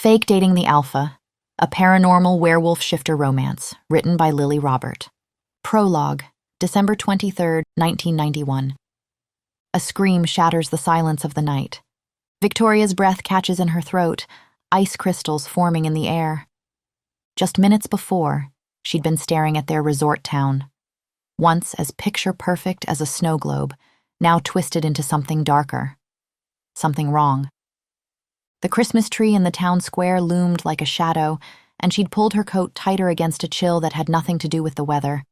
Fake Dating the Alpha, a paranormal werewolf shifter romance, written by Lily Robert. Prologue, December 23, 1991. A scream shatters the silence of the night. Victoria's breath catches in her throat, ice crystals forming in the air. Just minutes before, she'd been staring at their resort town, once as picture-perfect as a snow globe, now twisted into something darker. Something wrong. The Christmas tree in the town square loomed like a shadow, and she'd pulled her coat tighter against a chill that had nothing to do with the weather.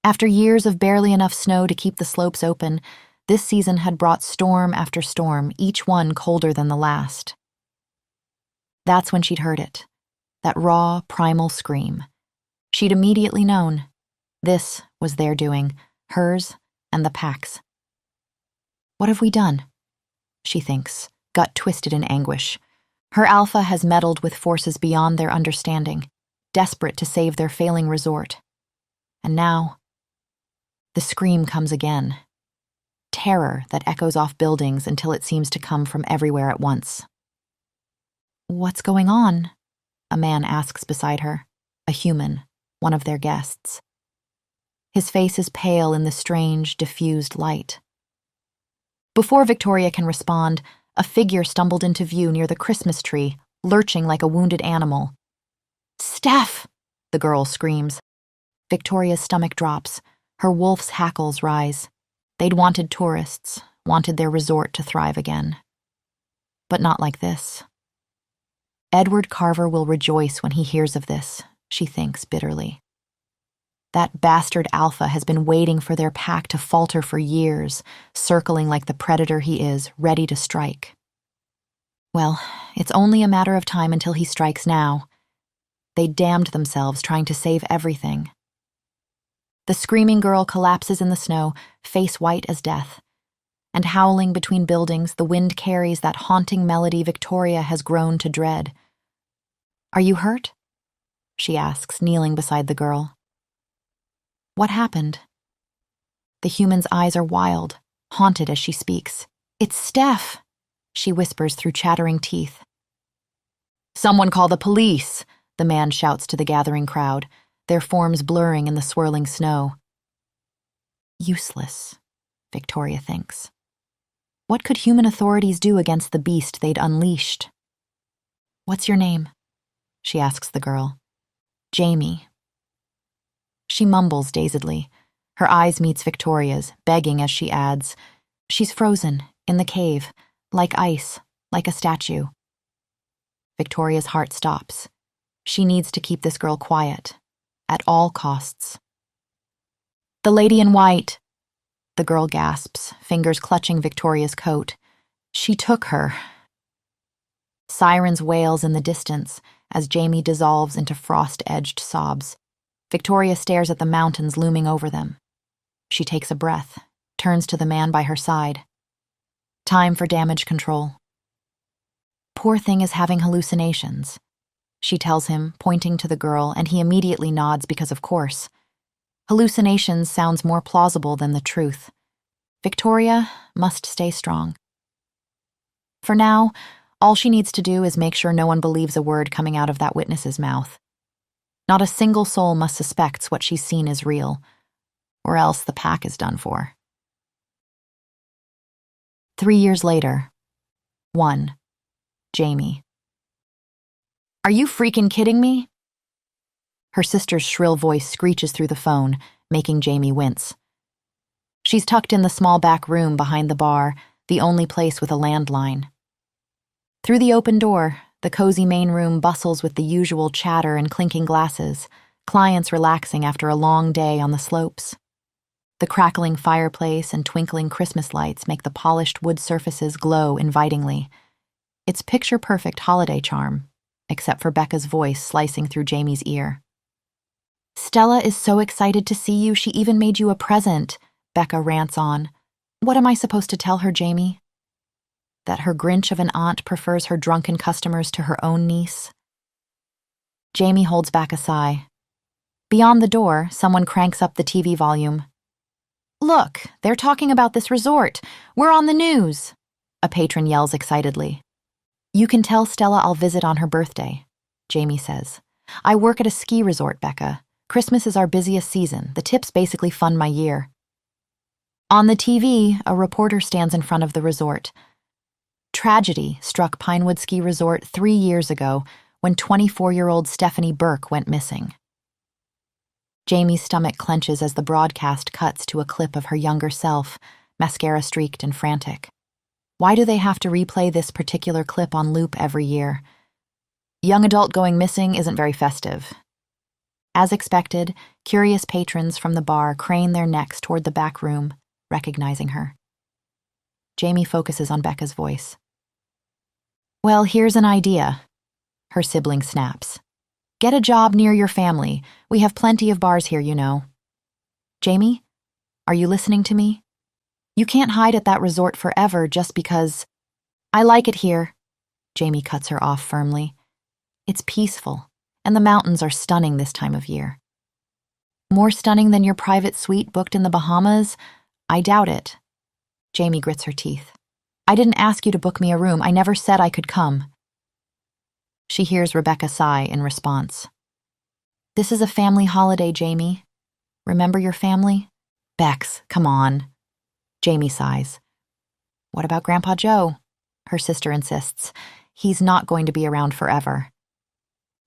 After years of barely enough snow to keep the slopes open, this season had brought storm after storm, each one colder than the last. That's when she'd heard it, that raw, primal scream. She'd immediately known. This was their doing, hers and the pack's. What have we done? She thinks, gut twisted in anguish. Her alpha has meddled with forces beyond their understanding, desperate to save their failing resort. And now, the scream comes again. Terror that echoes off buildings until it seems to come from everywhere at once. What's going on? A man asks beside her, a human, one of their guests. His face is pale in the strange, diffused light. Before Victoria can respond, a figure stumbled into view near the Christmas tree, lurching like a wounded animal. "Steph!" the girl screams. Victoria's stomach drops. Her wolf's hackles rise. They'd wanted tourists, wanted their resort to thrive again. But not like this. Edward Carver will rejoice when he hears of this, she thinks bitterly. That bastard alpha has been waiting for their pack to falter for years, circling like the predator he is, ready to strike. Well, it's only a matter of time until he strikes now. They damned themselves trying to save everything. The screaming girl collapses in the snow, face white as death. And howling between buildings, the wind carries that haunting melody Victoria has grown to dread. "Are you hurt?" she asks, kneeling beside the girl. What happened? The human's eyes are wild, haunted as she speaks. "It's Steph," she whispers through chattering teeth. "Someone call the police," the man shouts to the gathering crowd, their forms blurring in the swirling snow. Useless, Victoria thinks. What could human authorities do against the beast they'd unleashed? "What's your name?" she asks the girl. "Jamie." She mumbles dazedly. Her eyes meets Victoria's, begging as she adds, "She's frozen, in the cave, like ice, like a statue." Victoria's heart stops. She needs to keep this girl quiet, at all costs. "The lady in white," the girl gasps, fingers clutching Victoria's coat. "She took her." Sirens wails in the distance as Jamie dissolves into frost-edged sobs. Victoria stares at the mountains looming over them. She takes a breath, turns to the man by her side. Time for damage control. "Poor thing is having hallucinations," she tells him, pointing to the girl, and he immediately nods because of course. Hallucinations sounds more plausible than the truth. Victoria must stay strong. For now, all she needs to do is make sure no one believes a word coming out of that witness's mouth. Not a single soul must suspect what she's seen is real, or else the pack is done for. 3 years later. 1. Jamie. "Are you freaking kidding me?" Her sister's shrill voice screeches through the phone, making Jamie wince. She's tucked in the small back room behind the bar, the only place with a landline. Through the open door, the cozy main room bustles with the usual chatter and clinking glasses, clients relaxing after a long day on the slopes. The crackling fireplace and twinkling Christmas lights make the polished wood surfaces glow invitingly. It's picture-perfect holiday charm, except for Becca's voice slicing through Jamie's ear. "Stella is so excited to see you, she even made you a present," Becca rants on. "What am I supposed to tell her, Jamie? That her Grinch of an aunt prefers her drunken customers to her own niece?" Jamie holds back a sigh. Beyond the door, someone cranks up the TV volume. "Look, they're talking about this resort. We're on the news," a patron yells excitedly. You can tell Stella I'll visit on her birthday, Jamie says. I work at a ski resort, Becca. Christmas is our busiest season. The tips basically fund my year. On the TV, a reporter stands in front of the resort. Tragedy struck Pinewood Ski Resort 3 years ago when 24-year-old Stephanie Burke went missing. Jamie's stomach clenches as the broadcast cuts to a clip of her younger self, mascara-streaked and frantic. Why do they have to replay this particular clip on loop every year? Young adult going missing isn't very festive. As expected, curious patrons from the bar crane their necks toward the back room, recognizing her. Jamie focuses on Becca's voice. Well, here's an idea, her sibling snaps. Get a job near your family. We have plenty of bars here, you know. Jamie, are you listening to me? You can't hide at that resort forever just because... I like it here, Jamie cuts her off firmly. It's peaceful, and the mountains are stunning this time of year. More stunning than your private suite booked in the Bahamas? I doubt it. Jamie grits her teeth. I didn't ask you to book me a room. I never said I could come. She hears Rebecca sigh in response. This is a family holiday, Jamie. Remember your family? Bex, come on. Jamie sighs. What about Grandpa Joe? Her sister insists. He's not going to be around forever.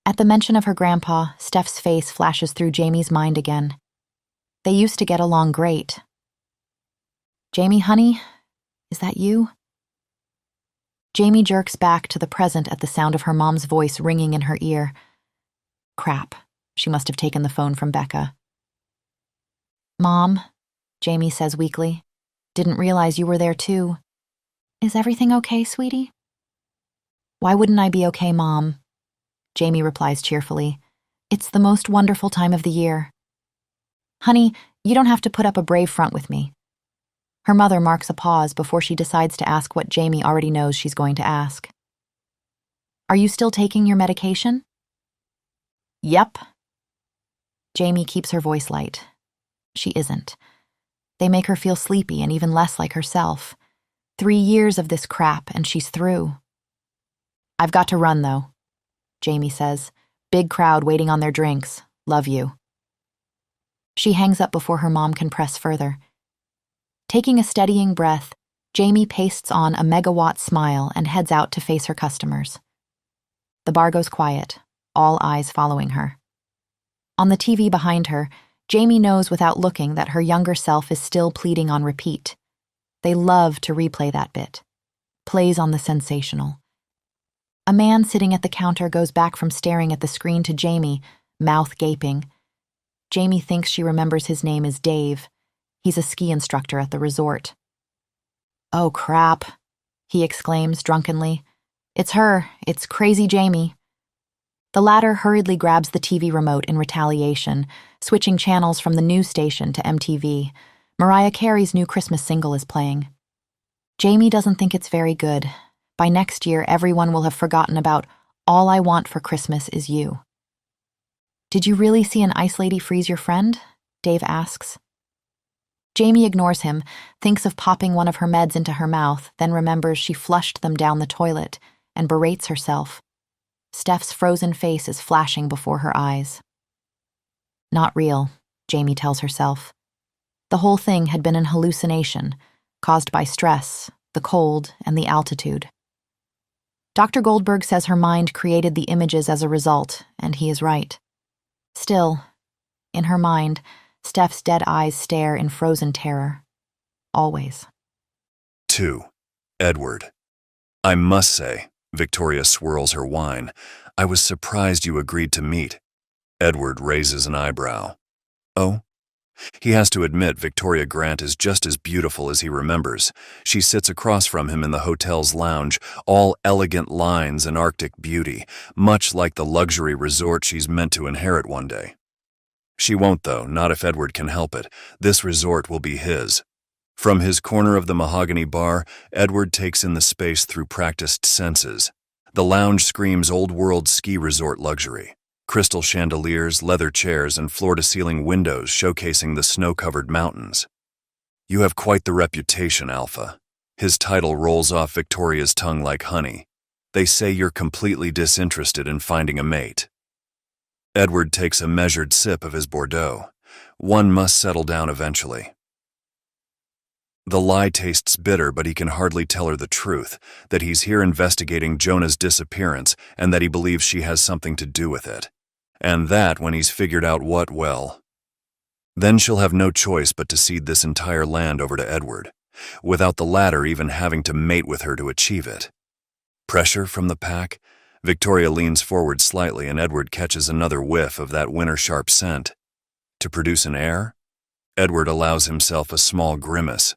At the mention of her grandpa, Steph's face flashes through Jamie's mind again. They used to get along great. Jamie, honey, is that you? Jamie jerks back to the present at the sound of her mom's voice ringing in her ear. Crap, she must have taken the phone from Becca. Mom, Jamie says weakly, didn't realize you were there too. Is everything okay, sweetie? Why wouldn't I be okay, Mom? Jamie replies cheerfully. It's the most wonderful time of the year. Honey, you don't have to put up a brave front with me. Her mother marks a pause before she decides to ask what Jamie already knows she's going to ask. Are you still taking your medication? Yep. Jamie keeps her voice light. She isn't. They make her feel sleepy and even less like herself. 3 years of this crap and she's through. I've got to run, though, Jamie says. Big crowd waiting on their drinks. Love you. She hangs up before her mom can press further. Taking a steadying breath, Jamie pastes on a megawatt smile and heads out to face her customers. The bar goes quiet, all eyes following her. On the TV behind her, Jamie knows without looking that her younger self is still pleading on repeat. They love to replay that bit. Plays on the sensational. A man sitting at the counter goes back from staring at the screen to Jamie, mouth gaping. Jamie thinks she remembers his name as Dave. He's a ski instructor at the resort. Oh, crap, he exclaims drunkenly. It's her. It's Crazy Jamie. The latter hurriedly grabs the TV remote in retaliation, switching channels from the news station to MTV. Mariah Carey's new Christmas single is playing. Jamie doesn't think it's very good. By next year, everyone will have forgotten about All I Want for Christmas Is You. Did you really see an ice lady freeze your friend? Dave asks. Jamie ignores him, thinks of popping one of her meds into her mouth, then remembers she flushed them down the toilet, and berates herself. Steph's frozen face is flashing before her eyes. Not real, Jamie tells herself. The whole thing had been an hallucination, caused by stress, the cold, and the altitude. Dr. Goldberg says her mind created the images as a result, and he is right. Still, in her mind, Steph's dead eyes stare in frozen terror. Always. 2. Edward. I must say, Victoria swirls her wine, I was surprised you agreed to meet. Edward raises an eyebrow. Oh? He has to admit Victoria Grant is just as beautiful as he remembers. She sits across from him in the hotel's lounge, all elegant lines and Arctic beauty, much like the luxury resort she's meant to inherit one day. She won't, though, not if Edward can help it. This resort will be his. From his corner of the mahogany bar, Edward takes in the space through practiced senses. The lounge screams old-world ski resort luxury. Crystal chandeliers, leather chairs, and floor-to-ceiling windows showcasing the snow-covered mountains. You have quite the reputation, Alpha. His title rolls off Victoria's tongue like honey. They say you're completely disinterested in finding a mate. Edward takes a measured sip of his Bordeaux. One must settle down eventually. The lie tastes bitter, but he can hardly tell her the truth, that he's here investigating Jonah's disappearance and that he believes she has something to do with it. And that, when he's figured out what, well, then she'll have no choice but to cede this entire land over to Edward, without the latter even having to mate with her to achieve it. Pressure from the pack? Victoria leans forward slightly and Edward catches another whiff of that winter-sharp scent. To produce an heir? Edward allows himself a small grimace.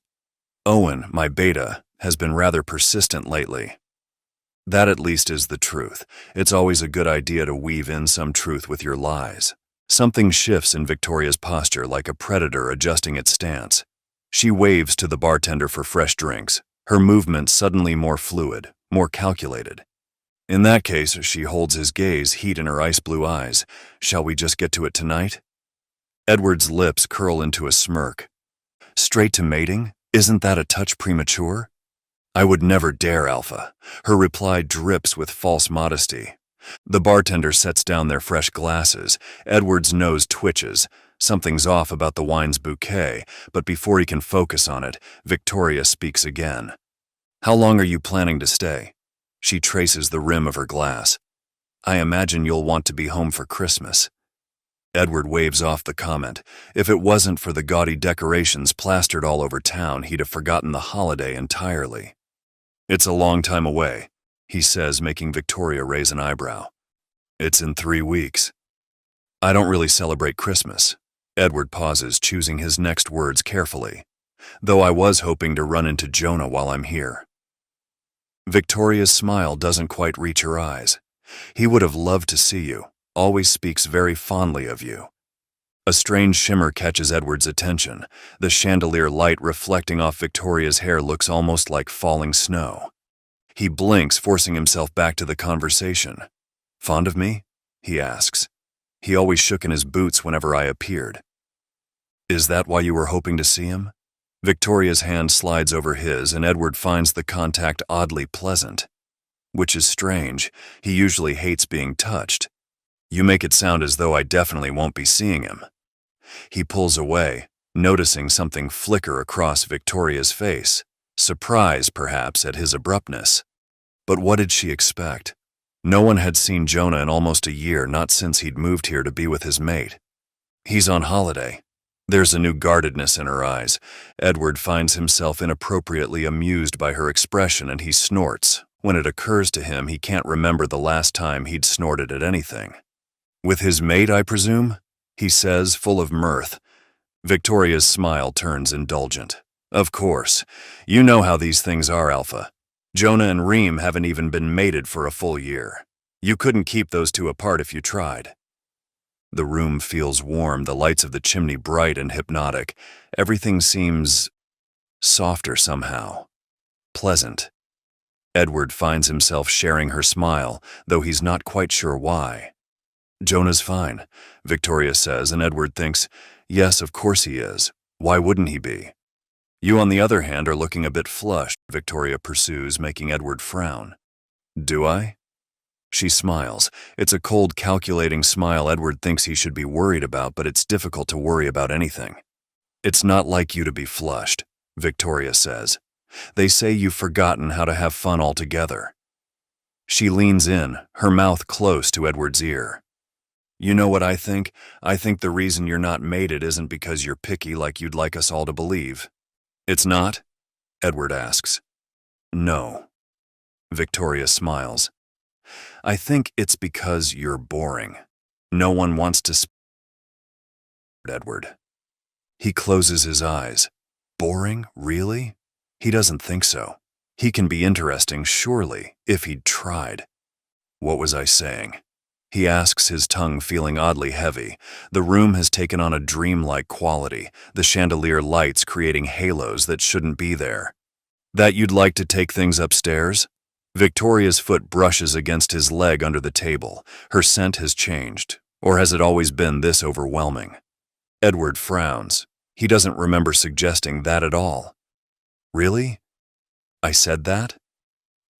Owen, my beta, has been rather persistent lately. That at least is the truth. It's always a good idea to weave in some truth with your lies. Something shifts in Victoria's posture like a predator adjusting its stance. She waves to the bartender for fresh drinks, her movements suddenly more fluid, more calculated. In that case, she holds his gaze, heat in her ice blue eyes. Shall we just get to it tonight? Edward's lips curl into a smirk. Straight to mating? Isn't that a touch premature? I would never dare, Alpha. Her reply drips with false modesty. The bartender sets down their fresh glasses. Edward's nose twitches. Something's off about the wine's bouquet, but before he can focus on it, Victoria speaks again. How long are you planning to stay? She traces the rim of her glass. I imagine you'll want to be home for Christmas. Edward waves off the comment. If it wasn't for the gaudy decorations plastered all over town, he'd have forgotten the holiday entirely. It's a long time away, he says, making Victoria raise an eyebrow. It's in 3 weeks. I don't really celebrate Christmas. Edward pauses, choosing his next words carefully. Though I was hoping to run into Jonah while I'm here. Victoria's smile doesn't quite reach her eyes. He would have loved to see you. Always speaks very fondly of you. A strange shimmer catches Edward's attention. The chandelier light reflecting off Victoria's hair looks almost like falling snow. He blinks, forcing himself back to the conversation. Fond of me? He asks. He always shook in his boots whenever I appeared. Is that why you were hoping to see him? Victoria's hand slides over his, and Edward finds the contact oddly pleasant. Which is strange. He usually hates being touched. You make it sound as though I definitely won't be seeing him. He pulls away, noticing something flicker across Victoria's face. Surprise, perhaps, at his abruptness. But what did she expect? No one had seen Jonah in almost a year, not since he'd moved here to be with his mate. He's on holiday. There's a new guardedness in her eyes. Edward finds himself inappropriately amused by her expression, and he snorts. When it occurs to him, he can't remember the last time he'd snorted at anything. With his mate, I presume? He says, full of mirth. Victoria's smile turns indulgent. Of course. You know how these things are, Alpha. Jonah and Reem haven't even been mated for a full year. You couldn't keep those two apart if you tried. The room feels warm, the lights of the chimney bright and hypnotic. Everything seems softer somehow. Pleasant. Edward finds himself sharing her smile, though he's not quite sure why. Jonah's fine, Victoria says, and Edward thinks, yes, of course he is. Why wouldn't he be? You, on the other hand, are looking a bit flushed, Victoria pursues, making Edward frown. Do I? She smiles. It's a cold, calculating smile Edward thinks he should be worried about, but it's difficult to worry about anything. It's not like you to be flushed, Victoria says. They say you've forgotten how to have fun altogether. She leans in, her mouth close to Edward's ear. You know what I think? I think the reason you're not mated isn't because you're picky like you'd like us all to believe. It's not? Edward asks. No. Victoria smiles. I think it's because you're boring. No one wants to Edward. He closes his eyes. Boring? Really? He doesn't think so. He can be interesting, surely, if he'd tried. What was I saying? He asks, his tongue feeling oddly heavy. The room has taken on a dreamlike quality, the chandelier lights creating halos that shouldn't be there. That you'd like to take things upstairs? Victoria's foot brushes against his leg under the table. Her scent has changed. Or has it always been this overwhelming? Edward frowns. He doesn't remember suggesting that at all. Really? I said that?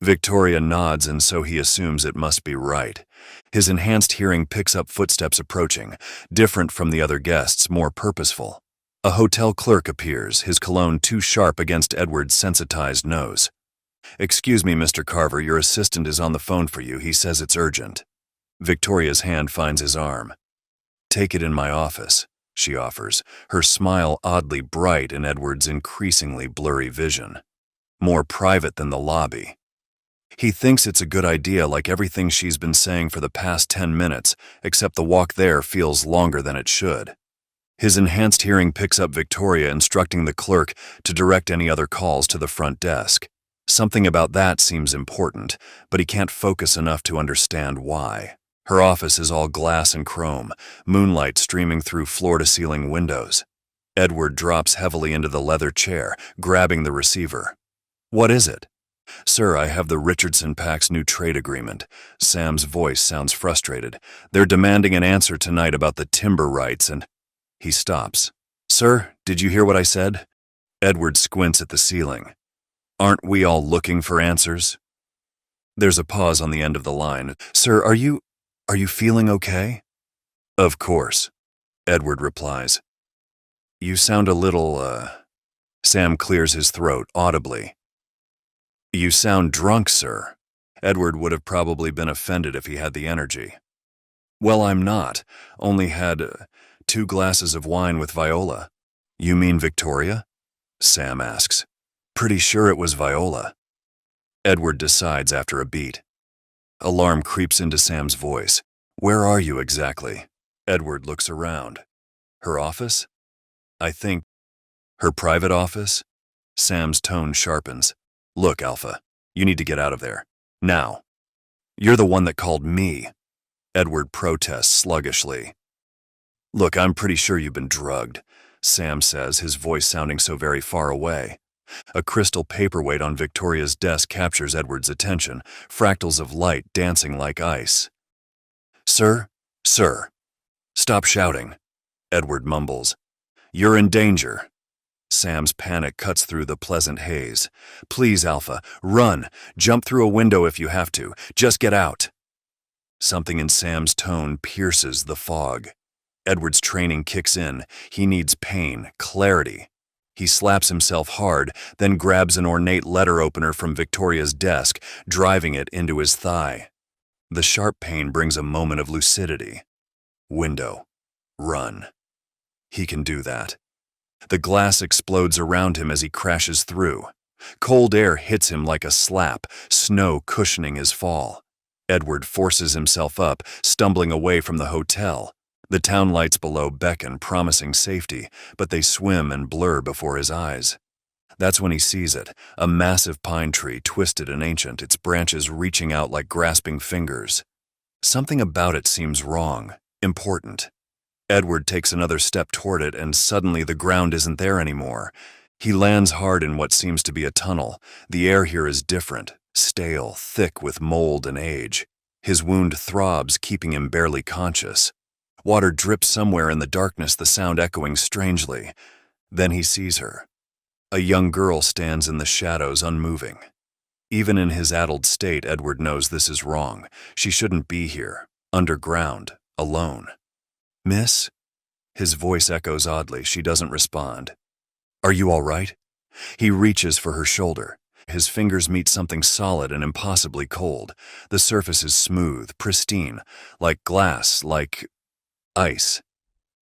Victoria nods, and so he assumes it must be right. His enhanced hearing picks up footsteps approaching, different from the other guests, more purposeful. A hotel clerk appears, his cologne too sharp against Edward's sensitized nose. "Excuse me, Mr. Carver, your assistant is on the phone for you. He says it's urgent." Victoria's hand finds his arm. "Take it in my office," she offers, her smile oddly bright in Edward's increasingly blurry vision. More private than the lobby. He thinks it's a good idea, like everything she's been saying for the past 10 minutes, except the walk there feels longer than it should. His enhanced hearing picks up Victoria instructing the clerk to direct any other calls to the front desk. Something about that seems important, but he can't focus enough to understand why. Her office is all glass and chrome, moonlight streaming through floor-to-ceiling windows. Edward drops heavily into the leather chair, grabbing the receiver. "What is it?" "Sir, I have the Richardson Pack's new trade agreement." Sam's voice sounds frustrated. "They're demanding an answer tonight about the timber rights and—" He stops. "Sir, did you hear what I said?" Edward squints at the ceiling. "Aren't we all looking for answers?" There's a pause on the end of the line. "Sir, are you feeling okay?" "Of course," Edward replies. "You sound a little, Sam clears his throat audibly. "You sound drunk, sir." Edward would have probably been offended if he had the energy. "Well, I'm not. Only had 2 glasses of wine with Viola." "You mean Victoria?" Sam asks. "Pretty sure it was Viola." Edward decides after a beat. Alarm creeps into Sam's voice. "Where are you exactly?" Edward looks around. "Her office?" "I think—" "Her private office?" Sam's tone sharpens. "Look, Alpha, you need to get out of there. Now." "You're the one that called me." Edward protests sluggishly. "Look, I'm pretty sure you've been drugged," Sam says, his voice sounding so very far away. A crystal paperweight on Victoria's desk captures Edward's attention, fractals of light dancing like ice. "Sir, sir." "Stop shouting," Edward mumbles. "You're in danger." Sam's panic cuts through the pleasant haze. "Please, Alpha, run. Jump through a window if you have to. Just get out." Something in Sam's tone pierces the fog. Edward's training kicks in. He needs pain, clarity. He slaps himself hard, then grabs an ornate letter opener from Victoria's desk, driving it into his thigh. The sharp pain brings a moment of lucidity. Window. Run. He can do that. The glass explodes around him as he crashes through. Cold air hits him like a slap, snow cushioning his fall. Edward forces himself up, stumbling away from the hotel. The town lights below beckon, promising safety, but they swim and blur before his eyes. That's when he sees it, a massive pine tree, twisted and ancient, its branches reaching out like grasping fingers. Something about it seems wrong, important. Edward takes another step toward it, and suddenly the ground isn't there anymore. He lands hard in what seems to be a tunnel. The air here is different, stale, thick with mold and age. His wound throbs, keeping him barely conscious. Water drips somewhere in the darkness, the sound echoing strangely. Then he sees her. A young girl stands in the shadows, unmoving. Even in his addled state, Edward knows this is wrong. She shouldn't be here, underground, alone. "Miss?" His voice echoes oddly. She doesn't respond. "Are you all right?" He reaches for her shoulder. His fingers meet something solid and impossibly cold. The surface is smooth, pristine, like glass, like ice.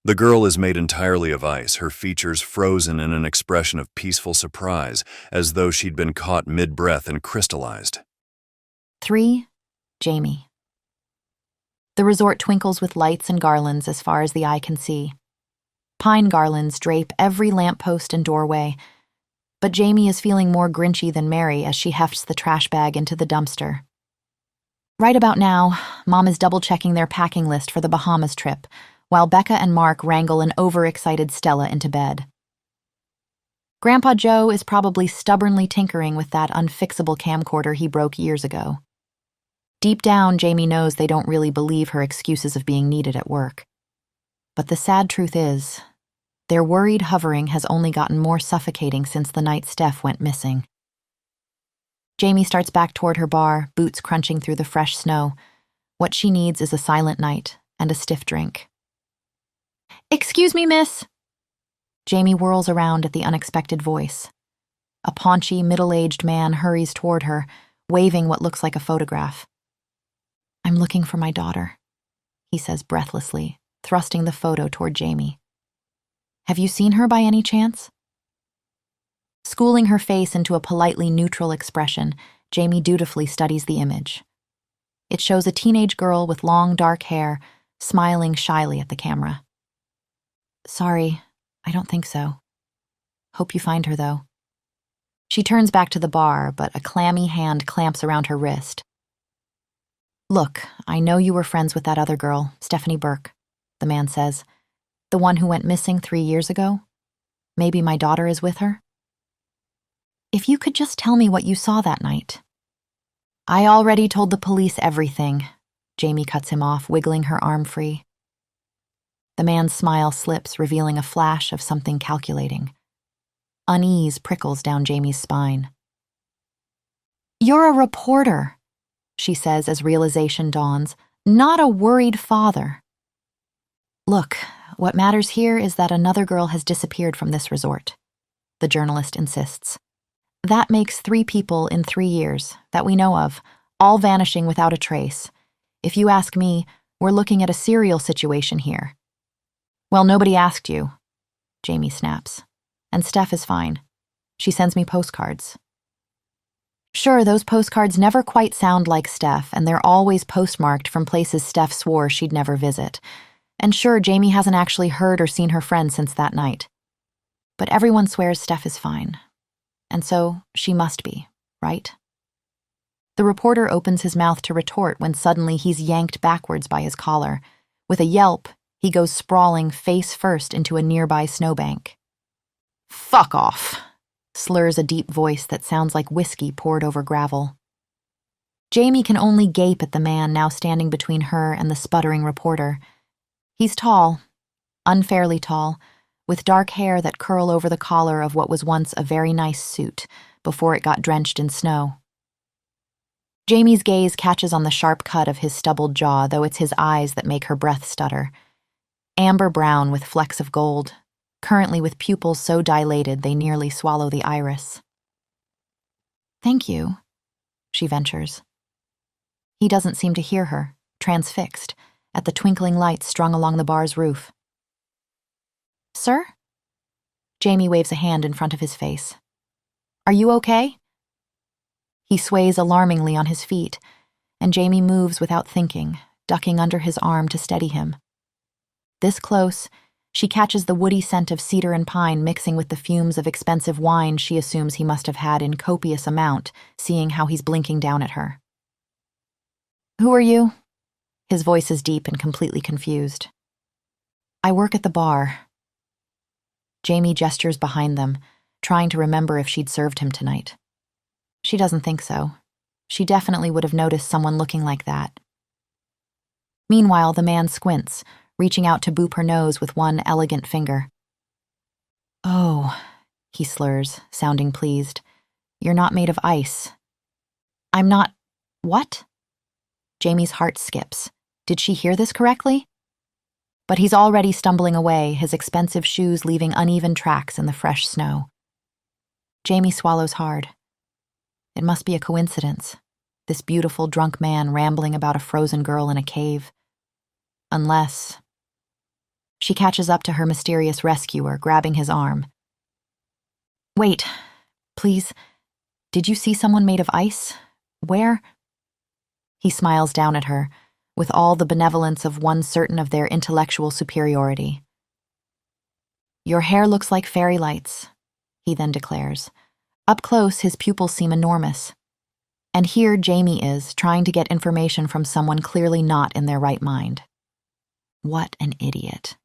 The girl is made entirely of ice, her features frozen in an expression of peaceful surprise, as though she'd been caught mid-breath and crystallized. 3. Jamie. The resort twinkles with lights and garlands as far as the eye can see. Pine garlands drape every lamppost and doorway, but Jamie is feeling more grinchy than merry as she hefts the trash bag into the dumpster. Right about now, Mom is double-checking their packing list for the Bahamas trip, while Becca and Mark wrangle an overexcited Stella into bed. Grandpa Joe is probably stubbornly tinkering with that unfixable camcorder he broke years ago. Deep down, Jamie knows they don't really believe her excuses of being needed at work. But the sad truth is, their worried hovering has only gotten more suffocating since the night Steph went missing. Jamie starts back toward her bar, boots crunching through the fresh snow. What she needs is a silent night and a stiff drink. "Excuse me, miss." Jamie whirls around at the unexpected voice. A paunchy, middle-aged man hurries toward her, waving what looks like a photograph. "I'm looking for my daughter," he says breathlessly, thrusting the photo toward Jamie. "Have you seen her by any chance?" Schooling her face into a politely neutral expression, Jamie dutifully studies the image. It shows a teenage girl with long, dark hair, smiling shyly at the camera. "Sorry, I don't think so. Hope you find her, though." She turns back to the bar, but a clammy hand clamps around her wrist. "Look, I know you were friends with that other girl, Stephanie Burke," the man says. "The one who went missing 3 years ago? Maybe my daughter is with her? If you could just tell me what you saw that night." "I already told the police everything," Jamie cuts him off, wiggling her arm free. The man's smile slips, revealing a flash of something calculating. Unease prickles down Jamie's spine. "You're a reporter," she says as realization dawns, "not a worried father." "Look, what matters here is that another girl has disappeared from this resort," the journalist insists. "That makes 3 people in 3 years, that we know of, all vanishing without a trace. If you ask me, we're looking at a serial situation here." "Well, nobody asked you," Jamie snaps. "And Steph is fine. She sends me postcards." Sure, those postcards never quite sound like Steph, and they're always postmarked from places Steph swore she'd never visit. And sure, Jamie hasn't actually heard or seen her friend since that night. But everyone swears Steph is fine. And so, she must be, right? The reporter opens his mouth to retort when suddenly he's yanked backwards by his collar. With a yelp, he goes sprawling face first into a nearby snowbank. "Fuck off," slurs a deep voice that sounds like whiskey poured over gravel. Jamie can only gape at the man now standing between her and the sputtering reporter. He's tall, unfairly tall, with dark hair that curl over the collar of what was once a very nice suit before it got drenched in snow. Jamie's gaze catches on the sharp cut of his stubbled jaw, though it's his eyes that make her breath stutter. Amber brown with flecks of gold, currently with pupils so dilated they nearly swallow the iris. "Thank you," she ventures. He doesn't seem to hear her, transfixed, at the twinkling lights strung along the bar's roof. "Sir?" Jamie waves a hand in front of his face. "Are you okay?" He sways alarmingly on his feet, and Jamie moves without thinking, ducking under his arm to steady him. This close, she catches the woody scent of cedar and pine mixing with the fumes of expensive wine she assumes he must have had in copious amount, seeing how he's blinking down at her. "Who are you?" His voice is deep and completely confused. "I work at the bar." Jamie gestures behind them, trying to remember if she'd served him tonight. She doesn't think so. She definitely would have noticed someone looking like that. Meanwhile, the man squints, reaching out to boop her nose with one elegant finger. "Oh," he slurs, sounding pleased. "You're not made of ice." "I'm not... what?" Jamie's heart skips. Did she hear this correctly? But he's already stumbling away, his expensive shoes leaving uneven tracks in the fresh snow. Jamie swallows hard. It must be a coincidence, this beautiful drunk man rambling about a frozen girl in a cave. Unless... She catches up to her mysterious rescuer, grabbing his arm. "Wait, please. Did you see someone made of ice? Where?" He smiles down at her, with all the benevolence of one certain of their intellectual superiority. "Your hair looks like fairy lights," he then declares. Up close, his pupils seem enormous. And here Jamie is, trying to get information from someone clearly not in their right mind. What an idiot.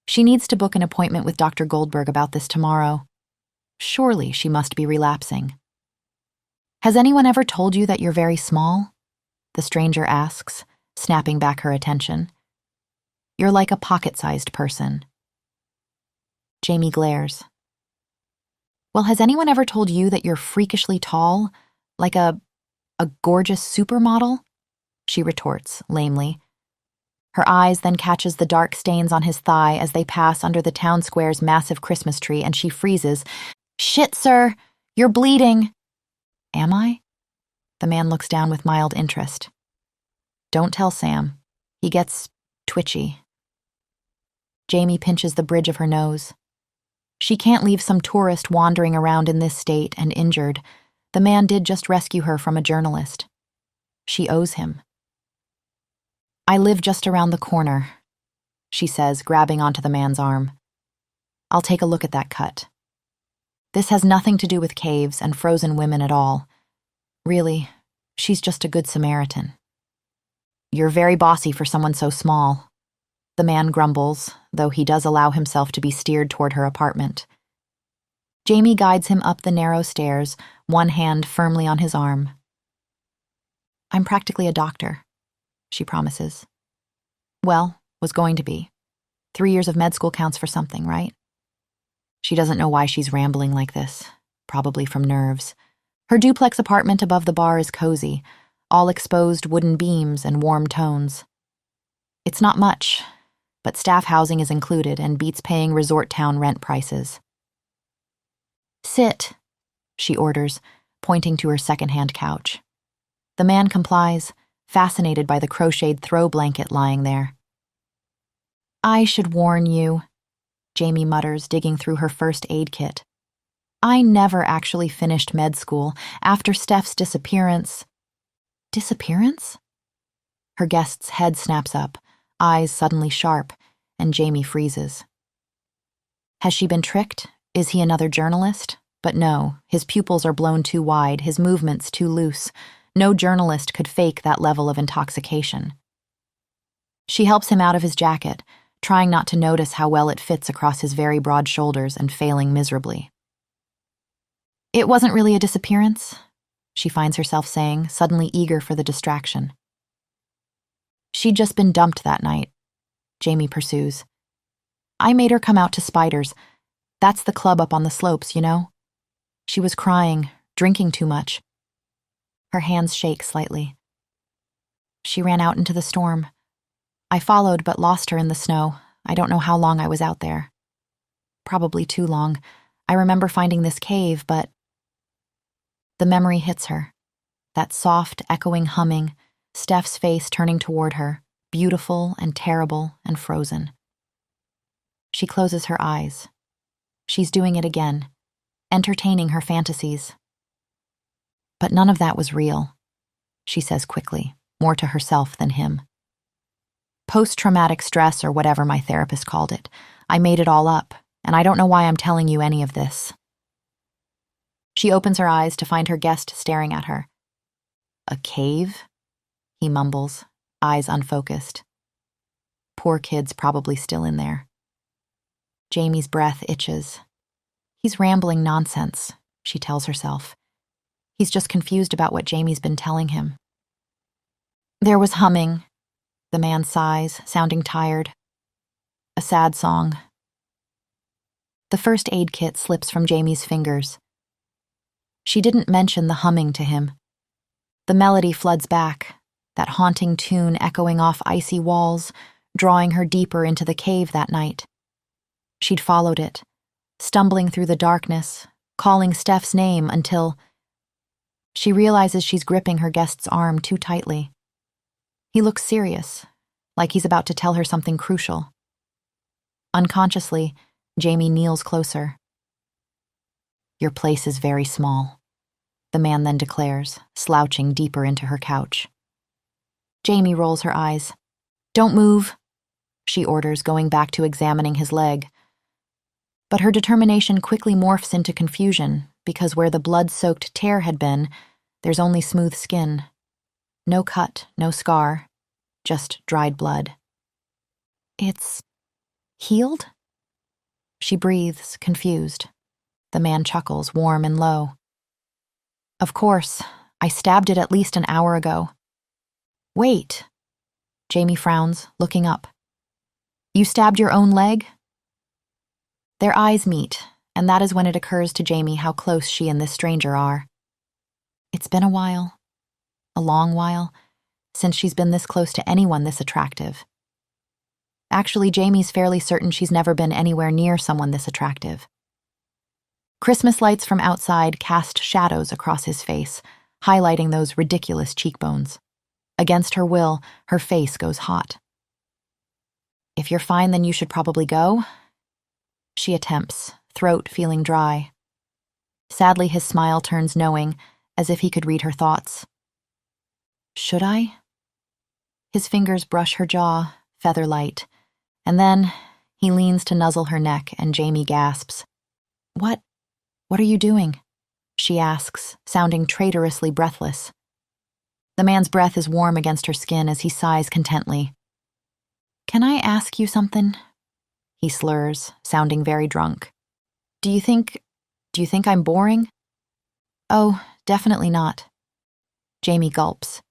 She needs to book an appointment with Dr. Goldberg about this tomorrow. Surely she must be relapsing. "Has anyone ever told you that you're very small?" the stranger asks, snapping back her attention. "You're like a pocket-sized person." Jamie glares. "Well, has anyone ever told you that you're freakishly tall? Like a gorgeous supermodel? She retorts, lamely. Her eyes then catches the dark stains on his thigh as they pass under the town square's massive Christmas tree, and she freezes. Shit, sir! You're bleeding! Am I? The man looks down with mild interest. Don't tell Sam. He gets twitchy. Jamie pinches the bridge of her nose. She can't leave some tourist wandering around in this state and injured. The man did just rescue her from a journalist. She owes him. I live just around the corner, she says, grabbing onto the man's arm. I'll take a look at that cut. This has nothing to do with caves and frozen women at all. Really, she's just a good Samaritan. You're very bossy for someone so small, the man grumbles, though he does allow himself to be steered toward her apartment. Jamie guides him up the narrow stairs, one hand firmly on his arm. I'm practically a doctor, she promises. Well, was going to be. 3 years of med school counts for something, right? She doesn't know why she's rambling like this, probably from nerves. Her duplex apartment above the bar is cozy, all exposed wooden beams and warm tones. It's not much, but staff housing is included and beats paying resort town rent prices. Sit, she orders, pointing to her second-hand couch. The man complies, fascinated by the crocheted throw blanket lying there. I should warn you, Jamie mutters, digging through her first aid kit. I never actually finished med school. After Steph's disappearance... Disappearance? Her guest's head snaps up, eyes suddenly sharp, and Jamie freezes. Has she been tricked? Is he another journalist? But no, his pupils are blown too wide, his movements too loose. No journalist could fake that level of intoxication. She helps him out of his jacket, trying not to notice how well it fits across his very broad shoulders and failing miserably. It wasn't really a disappearance, she finds herself saying, suddenly eager for the distraction. She'd just been dumped that night, Jamie pursues. I made her come out to Spiders. That's the club up on the slopes, you know? She was crying, drinking too much. Her hands shake slightly. She ran out into the storm. I followed but lost her in the snow. I don't know how long I was out there. Probably too long. I remember finding this cave, but... The memory hits her. That soft, echoing humming, Steph's face turning toward her, beautiful and terrible and frozen. She closes her eyes. She's doing it again, entertaining her fantasies. But none of that was real, she says quickly, more to herself than him. Post-traumatic stress, or whatever my therapist called it. I made it all up, and I don't know why I'm telling you any of this. She opens her eyes to find her guest staring at her. A cave? He mumbles, eyes unfocused. Poor kid's probably still in there. Jamie's breath itches. He's rambling nonsense, she tells herself. He's just confused about what Jamie's been telling him. There was humming. The man sighs, sounding tired. A sad song. The first aid kit slips from Jamie's fingers. She didn't mention the humming to him. The melody floods back, that haunting tune echoing off icy walls, drawing her deeper into the cave that night. She'd followed it, stumbling through the darkness, calling Steph's name until... She realizes she's gripping her guest's arm too tightly. He looks serious, like he's about to tell her something crucial. Unconsciously, Jamie kneels closer. Your place is very small, the man then declares, slouching deeper into her couch. Jamie rolls her eyes. Don't move, she orders, going back to examining his leg. But her determination quickly morphs into confusion, because where the blood-soaked tear had been, there's only smooth skin. No cut, no scar, just dried blood. It's... healed? She breathes, confused. The man chuckles, warm and low. Of course, I stabbed it at least an hour ago. Wait. Jamie frowns, looking up. You stabbed your own leg? Their eyes meet, and that is when it occurs to Jamie how close she and this stranger are. It's been a while, a long while, since she's been this close to anyone this attractive. Actually, Jamie's fairly certain she's never been anywhere near someone this attractive. Christmas lights from outside cast shadows across his face, highlighting those ridiculous cheekbones. Against her will, her face goes hot. If you're fine, then you should probably go. She attempts, throat feeling dry. Sadly, his smile turns knowing, as if he could read her thoughts. Should I? His fingers brush her jaw, feather light, and then he leans to nuzzle her neck and Jamie gasps. What are you doing? She asks, sounding traitorously breathless. The man's breath is warm against her skin as he sighs contently. Can I ask you something? He slurs, sounding very drunk. Do you think I'm boring? Oh, definitely not. Jamie gulps.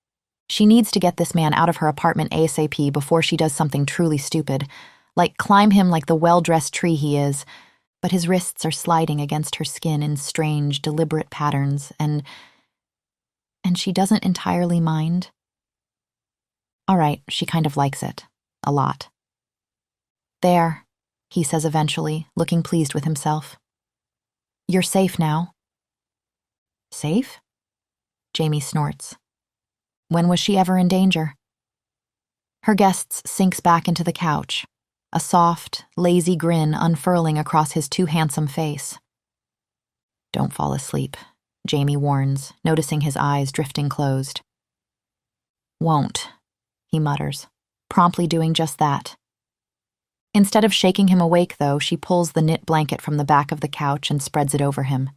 She needs to get this man out of her apartment ASAP before she does something truly stupid, like climb him like the well-dressed tree he is, but his wrists are sliding against her skin in strange, deliberate patterns, and she doesn't entirely mind. All right, she kind of likes it. A lot. There, he says eventually, looking pleased with himself. You're safe now. Safe? Jamie snorts. When was she ever in danger? Her guest sinks back into the couch, a soft, lazy grin unfurling across his too handsome face. Don't fall asleep, Jamie warns, noticing his eyes drifting closed. Won't, he mutters, promptly doing just that. Instead of shaking him awake, though, she pulls the knit blanket from the back of the couch and spreads it over him.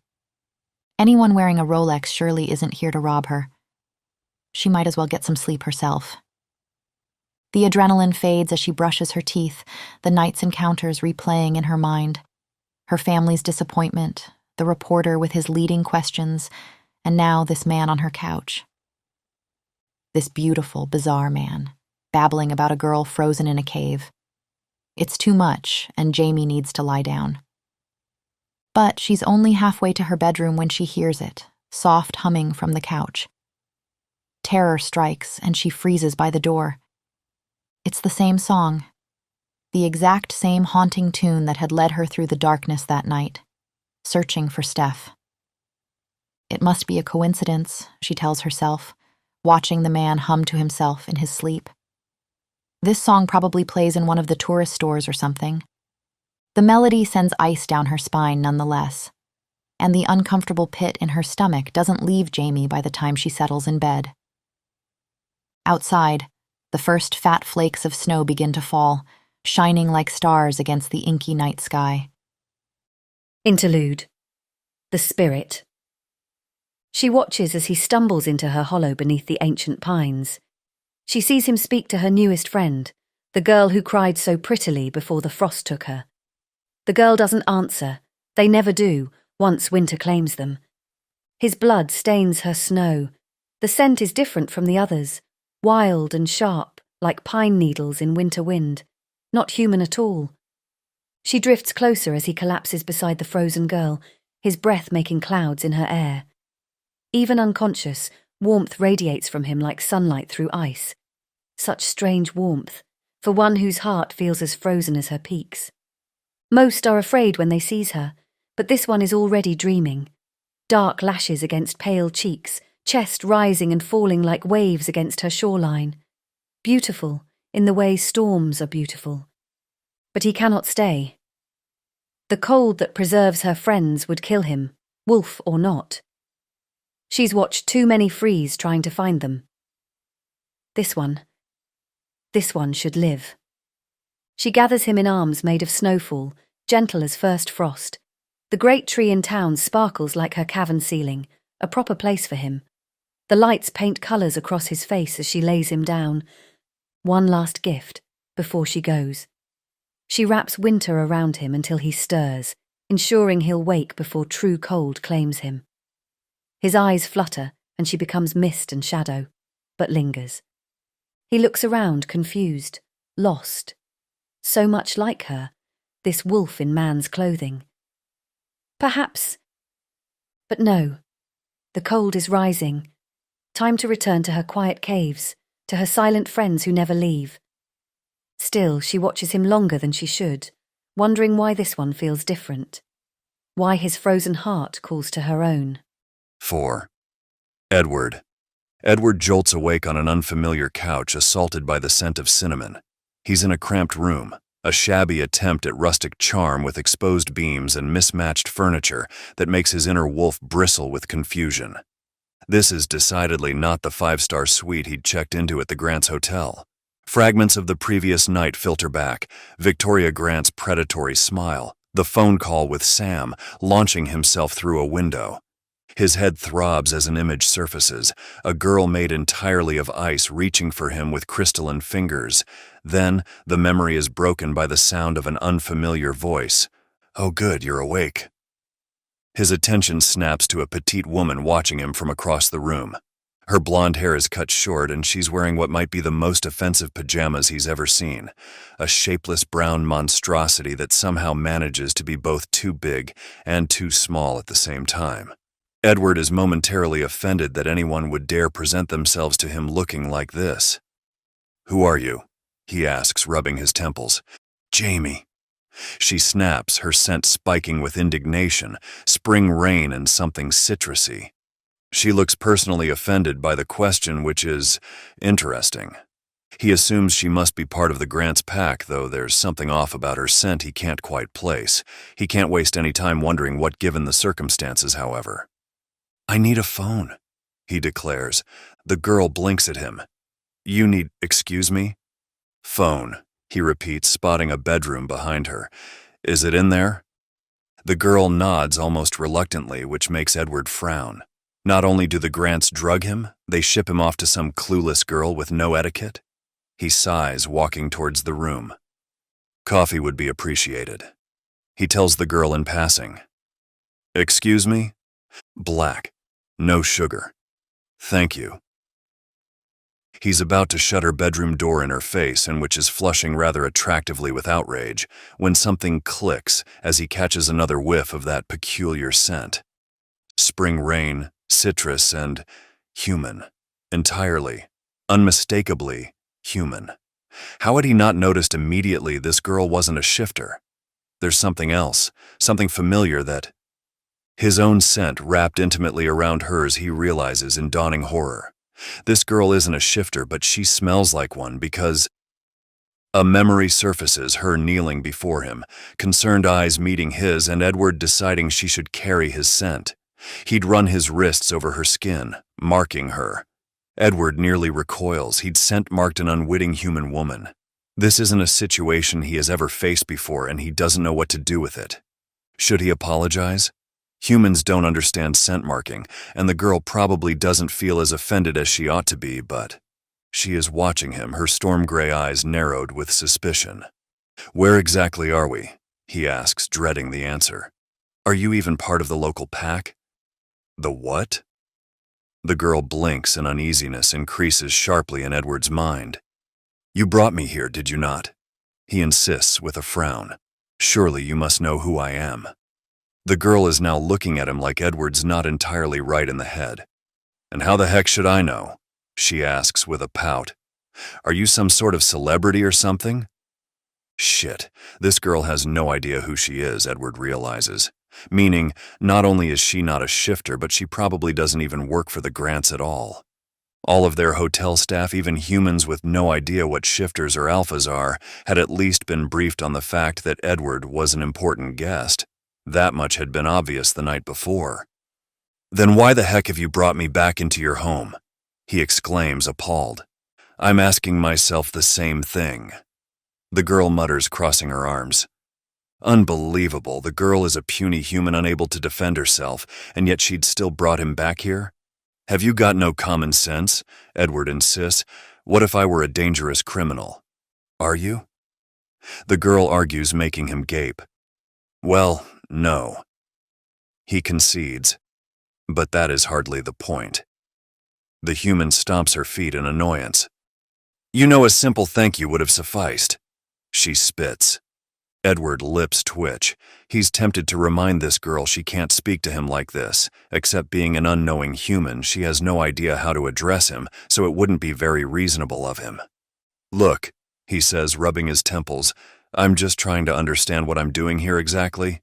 Anyone wearing a Rolex surely isn't here to rob her. She might as well get some sleep herself. The adrenaline fades as she brushes her teeth, the night's encounters replaying in her mind. Her family's disappointment, the reporter with his leading questions, and now this man on her couch. This beautiful, bizarre man, babbling about a girl frozen in a cave. It's too much, and Jamie needs to lie down. But she's only halfway to her bedroom when she hears it, soft humming from the couch. Terror strikes, and she freezes by the door. It's the same song, the exact same haunting tune that had led her through the darkness that night, searching for Steph. It must be a coincidence, she tells herself, watching the man hum to himself in his sleep. This song probably plays in one of the tourist stores or something. The melody sends ice down her spine nonetheless, and the uncomfortable pit in her stomach doesn't leave Jamie by the time she settles in bed. Outside, the first fat flakes of snow begin to fall, shining like stars against the inky night sky. Interlude. The Spirit. She watches as he stumbles into her hollow beneath the ancient pines. She sees him speak to her newest friend, the girl who cried so prettily before the frost took her. The girl doesn't answer. They never do, once winter claims them. His blood stains her snow. The scent is different from the others, wild and sharp, like pine needles in winter wind, not human at all. She drifts closer as he collapses beside the frozen girl, his breath making clouds in her air. Even unconscious, warmth radiates from him like sunlight through ice. Such strange warmth, for one whose heart feels as frozen as her peaks. Most are afraid when they seize her, but this one is already dreaming. Dark lashes against pale cheeks, chest rising and falling like waves against her shoreline. Beautiful, in the way storms are beautiful. But he cannot stay. The cold that preserves her friends would kill him, wolf or not. She's watched too many freeze trying to find them. This one should live. She gathers him in arms made of snowfall, gentle as first frost. The great tree in town sparkles like her cavern ceiling, a proper place for him. The lights paint colours across his face as she lays him down. One last gift, before she goes. She wraps winter around him until he stirs, ensuring he'll wake before true cold claims him. His eyes flutter, and she becomes mist and shadow, but lingers. He looks around, confused, lost. So much like her, this wolf in man's clothing. Perhaps, but no. The cold is rising. Time to return to her quiet caves, to her silent friends who never leave. Still, she watches him longer than she should, wondering why this one feels different. Why his frozen heart calls to her own. 4. Edward. Edward jolts awake on an unfamiliar couch, assaulted by the scent of cinnamon. He's in a cramped room, a shabby attempt at rustic charm with exposed beams and mismatched furniture that makes his inner wolf bristle with confusion. This is decidedly not the 5-star suite he'd checked into at the Grant's Hotel. Fragments of the previous night filter back: Victoria Grant's predatory smile, the phone call with Sam, launching himself through a window. His head throbs as an image surfaces, a girl made entirely of ice reaching for him with crystalline fingers. Then, the memory is broken by the sound of an unfamiliar voice. "Oh good, you're awake." His attention snaps to a petite woman watching him from across the room. Her blonde hair is cut short and she's wearing what might be the most offensive pajamas he's ever seen, a shapeless brown monstrosity that somehow manages to be both too big and too small at the same time. Edward is momentarily offended that anyone would dare present themselves to him looking like this. "Who are you?" he asks, rubbing his temples. "Jamie." She snaps, her scent spiking with indignation, spring rain and something citrusy. She looks personally offended by the question, which is interesting. He assumes she must be part of the Grant's pack, though there's something off about her scent he can't quite place. He can't waste any time wondering what given the circumstances, however. "I need a phone," he declares. The girl blinks at him. "You need, excuse me?" "Phone," he repeats, spotting a bedroom behind her. "Is it in there?" The girl nods almost reluctantly, which makes Edward frown. Not only do the Grants drug him, they ship him off to some clueless girl with no etiquette. He sighs, walking towards the room. "Coffee would be appreciated." He tells the girl in passing. "Excuse me?" "Black. No sugar." "Thank you." He's about to shut her bedroom door in her face, and which is flushing rather attractively with outrage, when something clicks as he catches another whiff of that peculiar scent. Spring rain, citrus, and human. Entirely, unmistakably human. How had he not noticed immediately this girl wasn't a shifter? There's something else, something familiar that... His own scent wrapped intimately around hers, he realizes in dawning horror. This girl isn't a shifter, but she smells like one because... A memory surfaces, her kneeling before him, concerned eyes meeting his, and Edward deciding she should carry his scent. He'd run his wrists over her skin, marking her. Edward nearly recoils. He'd scent-marked an unwitting human woman. This isn't a situation he has ever faced before, and he doesn't know what to do with it. Should he apologize? Humans don't understand scent marking, and the girl probably doesn't feel as offended as she ought to be, but she is watching him, her storm-gray eyes narrowed with suspicion. "Where exactly are we?" he asks, dreading the answer. "Are you even part of the local pack?" "The what?" The girl blinks, and uneasiness increases sharply in Edward's mind. "You brought me here, did you not?" he insists with a frown. "Surely you must know who I am." The girl is now looking at him like Edward's not entirely right in the head. "And how the heck should I know?" she asks with a pout. "Are you some sort of celebrity or something?" Shit, this girl has no idea who she is, Edward realizes. Meaning, not only is she not a shifter, but she probably doesn't even work for the Grants at all. All of their hotel staff, even humans with no idea what shifters or alphas are, had at least been briefed on the fact that Edward was an important guest. That much had been obvious the night before. "Then why the heck have you brought me back into your home?" he exclaims, appalled. "I'm asking myself the same thing." The girl mutters, crossing her arms. Unbelievable, the girl is a puny human unable to defend herself, and yet she'd still brought him back here? "Have you got no common sense?" Edward insists. "What if I were a dangerous criminal?" "Are you?" The girl argues, making him gape. "Well, no." He concedes. But that is hardly the point. The human stomps her feet in annoyance. "You know, a simple thank you would have sufficed." She spits. Edward's lips twitch. He's tempted to remind this girl she can't speak to him like this. Except being an unknowing human, she has no idea how to address him, so it wouldn't be very reasonable of him. "Look," he says, rubbing his temples, "I'm just trying to understand what I'm doing here exactly."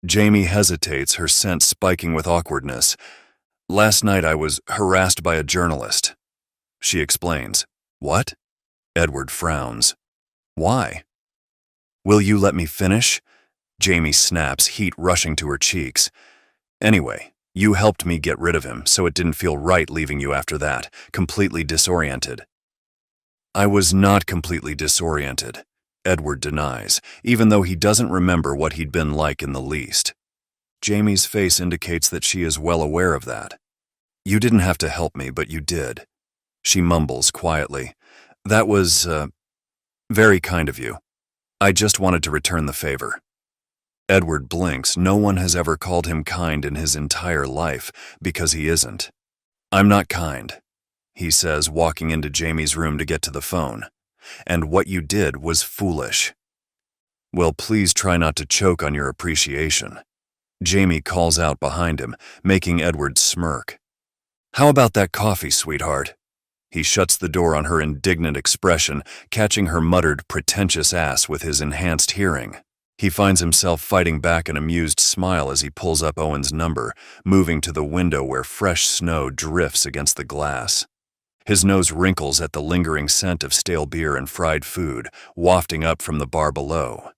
Jamie hesitates, her sense spiking with awkwardness. "Last night I was harassed by a journalist." She explains. "What?" Edward frowns. "Why?" "Will you let me finish?" Jamie snaps, heat rushing to her cheeks. "Anyway, you helped me get rid of him, so it didn't feel right leaving you after that, completely disoriented." "I was not completely disoriented," Edward denies, even though he doesn't remember what he'd been like in the least. Jamie's face indicates that she is well aware of that. "You didn't have to help me, but you did." She mumbles quietly. "That was, very kind of you. I just wanted to return the favor." Edward blinks. No one has ever called him kind in his entire life, because he isn't. "I'm not kind," he says, walking into Jamie's room to get to the phone. "And what you did was foolish." "Well, please try not to choke on your appreciation," Jamie calls out behind him, making Edward smirk. "How about that coffee, sweetheart?" He shuts the door on her indignant expression, catching her muttered, pretentious ass with his enhanced hearing. He finds himself fighting back an amused smile as he pulls up Owen's number, moving to the window where fresh snow drifts against the glass. His nose wrinkles at the lingering scent of stale beer and fried food, wafting up from the bar below.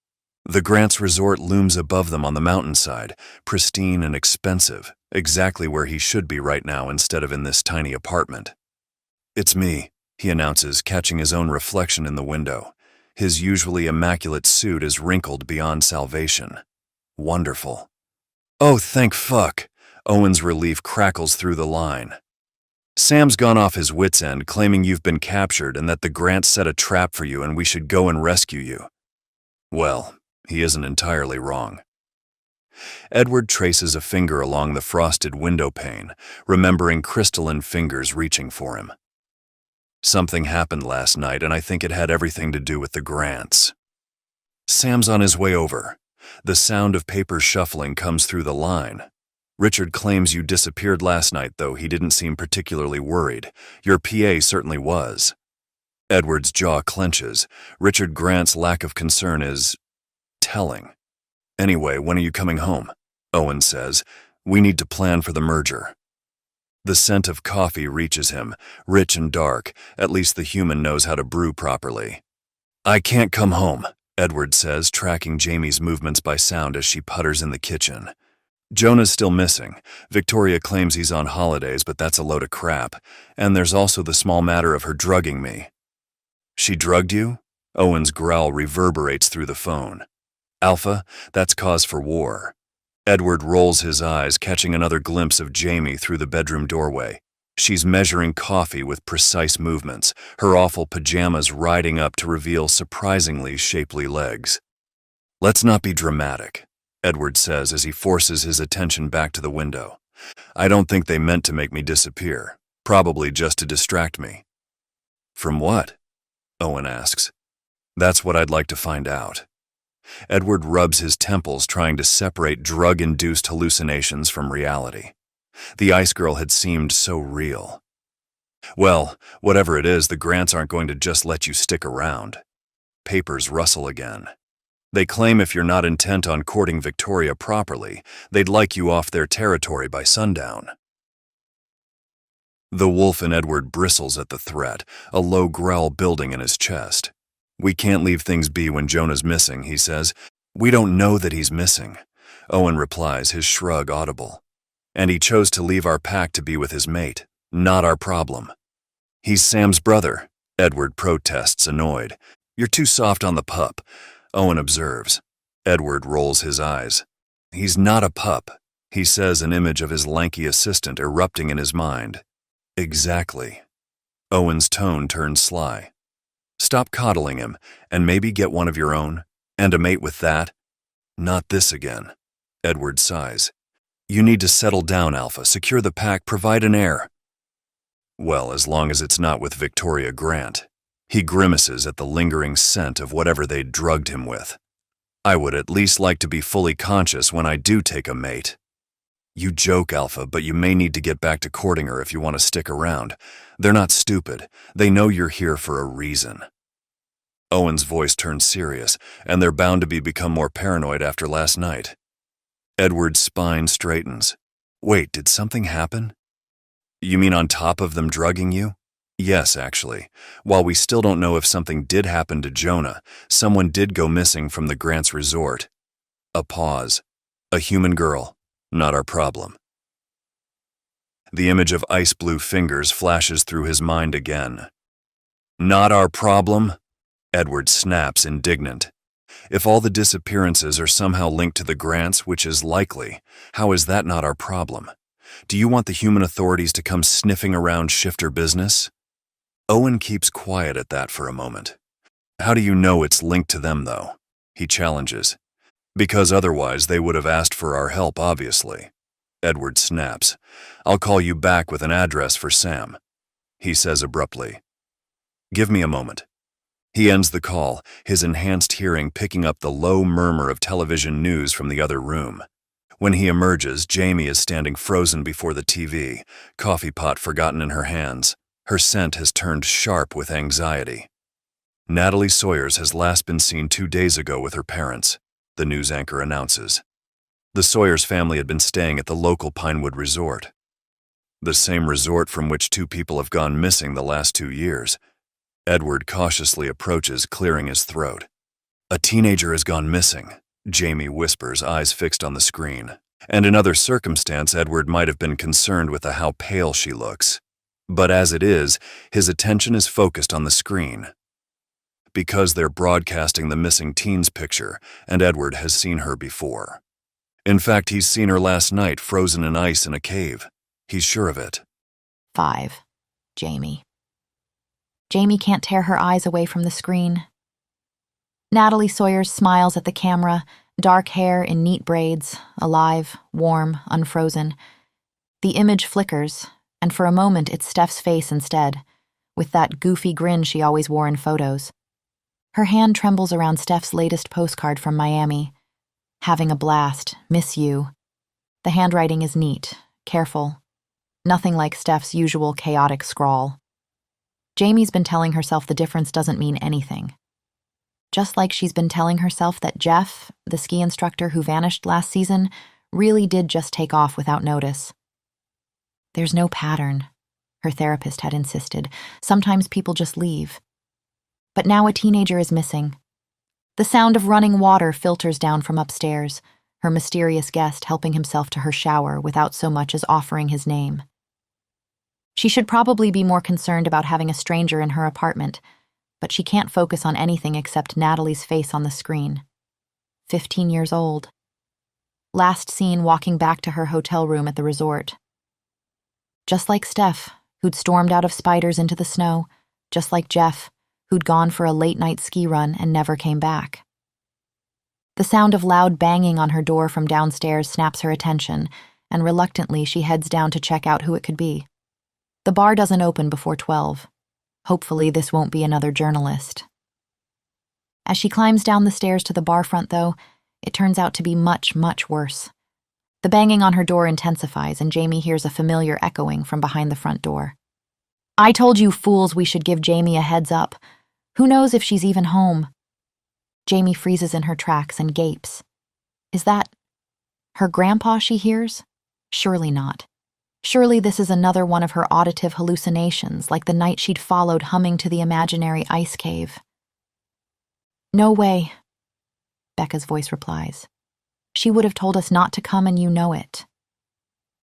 The Grants' resort looms above them on the mountainside, pristine and expensive, exactly where he should be right now instead of in this tiny apartment. "It's me," he announces, catching his own reflection in the window. His usually immaculate suit is wrinkled beyond salvation. Wonderful. "Oh, thank fuck," Owen's relief crackles through the line. "Sam's gone off his wits' end, claiming you've been captured and that the Grants set a trap for you and we should go and rescue you." Well, he isn't entirely wrong. Edward traces a finger along the frosted window pane, remembering crystalline fingers reaching for him. "Something happened last night, and I think it had everything to do with the Grants." "Sam's on his way over." The sound of paper shuffling comes through the line. "Richard claims you disappeared last night, though he didn't seem particularly worried. Your PA certainly was." Edward's jaw clenches. Richard Grant's lack of concern is telling. "Anyway, when are you coming home?" Owen says. "We need to plan for the merger." The scent of coffee reaches him, rich and dark. At least the human knows how to brew properly. "I can't come home," Edward says, tracking Jamie's movements by sound as she putters in the kitchen. "Jonah's still missing. Victoria claims he's on holidays, but that's a load of crap. And there's also the small matter of her drugging me." "She drugged you?" Owen's growl reverberates through the phone. "Alpha, that's cause for war." Edward rolls his eyes, catching another glimpse of Jamie through the bedroom doorway. She's measuring coffee with precise movements, her awful pajamas riding up to reveal surprisingly shapely legs. "Let's not be dramatic," Edward says as he forces his attention back to the window. "I don't think they meant to make me disappear, probably just to distract me." "From what?" Owen asks. "That's what I'd like to find out." Edward rubs his temples, trying to separate drug-induced hallucinations from reality. The ice girl had seemed so real. "Well, whatever it is, the Grants aren't going to just let you stick around." Papers rustle again. "They claim if you're not intent on courting Victoria properly, they'd like you off their territory by sundown." The wolf in Edward bristles at the threat, a low growl building in his chest. "We can't leave things be when Jonah's missing," he says. "We don't know that he's missing," Owen replies, his shrug audible. "And he chose to leave our pack to be with his mate. Not our problem." "He's Sam's brother," Edward protests, annoyed. "You're too soft on the pup," Owen observes. Edward rolls his eyes. "He's not a pup," he says, an image of his lanky assistant erupting in his mind. "Exactly." Owen's tone turns sly. "Stop coddling him, and maybe get one of your own, and a mate with that." "Not this again," Edward sighs. "You need to settle down, Alpha. Secure the pack, provide an heir." "Well, as long as it's not with Victoria Grant." He grimaces at the lingering scent of whatever they'd drugged him with. I would at least like to be fully conscious when I do take a mate. You joke, Alpha, but you may need to get back to courting her if you want to stick around. They're not stupid. They know you're here for a reason. Owen's voice turned serious, and they're bound to become more paranoid after last night. Edward's spine straightens. Wait, did something happen? You mean on top of them drugging you? Yes, actually. While we still don't know if something did happen to Jonah, someone did go missing from the Grants resort. A pause. A human girl. Not our problem. The image of ice blue fingers flashes through his mind again. Not our problem? Edward snaps, indignant. If all the disappearances are somehow linked to the Grants, which is likely, how is that not our problem? Do you want the human authorities to come sniffing around shifter business? Owen keeps quiet at that for a moment. How do you know it's linked to them, though? He challenges. Because otherwise they would have asked for our help, obviously. Edward snaps. I'll call you back with an address for Sam. He says abruptly. Give me a moment. He ends the call, his enhanced hearing picking up the low murmur of television news from the other room. When he emerges, Jamie is standing frozen before the TV, coffee pot forgotten in her hands. Her scent has turned sharp with anxiety. Natalie Sawyers has last been seen 2 days ago with her parents, the news anchor announces. The Sawyers family had been staying at the local Pinewood resort. The same resort from which 2 people have gone missing the last 2 years. Edward cautiously approaches, clearing his throat. A teenager has gone missing, Jamie whispers, eyes fixed on the screen. And in other circumstance, Edward might have been concerned with how pale she looks. But as it is, his attention is focused on the screen. Because they're broadcasting the missing teen's picture, and Edward has seen her before. In fact, he's seen her last night frozen in ice in a cave. He's sure of it. 5. Jamie. Jamie can't tear her eyes away from the screen. Natalie Sawyers smiles at the camera, dark hair in neat braids, alive, warm, unfrozen. The image flickers, and for a moment it's Steph's face instead, with that goofy grin she always wore in photos. Her hand trembles around Steph's latest postcard from Miami. Having a blast, miss you. The handwriting is neat, careful. Nothing like Steph's usual chaotic scrawl. Jamie's been telling herself the difference doesn't mean anything. Just like she's been telling herself that Jeff, the ski instructor who vanished last season, really did just take off without notice. There's no pattern, her therapist had insisted. Sometimes people just leave. But now a teenager is missing. The sound of running water filters down from upstairs, her mysterious guest helping himself to her shower without so much as offering his name. She should probably be more concerned about having a stranger in her apartment, but she can't focus on anything except Natalie's face on the screen. 15 years old. Last seen walking back to her hotel room at the resort. Just like Steph, who'd stormed out of spiders into the snow, just like Jeff, who'd gone for a late-night ski run and never came back. The sound of loud banging on her door from downstairs snaps her attention, and reluctantly she heads down to check out who it could be. The bar doesn't open before 12. Hopefully this won't be another journalist. As she climbs down the stairs to the bar front, though, it turns out to be much, much worse. The banging on her door intensifies, and Jamie hears a familiar echoing from behind the front door. I told you fools we should give Jamie a heads up. Who knows if she's even home? Jamie freezes in her tracks and gapes. Is that her grandpa she hears? Surely not. Surely this is another one of her auditive hallucinations, like the night she'd followed humming to the imaginary ice cave. No way, Becca's voice replies. She would have told us not to come and you know it.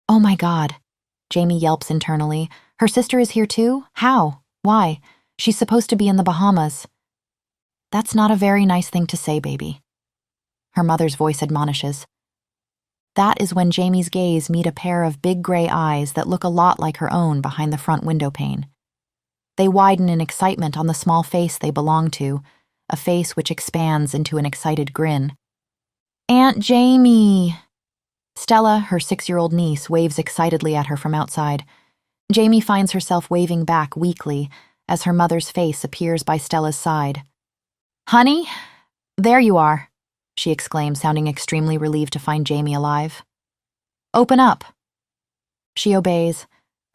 Oh my God, Jamie yelps internally. Her sister is here too? How? Why? She's supposed to be in the Bahamas. That's not a very nice thing to say, baby. Her mother's voice admonishes. That is when Jamie's gaze meet a pair of big gray eyes that look a lot like her own behind the front window pane. They widen in excitement on the small face they belong to, a face which expands into an excited grin. Aunt Jamie! Stella, her 6-year-old niece, waves excitedly at her from outside. Jamie finds herself waving back weakly as her mother's face appears by Stella's side. Honey, there you are, she exclaims, sounding extremely relieved to find Jamie alive. "Open up." She obeys,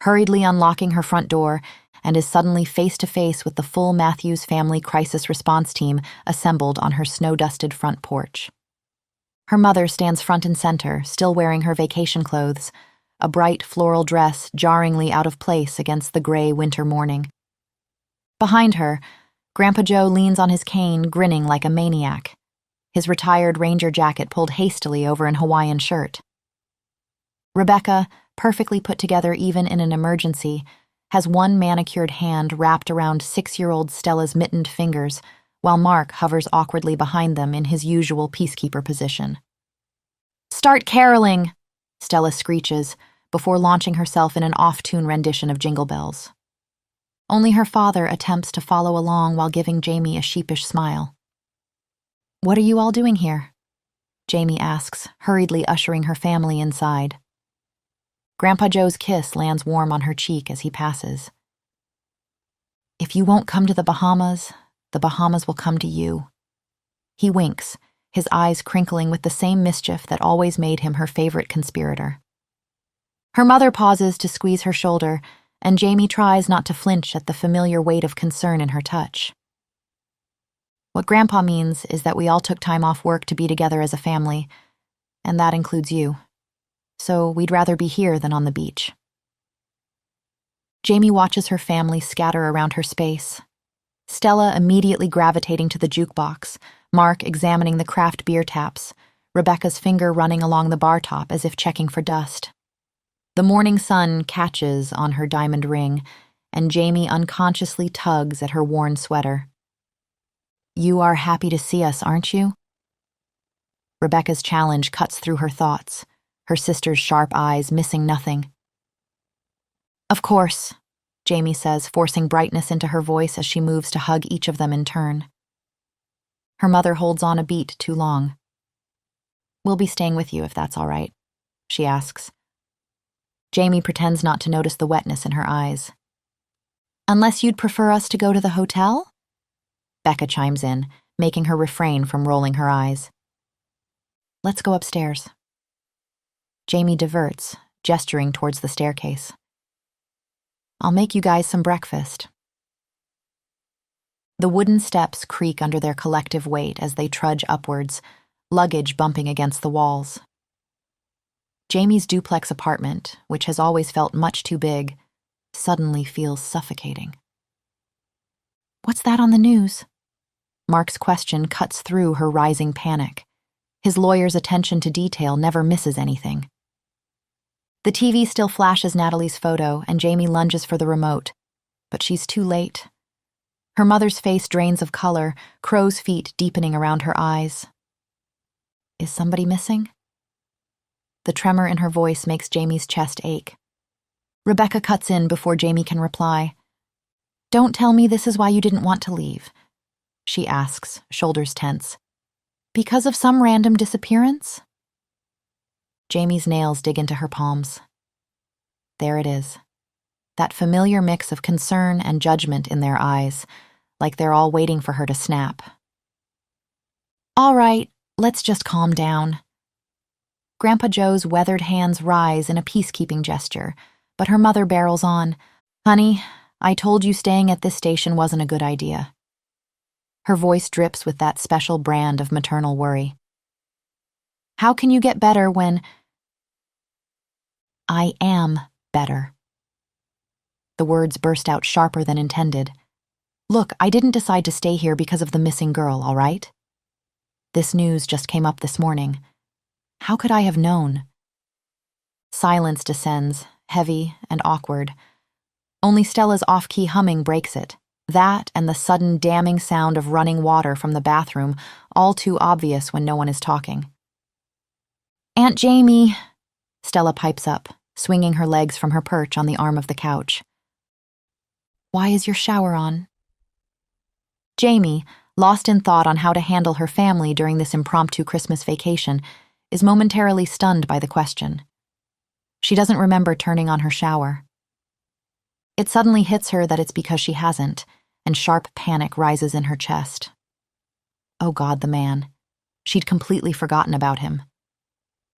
hurriedly unlocking her front door, and is suddenly face to face with the full Matthews family crisis response team assembled on her snow-dusted front porch. Her mother stands front and center, still wearing her vacation clothes, a bright floral dress jarringly out of place against the gray winter morning. Behind her, Grandpa Joe leans on his cane, grinning like a maniac, his retired ranger jacket pulled hastily over an Hawaiian shirt. Rebecca, perfectly put together even in an emergency, has one manicured hand wrapped around 6-year-old Stella's mittened fingers, while Mark hovers awkwardly behind them in his usual peacekeeper position. "Start caroling," Stella screeches, before launching herself in an off-tune rendition of Jingle Bells. Only her father attempts to follow along while giving Jamie a sheepish smile. "What are you all doing here?" Jamie asks, hurriedly ushering her family inside. Grandpa Joe's kiss lands warm on her cheek as he passes. "If you won't come to the Bahamas will come to you." He winks, his eyes crinkling with the same mischief that always made him her favorite conspirator. Her mother pauses to squeeze her shoulder, and Jamie tries not to flinch at the familiar weight of concern in her touch. "What Grandpa means is that we all took time off work to be together as a family, and that includes you. So we'd rather be here than on the beach." Jamie watches her family scatter around her space. Stella immediately gravitating to the jukebox, Mark examining the craft beer taps, Rebecca's finger running along the bar top as if checking for dust. The morning sun catches on her diamond ring, and Jamie unconsciously tugs at her worn sweater. "You are happy to see us, aren't you?" Rebecca's challenge cuts through her thoughts, her sister's sharp eyes missing nothing. "Of course," Jamie says, forcing brightness into her voice as she moves to hug each of them in turn. Her mother holds on a beat too long. "We'll be staying with you if that's all right," she asks. Jamie pretends not to notice the wetness in her eyes. "Unless you'd prefer us to go to the hotel?" Becca chimes in, making her refrain from rolling her eyes. "Let's go upstairs." Jamie diverts, gesturing towards the staircase. "I'll make you guys some breakfast." The wooden steps creak under their collective weight as they trudge upwards, luggage bumping against the walls. Jamie's duplex apartment, which has always felt much too big, suddenly feels suffocating. "What's that on the news?" Mark's question cuts through her rising panic. His lawyer's attention to detail never misses anything. The TV still flashes Natalie's photo, and Jamie lunges for the remote, but she's too late. Her mother's face drains of color, crow's feet deepening around her eyes. Is somebody missing? The tremor in her voice makes Jamie's chest ache. Rebecca cuts in before Jamie can reply. "Don't tell me this is why you didn't want to leave," she asks, shoulders tense. "Because of some random disappearance?" Jamie's nails dig into her palms. There it is. That familiar mix of concern and judgment in their eyes, like they're all waiting for her to snap. "All right, let's just calm down." Grandpa Joe's weathered hands rise in a peacekeeping gesture, but her mother barrels on. "Honey, I told you staying at this station wasn't a good idea." Her voice drips with that special brand of maternal worry. "How can you get better when—" "I am better." The words burst out sharper than intended. "Look, I didn't decide to stay here because of the missing girl, all right? This news just came up this morning. How could I have known?" Silence descends, heavy and awkward. Only Stella's off-key humming breaks it. That and the sudden damning sound of running water from the bathroom, all too obvious when no one is talking. "Aunt Jamie," Stella pipes up, swinging her legs from her perch on the arm of the couch. "Why is your shower on?" Jamie, lost in thought on how to handle her family during this impromptu Christmas vacation, is momentarily stunned by the question. She doesn't remember turning on her shower. It suddenly hits her that it's because she hasn't, and sharp panic rises in her chest. Oh God, the man. She'd completely forgotten about him.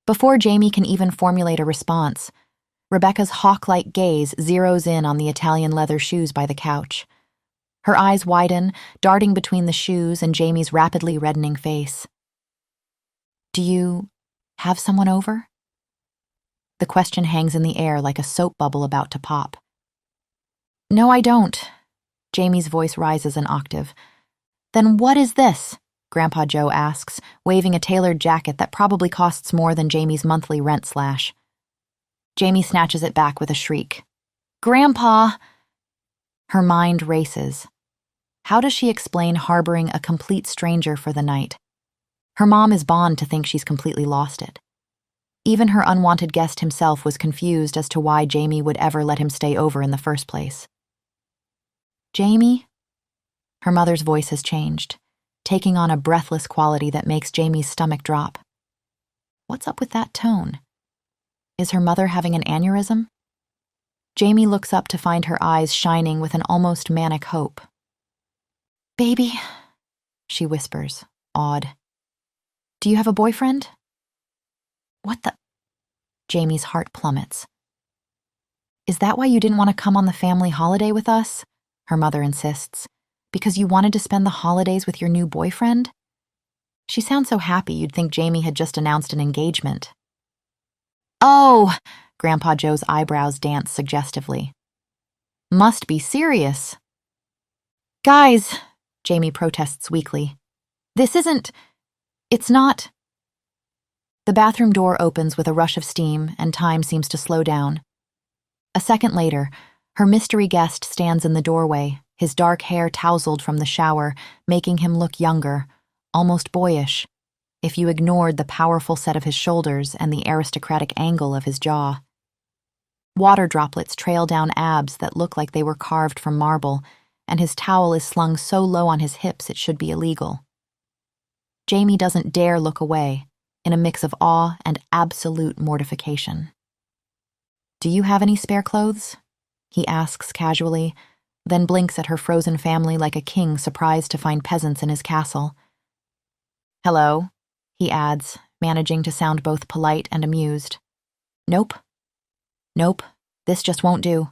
Before Jamie can even formulate a response, Rebecca's hawk-like gaze zeroes in on the Italian leather shoes by the couch. Her eyes widen, darting between the shoes and Jamie's rapidly reddening face. "Do you have someone over?" The question hangs in the air like a soap bubble about to pop. "No, I don't." Jamie's voice rises an octave. "Then what is this?" Grandpa Joe asks, waving a tailored jacket that probably costs more than Jamie's monthly rent slash. Jamie snatches it back with a shriek. "Grandpa!" Her mind races. How does she explain harboring a complete stranger for the night? Her mom is bound to think she's completely lost it. Even her unwanted guest himself was confused as to why Jamie would ever let him stay over in the first place. "Jamie?" Her mother's voice has changed, taking on a breathless quality that makes Jamie's stomach drop. What's up with that tone? Is her mother having an aneurysm? Jamie looks up to find her eyes shining with an almost manic hope. "Baby," she whispers, awed. "Do you have a boyfriend?" "What the—" Jamie's heart plummets. "Is that why you didn't want to come on the family holiday with us?" her mother insists. "Because you wanted to spend the holidays with your new boyfriend?" She sounds so happy you'd think Jamie had just announced an engagement. "Oh!" Grandpa Joe's eyebrows dance suggestively. "Must be serious." "Guys," Jamie protests weakly. "This isn't... It's not..." The bathroom door opens with a rush of steam, and time seems to slow down. A second later, her mystery guest stands in the doorway, his dark hair tousled from the shower, making him look younger, almost boyish, if you ignored the powerful set of his shoulders and the aristocratic angle of his jaw. Water droplets trail down abs that look like they were carved from marble, and his towel is slung so low on his hips it should be illegal. Jamie doesn't dare look away, in a mix of awe and absolute mortification. "Do you have any spare clothes?" he asks casually, then blinks at her frozen family like a king surprised to find peasants in his castle. "Hello," he adds, managing to sound both polite and amused. "Nope. Nope, this just won't do."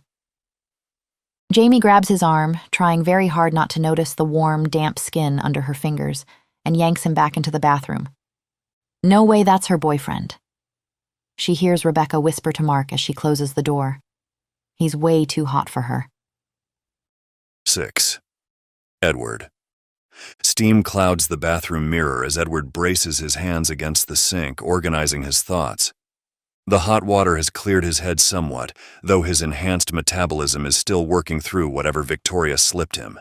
Jamie grabs his arm, trying very hard not to notice the warm, damp skin under her fingers, and yanks him back into the bathroom. No way that's her boyfriend. She hears Rebecca whisper to Mark as she closes the door. He's way too hot for her. 6. Edward. Steam clouds the bathroom mirror as Edward braces his hands against the sink, organizing his thoughts. The hot water has cleared his head somewhat, though his enhanced metabolism is still working through whatever Victoria slipped him.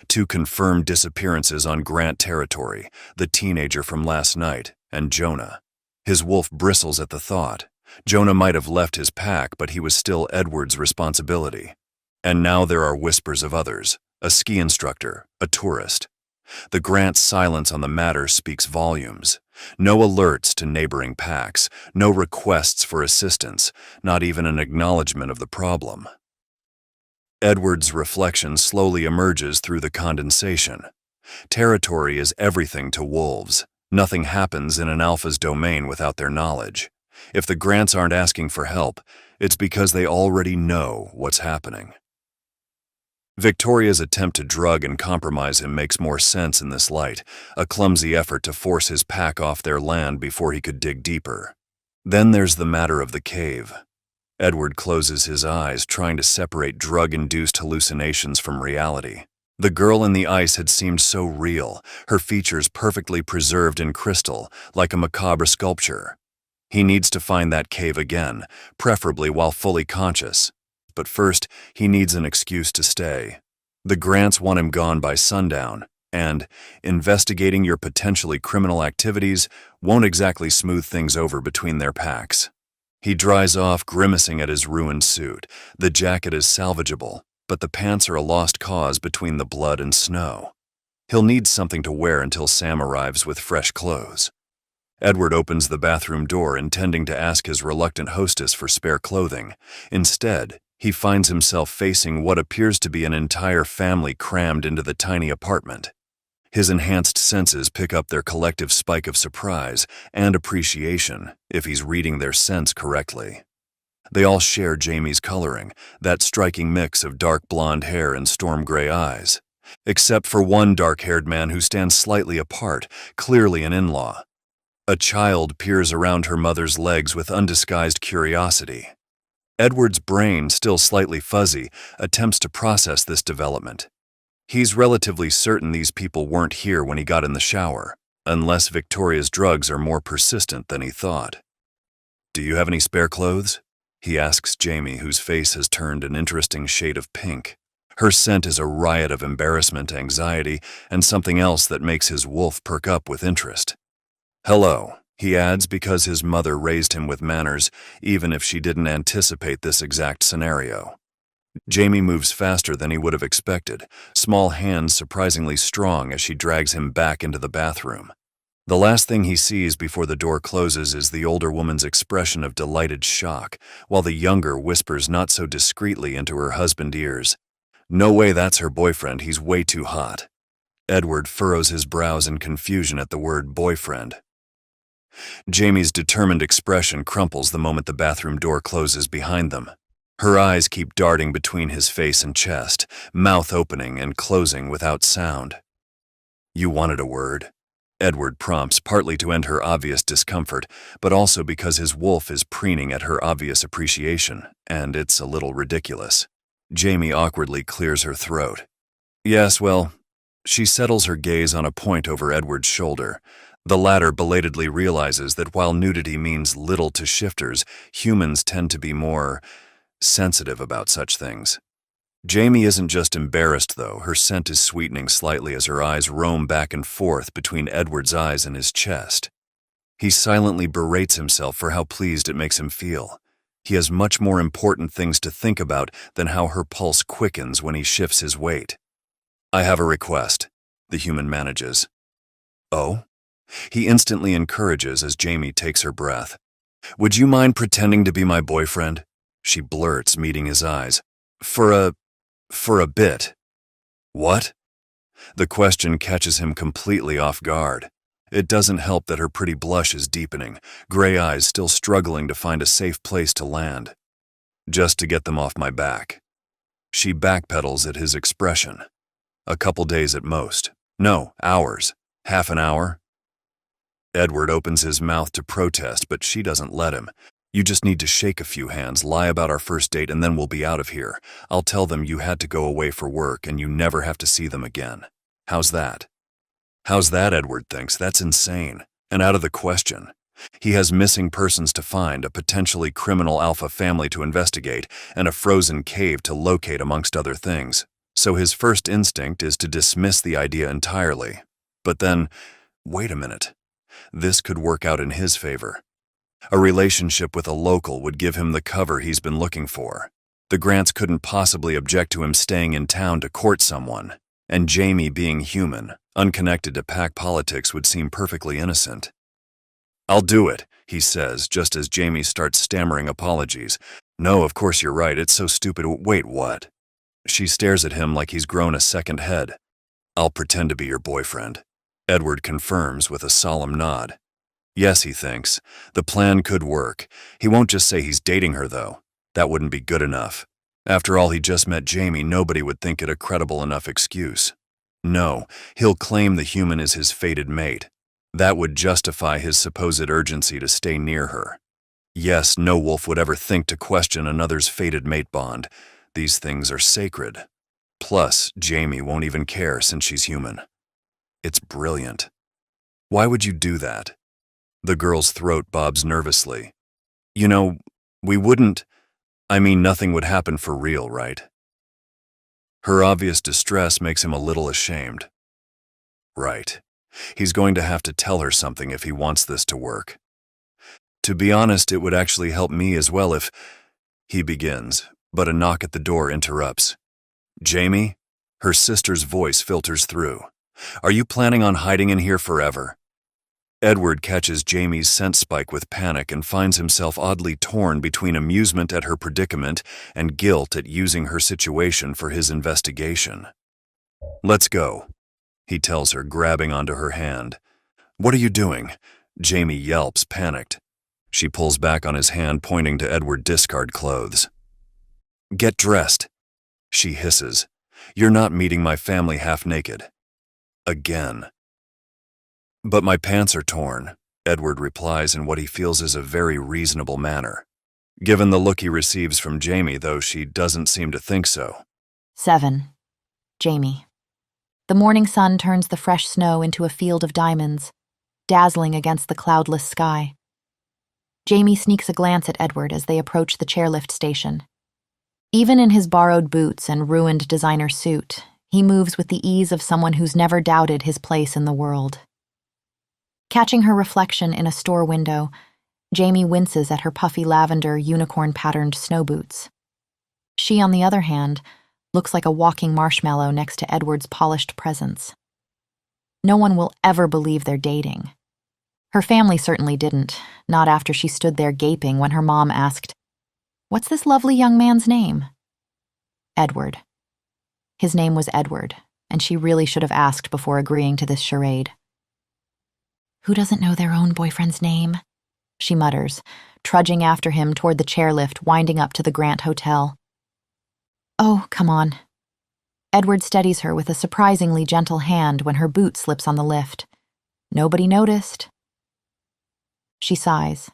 2 confirmed disappearances on Grant territory, the teenager from last night, and Jonah. His wolf bristles at the thought. Jonah might have left his pack, but he was still Edward's responsibility. And now there are whispers of others, a ski instructor, a tourist. The Grant's silence on the matter speaks volumes. No alerts to neighboring packs, no requests for assistance, not even an acknowledgement of the problem. Edward's reflection slowly emerges through the condensation. Territory is everything to wolves. Nothing happens in an alpha's domain without their knowledge. If the Grants aren't asking for help, it's because they already know what's happening. Victoria's attempt to drug and compromise him makes more sense in this light, a clumsy effort to force his pack off their land before he could dig deeper. Then there's the matter of the cave. Edward closes his eyes, trying to separate drug-induced hallucinations from reality. The girl in the ice had seemed so real, her features perfectly preserved in crystal, like a macabre sculpture. He needs to find that cave again, preferably while fully conscious. But first, he needs an excuse to stay. The Grants want him gone by sundown, and investigating your potentially criminal activities won't exactly smooth things over between their packs. He dries off, grimacing at his ruined suit. The jacket is salvageable, but the pants are a lost cause between the blood and snow. He'll need something to wear until Sam arrives with fresh clothes. Edward opens the bathroom door, intending to ask his reluctant hostess for spare clothing. Instead, he finds himself facing what appears to be an entire family crammed into the tiny apartment. His enhanced senses pick up their collective spike of surprise and appreciation if he's reading their scents correctly. They all share Jamie's coloring, that striking mix of dark blonde hair and storm gray eyes, except for one dark-haired man who stands slightly apart, clearly an in-law. A child peers around her mother's legs with undisguised curiosity. Edward's brain, still slightly fuzzy, attempts to process this development. He's relatively certain these people weren't here when he got in the shower, unless Victoria's drugs are more persistent than he thought. "Do you have any spare clothes?" he asks Jamie, whose face has turned an interesting shade of pink. Her scent is a riot of embarrassment, anxiety, and something else that makes his wolf perk up with interest. "Hello," he adds, because his mother raised him with manners, even if she didn't anticipate this exact scenario. Jamie moves faster than he would have expected, small hands surprisingly strong as she drags him back into the bathroom. The last thing he sees before the door closes is the older woman's expression of delighted shock, while the younger whispers not so discreetly into her husband's ears, "No way, that's her boyfriend, he's way too hot." Edward furrows his brows in confusion at the word boyfriend. Jamie's determined expression crumples the moment the bathroom door closes behind them. Her eyes keep darting between his face and chest, mouth opening and closing without sound. "You wanted a word?" Edward prompts, partly to end her obvious discomfort, but also because his wolf is preening at her obvious appreciation, and it's a little ridiculous. Jamie awkwardly clears her throat. "Yes, well," she settles her gaze on a point over Edward's shoulder. The latter belatedly realizes that while nudity means little to shifters, humans tend to be more sensitive about such things. Jamie isn't just embarrassed, though. Her scent is sweetening slightly as her eyes roam back and forth between Edward's eyes and his chest. He silently berates himself for how pleased it makes him feel. He has much more important things to think about than how her pulse quickens when he shifts his weight. "I have a request," the human manages. "Oh?" He instantly encourages as Jamie takes her breath. "Would you mind pretending to be my boyfriend?" she blurts, meeting his eyes. For a bit." "What?" The question catches him completely off guard. It doesn't help that her pretty blush is deepening, gray eyes still struggling to find a safe place to land. "Just to get them off my back." She backpedals at his expression. "A couple days at most. No, hours. Half an hour?" Edward opens his mouth to protest, but she doesn't let him. "You just need to shake a few hands, lie about our first date, and then we'll be out of here. I'll tell them you had to go away for work and you never have to see them again. How's that?" How's that, Edward thinks. That's insane and out of the question. He has missing persons to find, a potentially criminal alpha family to investigate, and a frozen cave to locate amongst other things. So his first instinct is to dismiss the idea entirely. But then, wait a minute. This could work out in his favor. A relationship with a local would give him the cover he's been looking for. The Grants couldn't possibly object to him staying in town to court someone, and Jamie, being human, unconnected to pack politics, would seem perfectly innocent. "I'll do it," he says, just as Jamie starts stammering apologies. "No, of course you're right, it's so stupid. Wait, what?" She stares at him like he's grown a second head. "I'll pretend to be your boyfriend," Edward confirms with a solemn nod. Yes, he thinks. The plan could work. He won't just say he's dating her, though. That wouldn't be good enough. After all, he just met Jamie. Nobody would think it a credible enough excuse. No, he'll claim the human is his fated mate. That would justify his supposed urgency to stay near her. Yes, no wolf would ever think to question another's fated mate bond. These things are sacred. Plus, Jamie won't even care since she's human. It's brilliant. Why would you do that? The girl's throat bobs nervously. You know, we wouldn't. I mean, nothing would happen for real, right? Her obvious distress makes him a little ashamed. Right. He's going to have to tell her something if he wants this to work. To be honest, it would actually help me as well if... He begins, but a knock at the door interrupts. "Jamie?" Her sister's voice filters through. "Are you planning on hiding in here forever?" Edward catches Jamie's scent spike with panic and finds himself oddly torn between amusement at her predicament and guilt at using her situation for his investigation. "Let's go." he tells her, grabbing onto her hand. "What are you doing?" Jamie yelps, panicked. She pulls back on his hand, pointing to Edward discard clothes. "Get dressed," she hisses. "You're not meeting my family half naked." Again. "But my pants are torn," Edward replies in what he feels is a very reasonable manner. Given the look he receives from Jamie, though, she doesn't seem to think so. 7. Jamie. The morning sun turns the fresh snow into a field of diamonds, dazzling against the cloudless sky. Jamie sneaks a glance at Edward as they approach the chairlift station. Even in his borrowed boots and ruined designer suit, he moves with the ease of someone who's never doubted his place in the world. Catching her reflection in a store window, Jamie winces at her puffy lavender, unicorn-patterned snow boots. She, on the other hand, looks like a walking marshmallow next to Edward's polished presence. No one will ever believe they're dating. Her family certainly didn't, not after she stood there gaping when her mom asked, "What's this lovely young man's name?" Edward. His name was Edward, and she really should have asked before agreeing to this charade. "Who doesn't know their own boyfriend's name?" she mutters, trudging after him toward the chairlift winding up to the Grant Hotel. "Oh, come on." Edward steadies her with a surprisingly gentle hand when her boot slips on the lift. "Nobody noticed." She sighs.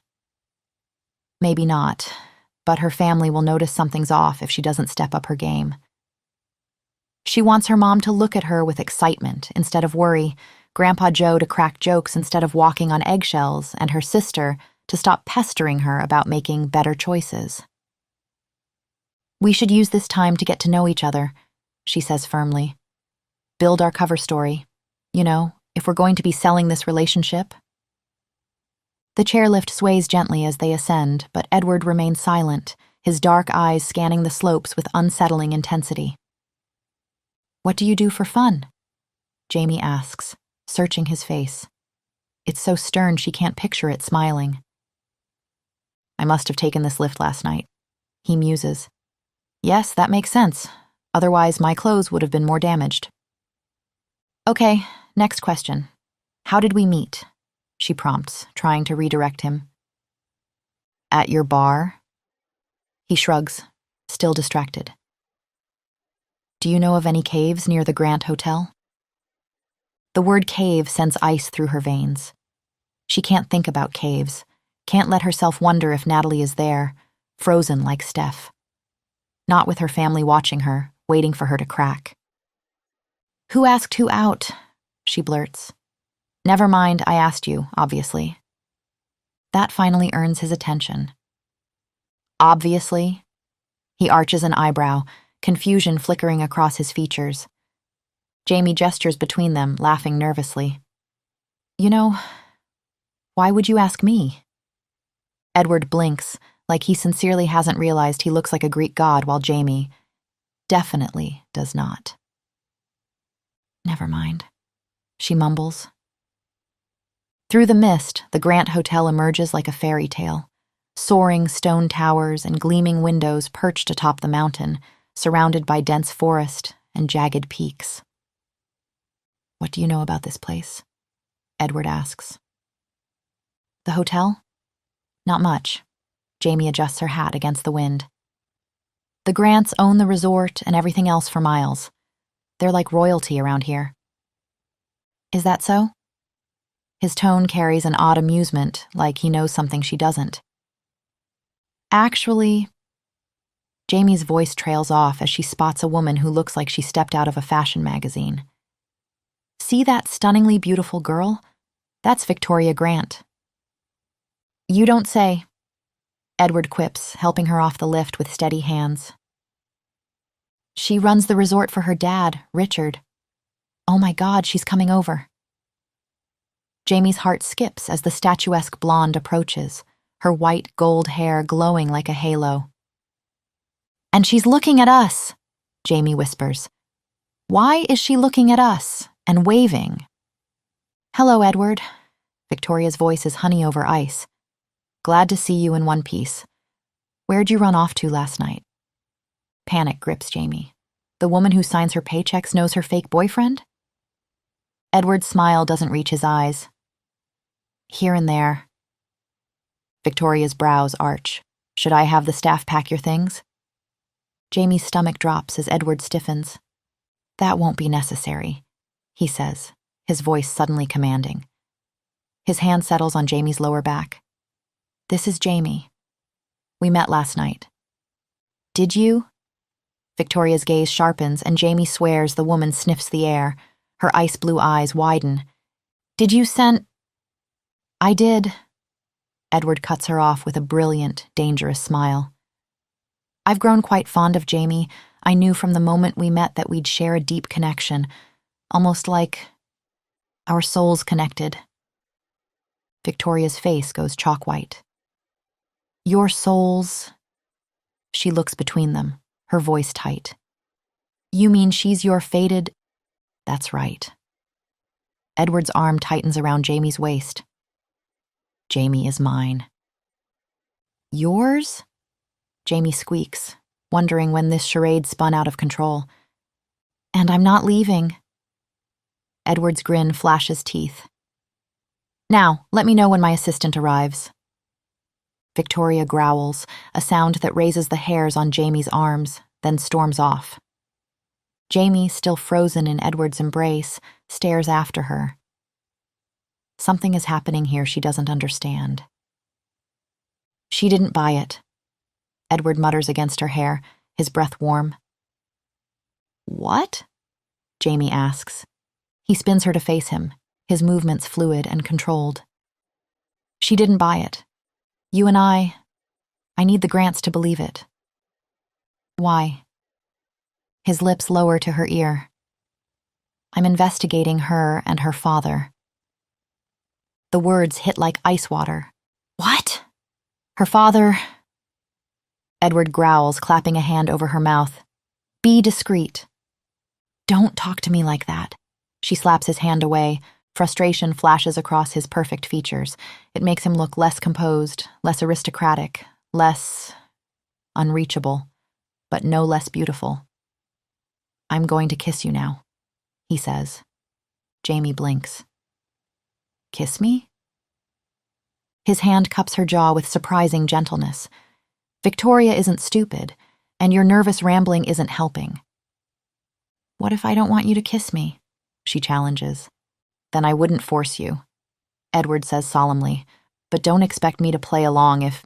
Maybe not, but her family will notice something's off if she doesn't step up her game. She wants her mom to look at her with excitement instead of worry, Grandpa Joe to crack jokes instead of walking on eggshells, and her sister to stop pestering her about making better choices. "We should use this time to get to know each other," she says firmly. "Build our cover story. You know, if we're going to be selling this relationship." The chairlift sways gently as they ascend, but Edward remains silent, his dark eyes scanning the slopes with unsettling intensity. "What do you do for fun?" Jamie asks, searching his face. It's so stern she can't picture it smiling. "I must have taken this lift last night," he muses. "Yes, that makes sense. Otherwise, my clothes would have been more damaged." "Okay, next question. How did we meet?" she prompts, trying to redirect him. "At your bar?" He shrugs, still distracted. "Do you know of any caves near the Grant Hotel?" The word cave sends ice through her veins. She can't think about caves, can't let herself wonder if Natalie is there, frozen like Steph. Not with her family watching her, waiting for her to crack. "Who asked who out?" she blurts. "Never mind, I asked you, obviously." That finally earns his attention. "Obviously?" He arches an eyebrow, confusion flickering across his features. Jamie gestures between them, laughing nervously. "You know, why would you ask me?" Edward blinks, like he sincerely hasn't realized he looks like a Greek god, while Jamie definitely does not. "Never mind," she mumbles. Through the mist, the Grant Hotel emerges like a fairy tale. Soaring stone towers and gleaming windows perched atop the mountain, surrounded by dense forest and jagged peaks. "What do you know about this place?" Edward asks. "The hotel? Not much." Jamie adjusts her hat against the wind. "The Grants own the resort and everything else for miles. They're like royalty around here." "Is that so?" His tone carries an odd amusement, like he knows something she doesn't. "Actually..." Jamie's voice trails off as she spots a woman who looks like she stepped out of a fashion magazine. "See that stunningly beautiful girl? That's Victoria Grant." "You don't say," Edward quips, helping her off the lift with steady hands. "She runs the resort for her dad, Richard. Oh my God, she's coming over." Jamie's heart skips as the statuesque blonde approaches, her white gold hair glowing like a halo. "And she's looking at us," Jamie whispers. "Why is she looking at us and waving?" "Hello, Edward." Victoria's voice is honey over ice. "Glad to see you in one piece. Where'd you run off to last night?" Panic grips Jamie. The woman who signs her paychecks knows her fake boyfriend? Edward's smile doesn't reach his eyes. Here and there. Victoria's brows arch. Should I have the staff pack your things? Jamie's stomach drops as Edward stiffens. That won't be necessary, he says, his voice suddenly commanding. His hand settles on Jamie's lower back. This is Jamie. We met last night. Did you? Victoria's gaze sharpens and Jamie swears the woman sniffs the air. Her ice blue eyes widen. Did you send... I did. Edward cuts her off with a brilliant, dangerous smile. I've grown quite fond of Jamie. I knew from the moment we met that we'd share a deep connection, almost like our souls connected. Victoria's face goes chalk white. Your souls... She looks between them, her voice tight. You mean she's your fated... That's right. Edward's arm tightens around Jamie's waist. Jamie is mine. Yours? Jamie squeaks, wondering when this charade spun out of control. And I'm not leaving. Edward's grin flashes teeth. Now, let me know when my assistant arrives. Victoria growls, a sound that raises the hairs on Jamie's arms, then storms off. Jamie, still frozen in Edward's embrace, stares after her. Something is happening here she doesn't understand. She didn't buy it. Edward mutters against her hair, his breath warm. What? Jamie asks. He spins her to face him, his movements fluid and controlled. She didn't buy it. You and I need the Grants to believe it. Why? His lips lower to her ear. I'm investigating her and her father. The words hit like ice water. What? Her father... Edward growls, clapping a hand over her mouth. Be discreet. Don't talk to me like that. She slaps his hand away. Frustration flashes across his perfect features. It makes him look less composed, less aristocratic, less... unreachable, but no less beautiful. I'm going to kiss you now, he says. Jamie blinks. Kiss me? His hand cups her jaw with surprising gentleness. Victoria isn't stupid, and your nervous rambling isn't helping. What if I don't want you to kiss me? She challenges. Then I wouldn't force you, Edward says solemnly, but don't expect me to play along if...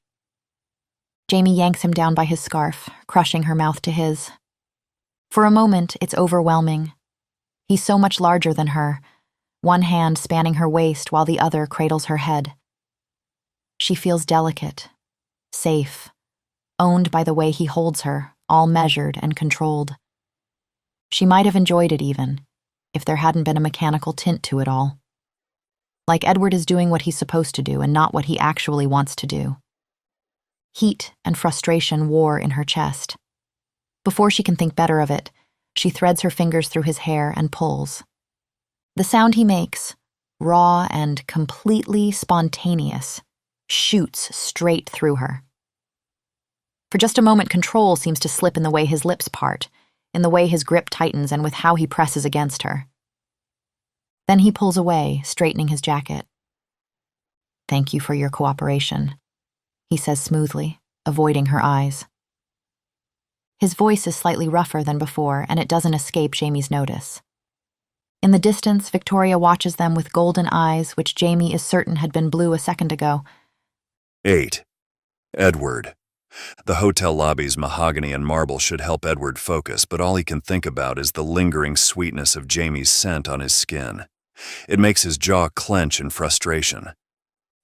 Jamie yanks him down by his scarf, crushing her mouth to his. For a moment, it's overwhelming. He's so much larger than her, one hand spanning her waist while the other cradles her head. She feels delicate, safe, owned by the way he holds her, all measured and controlled. She might have enjoyed it even, if there hadn't been a mechanical tint to it all. Like Edward is doing what he's supposed to do and not what he actually wants to do. Heat and frustration war in her chest. Before she can think better of it, she threads her fingers through his hair and pulls. The sound he makes, raw and completely spontaneous, shoots straight through her. For just a moment, control seems to slip in the way his lips part, in the way his grip tightens and with how he presses against her. Then he pulls away, straightening his jacket. Thank you for your cooperation, he says smoothly, avoiding her eyes. His voice is slightly rougher than before, and it doesn't escape Jamie's notice. In the distance, Victoria watches them with golden eyes, which Jamie is certain had been blue a second ago. 8. Edward. The hotel lobby's mahogany and marble should help Edward focus, but all he can think about is the lingering sweetness of Jamie's scent on his skin. It makes his jaw clench in frustration.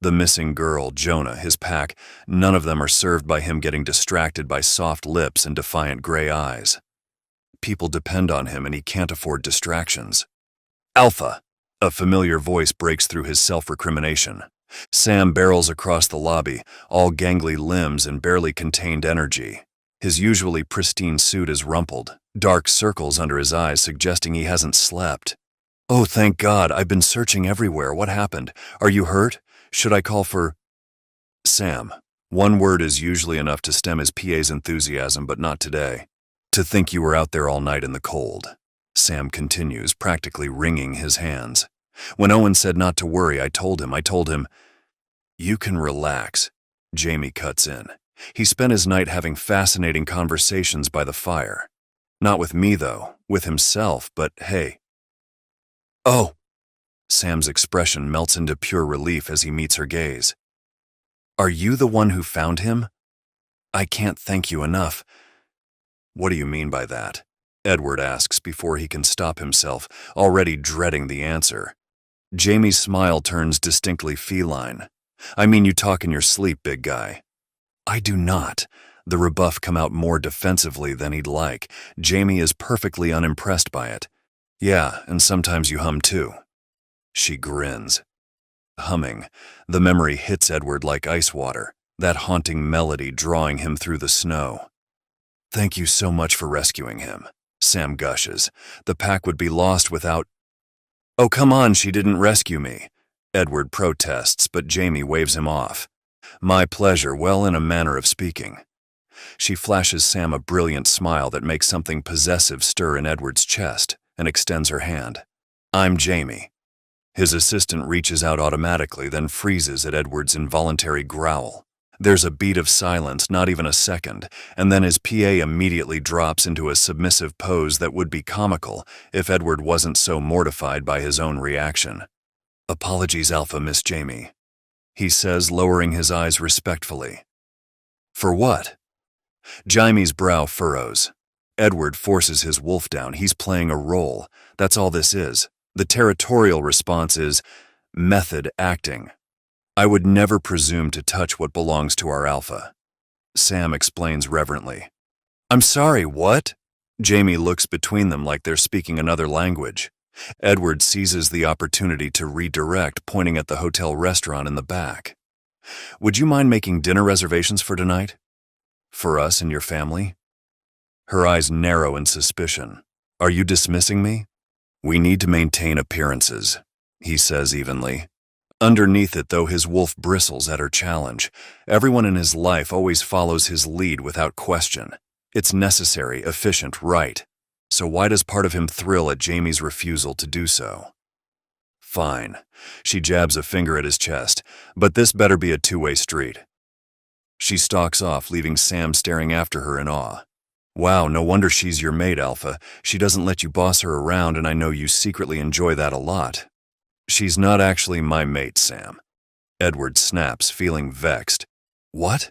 The missing girl, Jonah, his pack, none of them are served by him getting distracted by soft lips and defiant gray eyes. People depend on him and he can't afford distractions. Alpha! A familiar voice breaks through his self-recrimination. Sam barrels across the lobby, all gangly limbs and barely contained energy. His usually pristine suit is rumpled, dark circles under his eyes suggesting he hasn't slept. Oh, thank God, I've been searching everywhere. What happened? Are you hurt? Should I call for... Sam. One word is usually enough to stem his PA's enthusiasm, but not today. To think you were out there all night in the cold. Sam continues, practically wringing his hands. When Owen said not to worry, I told him, you can relax. Jamie cuts in. He spent his night having fascinating conversations by the fire. Not with me, though, with himself, but hey. Oh! Sam's expression melts into pure relief as he meets her gaze. Are you the one who found him? I can't thank you enough. What do you mean by that? Edward asks before he can stop himself, already dreading the answer. Jamie's smile turns distinctly feline. I mean, you talk in your sleep, big guy. I do not. The rebuff come out more defensively than he'd like. Jamie is perfectly unimpressed by it. Yeah, and sometimes you hum too. She grins. Humming, the memory hits Edward like ice water, that haunting melody drawing him through the snow. Thank you so much for rescuing him, Sam gushes. The pack would be lost without— Oh, come on, she didn't rescue me. Edward protests, but Jamie waves him off. My pleasure, well, in a manner of speaking. She flashes Sam a brilliant smile that makes something possessive stir in Edward's chest and extends her hand. I'm Jamie. His assistant reaches out automatically, then freezes at Edward's involuntary growl. There's a beat of silence, not even a second, and then his PA immediately drops into a submissive pose that would be comical if Edward wasn't so mortified by his own reaction. Apologies, Alpha Miss Jamie, he says, lowering his eyes respectfully. For what? Jamie's brow furrows. Edward forces his wolf down. He's playing a role. That's all this is. The territorial response is method acting. I would never presume to touch what belongs to our alpha. Sam explains reverently. I'm sorry, what? Jamie looks between them like they're speaking another language. Edward seizes the opportunity to redirect, pointing at the hotel restaurant in the back. Would you mind making dinner reservations for tonight? For us and your family? Her eyes narrow in suspicion. Are you dismissing me? We need to maintain appearances, he says evenly. Underneath it, though, his wolf bristles at her challenge. Everyone in his life always follows his lead without question. It's necessary, efficient, right. So why does part of him thrill at Jamie's refusal to do so? Fine. She jabs a finger at his chest, but this better be a two-way street. She stalks off, leaving Sam staring after her in awe. Wow, no wonder she's your mate, Alpha. She doesn't let you boss her around, and I know you secretly enjoy that a lot. She's not actually my mate, Sam. Edward snaps, feeling vexed. What?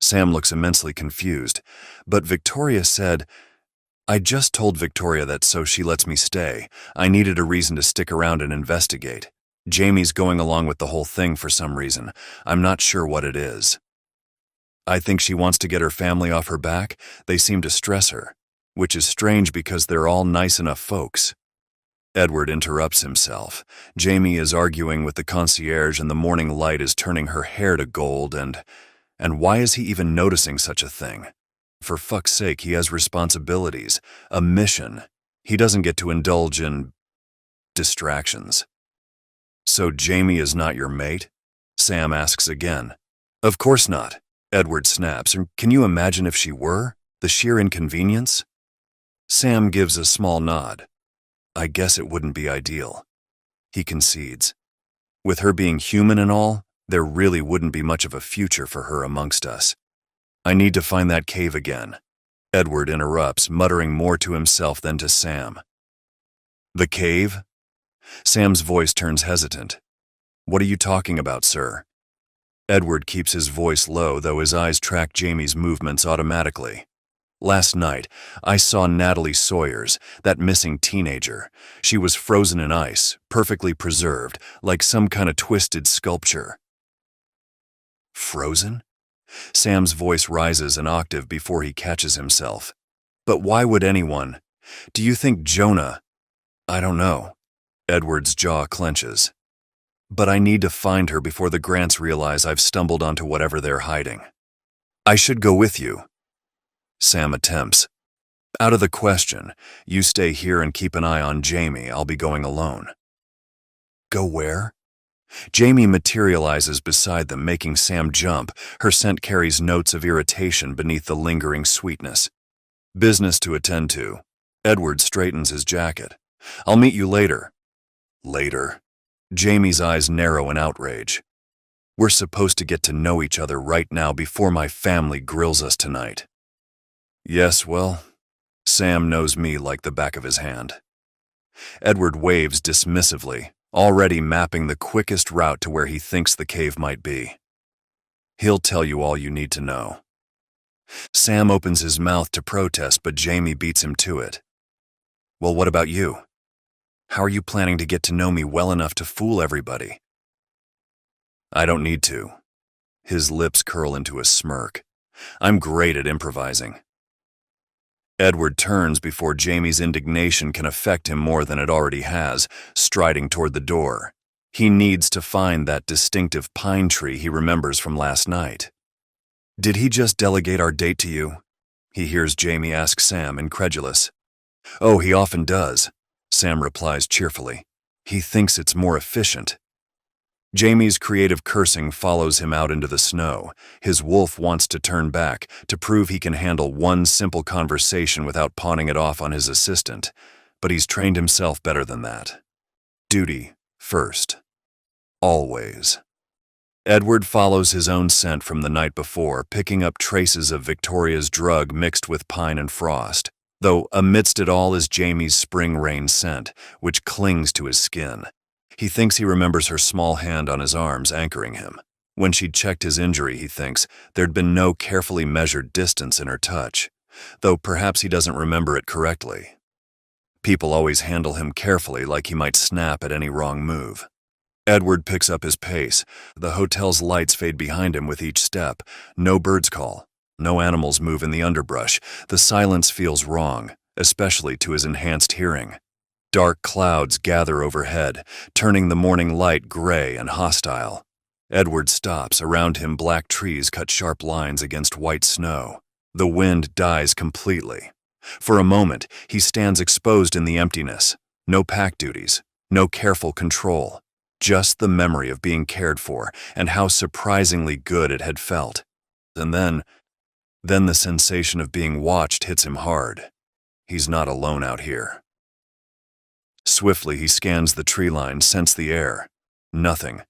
Sam looks immensely confused, but Victoria said, I just told Victoria that so she lets me stay. I needed a reason to stick around and investigate. Jamie's going along with the whole thing for some reason. I'm not sure what it is. I think she wants to get her family off her back. They seem to stress her, which is strange because they're all nice enough folks. Edward interrupts himself. Jamie is arguing with the concierge and the morning light is turning her hair to gold and why is he even noticing such a thing? For fuck's sake, he has responsibilities, a mission. He doesn't get to indulge in distractions. So Jamie is not your mate? Sam asks again. Of course not, Edward snaps. Can you imagine if she were? The sheer inconvenience? Sam gives a small nod. I guess it wouldn't be ideal. He concedes. With her being human and all, there really wouldn't be much of a future for her amongst us. I need to find that cave again. Edward interrupts, muttering more to himself than to Sam. The cave? Sam's voice turns hesitant. What are you talking about, sir? Edward keeps his voice low, though his eyes track Jamie's movements automatically. Last night, I saw Natalie Sawyers, that missing teenager. She was frozen in ice, perfectly preserved, like some kind of twisted sculpture. Frozen? Sam's voice rises an octave before he catches himself. But why would anyone? Do you think Jonah? I don't know. Edward's jaw clenches. But I need to find her before the Grants realize I've stumbled onto whatever they're hiding. I should go with you. Sam attempts. Out of the question. You stay here and keep an eye on Jamie. I'll be going alone. Go where? Jamie materializes beside them, making Sam jump. Her scent carries notes of irritation beneath the lingering sweetness. Business to attend to. Edward straightens his jacket. I'll meet you later. Later. Jamie's eyes narrow in outrage. We're supposed to get to know each other right now before my family grills us tonight. Yes, well, Sam knows me like the back of his hand. Edward waves dismissively, already mapping the quickest route to where he thinks the cave might be. He'll tell you all you need to know. Sam opens his mouth to protest, but Jamie beats him to it. Well, what about you? How are you planning to get to know me well enough to fool everybody? I don't need to. His lips curl into a smirk. I'm great at improvising. Edward turns before Jamie's indignation can affect him more than it already has, striding toward the door. He needs to find that distinctive pine tree he remembers from last night. Did he just delegate our date to you? He hears Jamie ask Sam, incredulous. Oh, he often does, Sam replies cheerfully. He thinks it's more efficient. Jamie's creative cursing follows him out into the snow. His wolf wants to turn back, to prove he can handle one simple conversation without pawning it off on his assistant. But he's trained himself better than that. Duty first. Always. Edward follows his own scent from the night before, picking up traces of Victoria's drug mixed with pine and frost, though amidst it all is Jamie's spring rain scent, which clings to his skin. He thinks he remembers her small hand on his arms anchoring him. When she'd checked his injury, he thinks, there'd been no carefully measured distance in her touch, though perhaps he doesn't remember it correctly. People always handle him carefully, like he might snap at any wrong move. Edward picks up his pace. The hotel's lights fade behind him with each step. No birds call. No animals move in the underbrush. The silence feels wrong, especially to his enhanced hearing. Dark clouds gather overhead, turning the morning light gray and hostile. Edward stops. Around him, black trees cut sharp lines against white snow. The wind dies completely. For a moment, he stands exposed in the emptiness. No pack duties, no careful control. Just the memory of being cared for and how surprisingly good it had felt. And then the sensation of being watched hits him hard. He's not alone out here. Swiftly, he scans the tree line, scents the air. Nothing.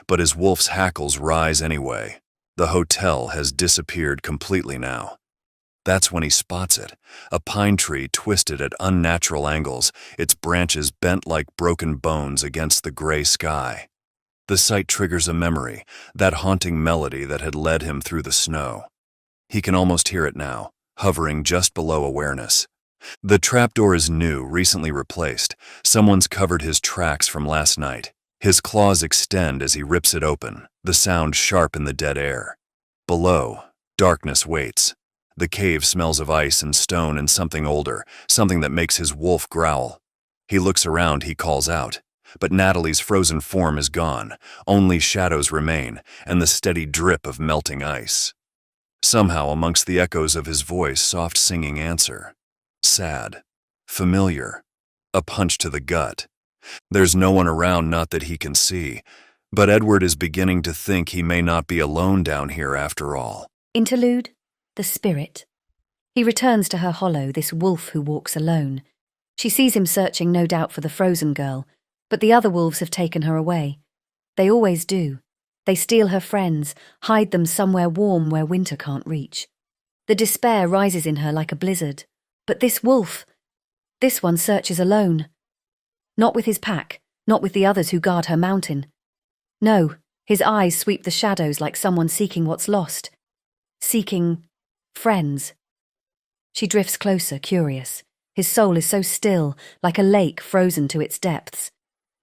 But his wolf's hackles rise anyway. The hotel has disappeared completely now. That's when he spots it, a pine tree twisted at unnatural angles, its branches bent like broken bones against the gray sky. The sight triggers a memory, that haunting melody that had led him through the snow. He can almost hear it now, hovering just below awareness. The trapdoor is new, recently replaced. Someone's covered his tracks from last night. His claws extend as he rips it open, the sound sharp in the dead air. Below, darkness waits. The cave smells of ice and stone and something older, something that makes his wolf growl. He looks around, he calls out. But Natalie's frozen form is gone. Only shadows remain, and the steady drip of melting ice. Somehow, amongst the echoes of his voice, soft singing answer. Sad. Familiar. A punch to the gut. There's no one around, not that he can see. But Edward is beginning to think he may not be alone down here after all. Interlude. The spirit. He returns to her hollow, this wolf who walks alone. She sees him searching, no doubt, for the frozen girl, but the other wolves have taken her away. They always do. They steal her friends, hide them somewhere warm where winter can't reach. The despair rises in her like a blizzard. But this wolf, this one searches alone. Not with his pack, not with the others who guard her mountain. No, his eyes sweep the shadows like someone seeking what's lost. Seeking friends. She drifts closer, curious. His soul is so still, like a lake frozen to its depths.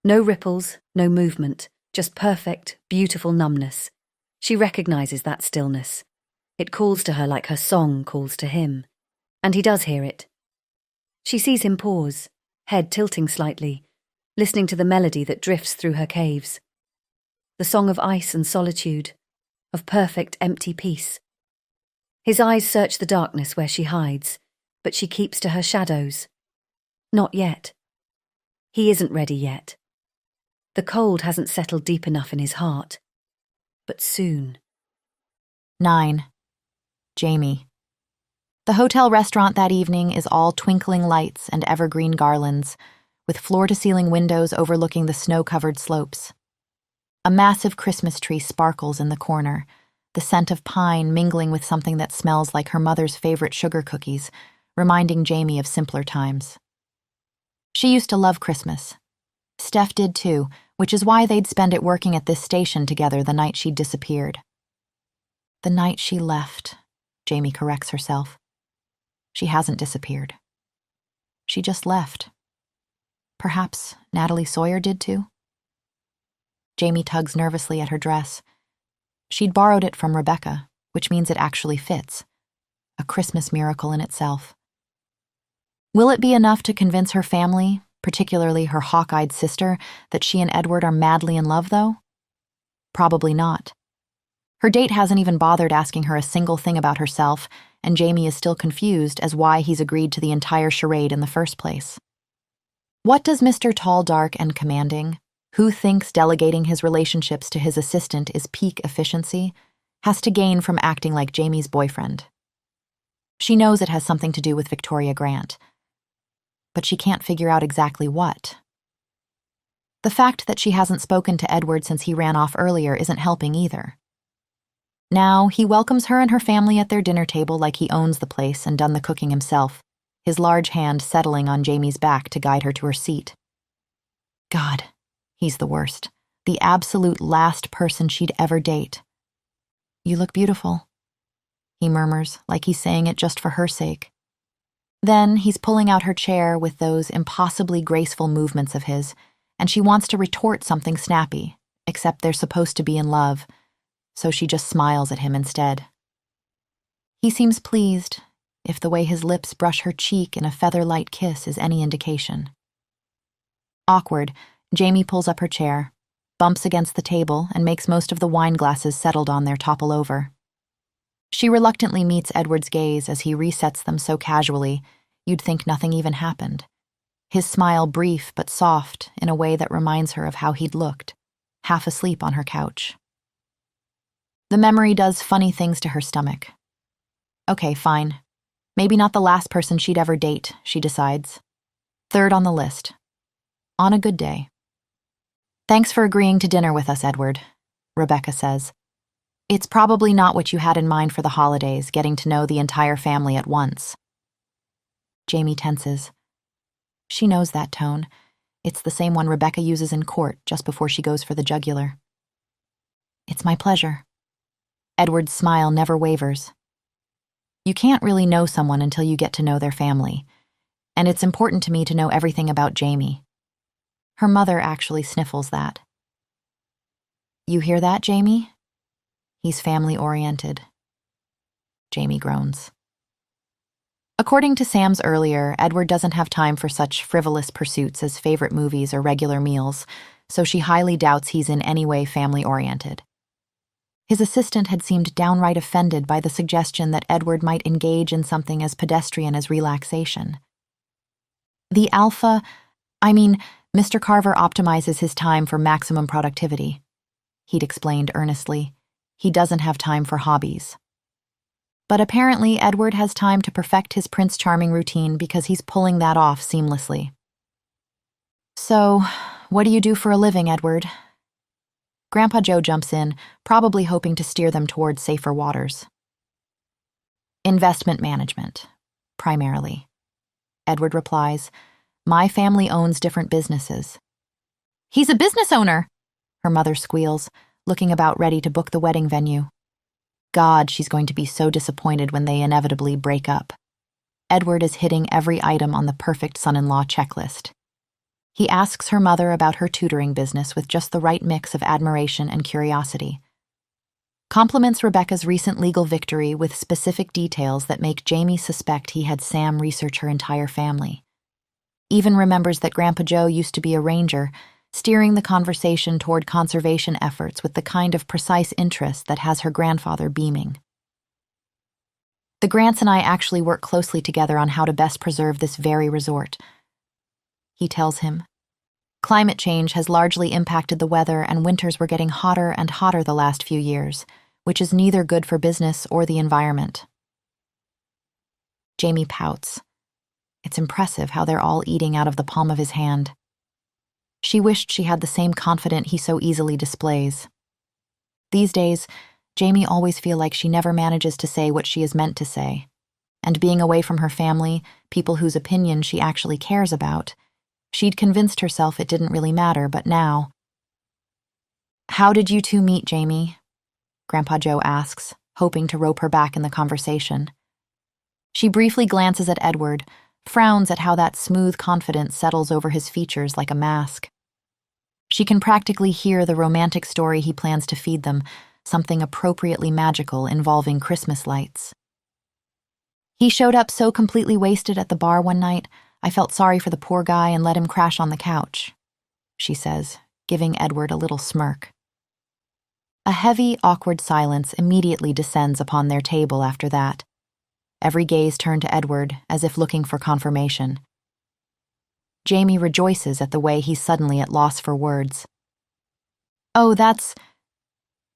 No ripples, no movement, just perfect, beautiful numbness. She recognizes that stillness. It calls to her like her song calls to him. And he does hear it. She sees him pause, head tilting slightly, listening to the melody that drifts through her caves. The song of ice and solitude, of perfect empty peace. His eyes search the darkness where she hides, but she keeps to her shadows. Not yet. He isn't ready yet. The cold hasn't settled deep enough in his heart. But soon. 9. Jamie. The hotel restaurant that evening is all twinkling lights and evergreen garlands, with floor-to-ceiling windows overlooking the snow-covered slopes. A massive Christmas tree sparkles in the corner, the scent of pine mingling with something that smells like her mother's favorite sugar cookies, reminding Jamie of simpler times. She used to love Christmas. Steph did too, which is why they'd spend it working at this station together the night she'd disappeared. The night she left, Jamie corrects herself. She hasn't disappeared. She just left. Perhaps Natalie Sawyer did too? Jamie tugs nervously at her dress. She'd borrowed it from Rebecca, which means it actually fits. A Christmas miracle in itself. Will it be enough to convince her family, particularly her hawk-eyed sister, that she and Edward are madly in love, though? Probably not. Her date hasn't even bothered asking her a single thing about herself, and Jamie is still confused as why he's agreed to the entire charade in the first place. What does Mr. Tall, Dark, and Commanding, who thinks delegating his relationships to his assistant is peak efficiency, has to gain from acting like Jamie's boyfriend? She knows it has something to do with Victoria Grant, but she can't figure out exactly what. The fact that she hasn't spoken to Edward since he ran off earlier isn't helping either. Now, he welcomes her and her family at their dinner table like he owns the place and done the cooking himself, his large hand settling on Jamie's back to guide her to her seat. God, he's the worst. The absolute last person she'd ever date. You look beautiful, he murmurs, like he's saying it just for her sake. Then he's pulling out her chair with those impossibly graceful movements of his, and she wants to retort something snappy, except they're supposed to be in love, so she just smiles at him instead. He seems pleased, if the way his lips brush her cheek in a feather-light kiss is any indication. Awkward, Jamie pulls up her chair, bumps against the table, and makes most of the wine glasses settled on there topple over. She reluctantly meets Edward's gaze as he resets them so casually, you'd think nothing even happened. His smile brief but soft in a way that reminds her of how he'd looked, half asleep on her couch. The memory does funny things to her stomach. Okay, fine. Maybe not the last person she'd ever date, she decides. Third on the list. On a good day. Thanks for agreeing to dinner with us, Edward, Rebecca says. It's probably not what you had in mind for the holidays, getting to know the entire family at once. Jamie tenses. She knows that tone. It's the same one Rebecca uses in court just before she goes for the jugular. It's my pleasure. Edward's smile never wavers. You can't really know someone until you get to know their family, and it's important to me to know everything about Jamie. Her mother actually sniffles that. You hear that, Jamie? He's family-oriented. Jamie groans. According to Sam's earlier, Edward doesn't have time for such frivolous pursuits as favorite movies or regular meals, so she highly doubts he's in any way family-oriented. His assistant had seemed downright offended by the suggestion that Edward might engage in something as pedestrian as relaxation. Mr. Carver optimizes his time for maximum productivity, he'd explained earnestly. He doesn't have time for hobbies. But apparently Edward has time to perfect his Prince Charming routine because he's pulling that off seamlessly. So, what do you do for a living, Edward? Grandpa Joe jumps in, probably hoping to steer them towards safer waters. Investment management, primarily. Edward replies, My family owns different businesses. He's a business owner, her mother squeals, looking about ready to book the wedding venue. God, she's going to be so disappointed when they inevitably break up. Edward is hitting every item on the perfect son-in-law checklist. He asks her mother about her tutoring business with just the right mix of admiration and curiosity. Compliments Rebecca's recent legal victory with specific details that make Jamie suspect he had Sam research her entire family. Even remembers that Grandpa Joe used to be a ranger, steering the conversation toward conservation efforts with the kind of precise interest that has her grandfather beaming. The Grants and I actually work closely together on how to best preserve this very resort, he tells him. Climate change has largely impacted the weather, and winters were getting hotter and hotter the last few years, which is neither good for business or the environment. Jamie pouts. It's impressive how they're all eating out of the palm of his hand. She wished she had the same confidence he so easily displays. These days, Jamie always feels like she never manages to say what she is meant to say. And being away from her family, people whose opinion she actually cares about, she'd convinced herself it didn't really matter, but now... "How did you two meet, Jamie?" Grandpa Joe asks, hoping to rope her back in the conversation. She briefly glances at Edward, frowns at how that smooth confidence settles over his features like a mask. She can practically hear the romantic story he plans to feed them, something appropriately magical involving Christmas lights. "He showed up so completely wasted at the bar one night, I felt sorry for the poor guy and let him crash on the couch," she says, giving Edward a little smirk. A heavy, awkward silence immediately descends upon their table after that. Every gaze turned to Edward, as if looking for confirmation. Jamie rejoices at the way he's suddenly at loss for words. "Oh,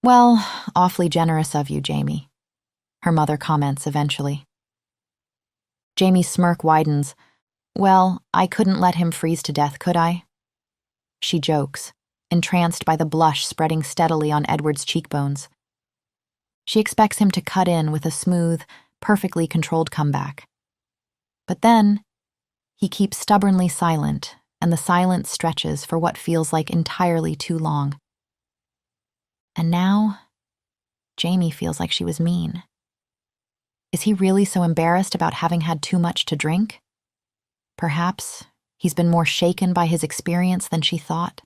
well, awfully generous of you, Jamie," her mother comments eventually. Jamie's smirk widens. "Well, I couldn't let him freeze to death, could I?" She jokes, entranced by the blush spreading steadily on Edward's cheekbones. She expects him to cut in with a smooth, perfectly controlled comeback. But then, he keeps stubbornly silent, and the silence stretches for what feels like entirely too long. And now, Jamie feels like she was mean. Is he really so embarrassed about having had too much to drink? Perhaps he's been more shaken by his experience than she thought.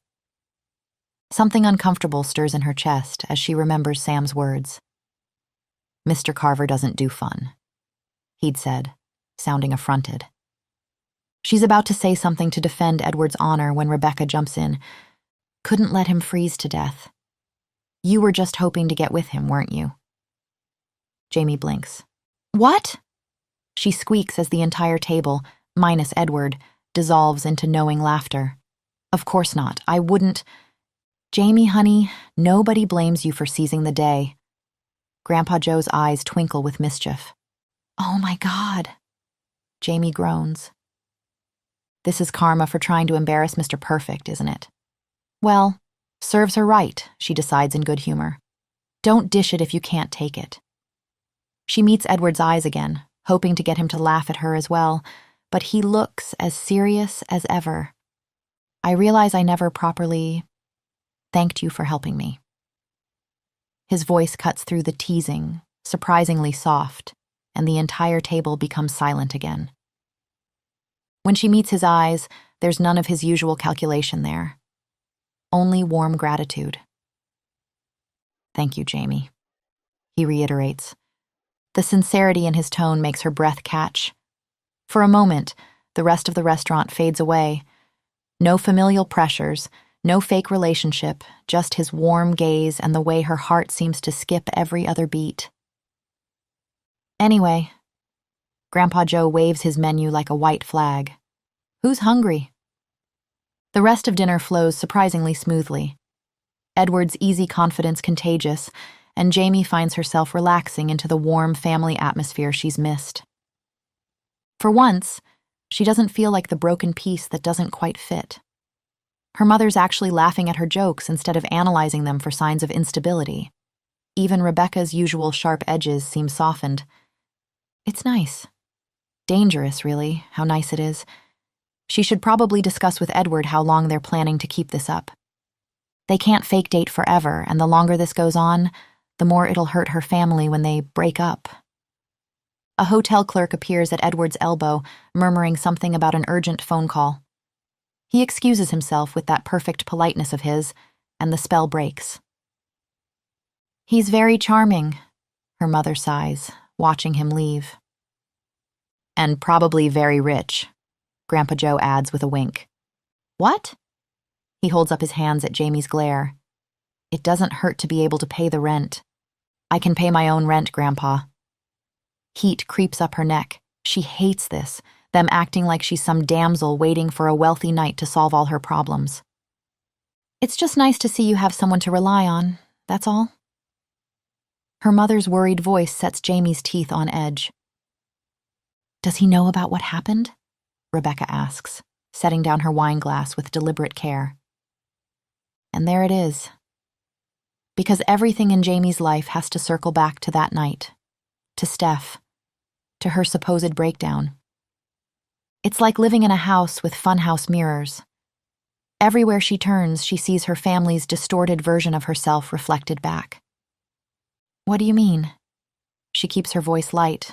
Something uncomfortable stirs in her chest as she remembers Sam's words. "Mr. Carver doesn't do fun," he'd said, sounding affronted. She's about to say something to defend Edward's honor when Rebecca jumps in. "Couldn't let him freeze to death. You were just hoping to get with him, weren't you?" Jamie blinks. "What?" She squeaks as the entire table, minus Edward, dissolves into knowing laughter. "Of course not. I wouldn't..." "Jamie, honey, nobody blames you for seizing the day." Grandpa Joe's eyes twinkle with mischief. "Oh my God," Jamie groans. This is karma for trying to embarrass Mr. Perfect, isn't it? Well, serves her right, she decides in good humor. Don't dish it if you can't take it. She meets Edward's eyes again, hoping to get him to laugh at her as well, but he looks as serious as ever. "I realize I never properly thanked you for helping me." His voice cuts through the teasing, surprisingly soft, and the entire table becomes silent again. When she meets his eyes, there's none of his usual calculation there. Only warm gratitude. "Thank you, Jamie," he reiterates. The sincerity in his tone makes her breath catch. For a moment, the rest of the restaurant fades away. No familial pressures, no fake relationship, just his warm gaze and the way her heart seems to skip every other beat. Anyway, Grandpa Joe waves his menu like a white flag. "Who's hungry?" The rest of dinner flows surprisingly smoothly. Edward's easy confidence contagious, and Jamie finds herself relaxing into the warm family atmosphere she's missed. For once, she doesn't feel like the broken piece that doesn't quite fit. Her mother's actually laughing at her jokes instead of analyzing them for signs of instability. Even Rebecca's usual sharp edges seem softened. It's nice. Dangerous, really, how nice it is. She should probably discuss with Edward how long they're planning to keep this up. They can't fake date forever, and the longer this goes on, the more it'll hurt her family when they break up. A hotel clerk appears at Edward's elbow, murmuring something about an urgent phone call. He excuses himself with that perfect politeness of his, and the spell breaks. "He's very charming," her mother sighs, watching him leave. "And probably very rich," Grandpa Joe adds with a wink. "What?" He holds up his hands at Jamie's glare. "It doesn't hurt to be able to pay the rent. I can pay my own rent, Grandpa." Heat creeps up her neck. She hates this, them acting like she's some damsel waiting for a wealthy knight to solve all her problems. "It's just nice to see you have someone to rely on, that's all." Her mother's worried voice sets Jamie's teeth on edge. Does he know about what happened? Rebecca asks, setting down her wine glass with deliberate care. And there it is. Because everything in Jamie's life has to circle back to that night, to Steph, to her supposed breakdown. It's like living in a house with funhouse mirrors. Everywhere she turns, she sees her family's distorted version of herself reflected back. What do you mean? She keeps her voice light,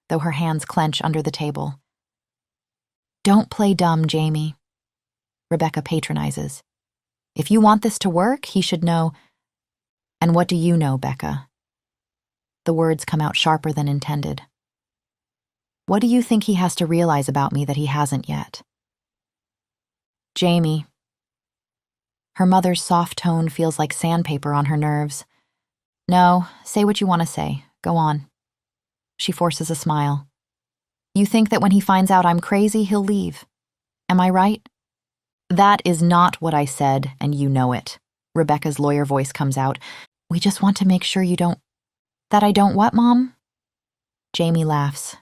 though her hands clench under the table. Don't play dumb, Jamie. Rebecca patronizes. If you want this to work, he should know. And what do you know, Becca? The words come out sharper than intended. What do you think he has to realize about me that he hasn't yet? Jamie. Her mother's soft tone feels like sandpaper on her nerves. No, say what you want to say. Go on. She forces a smile. You think that when he finds out I'm crazy, he'll leave. Am I right? That is not what I said, and you know it. Rebecca's lawyer voice comes out. We just want to make sure you don't... That I don't what, Mom? Jamie laughs.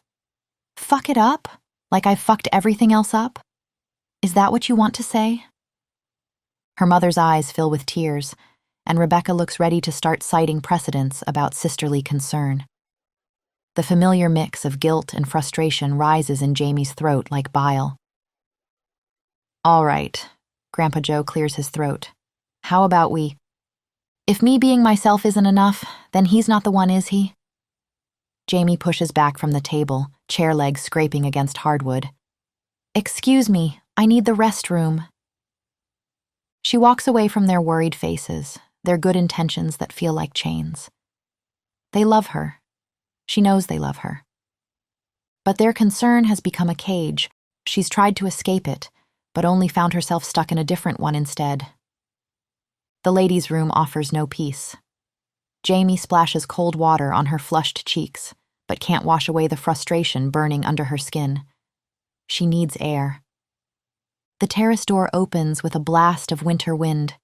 Fuck it up? Like I've fucked everything else up? Is that what you want to say? Her mother's eyes fill with tears, and Rebecca looks ready to start citing precedents about sisterly concern. The familiar mix of guilt and frustration rises in Jamie's throat like bile. All right, Grandpa Joe clears his throat. How about we... If me being myself isn't enough, then he's not the one, is he? Jamie pushes back from the table, chair legs scraping against hardwood. Excuse me, I need the restroom. She walks away from their worried faces, their good intentions that feel like chains. They love her. She knows they love her. But their concern has become a cage. She's tried to escape it, but only found herself stuck in a different one instead. The ladies' room offers no peace. Jamie splashes cold water on her flushed cheeks, but can't wash away the frustration burning under her skin. She needs air. The terrace door opens with a blast of winter wind.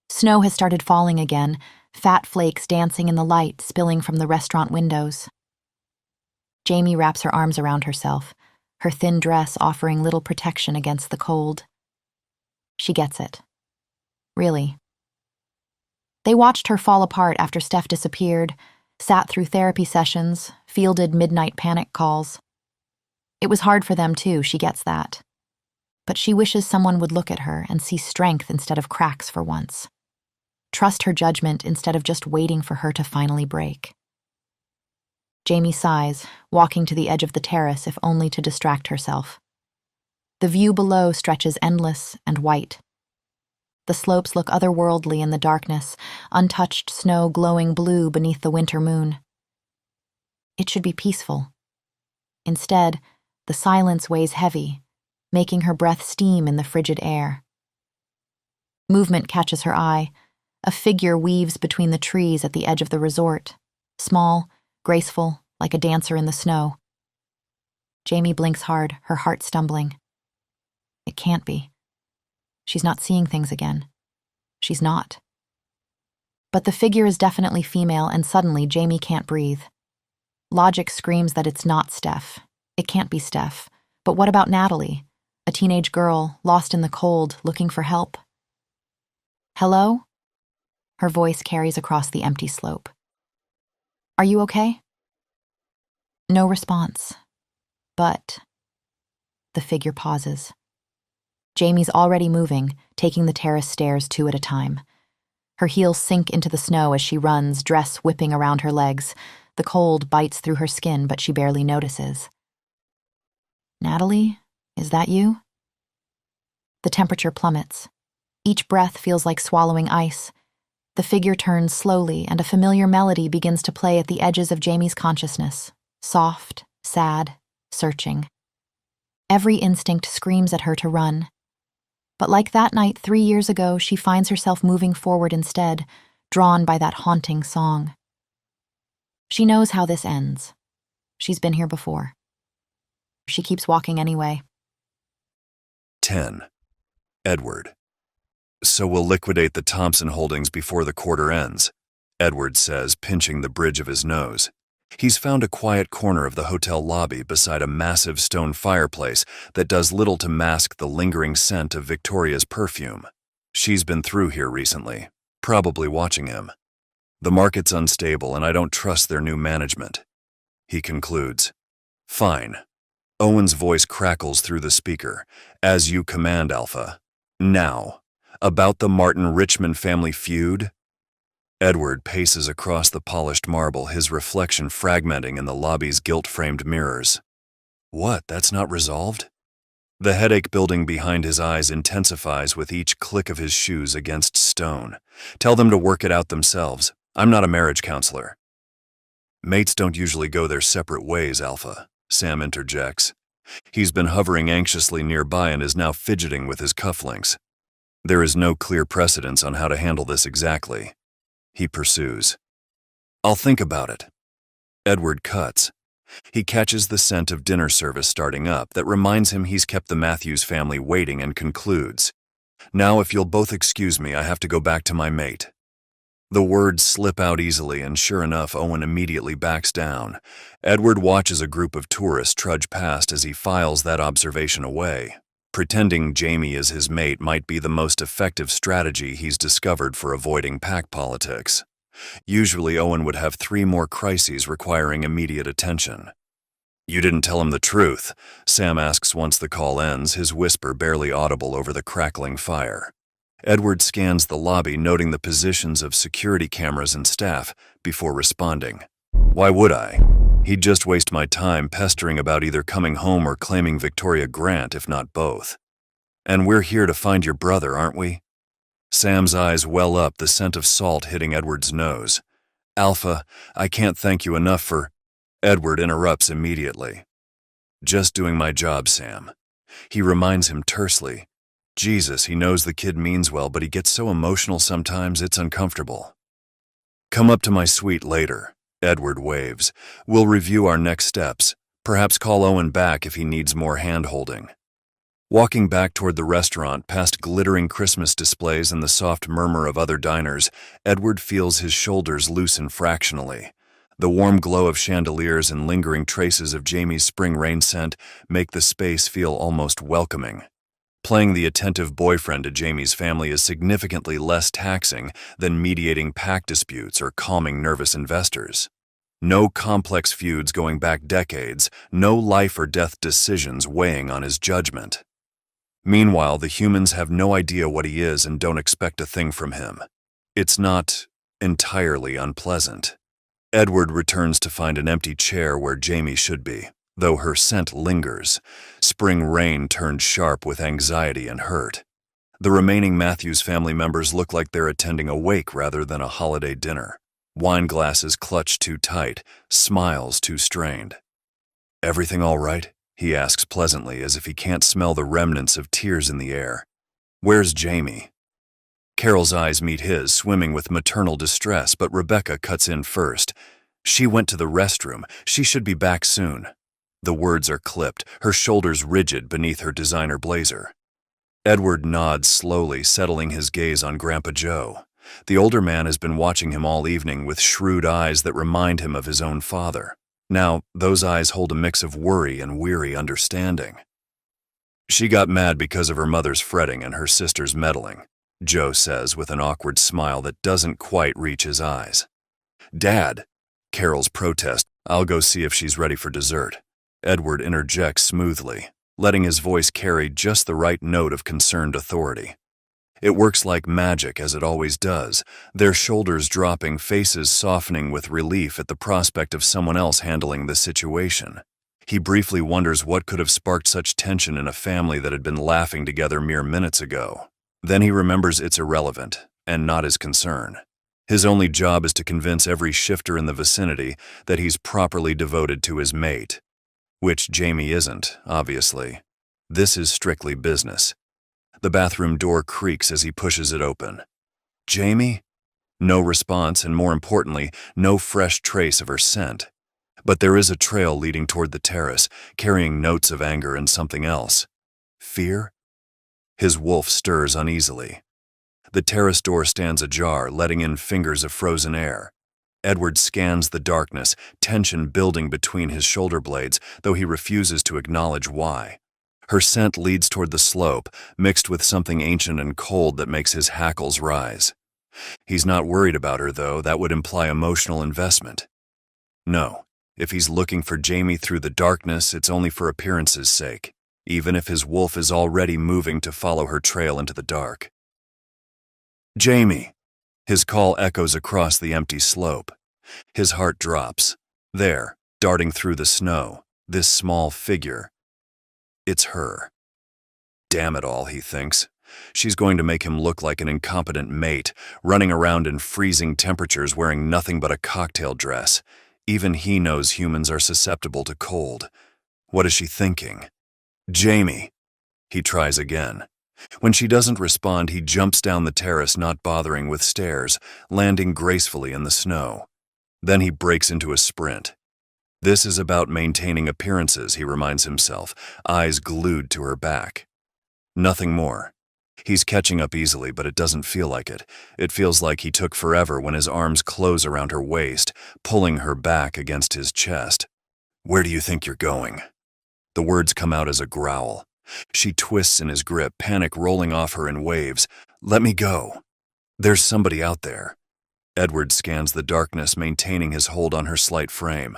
Snow has started falling again, fat flakes dancing in the light spilling from the restaurant windows. Jamie wraps her arms around herself, her thin dress offering little protection against the cold. She gets it. Really. They watched her fall apart after Steph disappeared, sat through therapy sessions, fielded midnight panic calls. It was hard for them too, she gets that. But she wishes someone would look at her and see strength instead of cracks for once. Trust her judgment instead of just waiting for her to finally break. Jamie sighs, walking to the edge of the terrace if only to distract herself. The view below stretches endless and white. The slopes look otherworldly in the darkness, untouched snow glowing blue beneath the winter moon. It should be peaceful. Instead, the silence weighs heavy, making her breath steam in the frigid air. Movement catches her eye. A figure weaves between the trees at the edge of the resort, small, graceful, like a dancer in the snow. Jamie blinks hard, her heart stumbling. It can't be. She's not seeing things again. She's not. But the figure is definitely female, and suddenly Jamie can't breathe. Logic screams that it's not Steph. It can't be Steph. But what about Natalie? A teenage girl, lost in the cold, looking for help. Hello? Her voice carries across the empty slope. Are you okay? No response. But... The figure pauses. Jamie's already moving, taking the terrace stairs 2 at a time. Her heels sink into the snow as she runs, dress whipping around her legs. The cold bites through her skin, but she barely notices. Natalie, is that you? The temperature plummets. Each breath feels like swallowing ice. The figure turns slowly, and a familiar melody begins to play at the edges of Jamie's consciousness. Soft, sad, searching. Every instinct screams at her to run. But like that night 3 years ago, she finds herself moving forward instead, drawn by that haunting song. She knows how this ends. She's been here before. She keeps walking anyway. 10. Edward. So we'll liquidate the Thompson holdings before the quarter ends, Edward says, pinching the bridge of his nose. He's found a quiet corner of the hotel lobby beside a massive stone fireplace that does little to mask the lingering scent of Victoria's perfume. She's been through here recently, probably watching him. The market's unstable and I don't trust their new management. He concludes. Fine. Owen's voice crackles through the speaker. As you command, Alpha. Now. About the Martin-Richmond family feud? Edward paces across the polished marble, his reflection fragmenting in the lobby's gilt-framed mirrors. What, that's not resolved? The headache building behind his eyes intensifies with each click of his shoes against stone. Tell them to work it out themselves. I'm not a marriage counselor. Mates don't usually go their separate ways, Alpha, Sam interjects. He's been hovering anxiously nearby and is now fidgeting with his cufflinks. There is no clear precedence on how to handle this exactly. He pursues. I'll think about it. Edward cuts. He catches the scent of dinner service starting up that reminds him he's kept the Matthews family waiting and concludes. Now, if you'll both excuse me, I have to go back to my mate. The words slip out easily, and sure enough, Owen immediately backs down. Edward watches a group of tourists trudge past as he files that observation away. Pretending Jamie is his mate might be the most effective strategy he's discovered for avoiding pack politics. Usually, Owen would have 3 more crises requiring immediate attention. You didn't tell him the truth, Sam asks once the call ends, his whisper barely audible over the crackling fire. Edward scans the lobby, noting the positions of security cameras and staff, before responding. Why would I? He'd just waste my time pestering about either coming home or claiming Victoria Grant, if not both. And we're here to find your brother, aren't we? Sam's eyes well up, the scent of salt hitting Edward's nose. Alpha, I can't thank you enough for… Edward interrupts immediately. Just doing my job, Sam. He reminds him tersely. Jesus, he knows the kid means well, but he gets so emotional sometimes it's uncomfortable. Come up to my suite later, Edward waves. We'll review our next steps. Perhaps call Owen back if he needs more hand-holding. Walking back toward the restaurant, past glittering Christmas displays and the soft murmur of other diners, Edward feels his shoulders loosen fractionally. The warm glow of chandeliers and lingering traces of Jamie's spring rain scent make the space feel almost welcoming. Playing the attentive boyfriend to Jamie's family is significantly less taxing than mediating pack disputes or calming nervous investors. No complex feuds going back decades, no life or death decisions weighing on his judgment. Meanwhile, the humans have no idea what he is and don't expect a thing from him. It's not entirely unpleasant. Edward returns to find an empty chair where Jamie should be, though her scent lingers. Spring rain turned sharp with anxiety and hurt. The remaining Matthews family members look like they're attending a wake rather than a holiday dinner. Wine glasses clutched too tight, smiles too strained. Everything all right? He asks pleasantly, as if he can't smell the remnants of tears in the air. Where's Jamie? Carol's eyes meet his, swimming with maternal distress, but Rebecca cuts in first. She went to the restroom. She should be back soon. The words are clipped, her shoulders rigid beneath her designer blazer. Edward nods slowly, settling his gaze on Grandpa Joe. The older man has been watching him all evening with shrewd eyes that remind him of his own father. Now, those eyes hold a mix of worry and weary understanding. She got mad because of her mother's fretting and her sister's meddling, Joe says with an awkward smile that doesn't quite reach his eyes. Dad, Carol's protest, I'll go see if she's ready for dessert. Edward interjects smoothly, letting his voice carry just the right note of concerned authority. It works like magic, as it always does, their shoulders dropping, faces softening with relief at the prospect of someone else handling the situation. He briefly wonders what could have sparked such tension in a family that had been laughing together mere minutes ago. Then he remembers it's irrelevant, and not his concern. His only job is to convince every shifter in the vicinity that he's properly devoted to his mate. Which Jamie isn't, obviously. This is strictly business. The bathroom door creaks as he pushes it open. Jamie? No response, and more importantly, no fresh trace of her scent. But there is a trail leading toward the terrace, carrying notes of anger and something else. Fear? His wolf stirs uneasily. The terrace door stands ajar, letting in fingers of frozen air. Edward scans the darkness, tension building between his shoulder blades, though he refuses to acknowledge why. Her scent leads toward the slope, mixed with something ancient and cold that makes his hackles rise. He's not worried about her, though. That would imply emotional investment. No, if he's looking for Jamie through the darkness, it's only for appearance's sake, even if his wolf is already moving to follow her trail into the dark. Jamie! His call echoes across the empty slope. His heart drops. There, darting through the snow, this small figure. It's her. Damn it all, he thinks. She's going to make him look like an incompetent mate, running around in freezing temperatures wearing nothing but a cocktail dress. Even he knows humans are susceptible to cold. What is she thinking? Jamie! He tries again. When she doesn't respond, he jumps down the terrace, not bothering with stairs, landing gracefully in the snow. Then he breaks into a sprint. This is about maintaining appearances, he reminds himself, eyes glued to her back. Nothing more. He's catching up easily, but it doesn't feel like it. It feels like he took forever when his arms close around her waist, pulling her back against his chest. Where do you think you're going? The words come out as a growl. She twists in his grip, panic rolling off her in waves. Let me go. There's somebody out there. Edward scans the darkness, maintaining his hold on her slight frame.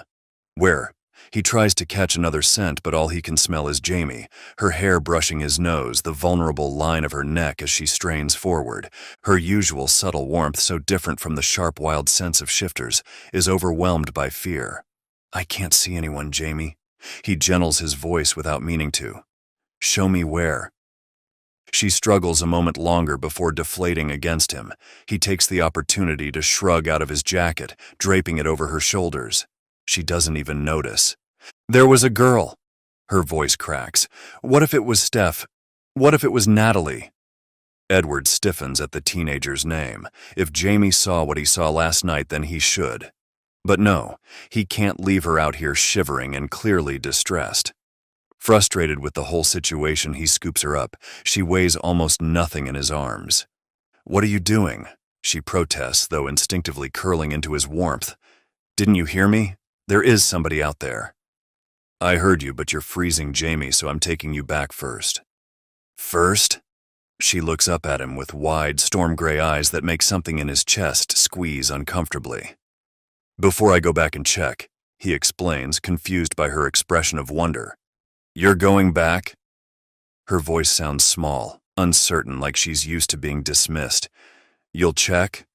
Where? He tries to catch another scent, but all he can smell is Jamie, her hair brushing his nose, the vulnerable line of her neck as she strains forward. Her usual subtle warmth, so different from the sharp, wild sense of shifters, is overwhelmed by fear. I can't see anyone, Jamie. He gentles his voice without meaning to. Show me where. She struggles a moment longer before deflating against him. He takes the opportunity to shrug out of his jacket, draping it over her shoulders. She doesn't even notice. There was a girl. Her voice cracks. What if it was Steph? What if it was Natalie? Edward stiffens at the teenager's name. If Jamie saw what he saw last night, then he should. But no, he can't leave her out here shivering and clearly distressed. Frustrated with the whole situation, he scoops her up. She weighs almost nothing in his arms. What are you doing? She protests, though instinctively curling into his warmth. Didn't you hear me? There is somebody out there. I heard you, but you're freezing Jamie, so I'm taking you back first. First? She looks up at him with wide, storm-gray eyes that make something in his chest squeeze uncomfortably. Before I go back and check, he explains, confused by her expression of wonder. You're going back? Her voice sounds small, uncertain, like she's used to being dismissed. You'll check?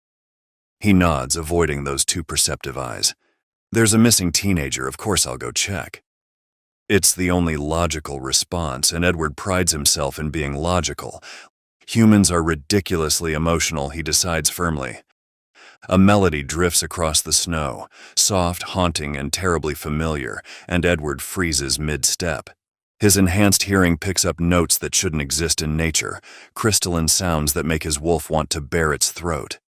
He nods, avoiding those too perceptive eyes. There's a missing teenager, of course I'll go check. It's the only logical response, and Edward prides himself in being logical. Humans are ridiculously emotional, he decides firmly. A melody drifts across the snow, soft, haunting, and terribly familiar, and Edward freezes mid-step. His enhanced hearing picks up notes that shouldn't exist in nature, crystalline sounds that make his wolf want to bare its throat.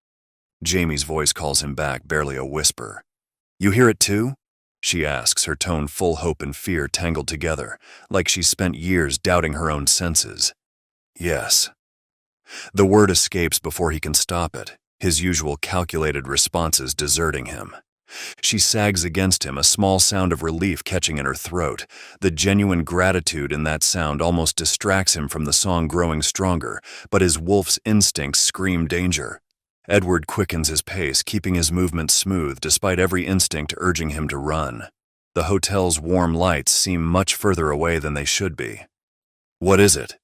Jamie's voice calls him back, barely a whisper. You hear it too? She asks, her tone full hope and fear tangled together, like she's spent years doubting her own senses. Yes. The word escapes before he can stop it, his usual calculated responses deserting him. She sags against him, a small sound of relief catching in her throat. The genuine gratitude in that sound almost distracts him from the song growing stronger, but his wolf's instincts scream danger. Edward quickens his pace, keeping his movements smooth despite every instinct urging him to run. The hotel's warm lights seem much further away than they should be. What is it?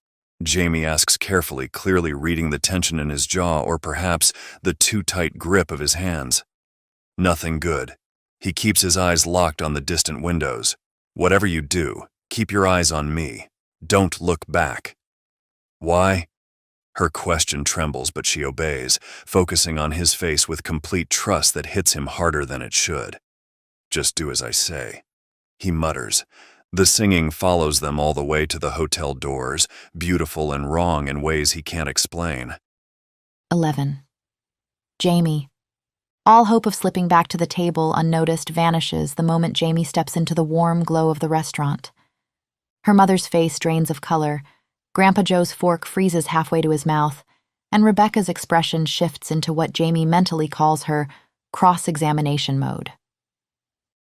Jamie asks carefully, clearly reading the tension in his jaw or perhaps the too tight grip of his hands. Nothing good. He keeps his eyes locked on the distant windows. Whatever you do, keep your eyes on me. Don't look back. Why? Her question trembles, but she obeys, focusing on his face with complete trust that hits him harder than it should. Just do as I say, he mutters. The singing follows them all the way to the hotel doors, beautiful and wrong in ways he can't explain. 11. Jamie. All hope of slipping back to the table unnoticed vanishes the moment Jamie steps into the warm glow of the restaurant. Her mother's face drains of color, Grandpa Joe's fork freezes halfway to his mouth, and Rebecca's expression shifts into what Jamie mentally calls her cross-examination mode.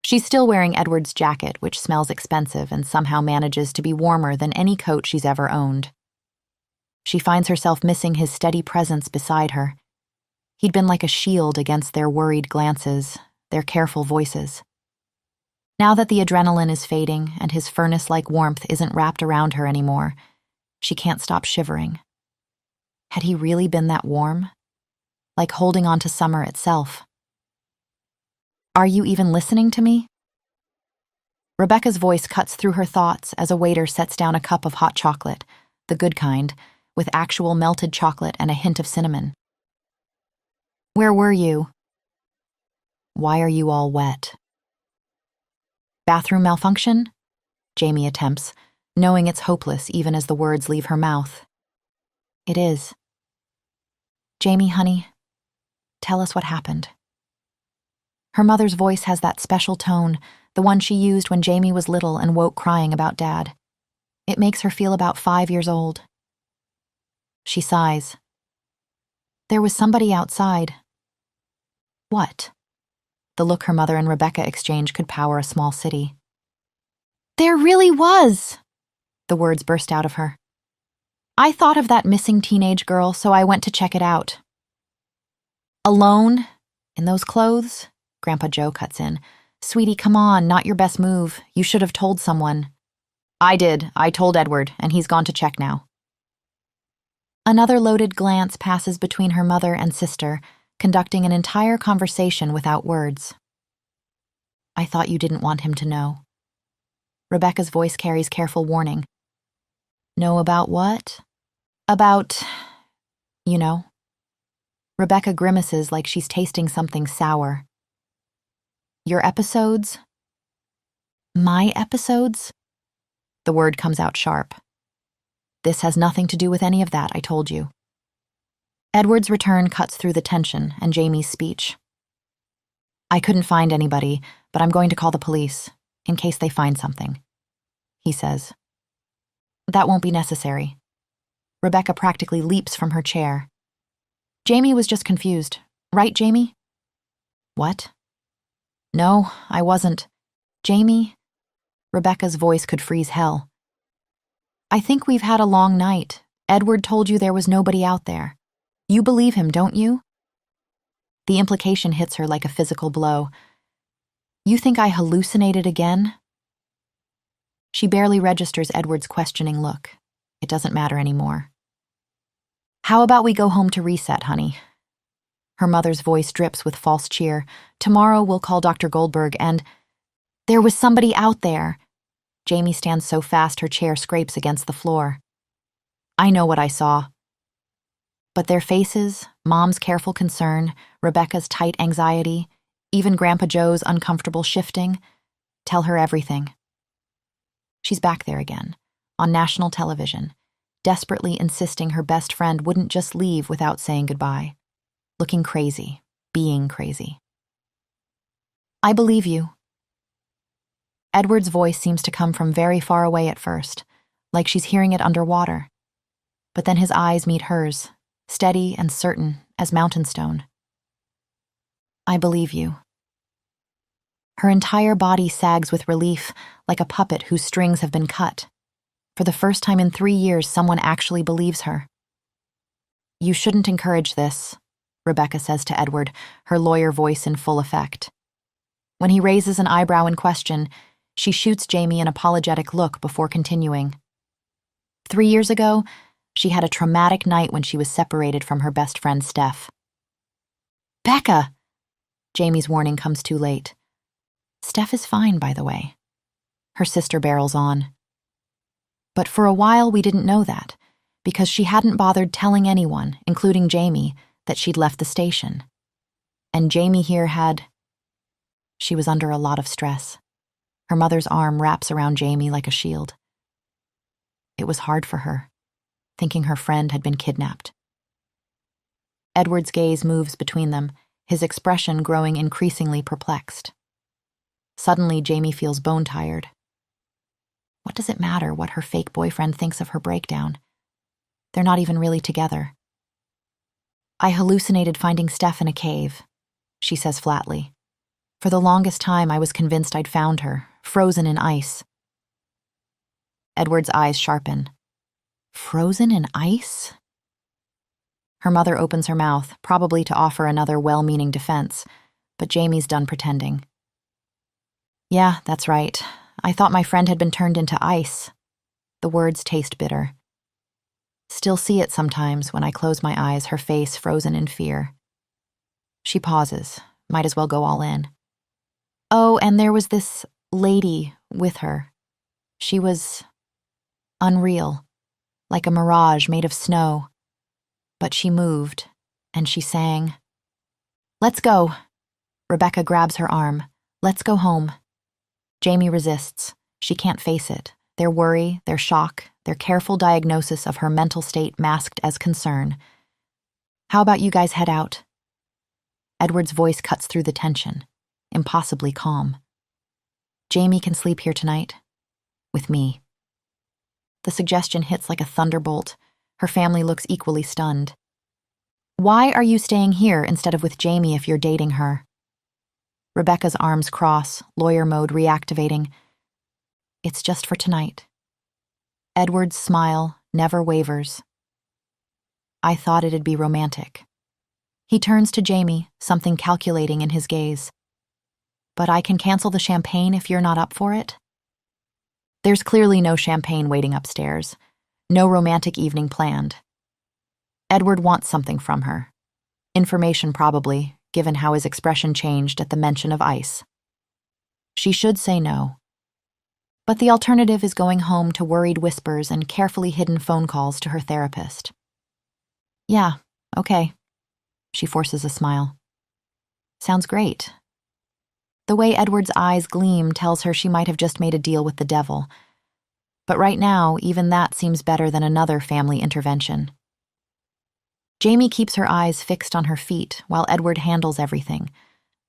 She's still wearing Edward's jacket, which smells expensive and somehow manages to be warmer than any coat she's ever owned. She finds herself missing his steady presence beside her. He'd been like a shield against their worried glances, their careful voices. Now that the adrenaline is fading and his furnace-like warmth isn't wrapped around her anymore, she can't stop shivering. Had he really been that warm? Like holding on to summer itself. Are you even listening to me? Rebecca's voice cuts through her thoughts as a waiter sets down a cup of hot chocolate, the good kind, with actual melted chocolate and a hint of cinnamon. Where were you? Why are you all wet? Bathroom malfunction? Jamie attempts, knowing it's hopeless even as the words leave her mouth. It is. Jamie, honey, tell us what happened. Her mother's voice has that special tone, the one she used when Jamie was little and woke crying about Dad. It makes her feel about 5 years old. She sighs. There was somebody outside. What? The look her mother and Rebecca exchange could power a small city. There really was! The words burst out of her. I thought of that missing teenage girl, so I went to check it out. Alone? In those clothes? Grandpa Joe cuts in. Sweetie, come on, not your best move. You should have told someone. I did. I told Edward, and he's gone to check now. Another loaded glance passes between her mother and sister, conducting an entire conversation without words. I thought you didn't want him to know. Rebecca's voice carries careful warning. Know about what? About, you know. Rebecca grimaces like she's tasting something sour. Your episodes? My episodes? The word comes out sharp. This has nothing to do with any of that, I told you. Edward's return cuts through the tension and Jamie's speech. I couldn't find anybody, but I'm going to call the police, in case they find something, he says. That won't be necessary. Rebecca practically leaps from her chair. Jamie was just confused. Right, Jamie? What? No, I wasn't. Jamie? Rebecca's voice could freeze hell. I think we've had a long night. Edward told you there was nobody out there. You believe him, don't you? The implication hits her like a physical blow. You think I hallucinated again? She barely registers Edward's questioning look. It doesn't matter anymore. How about we go home to reset, honey? Her mother's voice drips with false cheer. Tomorrow we'll call Dr. Goldberg and... There was somebody out there. Jamie stands so fast her chair scrapes against the floor. I know what I saw. But their faces, Mom's careful concern, Rebecca's tight anxiety, even Grandpa Joe's uncomfortable shifting, tell her everything. She's back there again, on national television, desperately insisting her best friend wouldn't just leave without saying goodbye. Looking crazy, being crazy. I believe you. Edward's voice seems to come from very far away at first, like she's hearing it underwater. But then his eyes meet hers, steady and certain as mountain stone. I believe you. Her entire body sags with relief, like a puppet whose strings have been cut. For the first time in 3 years, someone actually believes her. You shouldn't encourage this, Rebecca says to Edward, her lawyer voice in full effect. When he raises an eyebrow in question, she shoots Jamie an apologetic look before continuing. 3 years ago, she had a traumatic night when she was separated from her best friend, Steph. Becca! Jamie's warning comes too late. Steph is fine, by the way. Her sister barrels on. But for a while we didn't know that, because she hadn't bothered telling anyone, including Jamie, that she'd left the station. And Jamie here had... She was under a lot of stress. Her mother's arm wraps around Jamie like a shield. It was hard for her, thinking her friend had been kidnapped. Edward's gaze moves between them, his expression growing increasingly perplexed. Suddenly, Jamie feels bone-tired. What does it matter what her fake boyfriend thinks of her breakdown? They're not even really together. I hallucinated finding Steph in a cave. she says flatly. For the longest time, I was convinced I'd found her, frozen in ice. Edward's eyes sharpen. Frozen in ice? Her mother opens her mouth, probably to offer another well-meaning defense, but Jamie's done pretending. Yeah, that's right. I thought my friend had been turned into ice. The words taste bitter. Still see it sometimes when I close my eyes, her face frozen in fear. She pauses, might as well go all in. Oh, and there was this lady with her. She was unreal, like a mirage made of snow. But she moved, and she sang. Let's go. Rebecca grabs her arm. Let's go home. Jamie resists. She can't face it. Their worry, their shock, their careful diagnosis of her mental state masked as concern. How about you guys head out? Edward's voice cuts through the tension, impossibly calm. Jamie can sleep here tonight. With me. The suggestion hits like a thunderbolt. Her family looks equally stunned. Why are you staying here instead of with Jamie if you're dating her? Rebecca's arms cross, lawyer mode reactivating. It's just for tonight. Edward's smile never wavers. I thought it'd be romantic. He turns to Jamie, something calculating in his gaze. But I can cancel the champagne if you're not up for it? There's clearly no champagne waiting upstairs. No romantic evening planned. Edward wants something from her. Information probably, given how his expression changed at the mention of ice. She should say no. But the alternative is going home to worried whispers and carefully hidden phone calls to her therapist. Yeah, okay. She forces a smile. Sounds great. The way Edward's eyes gleam tells her she might have just made a deal with the devil. But right now, even that seems better than another family intervention. Jamie keeps her eyes fixed on her feet while Edward handles everything.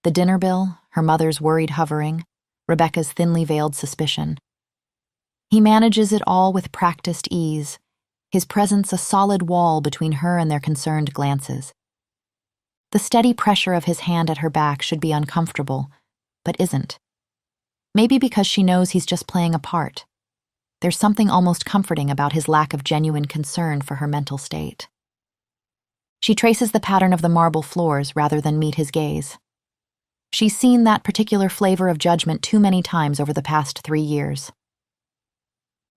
The dinner bill, her mother's worried hovering, Rebecca's thinly veiled suspicion. He manages it all with practiced ease, his presence a solid wall between her and their concerned glances. The steady pressure of his hand at her back should be uncomfortable, but isn't. Maybe because she knows he's just playing a part. There's something almost comforting about his lack of genuine concern for her mental state. She traces the pattern of the marble floors rather than meet his gaze. She's seen that particular flavor of judgment too many times over the past 3 years.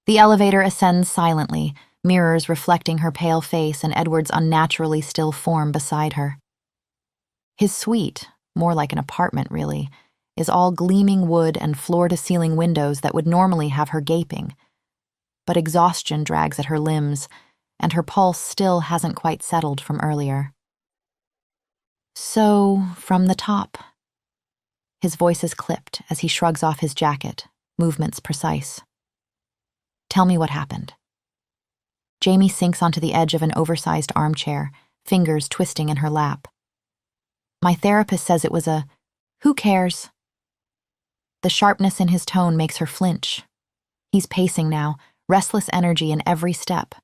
The elevator ascends silently, mirrors reflecting her pale face and Edward's unnaturally still form beside her. His suite, more like an apartment really, is all gleaming wood and floor-to-ceiling windows that would normally have her gaping. But exhaustion drags at her limbs, and her pulse still hasn't quite settled from earlier. So, from the top. His voice is clipped as he shrugs off his jacket, movements precise. Tell me what happened. Jamie sinks onto the edge of an oversized armchair, fingers twisting in her lap. My therapist says it was a, who cares? The sharpness in his tone makes her flinch. He's pacing now, restless energy in every step.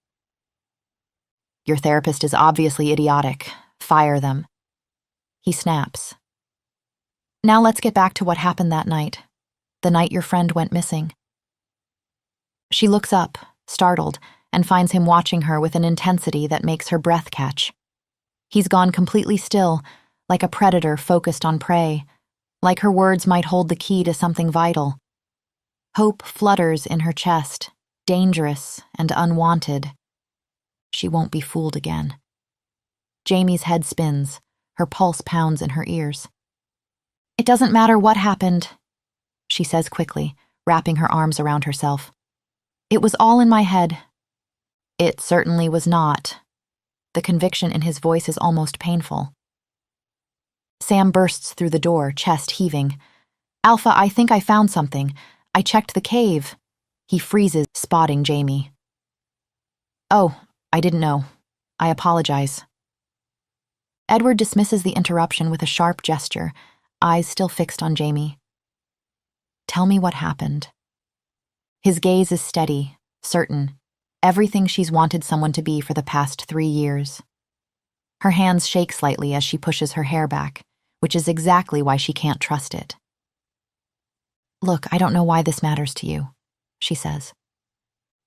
Your therapist is obviously idiotic. Fire them. He snaps. Now let's get back to what happened that night. The night your friend went missing. She looks up, startled, and finds him watching her with an intensity that makes her breath catch. He's gone completely still, like a predator focused on prey, like her words might hold the key to something vital. Hope flutters in her chest, dangerous and unwanted. She won't be fooled again. Jamie's head spins, her pulse pounds in her ears. It doesn't matter what happened, she says quickly, wrapping her arms around herself. It was all in my head. It certainly was not. The conviction in his voice is almost painful. Sam bursts through the door, chest heaving. Alpha, I think I found something. I checked the cave. He freezes, spotting Jamie. Oh, I didn't know. I apologize. Edward dismisses the interruption with a sharp gesture, eyes still fixed on Jamie. Tell me what happened. His gaze is steady, certain, everything she's wanted someone to be for the past 3 years. Her hands shake slightly as she pushes her hair back, which is exactly why she can't trust it. "Look, I don't know why this matters to you," she says.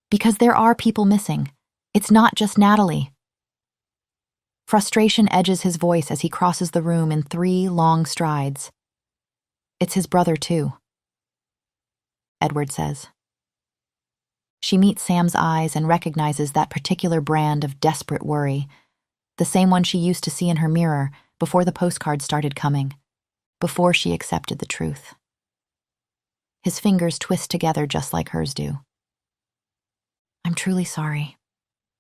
"Because there are people missing. It's not just Natalie." Frustration edges his voice as he crosses the room in 3 long strides. "It's his brother, too," Edward says. She meets Sam's eyes and recognizes that particular brand of desperate worry, the same one she used to see in her mirror before the postcards started coming, before she accepted the truth. His fingers twist together just like hers do. "I'm truly sorry,"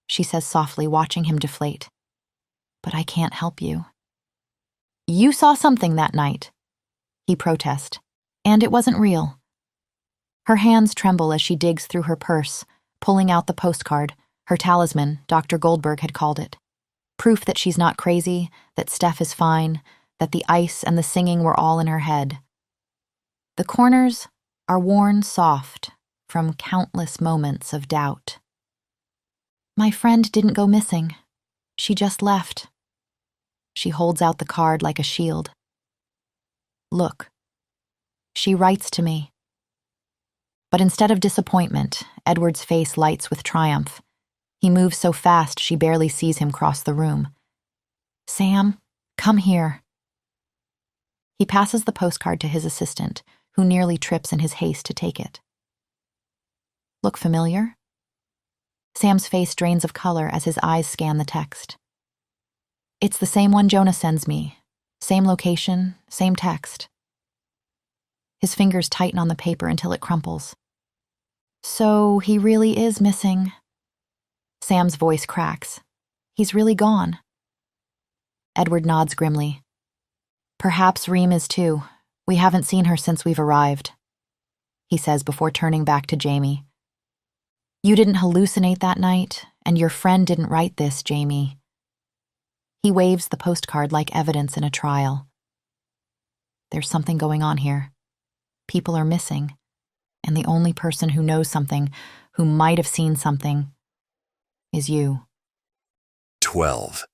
she says softly, watching him deflate. "But I can't help you." "You saw something that night," he protests, "and it wasn't real." Her hands tremble as she digs through her purse, pulling out the postcard, her talisman, Dr. Goldberg had called it. Proof that she's not crazy, that Steph is fine, that the ice and the singing were all in her head. The corners are worn soft from countless moments of doubt. "My friend didn't go missing. She just left." She holds out the card like a shield. "Look, she writes to me." But instead of disappointment, Edward's face lights with triumph. He moves so fast she barely sees him cross the room. "Sam, come here." He passes the postcard to his assistant, who nearly trips in his haste to take it. "Look familiar?" Sam's face drains of color as his eyes scan the text. "It's the same one Jonah sends me. Same location, same text." His fingers tighten on the paper until it crumples. "So he really is missing." Sam's voice cracks. "He's really gone." Edward nods grimly. "Perhaps Reem is too. We haven't seen her since we've arrived," he says before turning back to Jamie. "You didn't hallucinate that night, and your friend didn't write this, Jamie." He waves the postcard like evidence in a trial. "There's something going on here. People are missing, and the only person who knows something, who might have seen something, is you." 12.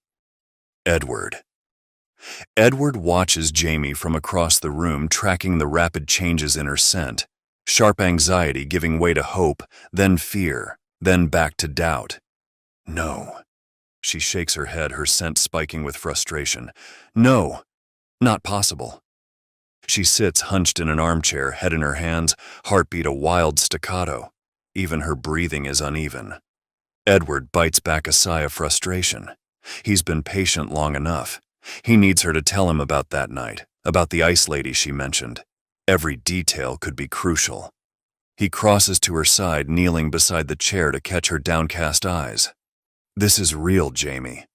Edward. Edward watches Jamie from across the room, tracking the rapid changes in her scent. Sharp anxiety giving way to hope, then fear, then back to doubt. "No." She shakes her head, her scent spiking with frustration. "No, not possible." She sits hunched in an armchair, head in her hands, heartbeat a wild staccato. Even her breathing is uneven. Edward bites back a sigh of frustration. He's been patient long enough. He needs her to tell him about that night, about the ice lady she mentioned. Every detail could be crucial. He crosses to her side, kneeling beside the chair to catch her downcast eyes. "This is real, Jamie."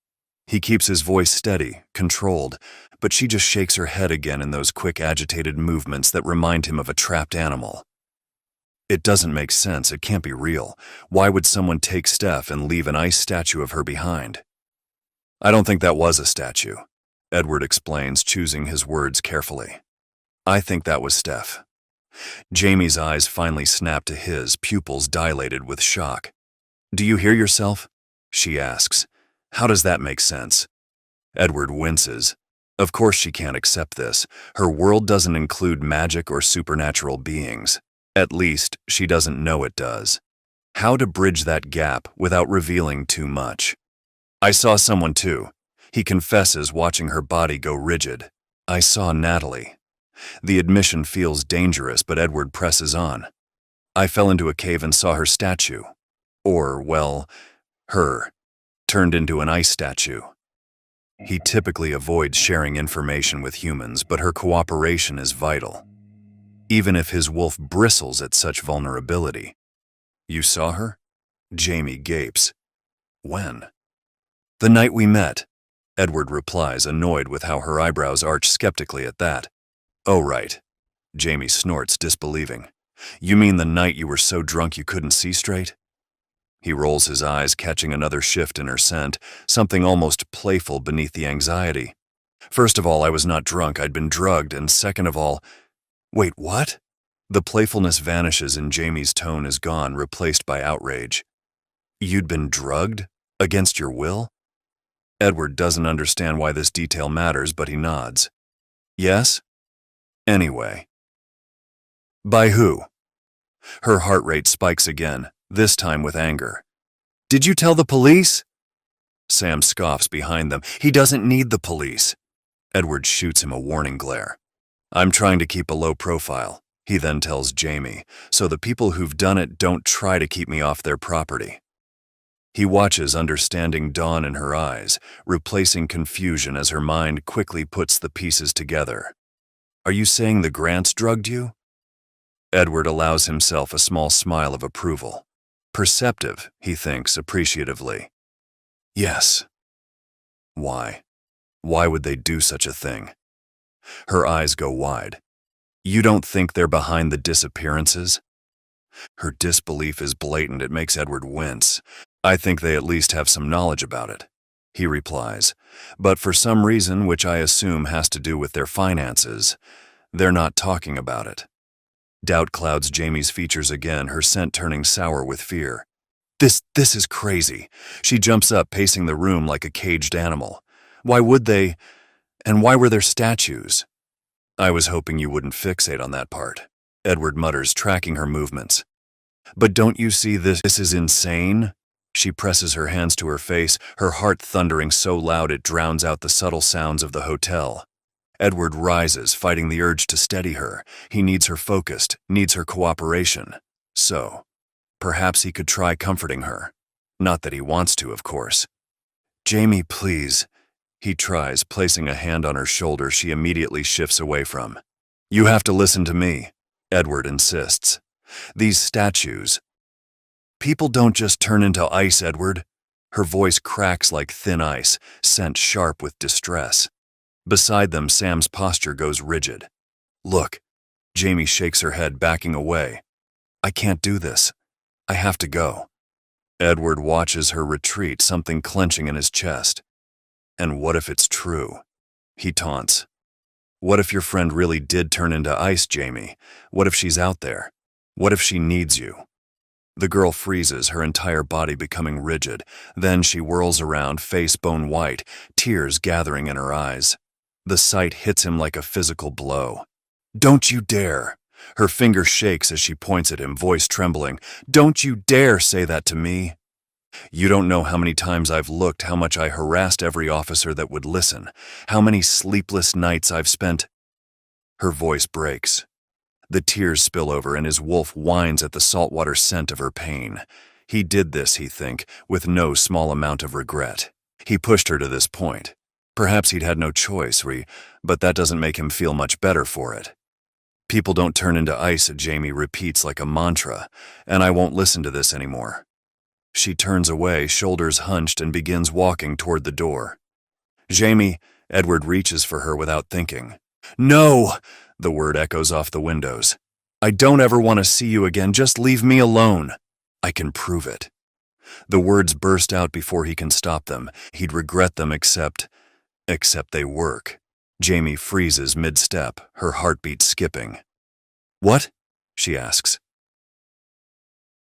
He keeps his voice steady, controlled, but she just shakes her head again in those quick, agitated movements that remind him of a trapped animal. "It doesn't make sense. It can't be real. Why would someone take Steph and leave an ice statue of her behind?" "I don't think that was a statue," Edward explains, choosing his words carefully. "I think that was Steph." Jamie's eyes finally snap to his, pupils dilated with shock. "Do you hear yourself?" she asks. "How does that make sense?" Edward winces. Of course she can't accept this. Her world doesn't include magic or supernatural beings. At least, she doesn't know it does. How to bridge that gap without revealing too much? "I saw someone too." He confesses, watching her body go rigid. "I saw Natalie." The admission feels dangerous, but Edward presses on. "I fell into a cave and saw her statue. Or, well, her. Turned into an ice statue." He typically avoids sharing information with humans, but her cooperation is vital. Even if his wolf bristles at such vulnerability. "You saw her?" Jamie gapes. "When?" "The night we met," Edward replies, annoyed with how her eyebrows arch skeptically at that. "Oh, right." Jamie snorts, disbelieving. "You mean the night you were so drunk you couldn't see straight?" He rolls his eyes, catching another shift in her scent, something almost playful beneath the anxiety. "First of all, I was not drunk, I'd been drugged, and second of all—" "Wait, what?" The playfulness vanishes and Jamie's tone is gone, replaced by outrage. "You'd been drugged? Against your will?" Edward doesn't understand why this detail matters, but he nods. Yes? Anyway. By who? Her heart rate spikes again, this time with anger. Did you tell the police? Sam scoffs behind them. He doesn't need the police. Edward shoots him a warning glare. I'm trying to keep a low profile, he then tells Jamie, so the people who've done it don't try to keep me off their property. He watches understanding dawn in her eyes, replacing confusion as her mind quickly puts the pieces together. Are you saying the Grants drugged you? Edward allows himself a small smile of approval. Perceptive, he thinks appreciatively. Yes. Why? Why would they do such a thing? Her eyes go wide. You don't think they're behind the disappearances? Her disbelief is blatant. It makes Edward wince. I think they at least have some knowledge about it, he replies. But for some reason, which I assume has to do with their finances, they're not talking about it. Doubt clouds Jamie's features again, her scent turning sour with fear. This is crazy. She jumps up, pacing the room like a caged animal. Why would they? And why were there statues? I was hoping you wouldn't fixate on that part, Edward mutters, tracking her movements. But don't you see this is insane? She presses her hands to her face, her heart thundering so loud it drowns out the subtle sounds of the hotel. Edward rises, fighting the urge to steady her. He needs her focused, needs her cooperation. So, perhaps he could try comforting her. Not that he wants to, of course. Jamie, please. He tries, placing a hand on her shoulder she immediately shifts away from. You have to listen to me, Edward insists. These statues. People don't just turn into ice, Edward. Her voice cracks like thin ice, sent sharp with distress. Beside them, Sam's posture goes rigid. Look. Jamie shakes her head, backing away. I can't do this. I have to go. Edward watches her retreat, something clenching in his chest. And what if it's true? He taunts. What if your friend really did turn into ice, Jamie? What if she's out there? What if she needs you? The girl freezes, her entire body becoming rigid. Then she whirls around, face bone white, tears gathering in her eyes. The sight hits him like a physical blow. Don't you dare! Her finger shakes as she points at him, voice trembling. Don't you dare say that to me! You don't know how many times I've looked, how much I harassed every officer that would listen, how many sleepless nights I've spent. Her voice breaks. The tears spill over and his wolf whines at the saltwater scent of her pain. He did this, he thinks, with no small amount of regret. He pushed her to this point. Perhaps he'd had no choice, but that doesn't make him feel much better for it. People don't turn into ice, Jamie repeats like a mantra, and I won't listen to this anymore. She turns away, shoulders hunched, and begins walking toward the door. Jamie, Edward reaches for her without thinking. No! The word echoes off the windows. I don't ever want to see you again, just leave me alone. I can prove it. The words burst out before he can stop them. He'd regret them except they work. Jamie freezes mid-step, her heartbeat skipping. What? She asks.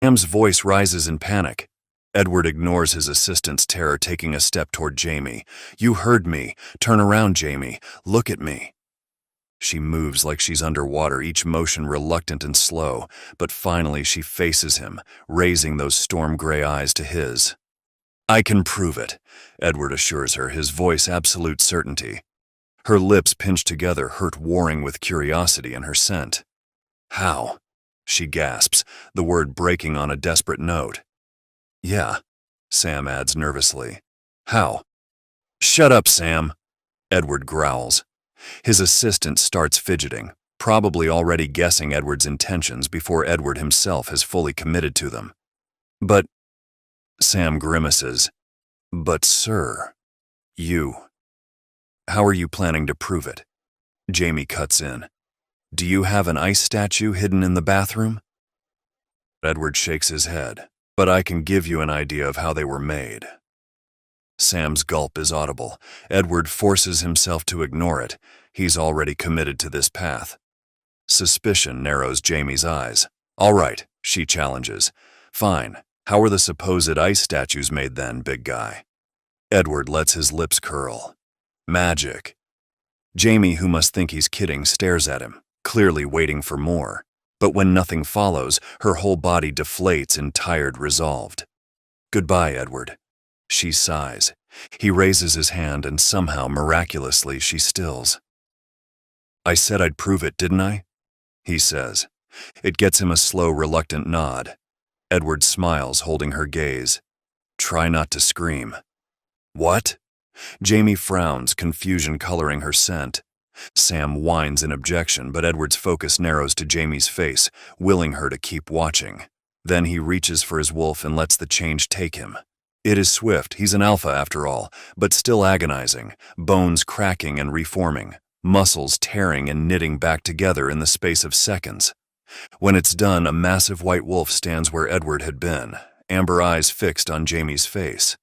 Sam's voice rises in panic. Edward ignores his assistant's terror, taking a step toward Jamie. You heard me. Turn around, Jamie. Look at me. She moves like she's underwater, each motion reluctant and slow, but finally she faces him, raising those storm-gray eyes to his. I can prove it, Edward assures her, his voice absolute certainty. Her lips pinched together, hurt warring with curiosity in her scent. How? She gasps, the word breaking on a desperate note. Yeah, Sam adds nervously. How? Shut up, Sam, Edward growls. His assistant starts fidgeting, probably already guessing Edward's intentions before Edward himself has fully committed to them. But, Sam grimaces, but sir, how are you planning to prove it? Jamie cuts in. Do you have an ice statue hidden in the bathroom? Edward shakes his head, but I can give you an idea of how they were made. Sam's gulp is audible. Edward forces himself to ignore it. He's already committed to this path. Suspicion narrows Jamie's eyes. All right, she challenges. Fine. How were the supposed ice statues made then, big guy? Edward lets his lips curl. Magic. Jamie, who must think he's kidding, stares at him, clearly waiting for more. But when nothing follows, her whole body deflates in tired resolve. "Goodbye, Edward." She sighs. He raises his hand and somehow, miraculously, she stills. "I said I'd prove it, didn't I?" he says. It gets him a slow, reluctant nod. Edward smiles, holding her gaze. "Try not to scream." "What?" Jamie frowns, confusion coloring her scent. Sam whines in objection, but Edward's focus narrows to Jamie's face, willing her to keep watching. Then he reaches for his wolf and lets the change take him. It is swift, he's an alpha after all, but still agonizing, bones cracking and reforming, muscles tearing and knitting back together in the space of seconds. When it's done, a massive white wolf stands where Edward had been, amber eyes fixed on Jamie's face.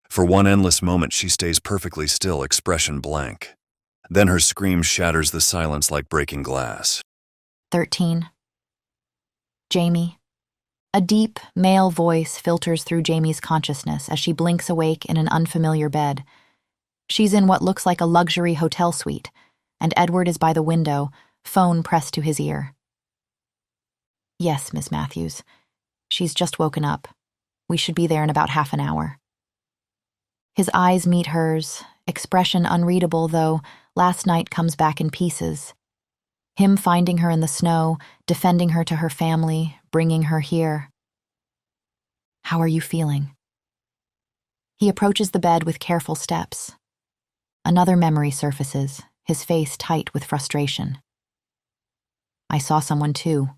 For one endless moment she stays perfectly still, expression blank. Then her scream shatters the silence like breaking glass. 13. Jamie. A deep, male voice filters through Jamie's consciousness as she blinks awake in an unfamiliar bed. She's in what looks like a luxury hotel suite, and Edward is by the window, phone pressed to his ear. "Yes, Miss Matthews. She's just woken up. We should be there in about half an hour." His eyes meet hers, expression unreadable, though last night comes back in pieces. Him finding her in the snow, defending her to her family, bringing her here. "How are you feeling?" He approaches the bed with careful steps. Another memory surfaces, his face tight with frustration. "I saw someone too,"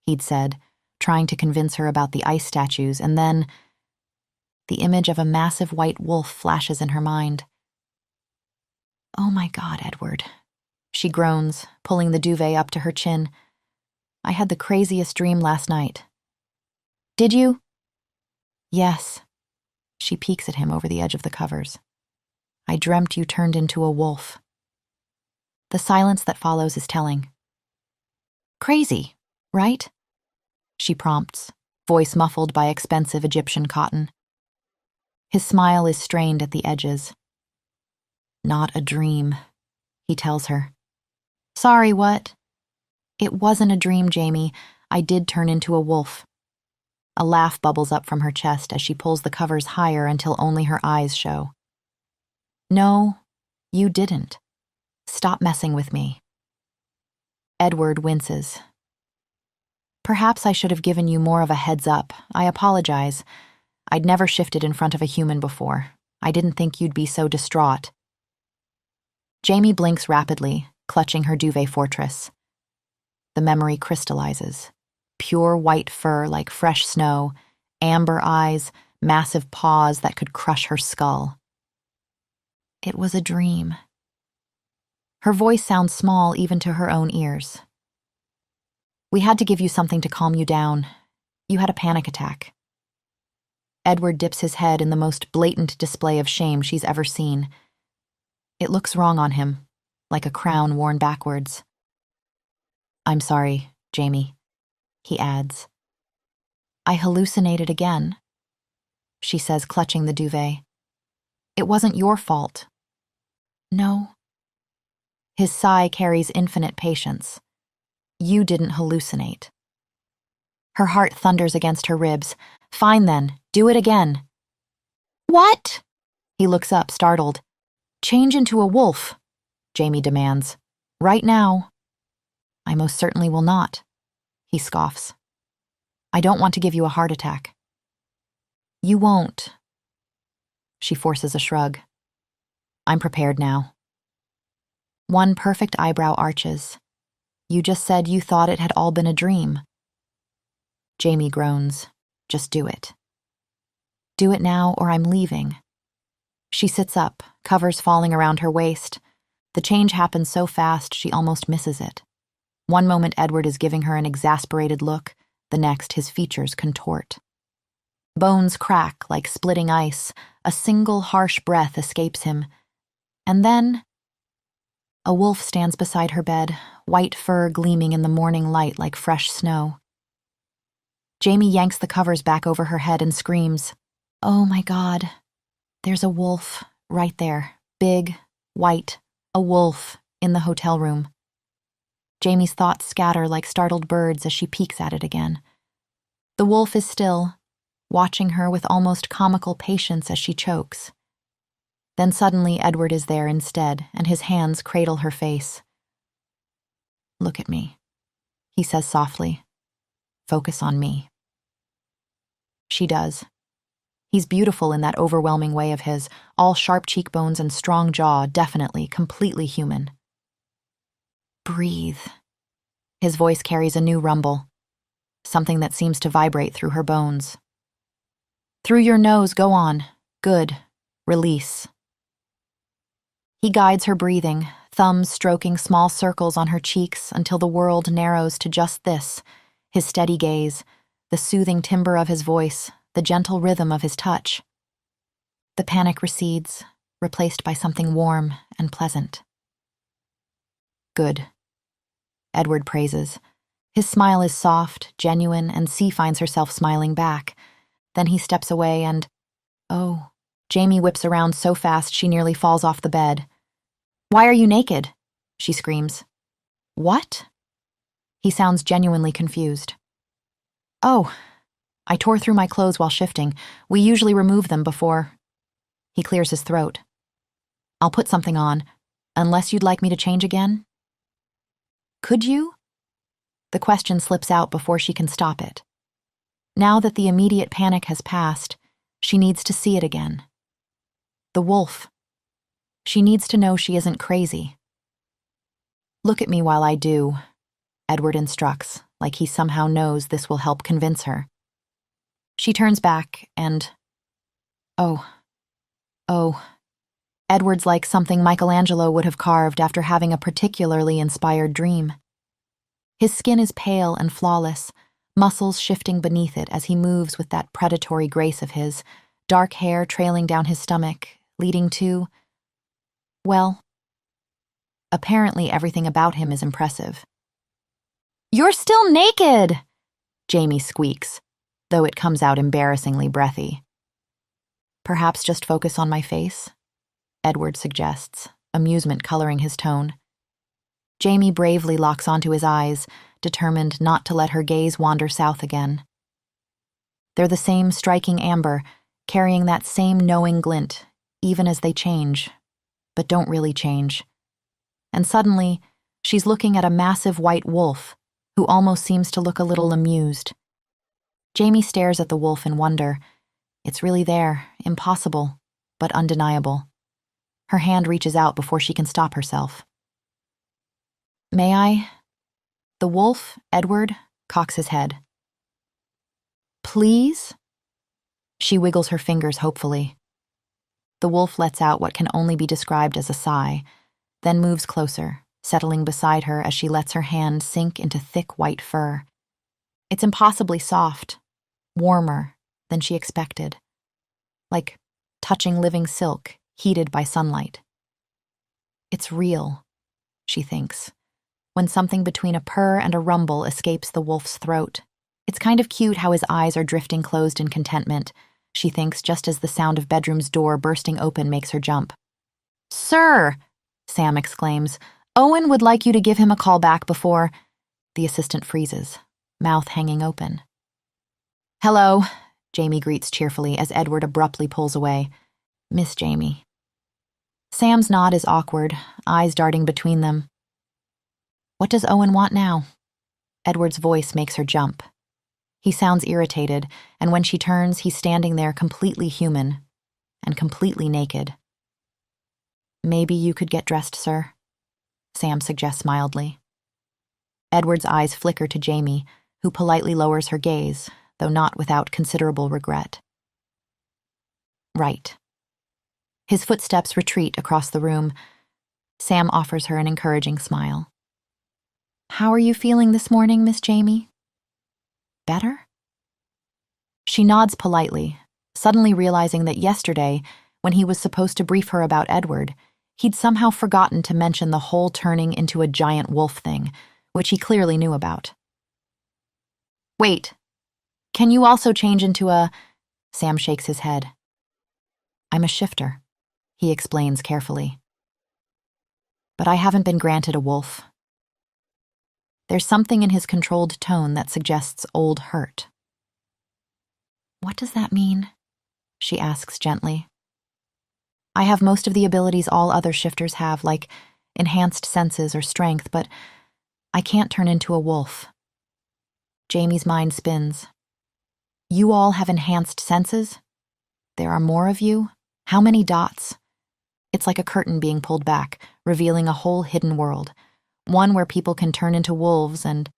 he'd said, trying to convince her about the ice statues, and then the image of a massive white wolf flashes in her mind. "Oh my God, Edward," she groans, pulling the duvet up to her chin. "I had the craziest dream last night." "Did you?" "Yes." She peeks at him over the edge of the covers. "I dreamt you turned into a wolf." The silence that follows is telling. "Crazy, right?" she prompts, voice muffled by expensive Egyptian cotton. His smile is strained at the edges. "Not a dream," he tells her. "Sorry, what?" "It wasn't a dream, Jamie. I did turn into a wolf." A laugh bubbles up from her chest as she pulls the covers higher until only her eyes show. "No, you didn't. Stop messing with me." Edward winces. "Perhaps I should have given you more of a heads up. I apologize. I'd never shifted in front of a human before. I didn't think you'd be so distraught." Jamie blinks rapidly, clutching her duvet fortress. The memory crystallizes. Pure white fur like fresh snow, amber eyes, massive paws that could crush her skull. It was a dream. Her voice sounds small even to her own ears. "We had to give you something to calm you down. You had a panic attack." Edward dips his head in the most blatant display of shame she's ever seen. It looks wrong on him, like a crown worn backwards. "I'm sorry, Jamie," he adds. "I hallucinated again," she says, clutching the duvet. "It wasn't your fault." "No." His sigh carries infinite patience. "You didn't hallucinate." Her heart thunders against her ribs. "Fine then, do it again." "What?" He looks up, startled. "Change into a wolf," Jamie demands. "Right now." "I most certainly will not," he scoffs. "I don't want to give you a heart attack." "You won't." She forces a shrug. "I'm prepared now." One perfect eyebrow arches. "You just said you thought it had all been a dream." Jamie groans. "Just do it. Do it now or I'm leaving." She sits up, covers falling around her waist. The change happens so fast she almost misses it. One moment Edward is giving her an exasperated look, the next his features contort. Bones crack like splitting ice, a single harsh breath escapes him. And then a wolf stands beside her bed, white fur gleaming in the morning light like fresh snow. Jamie yanks the covers back over her head and screams, "Oh my God, there's a wolf right there, big, white, a wolf in the hotel room. Jamie's thoughts scatter like startled birds as she peeks at it again. The wolf is still, watching her with almost comical patience as she chokes. Then suddenly Edward is there instead, and his hands cradle her face. "Look at me," he says softly. "Focus on me." She does. He's beautiful in that overwhelming way of his, all sharp cheekbones and strong jaw, definitely, completely human. "Breathe." His voice carries a new rumble, something that seems to vibrate through her bones. "Through your nose, go on. Good. Release." He guides her breathing, thumbs stroking small circles on her cheeks until the world narrows to just this, his steady gaze, the soothing timbre of his voice, the gentle rhythm of his touch. The panic recedes, replaced by something warm and pleasant. "Good," Edward praises. His smile is soft, genuine, and C finds herself smiling back. Then he steps away and, "Oh." Jamie whips around so fast she nearly falls off the bed. "Why are you naked?" she screams. "What?" He sounds genuinely confused. "Oh, I tore through my clothes while shifting. We usually remove them before." He clears his throat. "I'll put something on, unless you'd like me to change again." "Could you?" The question slips out before she can stop it. Now that the immediate panic has passed, she needs to see it again. The wolf. She needs to know she isn't crazy. "Look at me while I do," Edward instructs, like he somehow knows this will help convince her. She turns back and, oh. Edward's like something Michelangelo would have carved after having a particularly inspired dream. His skin is pale and flawless, muscles shifting beneath it as he moves with that predatory grace of his, dark hair trailing down his stomach, leading to, well, apparently everything about him is impressive. "You're still naked!" Jamie squeaks, though it comes out embarrassingly breathy. "Perhaps just focus on my face?" Edward suggests, amusement coloring his tone. Jamie bravely locks onto his eyes, determined not to let her gaze wander south again. They're the same striking amber, carrying that same knowing glint, even as they change, but don't really change. And suddenly, she's looking at a massive white wolf, who almost seems to look a little amused. Jamie stares at the wolf in wonder. It's really there, impossible, but undeniable. Her hand reaches out before she can stop herself. "May I?" The wolf, Edward, cocks his head. "Please?" She wiggles her fingers hopefully. The wolf lets out what can only be described as a sigh, then moves closer, settling beside her as she lets her hand sink into thick white fur. It's impossibly soft, warmer than she expected, like touching living silk heated by sunlight. It's real, she thinks, when something between a purr and a rumble escapes the wolf's throat. It's kind of cute how his eyes are drifting closed in contentment, she thinks, just as the sound of bedroom's door bursting open makes her jump. "Sir!" Sam exclaims. "Owen would like you to give him a call back before—" The assistant freezes, mouth hanging open. "Hello," Jamie greets cheerfully as Edward abruptly pulls away. "Miss Jamie." Sam's nod is awkward, eyes darting between them. "What does Owen want now?" Edward's voice makes her jump. He sounds irritated, and when she turns, he's standing there completely human and completely naked. "Maybe you could get dressed, sir," Sam suggests mildly. Edward's eyes flicker to Jamie, who politely lowers her gaze, though not without considerable regret. "Right." His footsteps retreat across the room. Sam offers her an encouraging smile. "How are you feeling this morning, Miss Jamie?" "Better?" She nods politely, suddenly realizing that yesterday, when he was supposed to brief her about Edward, he'd somehow forgotten to mention the whole turning into a giant wolf thing, which he clearly knew about. "Wait, can you also change into a—" Sam shakes his head. "I'm a shifter," he explains carefully. but I haven't been granted a wolf. There's something in his controlled tone that suggests old hurt. What does that mean? She asks gently. I have most of the abilities all other shifters have, like enhanced senses or strength, but I can't turn into a wolf. Jamie's mind spins. You all have enhanced senses? There are more of you? How many dots? It's like a curtain being pulled back, revealing a whole hidden world, one where people can turn into wolves and...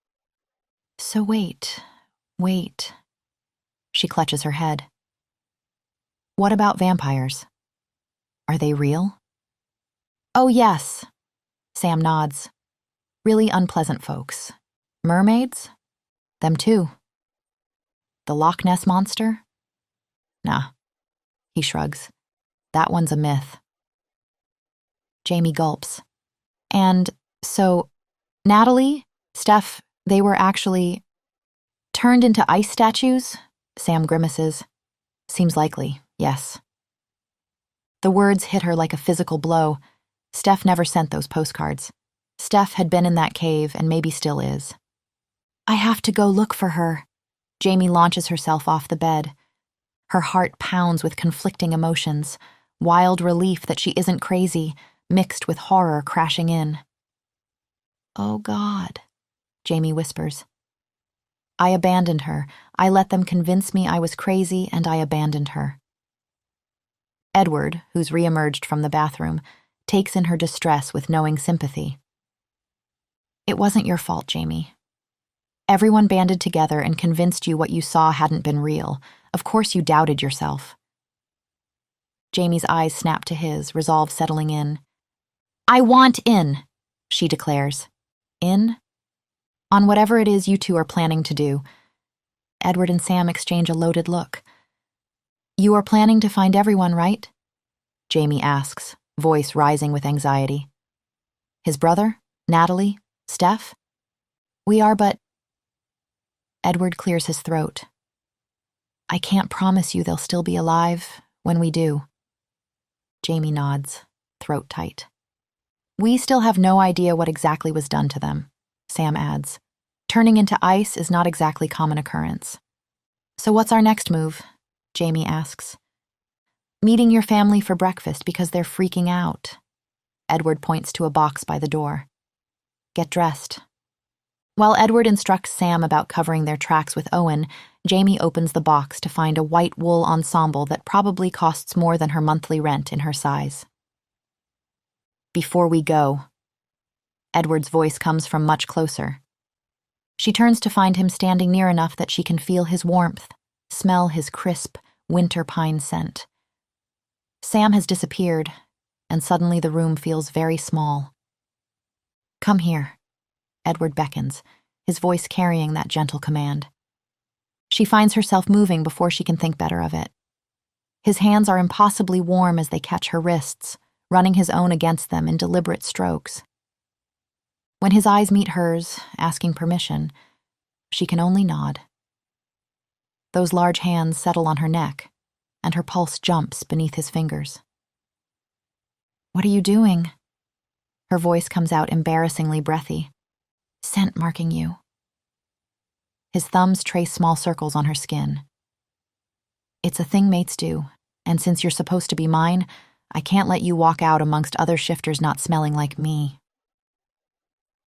So wait. She clutches her head. What about vampires? Are they real? Oh, yes. Sam nods. Really unpleasant folks. Mermaids? Them too. The Loch Ness Monster? Nah. He shrugs. That one's a myth. Jamie gulps. And so, Natalie, Steph, they were actually turned into ice statues? Sam grimaces. Seems likely, yes. The words hit her like a physical blow. Steph never sent those postcards. Steph had been in that cave and maybe still is. I have to go look for her. Jamie launches herself off the bed. Her heart pounds with conflicting emotions, wild relief that she isn't crazy, mixed with horror crashing in. Oh, God, Jamie whispers. I abandoned her. I let them convince me I was crazy, and I abandoned her. Edward, who's reemerged from the bathroom, takes in her distress with knowing sympathy. It wasn't your fault, Jamie. Everyone banded together and convinced you what you saw hadn't been real. Of course you doubted yourself. Jamie's eyes snap to his, resolve settling in. I want in, she declares. In? On whatever it is you two are planning to do. Edward and Sam exchange a loaded look. You are planning to find everyone, right? Jamie asks, voice rising with anxiety. His brother? Natalie? Steph? We are, but... Edward clears his throat. I can't promise you they'll still be alive when we do. Jamie nods, throat tight. We still have no idea what exactly was done to them, Sam adds. Turning into ice is not exactly common occurrence. So what's our next move? Jamie asks. Meeting your family for breakfast because they're freaking out. Edward points to a box by the door. Get dressed. While Edward instructs Sam about covering their tracks with Owen, Jamie opens the box to find a white wool ensemble that probably costs more than her monthly rent in her size. Before we go. Edward's voice comes from much closer. She turns to find him standing near enough that she can feel his warmth, smell his crisp, winter pine scent. Sam has disappeared, and suddenly the room feels very small. Come here, Edward beckons, his voice carrying that gentle command. She finds herself moving before she can think better of it. His hands are impossibly warm as they catch her wrists, running his own against them in deliberate strokes. When his eyes meet hers, asking permission, she can only nod. Those large hands settle on her neck, and her pulse jumps beneath his fingers. What are you doing? Her voice comes out embarrassingly breathy. Scent marking you. His thumbs trace small circles on her skin. It's a thing mates do, and since you're supposed to be mine, I can't let you walk out amongst other shifters not smelling like me.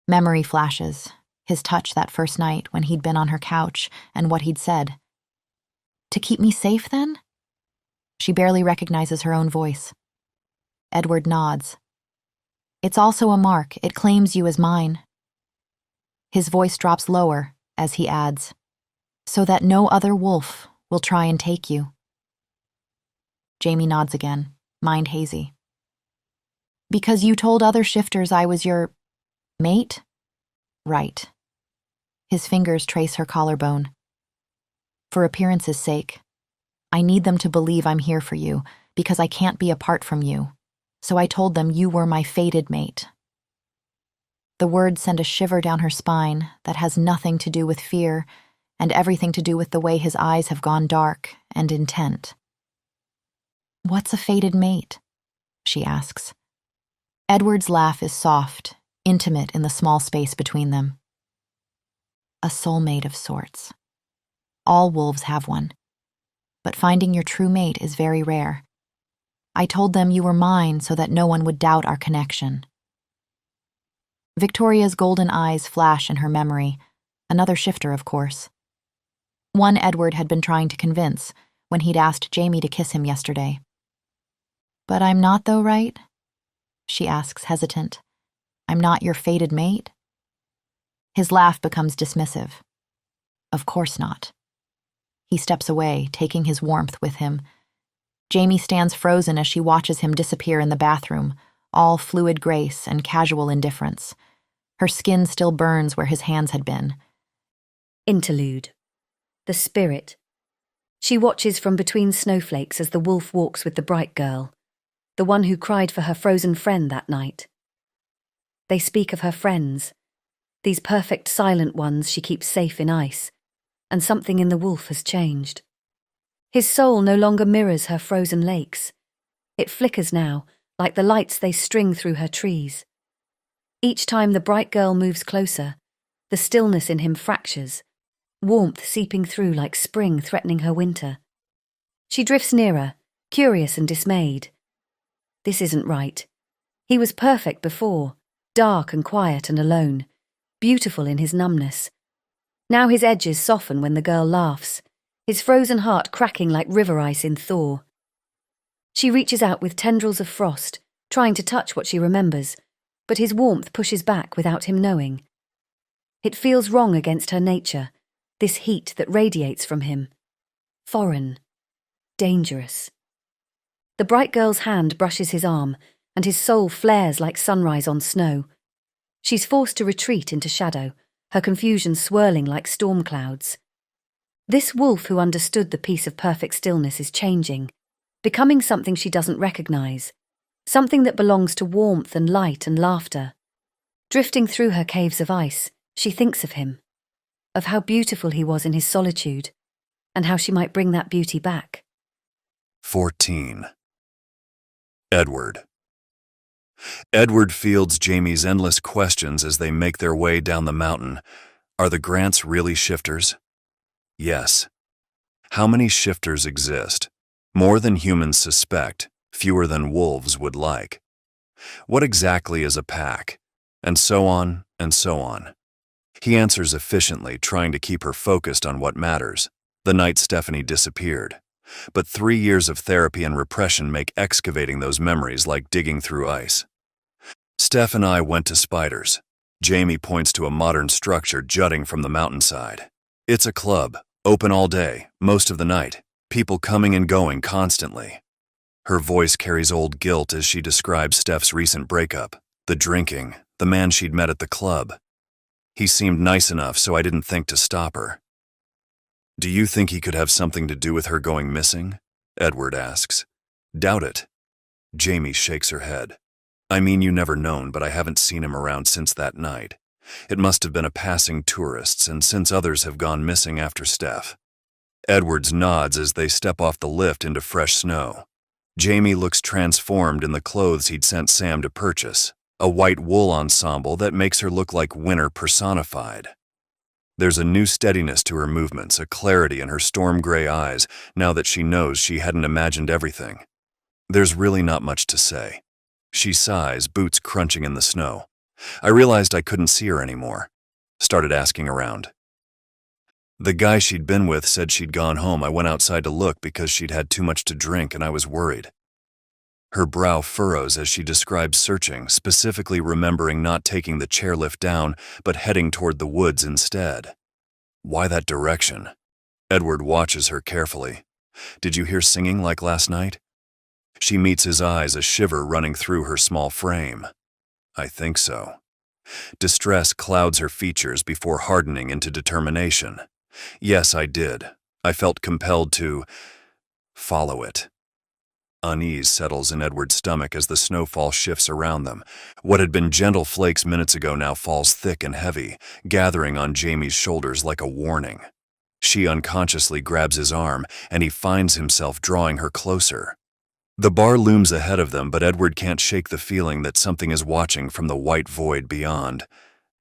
Memory flashes, his touch that first night when he'd been on her couch and what he'd said. To keep me safe, then? She barely recognizes her own voice. Edward nods. It's also a mark. It claims you as mine. His voice drops lower as he adds, so that no other wolf will try and take you. Jamie nods again, mind hazy. Because you told other shifters I was your... mate? Right. His fingers trace her collarbone. For appearance's sake, I need them to believe I'm here for you, because I can't be apart from you. So I told them you were my fated mate. The words send a shiver down her spine that has nothing to do with fear and everything to do with the way his eyes have gone dark and intent. What's a fated mate? She asks. Edward's laugh is soft, intimate in the small space between them. A soulmate of sorts. All wolves have one. But finding your true mate is very rare. I told them you were mine so that no one would doubt our connection. Victoria's golden eyes flash in her memory, another shifter, of course. One Edward had been trying to convince when he'd asked Jamie to kiss him yesterday. But I'm not, though, right? She asks, hesitant. I'm not your fated mate? His laugh becomes dismissive. Of course not. He steps away, taking his warmth with him. Jamie stands frozen as she watches him disappear in the bathroom, all fluid grace and casual indifference. Her skin still burns where his hands had been. Interlude. The spirit. She watches from between snowflakes as the wolf walks with the bright girl, the one who cried for her frozen friend that night. They speak of her friends, these perfect silent ones she keeps safe in ice, and something in the wolf has changed. His soul no longer mirrors her frozen lakes. It flickers now, like the lights they string through her trees. Each time the bright girl moves closer, the stillness in him fractures, warmth seeping through like spring threatening her winter. She drifts nearer, curious and dismayed. This isn't right. He was perfect before, dark and quiet and alone, beautiful in his numbness. Now his edges soften when the girl laughs, his frozen heart cracking like river ice in thaw. She reaches out with tendrils of frost, trying to touch what she remembers, but his warmth pushes back without him knowing. It feels wrong against her nature, this heat that radiates from him. Foreign. Dangerous. The bright girl's hand brushes his arm, and his soul flares like sunrise on snow. She's forced to retreat into shadow, her confusion swirling like storm clouds. This wolf who understood the peace of perfect stillness is changing, becoming something she doesn't recognize, something that belongs to warmth and light and laughter. Drifting through her caves of ice, she thinks of him, of how beautiful he was in his solitude, and how she might bring that beauty back. 14. Edward. Edward fields Jamie's endless questions as they make their way down the mountain. Are the Grants really shifters? Yes. How many shifters exist? More than humans suspect, fewer than wolves would like. What exactly is a pack? And so on, and so on. He answers efficiently, trying to keep her focused on what matters, the night Stephanie disappeared. But 3 years of therapy and repression make excavating those memories like digging through ice. Steph and I went to Spiders. Jamie points to a modern structure jutting from the mountainside. It's a club, open all day, most of the night, people coming and going constantly. Her voice carries old guilt as she describes Steph's recent breakup, the drinking, the man she'd met at the club. He seemed nice enough, so I didn't think to stop her. Do you think he could have something to do with her going missing? Edward asks. Doubt it. Jamie shakes her head. I mean, you never known, but I haven't seen him around since that night. It must have been a passing tourist, and since others have gone missing after Steph. Edwards nods as they step off the lift into fresh snow. Jamie looks transformed in the clothes he'd sent Sam to purchase, a white wool ensemble that makes her look like winter personified. There's a new steadiness to her movements, a clarity in her storm-gray eyes now that she knows she hadn't imagined everything. There's really not much to say. She sighs, boots crunching in the snow. I realized I couldn't see her anymore. Started asking around. The guy she'd been with said she'd gone home. I went outside to look because she'd had too much to drink and I was worried. Her brow furrows as she describes searching, specifically remembering not taking the chairlift down, but heading toward the woods instead. Why that direction? Edward watches her carefully. Did you hear singing like last night? She meets his eyes, a shiver running through her small frame. I think so. Distress clouds her features before hardening into determination. Yes, I did. I felt compelled to follow it. Unease settles in Edward's stomach as the snowfall shifts around them. What had been gentle flakes minutes ago now falls thick and heavy, gathering on Jamie's shoulders like a warning. She unconsciously grabs his arm, and he finds himself drawing her closer. The bar looms ahead of them, but Edward can't shake the feeling that something is watching from the white void beyond.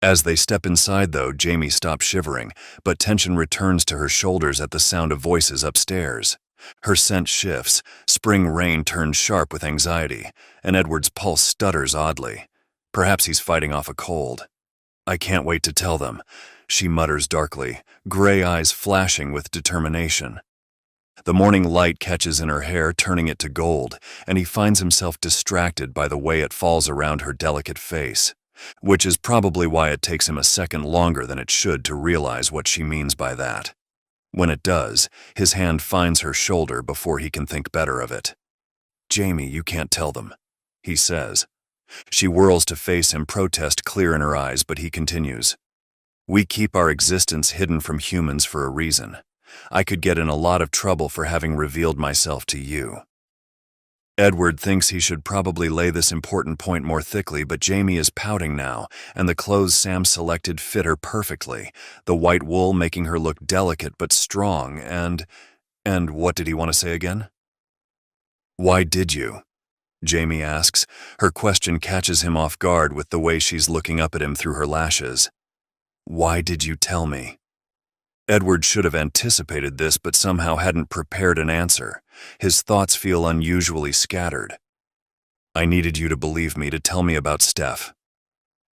As they step inside, though, Jamie stops shivering, but tension returns to her shoulders at the sound of voices upstairs. Her scent shifts, spring rain turns sharp with anxiety, and Edward's pulse stutters oddly. Perhaps he's fighting off a cold. "I can't wait to tell them," she mutters darkly, gray eyes flashing with determination. The morning light catches in her hair, turning it to gold, and he finds himself distracted by the way it falls around her delicate face, which is probably why it takes him a second longer than it should to realize what she means by that. When it does, his hand finds her shoulder before he can think better of it. "Jamie, you can't tell them," he says. She whirls to face him, protest clear in her eyes, but he continues. "We keep our existence hidden from humans for a reason. I could get in a lot of trouble for having revealed myself to you." Edward thinks he should probably lay this important point more thickly, but Jamie is pouting now, and the clothes Sam selected fit her perfectly, the white wool making her look delicate but strong, and what did he want to say again? "Why did you?" Jamie asks. Her question catches him off guard with the way she's looking up at him through her lashes. "Why did you tell me?" Edward should have anticipated this, but somehow hadn't prepared an answer. His thoughts feel unusually scattered. "I needed you to believe me, to tell me about Steph."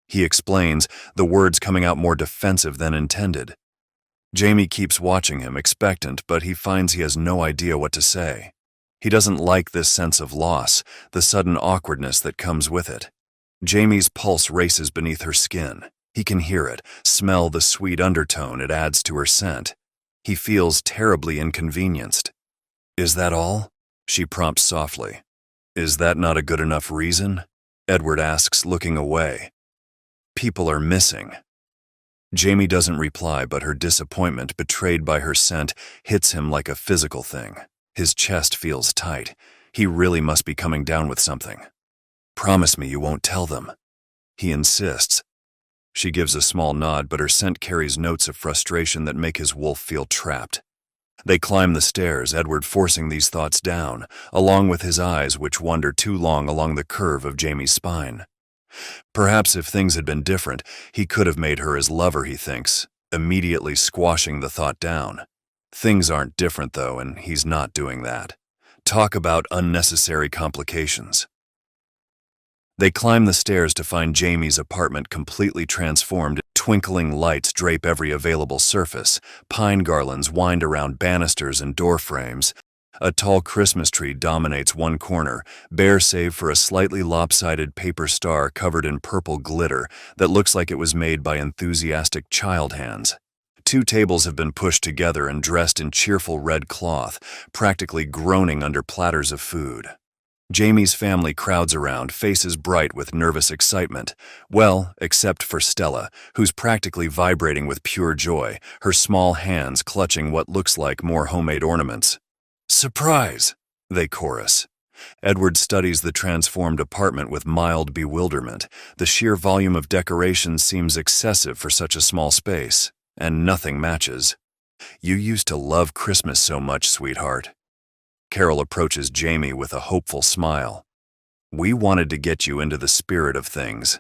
He explains, the words coming out more defensive than intended. Jamie keeps watching him, expectant, but he finds he has no idea what to say. He doesn't like this sense of loss, the sudden awkwardness that comes with it. Jamie's pulse races beneath her skin. He can hear it, smell the sweet undertone it adds to her scent. He feels terribly inconvenienced. "Is that all?" she prompts softly. "Is that not a good enough reason?" Edward asks, looking away. "People are missing." Jamie doesn't reply, but her disappointment, betrayed by her scent, hits him like a physical thing. His chest feels tight. He really must be coming down with something. "Promise me you won't tell them," he insists. She gives a small nod, but her scent carries notes of frustration that make his wolf feel trapped. They climb the stairs, Edward forcing these thoughts down, along with his eyes which wander too long along the curve of Jamie's spine. Perhaps if things had been different, he could have made her his lover, he thinks, immediately squashing the thought down. Things aren't different, though, and he's not doing that. Talk about unnecessary complications. They climb the stairs to find Jamie's apartment completely transformed. Twinkling lights drape every available surface. Pine garlands wind around banisters and door frames. A tall Christmas tree dominates one corner, bare save for a slightly lopsided paper star covered in purple glitter that looks like it was made by enthusiastic child hands. 2 tables have been pushed together and dressed in cheerful red cloth, practically groaning under platters of food. Jamie's family crowds around, faces bright with nervous excitement. Well, except for Stella, who's practically vibrating with pure joy, her small hands clutching what looks like more homemade ornaments. "Surprise!" they chorus. Edward studies the transformed apartment with mild bewilderment. The sheer volume of decorations seems excessive for such a small space, and nothing matches. "You used to love Christmas so much, sweetheart." Carol approaches Jamie with a hopeful smile. "We wanted to get you into the spirit of things."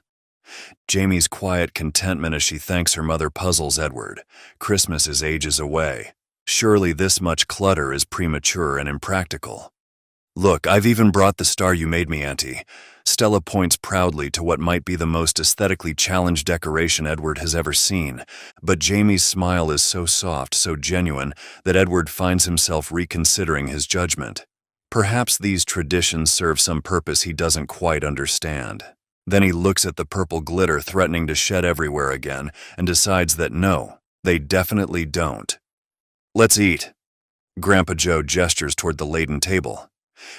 Jamie's quiet contentment as she thanks her mother puzzles Edward. Christmas is ages away. Surely this much clutter is premature and impractical. "Look, I've even brought the star you made me, Auntie." Stella points proudly to what might be the most aesthetically challenged decoration Edward has ever seen, but Jamie's smile is so soft, so genuine, that Edward finds himself reconsidering his judgment. Perhaps these traditions serve some purpose he doesn't quite understand. Then he looks at the purple glitter threatening to shed everywhere again and decides that no, they definitely don't. "Let's eat." Grandpa Joe gestures toward the laden table.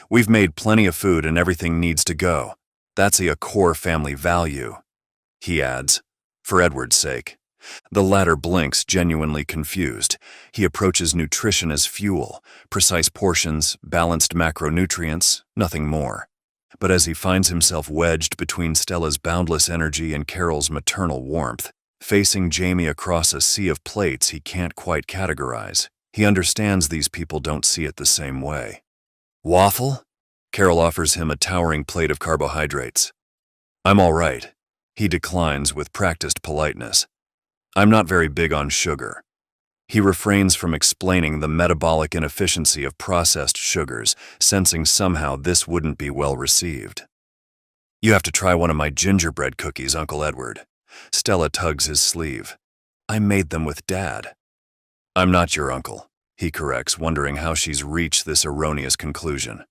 "We've made plenty of food and everything needs to go. That's a core family value," he adds, for Edward's sake. The latter blinks, genuinely confused. He approaches nutrition as fuel, precise portions, balanced macronutrients, nothing more. But as he finds himself wedged between Stella's boundless energy and Carol's maternal warmth, facing Jamie across a sea of plates he can't quite categorize, he understands these people don't see it the same way. "Waffle?" Carol offers him a towering plate of carbohydrates. I'm all right. He declines with practiced politeness. I'm not very big on sugar. He refrains from explaining the metabolic inefficiency of processed sugars, sensing somehow this wouldn't be well received. You have to try one of my gingerbread cookies, Uncle Edward. Stella tugs his sleeve. I made them with Dad. I'm not your uncle, he corrects, wondering how she's reached this erroneous conclusion.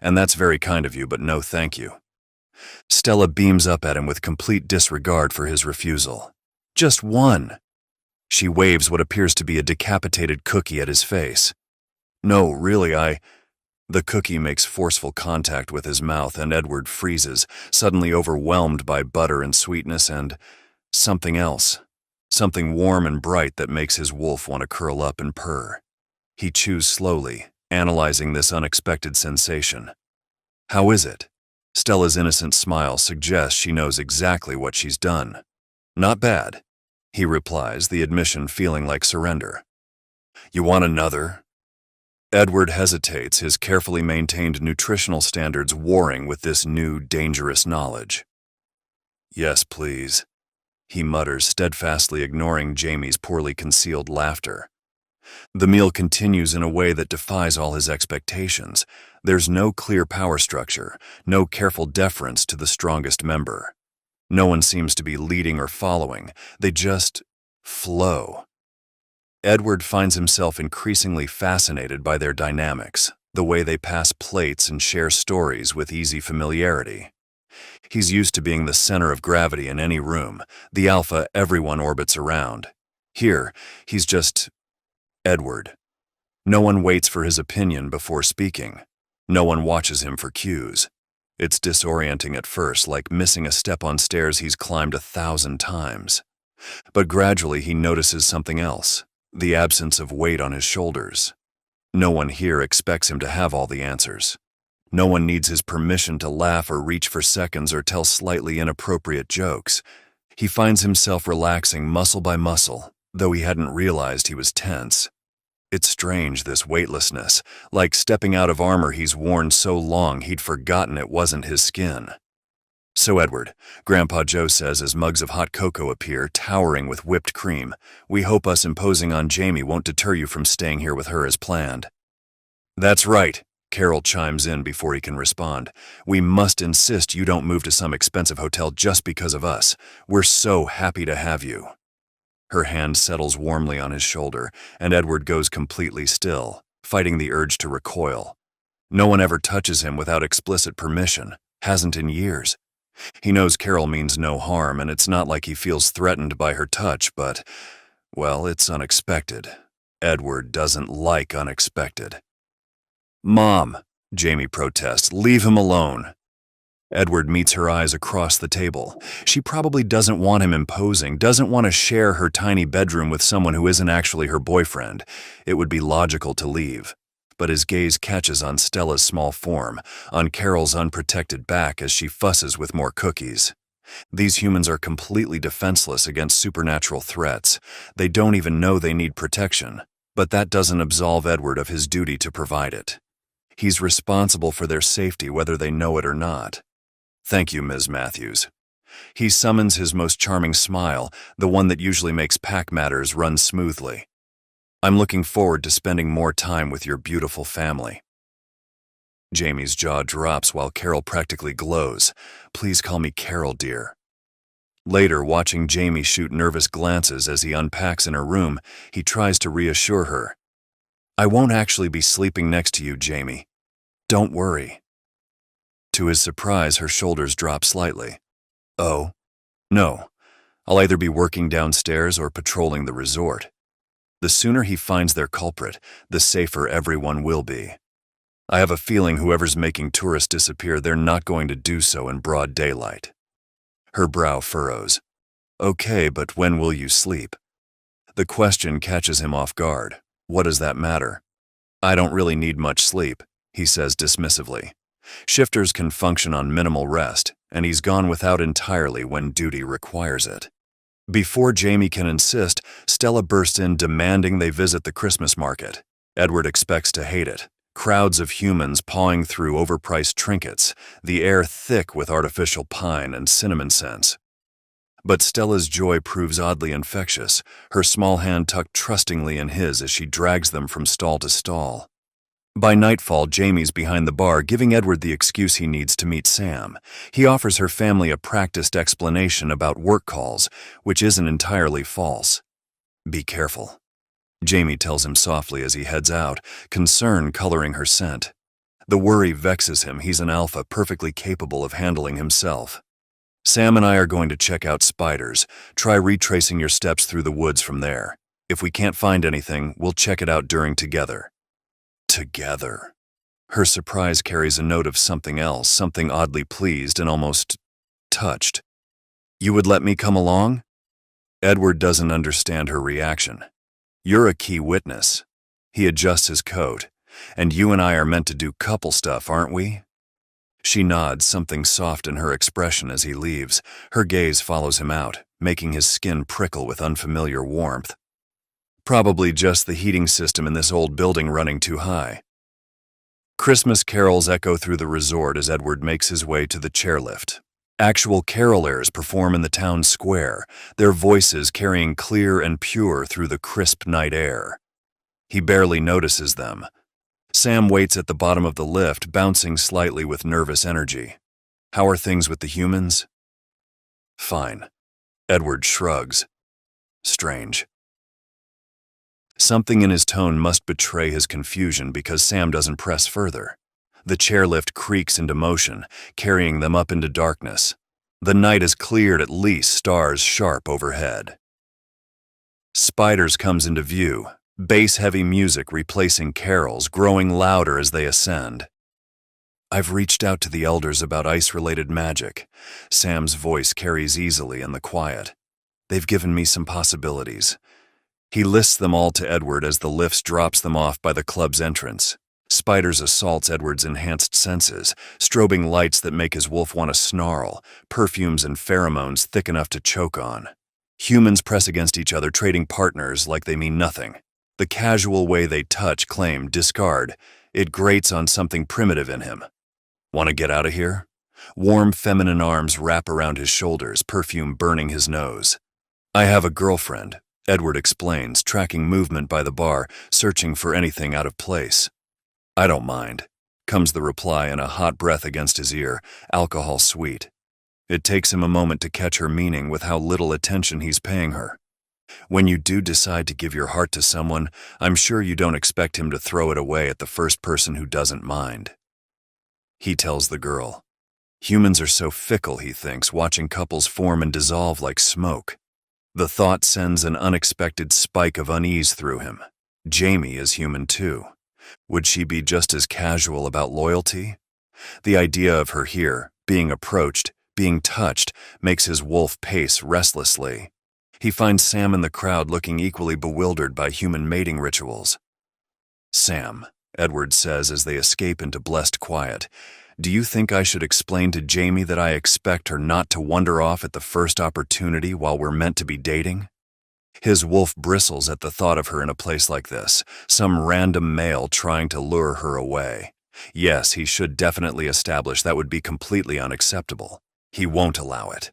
And that's very kind of you, but no thank you. Stella beams up at him with complete disregard for his refusal. Just one. She waves what appears to be a decapitated cookie at his face. No, really, The cookie makes forceful contact with his mouth, and Edward freezes, suddenly overwhelmed by butter and sweetness and something else. Something warm and bright that makes his wolf want to curl up and purr. He chews slowly, analyzing this unexpected sensation. How is it? Stella's innocent smile suggests she knows exactly what she's done. Not bad, he replies, the admission feeling like surrender. You want another? Edward hesitates, his carefully maintained nutritional standards warring with this new, dangerous knowledge. Yes, please, he mutters, steadfastly ignoring Jamie's poorly concealed laughter. The meal continues in a way that defies all his expectations. There's no clear power structure, no careful deference to the strongest member. No one seems to be leading or following. They just flow. Edward finds himself increasingly fascinated by their dynamics, the way they pass plates and share stories with easy familiarity. He's used to being the center of gravity in any room, the alpha everyone orbits around. Here, he's just Edward. No one waits for his opinion before speaking. No one watches him for cues. It's disorienting at first, like missing a step on stairs he's climbed 1,000 times. But gradually he notices something else, the absence of weight on his shoulders. No one here expects him to have all the answers. No one needs his permission to laugh or reach for seconds or tell slightly inappropriate jokes. He finds himself relaxing muscle by muscle, though he hadn't realized he was tense. It's strange, this weightlessness, like stepping out of armor he's worn so long he'd forgotten it wasn't his skin. So Edward, Grandpa Joe says as mugs of hot cocoa appear, towering with whipped cream, we hope us imposing on Jamie won't deter you from staying here with her as planned. That's right, Carol chimes in before he can respond. We must insist you don't move to some expensive hotel just because of us. We're so happy to have you. Her hand settles warmly on his shoulder, and Edward goes completely still, fighting the urge to recoil. No one ever touches him without explicit permission, hasn't in years. He knows Carol means no harm, and it's not like he feels threatened by her touch, but, well, it's unexpected. Edward doesn't like unexpected. Mom, Jamie protests, leave him alone. Edward meets her eyes across the table. She probably doesn't want him imposing, doesn't want to share her tiny bedroom with someone who isn't actually her boyfriend. It would be logical to leave. But his gaze catches on Stella's small form, on Carol's unprotected back as she fusses with more cookies. These humans are completely defenseless against supernatural threats. They don't even know they need protection, but that doesn't absolve Edward of his duty to provide it. He's responsible for their safety whether they know it or not. Thank you, Ms. Matthews. He summons his most charming smile, the one that usually makes pack matters run smoothly. I'm looking forward to spending more time with your beautiful family. Jamie's jaw drops while Carol practically glows. Please call me Carol, dear. Later, watching Jamie shoot nervous glances as he unpacks in her room, he tries to reassure her. I won't actually be sleeping next to you, Jamie. Don't worry. To his surprise, her shoulders drop slightly. Oh, no. I'll either be working downstairs or patrolling the resort. The sooner he finds their culprit, the safer everyone will be. I have a feeling whoever's making tourists disappear, they're not going to do so in broad daylight. Her brow furrows. Okay, but when will you sleep? The question catches him off guard. What does that matter? I don't really need much sleep, he says dismissively. Shifters can function on minimal rest, and he's gone without entirely when duty requires it. Before Jamie can insist, Stella bursts in demanding they visit the Christmas market. Edward expects to hate it. Crowds of humans pawing through overpriced trinkets, the air thick with artificial pine and cinnamon scents. But Stella's joy proves oddly infectious, her small hand tucked trustingly in his as she drags them from stall to stall. By nightfall, Jamie's behind the bar, giving Edward the excuse he needs to meet Sam. He offers her family a practiced explanation about work calls, which isn't entirely false. "Be careful," Jamie tells him softly as he heads out, concern coloring her scent. The worry vexes him. He's an alpha, perfectly capable of handling himself. "Sam and I are going to check out spiders. Try retracing your steps through the woods from there. If we can't find anything, we'll check it out during together." Together. Her surprise carries a note of something else, something oddly pleased and almost touched. "You would let me come along?" Edward doesn't understand her reaction. "You're a key witness." He adjusts his coat. "And you and I are meant to do couple stuff, aren't we?" She nods, something soft in her expression as he leaves. Her gaze follows him out, making his skin prickle with unfamiliar warmth. Probably just the heating system in this old building running too high. Christmas carols echo through the resort as Edward makes his way to the chairlift. Actual carolers perform in the town square, their voices carrying clear and pure through the crisp night air. He barely notices them. Sam waits at the bottom of the lift, bouncing slightly with nervous energy. "How are things with the humans?" "Fine." Edward shrugs. "Strange." Something in his tone must betray his confusion because Sam doesn't press further. The chairlift creaks into motion, carrying them up into darkness. The night is cleared, at least, stars sharp overhead. Spiders comes into view, bass-heavy music replacing carols, growing louder as they ascend. "I've reached out to the elders about ice-related magic." Sam's voice carries easily in the quiet. "They've given me some possibilities." He lists them all to Edward as the lift drops them off by the club's entrance. Spiders assaults Edward's enhanced senses, strobing lights that make his wolf want to snarl, perfumes and pheromones thick enough to choke on. Humans press against each other, trading partners like they mean nothing. The casual way they touch, claim, discard, it grates on something primitive in him. "Want to get out of here?" Warm feminine arms wrap around his shoulders, perfume burning his nose. "I have a girlfriend," Edward explains, tracking movement by the bar, searching for anything out of place. "I don't mind," comes the reply in a hot breath against his ear, alcohol sweet. It takes him a moment to catch her meaning with how little attention he's paying her. "When you do decide to give your heart to someone, I'm sure you don't expect him to throw it away at the first person who doesn't mind." He tells the girl. Humans are so fickle, he thinks, watching couples form and dissolve like smoke. The thought sends an unexpected spike of unease through him. Jamie is human too. Would she be just as casual about loyalty? The idea of her here, being approached, being touched, makes his wolf pace restlessly. He finds Sam in the crowd looking equally bewildered by human mating rituals. "Sam," Edward says as they escape into blessed quiet, "do you think I should explain to Jamie that I expect her not to wander off at the first opportunity while we're meant to be dating?" His wolf bristles at the thought of her in a place like this, some random male trying to lure her away. Yes, he should definitely establish that would be completely unacceptable. He won't allow it.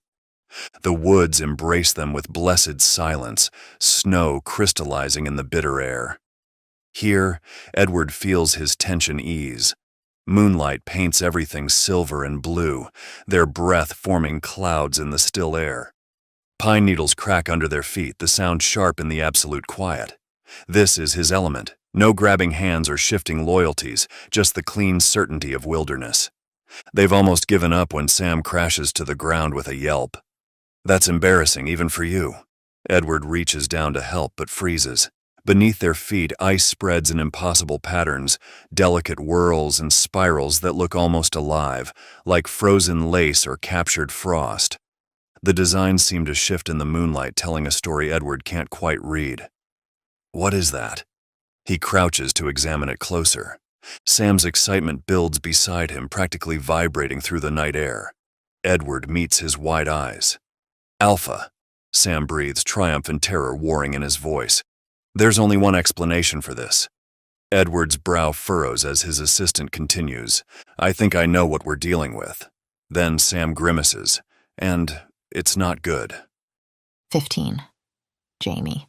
The woods embrace them with blessed silence, snow crystallizing in the bitter air. Here, Edward feels his tension ease. Moonlight paints everything silver and blue, their breath forming clouds in the still air. Pine needles crack under their feet, the sound sharp in the absolute quiet. This is his element. No grabbing hands or shifting loyalties, just the clean certainty of wilderness. They've almost given up when Sam crashes to the ground with a yelp. "That's embarrassing, even for you." Edward reaches down to help but freezes. Beneath their feet, ice spreads in impossible patterns, delicate whirls and spirals that look almost alive, like frozen lace or captured frost. The designs seem to shift in the moonlight, telling a story Edward can't quite read. "What is that?" He crouches to examine it closer. Sam's excitement builds beside him, practically vibrating through the night air. Edward meets his wide eyes. "Alpha," Sam breathes, triumph and terror warring in his voice. "There's only one explanation for this." Edward's brow furrows as his assistant continues. I think I know what we're dealing with. Then Sam grimaces, and it's not good. 15. Jamie.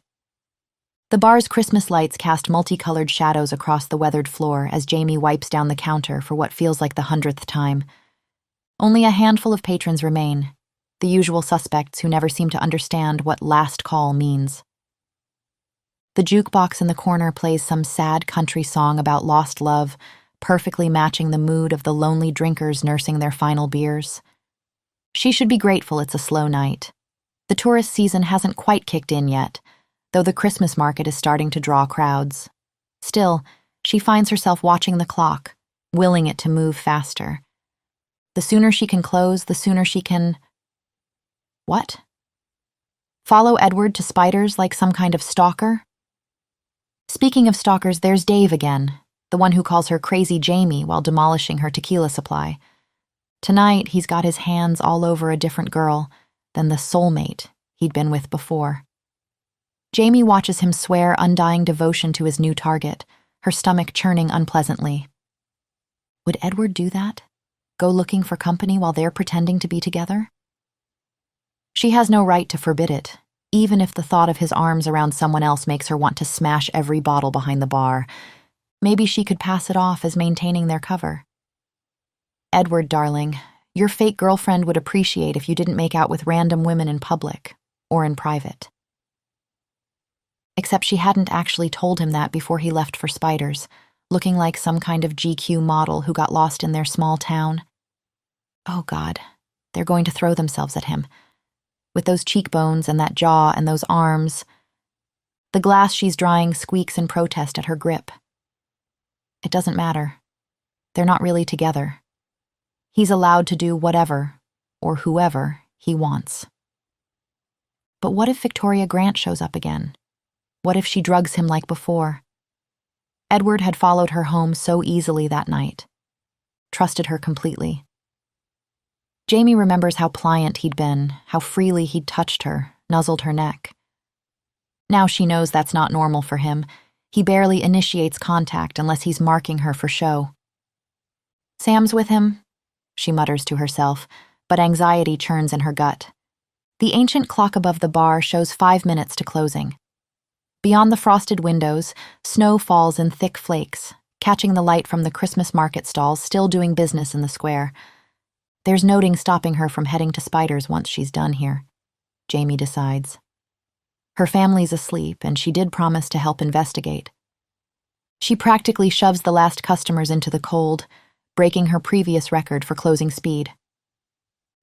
The bar's Christmas lights cast multicolored shadows across the weathered floor as Jamie wipes down the counter for what feels like the 100th time. Only a handful of patrons remain, the usual suspects who never seem to understand what last call means. The jukebox in the corner plays some sad country song about lost love, perfectly matching the mood of the lonely drinkers nursing their final beers. She should be grateful it's a slow night. The tourist season hasn't quite kicked in yet, though the Christmas market is starting to draw crowds. Still, she finds herself watching the clock, willing it to move faster. The sooner she can close, the sooner she can... What? Follow Edward to Spiders like some kind of stalker? Speaking of stalkers, there's Dave again, the one who calls her Crazy Jamie while demolishing her tequila supply. Tonight, he's got his hands all over a different girl than the soulmate he'd been with before. Jamie watches him swear undying devotion to his new target, her stomach churning unpleasantly. Would Edward do that? Go looking for company while they're pretending to be together? She has no right to forbid it, even if the thought of his arms around someone else makes her want to smash every bottle behind the bar. Maybe she could pass it off as maintaining their cover. Edward, darling, your fake girlfriend would appreciate if you didn't make out with random women in public or in private. Except she hadn't actually told him that before he left for Spiders, looking like some kind of GQ model who got lost in their small town. Oh God, they're going to throw themselves at him. With those cheekbones and that jaw and those arms. The glass she's drying squeaks in protest at her grip. It doesn't matter. They're not really together. He's allowed to do whatever, or whoever, he wants. But what if Victoria Grant shows up again? What if she drugs him like before? Edward had followed her home so easily that night. Trusted her completely. Jamie remembers how pliant he'd been, how freely he'd touched her, nuzzled her neck. Now she knows that's not normal for him. He barely initiates contact unless he's marking her for show. Sam's with him, she mutters to herself, but anxiety churns in her gut. The ancient clock above the bar shows 5 minutes to closing. Beyond the frosted windows, snow falls in thick flakes, catching the light from the Christmas market stalls still doing business in the square. There's nothing stopping her from heading to Spiders once she's done here, Jamie decides. Her family's asleep, and she did promise to help investigate. She practically shoves the last customers into the cold, breaking her previous record for closing speed.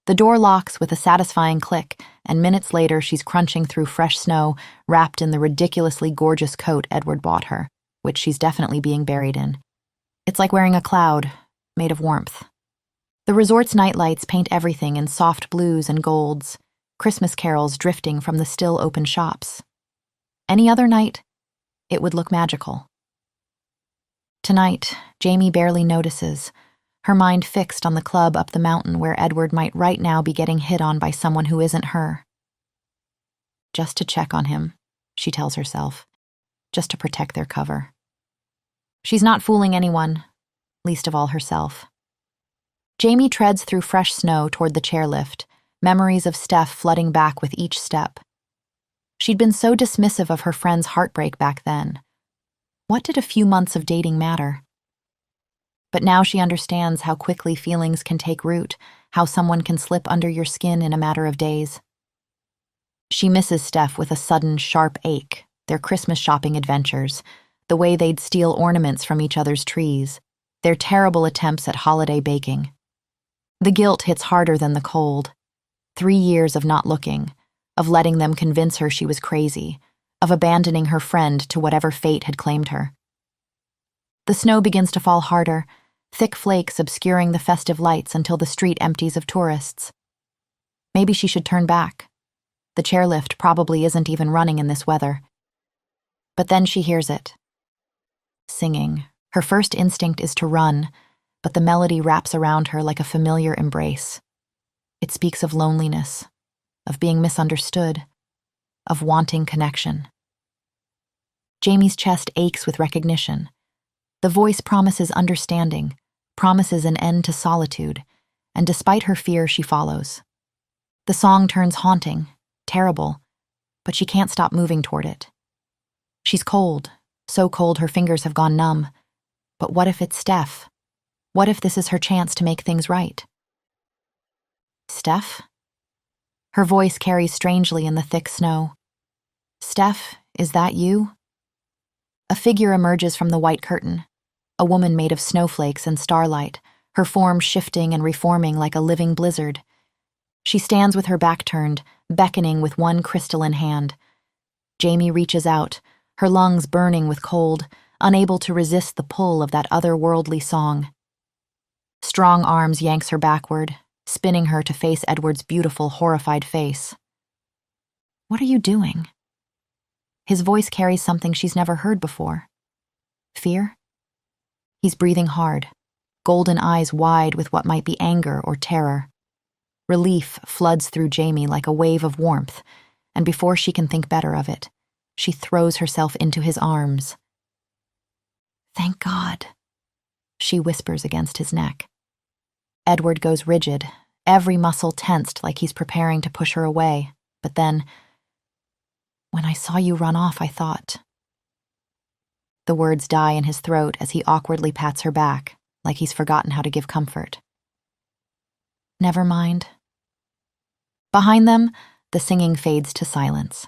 The door locks with a satisfying click, and minutes later she's crunching through fresh snow, wrapped in the ridiculously gorgeous coat Edward bought her, which she's definitely being buried in. It's like wearing a cloud, made of warmth. The resort's nightlights paint everything in soft blues and golds, Christmas carols drifting from the still open shops. Any other night, it would look magical. Tonight, Jamie barely notices, her mind fixed on the club up the mountain where Edward might right now be getting hit on by someone who isn't her. Just to check on him, she tells herself, just to protect their cover. She's not fooling anyone, least of all herself. Jamie treads through fresh snow toward the chairlift, memories of Steph flooding back with each step. She'd been so dismissive of her friend's heartbreak back then. What did a few months of dating matter? But now she understands how quickly feelings can take root, how someone can slip under your skin in a matter of days. She misses Steph with a sudden, sharp ache, their Christmas shopping adventures, the way they'd steal ornaments from each other's trees, their terrible attempts at holiday baking. The guilt hits harder than the cold. 3 years of not looking, of letting them convince her she was crazy, of abandoning her friend to whatever fate had claimed her. The snow begins to fall harder, thick flakes obscuring the festive lights until the street empties of tourists. Maybe she should turn back. The chairlift probably isn't even running in this weather. But then she hears it. Singing. Her first instinct is to run, but the melody wraps around her like a familiar embrace. It speaks of loneliness, of being misunderstood, of wanting connection. Jamie's chest aches with recognition, The voice promises understanding, promises an end to solitude, and despite her fear, she follows. The song turns haunting, terrible, but she can't stop moving toward it. She's cold, so cold her fingers have gone numb. But what if it's Steph? What if this is her chance to make things right? Steph? Her voice carries strangely in the thick snow. Steph, is that you? A figure emerges from the white curtain, a woman made of snowflakes and starlight, her form shifting and reforming like a living blizzard. She stands with her back turned, beckoning with one crystalline hand. Jamie reaches out, her lungs burning with cold, unable to resist the pull of that otherworldly song. Strong arms yanks her backward, spinning her to face Edward's beautiful, horrified face. What are you doing? His voice carries something she's never heard before. Fear? He's breathing hard, golden eyes wide with what might be anger or terror. Relief floods through Jamie like a wave of warmth, and before she can think better of it, she throws herself into his arms. Thank God, she whispers against his neck. Edward goes rigid, every muscle tensed like he's preparing to push her away, but then, when I saw you run off, I thought. The words die in his throat as he awkwardly pats her back, like he's forgotten how to give comfort. Never mind. Behind them, the singing fades to silence.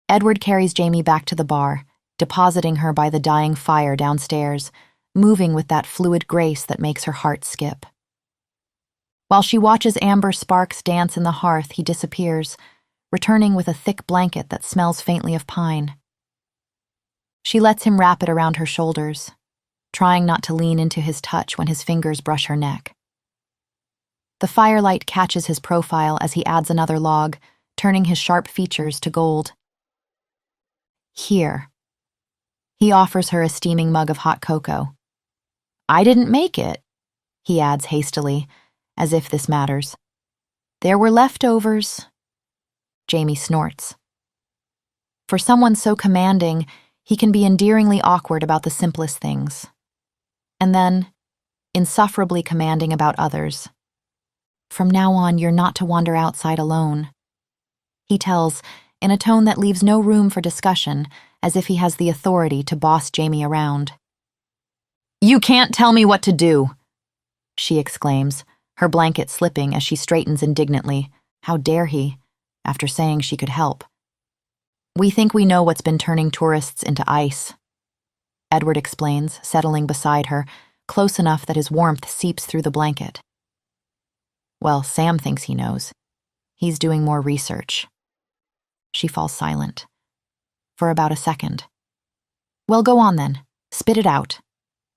Edward carries Jamie back to the bar, depositing her by the dying fire downstairs, moving with that fluid grace that makes her heart skip. While she watches amber sparks dance in the hearth, he disappears, returning with a thick blanket that smells faintly of pine. She lets him wrap it around her shoulders, trying not to lean into his touch when his fingers brush her neck. The firelight catches his profile as he adds another log, turning his sharp features to gold. Here. He offers her a steaming mug of hot cocoa. I didn't make it, he adds hastily, as if this matters. There were leftovers. Jamie snorts. For someone so commanding, he can be endearingly awkward about the simplest things. And then, insufferably commanding about others. From now on, you're not to wander outside alone. He tells, in a tone that leaves no room for discussion, as if he has the authority to boss Jamie around. You can't tell me what to do, she exclaims, her blanket slipping as she straightens indignantly. How dare he, after saying she could help. We think we know what's been turning tourists into ice, Edward explains, settling beside her, close enough that his warmth seeps through the blanket. Well, Sam thinks he knows. He's doing more research. She falls silent. For about a second. Well, go on then. Spit it out,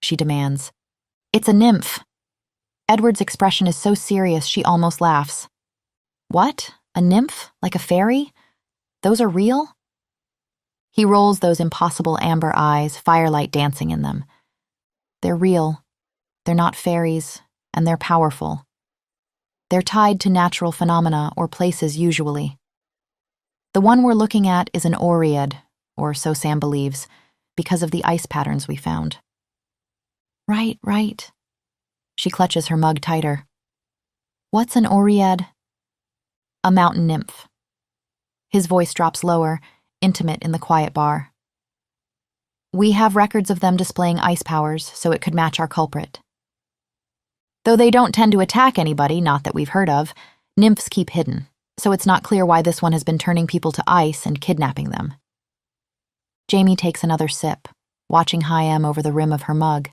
she demands. It's a nymph. Edward's expression is so serious she almost laughs. What? A nymph? Like a fairy? Those are real? He rolls those impossible amber eyes, firelight dancing in them. They're real. They're not fairies, and they're powerful. They're tied to natural phenomena or places usually. The one we're looking at is an Oread, or so Sam believes, because of the ice patterns we found. Right. She clutches her mug tighter. What's an Oread? A mountain nymph. His voice drops lower, intimate in the quiet bar. We have records of them displaying ice powers, so it could match our culprit. Though they don't tend to attack anybody, not that we've heard of, nymphs keep hidden, so it's not clear why this one has been turning people to ice and kidnapping them. Jamie takes another sip, watching Hyam over the rim of her mug.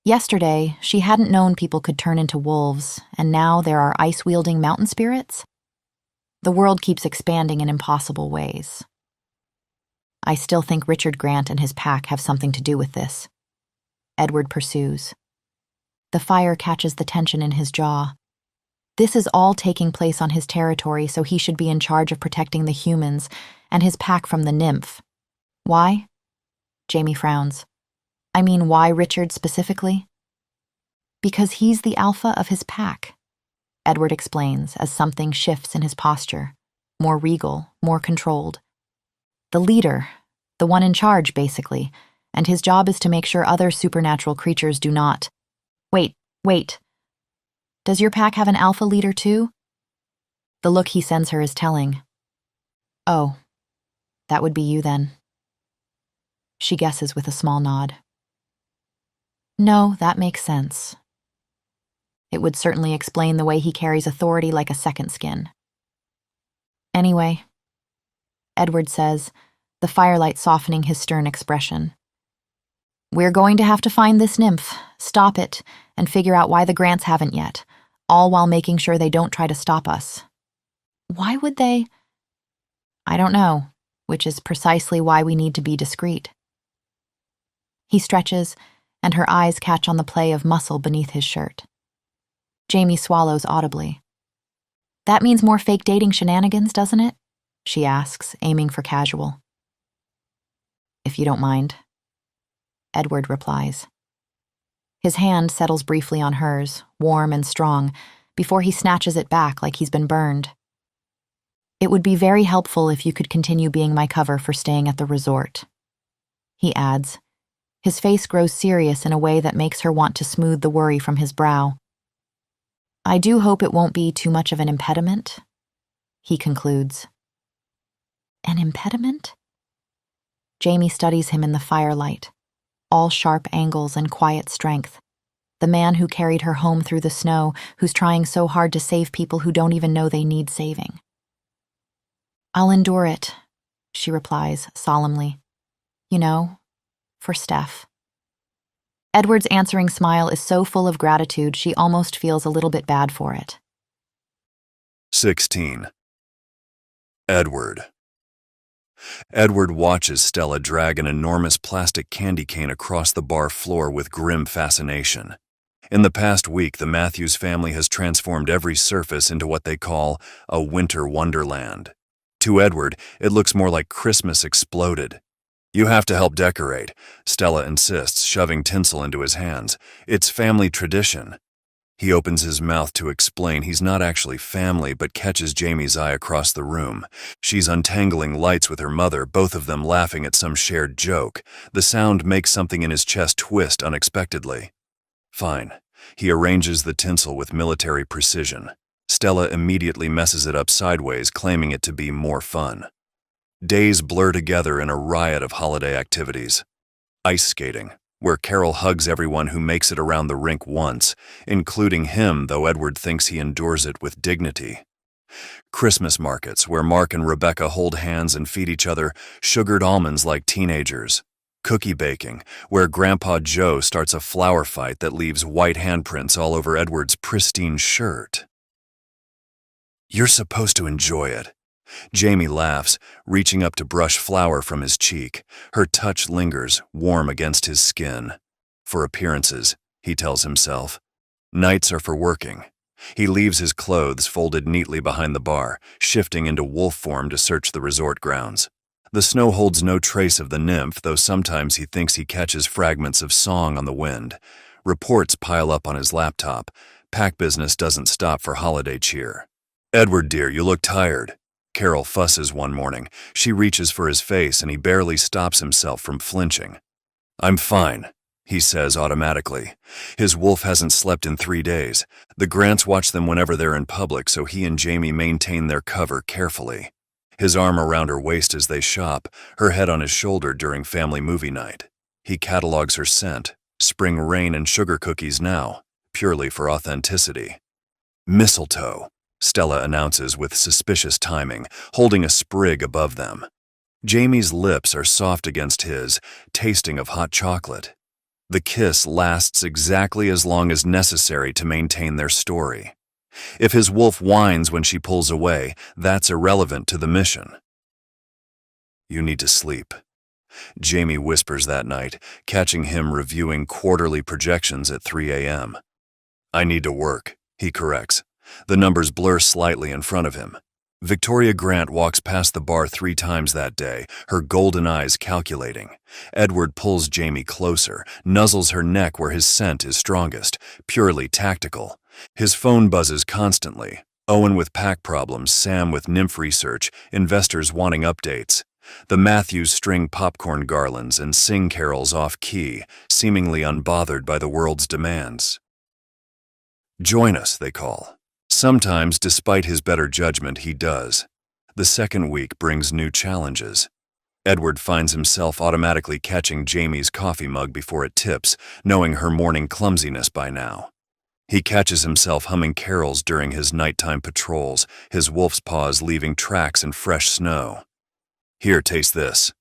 Yesterday, she hadn't known people could turn into wolves, and now there are ice-wielding mountain spirits? The world keeps expanding in impossible ways. I still think Richard Grant and his pack have something to do with this. Edward pursues. The fire catches the tension in his jaw. This is all taking place on his territory, so he should be in charge of protecting the humans and his pack from the nymph. Why? Jamie frowns. I mean, why Richard specifically? Because he's the alpha of his pack, Edward explains as something shifts in his posture, more regal, more controlled. The leader, the one in charge, basically, and his job is to make sure other supernatural creatures do not. Wait. Does your pack have an alpha leader too? The look he sends her is telling. Oh, that would be you then. She guesses with a small nod. No, that makes sense. It would certainly explain the way he carries authority like a second skin. Anyway, Edward says, the firelight softening his stern expression. We're going to have to find this nymph, stop it, and figure out why the Grants haven't yet, all while making sure they don't try to stop us. Why would they? I don't know, which is precisely why we need to be discreet. He stretches, and her eyes catch on the play of muscle beneath his shirt. Jamie swallows audibly. That means more fake dating shenanigans, doesn't it? She asks, aiming for casual. If you don't mind. Edward replies. His hand settles briefly on hers, warm and strong, before he snatches it back like he's been burned. It would be very helpful if you could continue being my cover for staying at the resort, he adds. His face grows serious in a way that makes her want to smooth the worry from his brow. I do hope it won't be too much of an impediment, he concludes. An impediment? Jamie studies him in the firelight, all sharp angles and quiet strength. The man who carried her home through the snow, who's trying so hard to save people who don't even know they need saving. I'll endure it, she replies solemnly. You know, for Steph. Edward's answering smile is so full of gratitude she almost feels a little bit bad for it. 16. Edward. Edward watches Stella drag an enormous plastic candy cane across the bar floor with grim fascination. In the past week, the Matthews family has transformed every surface into what they call a winter wonderland. To Edward, it looks more like Christmas exploded. You have to help decorate, Stella insists, shoving tinsel into his hands. It's family tradition. He opens his mouth to explain he's not actually family, but catches Jamie's eye across the room. She's untangling lights with her mother, both of them laughing at some shared joke. The sound makes something in his chest twist unexpectedly. Fine. He arranges the tinsel with military precision. Stella immediately messes it up sideways, claiming it to be more fun. Days blur together in a riot of holiday activities. Ice skating, where Carol hugs everyone who makes it around the rink once, including him, though Edward thinks he endures it with dignity. Christmas markets, where Mark and Rebecca hold hands and feed each other sugared almonds like teenagers. Cookie baking, where Grandpa Joe starts a flower fight that leaves white handprints all over Edward's pristine shirt. You're supposed to enjoy it. Jamie laughs, reaching up to brush flour from his cheek. Her touch lingers, warm against his skin. For appearances, he tells himself. Nights are for working. He leaves his clothes folded neatly behind the bar, shifting into wolf form to search the resort grounds. The snow holds no trace of the nymph, though sometimes he thinks he catches fragments of song on the wind. Reports pile up on his laptop. Pack business doesn't stop for holiday cheer. Edward, dear, you look tired. Carol fusses one morning. She reaches for his face and he barely stops himself from flinching. I'm fine, he says automatically. His wolf hasn't slept in 3 days. The Grants watch them whenever they're in public, so he and Jamie maintain their cover carefully. His arm around her waist as they shop, her head on his shoulder during family movie night. He catalogs her scent, spring rain and sugar cookies now, purely for authenticity. Mistletoe, Stella announces with suspicious timing, holding a sprig above them. Jamie's lips are soft against his, tasting of hot chocolate. The kiss lasts exactly as long as necessary to maintain their story. If his wolf whines when she pulls away, that's irrelevant to the mission. You need to sleep, Jamie whispers that night, catching him reviewing quarterly projections at 3 a.m. I need to work, he corrects. The numbers blur slightly in front of him. Victoria Grant walks past the bar 3 times that day, her golden eyes calculating. Edward pulls Jamie closer, nuzzles her neck where his scent is strongest, purely tactical. His phone buzzes constantly. Owen with pack problems, Sam with nymph research, investors wanting updates. The Matthews string popcorn garlands and sing carols off-key, seemingly unbothered by the world's demands. Join us, they call. Sometimes, despite his better judgment, he does. The second week brings new challenges. Edward finds himself automatically catching Jamie's coffee mug before it tips, knowing her morning clumsiness by now. He catches himself humming carols during his nighttime patrols, his wolf's paws leaving tracks in fresh snow. Here, taste this.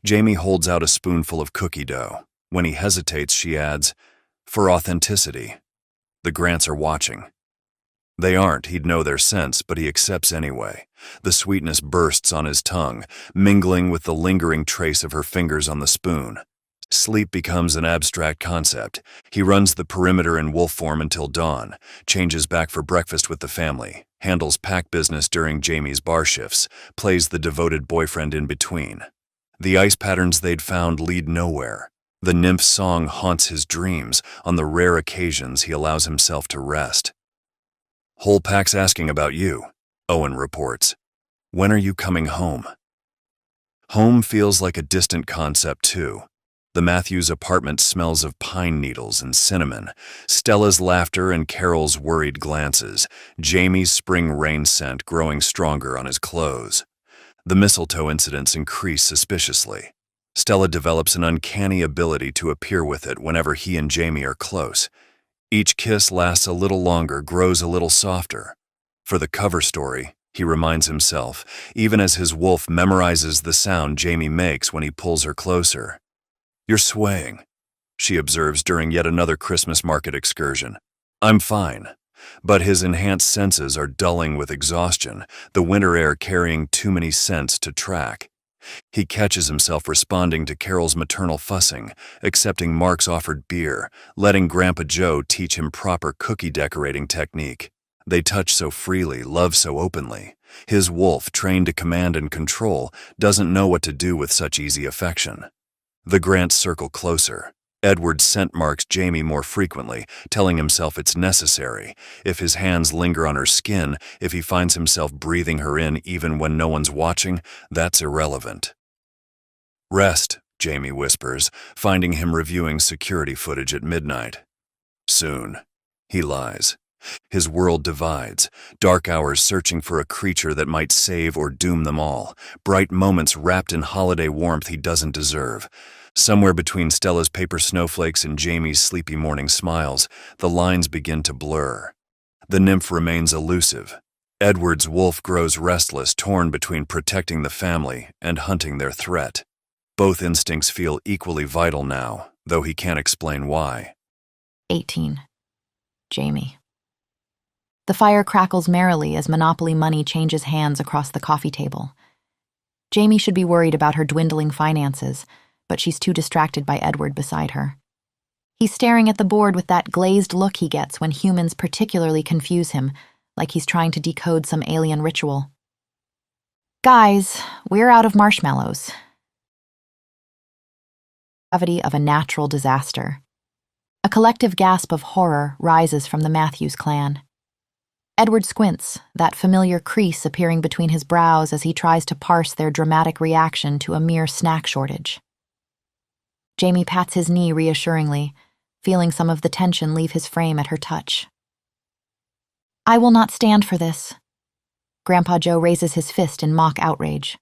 Jamie holds out a spoonful of cookie dough. When he hesitates, she adds, for authenticity. The Grants are watching. They aren't, he'd know their sense, but he accepts anyway. The sweetness bursts on his tongue, mingling with the lingering trace of her fingers on the spoon. Sleep becomes an abstract concept. He runs the perimeter in wolf form until dawn, changes back for breakfast with the family, handles pack business during Jamie's bar shifts, plays the devoted boyfriend in between. The ice patterns they'd found lead nowhere. The nymph's song haunts his dreams on the rare occasions he allows himself to rest. Whole pack's asking about you, Owen reports. When are you coming home? Home feels like a distant concept too. The Matthews apartment smells of pine needles and cinnamon, Stella's laughter and Carol's worried glances, Jamie's spring rain scent growing stronger on his clothes. The mistletoe incidents increase suspiciously. Stella develops an uncanny ability to appear with it whenever he and Jamie are close. Each kiss lasts a little longer, grows a little softer. For the cover story, he reminds himself, even as his wolf memorizes the sound Jamie makes when he pulls her closer. You're swaying, she observes during yet another Christmas market excursion. I'm fine, but his enhanced senses are dulling with exhaustion, the winter air carrying too many scents to track. He catches himself responding to Carol's maternal fussing, accepting Mark's offered beer, letting Grandpa Joe teach him proper cookie decorating technique. They touch so freely, love so openly. His wolf, trained to command and control, doesn't know what to do with such easy affection. The Grants circle closer. Edward scent marks Jamie more frequently, telling himself it's necessary. If his hands linger on her skin, if he finds himself breathing her in even when no one's watching, that's irrelevant. Rest, Jamie whispers, finding him reviewing security footage at midnight. Soon. He lies. His world divides, dark hours searching for a creature that might save or doom them all, bright moments wrapped in holiday warmth he doesn't deserve. Somewhere between Stella's paper snowflakes and Jamie's sleepy morning smiles, the lines begin to blur. The nymph remains elusive. Edward's wolf grows restless, torn between protecting the family and hunting their threat. Both instincts feel equally vital now, though he can't explain why. 18. Jamie. The fire crackles merrily as Monopoly money changes hands across the coffee table. Jamie should be worried about her dwindling finances, but she's too distracted by Edward beside her. He's staring at the board with that glazed look he gets when humans particularly confuse him, like he's trying to decode some alien ritual. Guys, we're out of marshmallows. Gravity of a natural disaster. A collective gasp of horror rises from the Matthews clan. Edward squints, that familiar crease appearing between his brows as he tries to parse their dramatic reaction to a mere snack shortage. Jamie pats his knee reassuringly, feeling some of the tension leave his frame at her touch. I will not stand for this. Grandpa Joe raises his fist in mock outrage.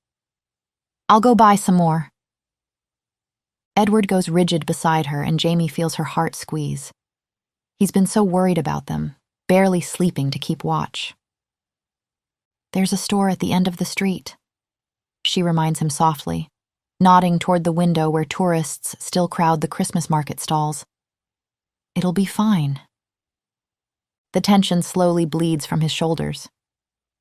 I'll go buy some more. Edward goes rigid beside her and Jamie feels her heart squeeze. He's been so worried about them, barely sleeping to keep watch. There's a store at the end of the street, she reminds him softly, nodding toward the window where tourists still crowd the Christmas market stalls. It'll be fine. The tension slowly bleeds from his shoulders.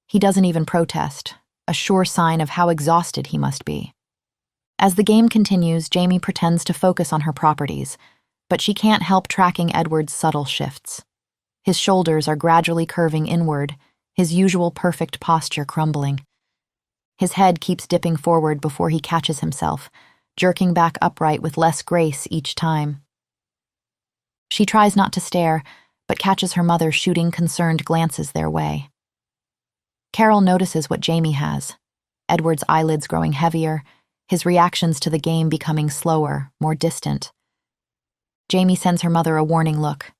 He doesn't even protest, a sure sign of how exhausted he must be. As the game continues, Jamie pretends to focus on her properties, but she can't help tracking Edward's subtle shifts. His shoulders are gradually curving inward, his usual perfect posture crumbling. His head keeps dipping forward before he catches himself, jerking back upright with less grace each time. She tries not to stare, but catches her mother shooting concerned glances their way. Carol notices what Jamie has. Edward's eyelids growing heavier, his reactions to the game becoming slower, more distant. Jamie sends her mother a warning look.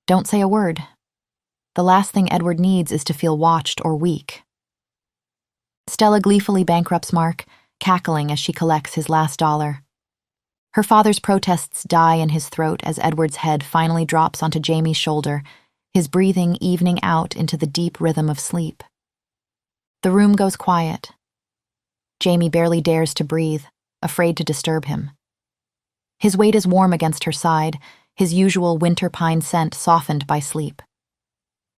Don't say a word. The last thing Edward needs is to feel watched or weak. Stella gleefully bankrupts Mark, cackling as she collects his last dollar. Her father's protests die in his throat as Edward's head finally drops onto Jamie's shoulder, his breathing evening out into the deep rhythm of sleep. The room goes quiet. Jamie barely dares to breathe, afraid to disturb him. His weight is warm against her side, his usual winter pine scent softened by sleep.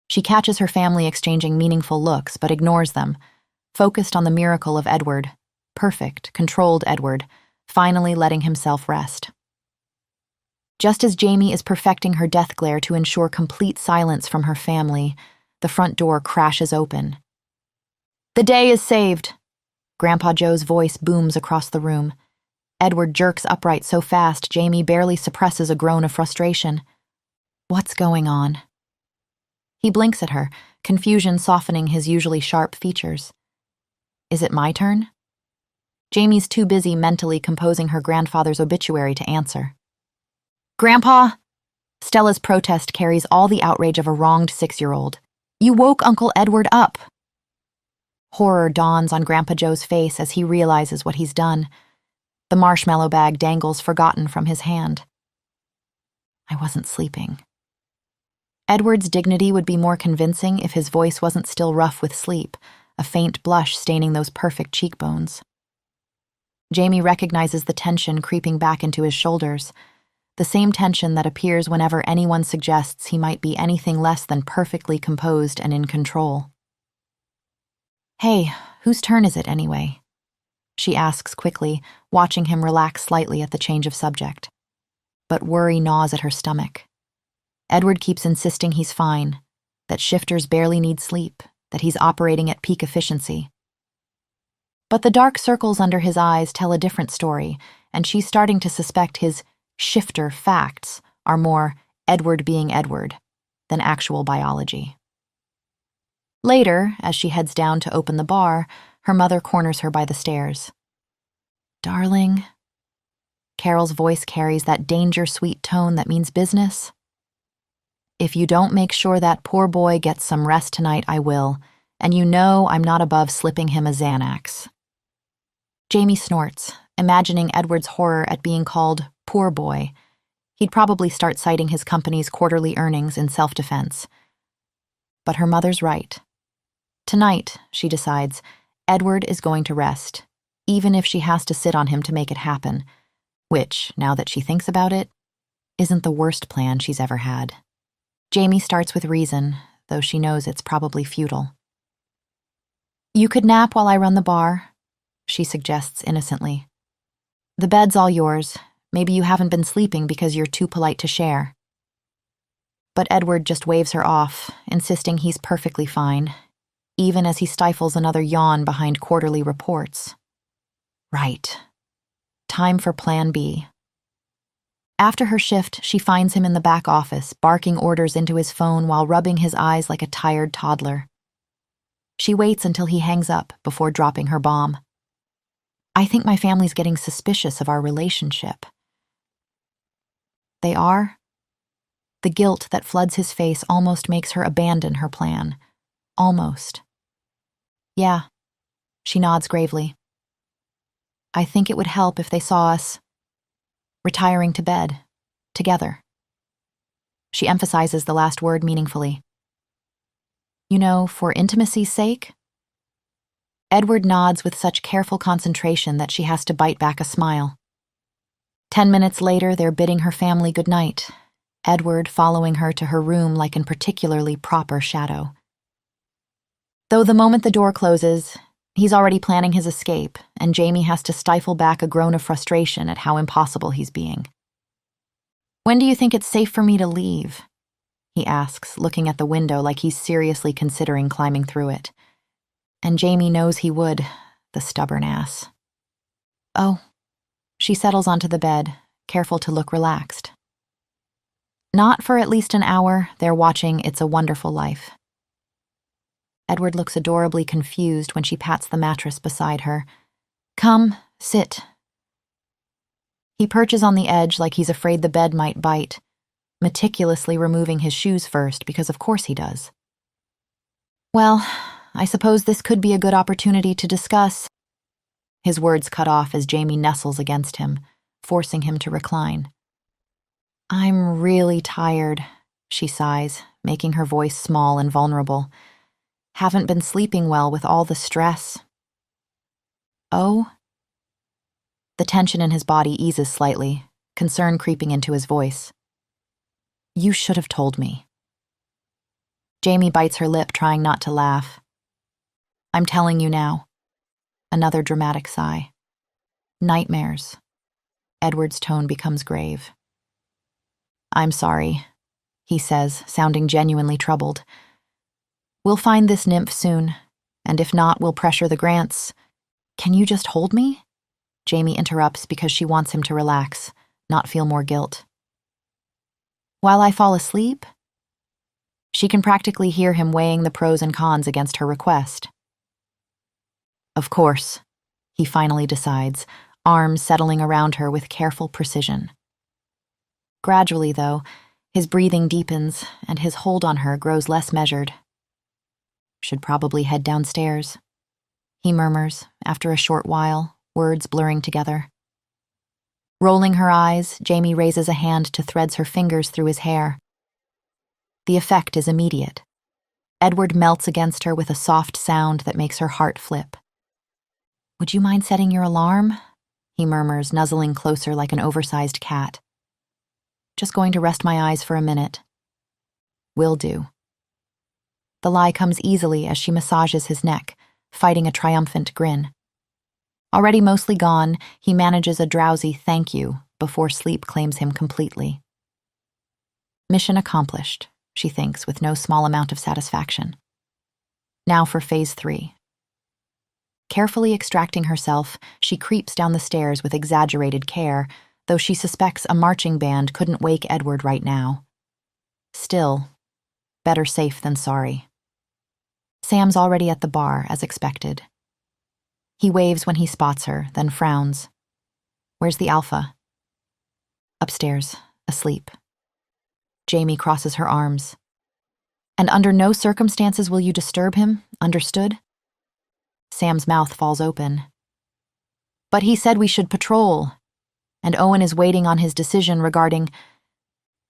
She catches her family exchanging meaningful looks, but ignores them, focused on the miracle of Edward, perfect, controlled Edward, finally letting himself rest. Just as Jamie is perfecting her death glare to ensure complete silence from her family, the front door crashes open. The day is saved. Grandpa Joe's voice booms across the room. Edward jerks upright so fast Jamie barely suppresses a groan of frustration. What's going on? He blinks at her, confusion softening his usually sharp features. Is it my turn? Jamie's too busy mentally composing her grandfather's obituary to answer. Grandpa! Stella's protest carries all the outrage of a wronged 6-year-old. You woke Uncle Edward up. Horror dawns on Grandpa Joe's face as he realizes what he's done. The marshmallow bag dangles forgotten from his hand. I wasn't sleeping. Edward's dignity would be more convincing if his voice wasn't still rough with sleep, a faint blush staining those perfect cheekbones. Jamie recognizes the tension creeping back into his shoulders, the same tension that appears whenever anyone suggests he might be anything less than perfectly composed and in control. Hey, whose turn is it anyway? She asks quickly, watching him relax slightly at the change of subject. But worry gnaws at her stomach. Edward keeps insisting he's fine, that shifters barely need sleep, that he's operating at peak efficiency. But the dark circles under his eyes tell a different story, and she's starting to suspect his shifter facts are more Edward being Edward than actual biology. Later, as she heads down to open the bar, her mother corners her by the stairs. Darling. Carol's voice carries that danger-sweet tone that means business. If you don't make sure that poor boy gets some rest tonight, I will, and you know I'm not above slipping him a Xanax. Jamie snorts, imagining Edward's horror at being called poor boy. He'd probably start citing his company's quarterly earnings in self-defense. But her mother's right. Tonight, she decides, Edward is going to rest, even if she has to sit on him to make it happen, which, now that she thinks about it, isn't the worst plan she's ever had. Jamie starts with reason, though she knows it's probably futile. You could nap while I run the bar, she suggests innocently. The bed's all yours. Maybe you haven't been sleeping because you're too polite to share. But Edward just waves her off, insisting he's perfectly fine, even as he stifles another yawn behind quarterly reports. Right. Time for Plan B. After her shift, she finds him in the back office, barking orders into his phone while rubbing his eyes like a tired toddler. She waits until he hangs up before dropping her bomb. I think my family's getting suspicious of our relationship. They are? The guilt that floods his face almost makes her abandon her plan. Almost. Yeah, she nods gravely. I think it would help if they saw us retiring to bed, together. She emphasizes the last word meaningfully. You know, for intimacy's sake? Edward nods with such careful concentration that she has to bite back a smile. 10 minutes later, they're bidding her family goodnight, Edward following her to her room like in particularly proper shadow. Though the moment the door closes, he's already planning his escape, and Jamie has to stifle back a groan of frustration at how impossible he's being. When do you think it's safe for me to leave? He asks, looking at the window like he's seriously considering climbing through it. And Jamie knows he would, the stubborn ass. Oh. She settles onto the bed, careful to look relaxed. Not for at least an hour, they're watching It's a Wonderful Life. Edward looks adorably confused when she pats the mattress beside her. Come, sit. He perches on the edge like he's afraid the bed might bite, meticulously removing his shoes first because of course he does. Well, I suppose this could be a good opportunity to discuss. His words cut off as Jamie nestles against him, forcing him to recline. I'm really tired, she sighs, making her voice small and vulnerable. Haven't been sleeping well with all the stress. Oh? The tension in his body eases slightly, concern creeping into his voice. You should have told me. Jamie bites her lip, trying not to laugh. I'm telling you now. Another dramatic sigh. Nightmares. Edward's tone becomes grave. I'm sorry, he says, sounding genuinely troubled. We'll find this nymph soon, and if not, we'll pressure the Grants. Can you just hold me? Jamie interrupts because she wants him to relax, not feel more guilt. While I fall asleep? She can practically hear him weighing the pros and cons against her request. Of course, he finally decides, arms settling around her with careful precision. Gradually, though, his breathing deepens and his hold on her grows less measured. Should probably head downstairs, he murmurs after a short while, words blurring together. Rolling her eyes, Jamie raises a hand to threads her fingers through his hair. The effect is immediate. Edward melts against her with a soft sound that makes her heart flip. Would you mind setting your alarm? He murmurs, nuzzling closer like an oversized cat. Just going to rest my eyes for a minute. Will do. The lie comes easily as she massages his neck, fighting a triumphant grin. Already mostly gone, he manages a drowsy thank you before sleep claims him completely. Mission accomplished, she thinks with no small amount of satisfaction. Now for phase 3. Carefully extracting herself, she creeps down the stairs with exaggerated care, though she suspects a marching band couldn't wake Edward right now. Still, better safe than sorry. Sam's already at the bar, as expected. He waves when he spots her, then frowns. Where's the alpha? Upstairs, asleep. Jamie crosses her arms. And under no circumstances will you disturb him, understood? Sam's mouth falls open. But he said we should patrol, and Owen is waiting on his decision regarding...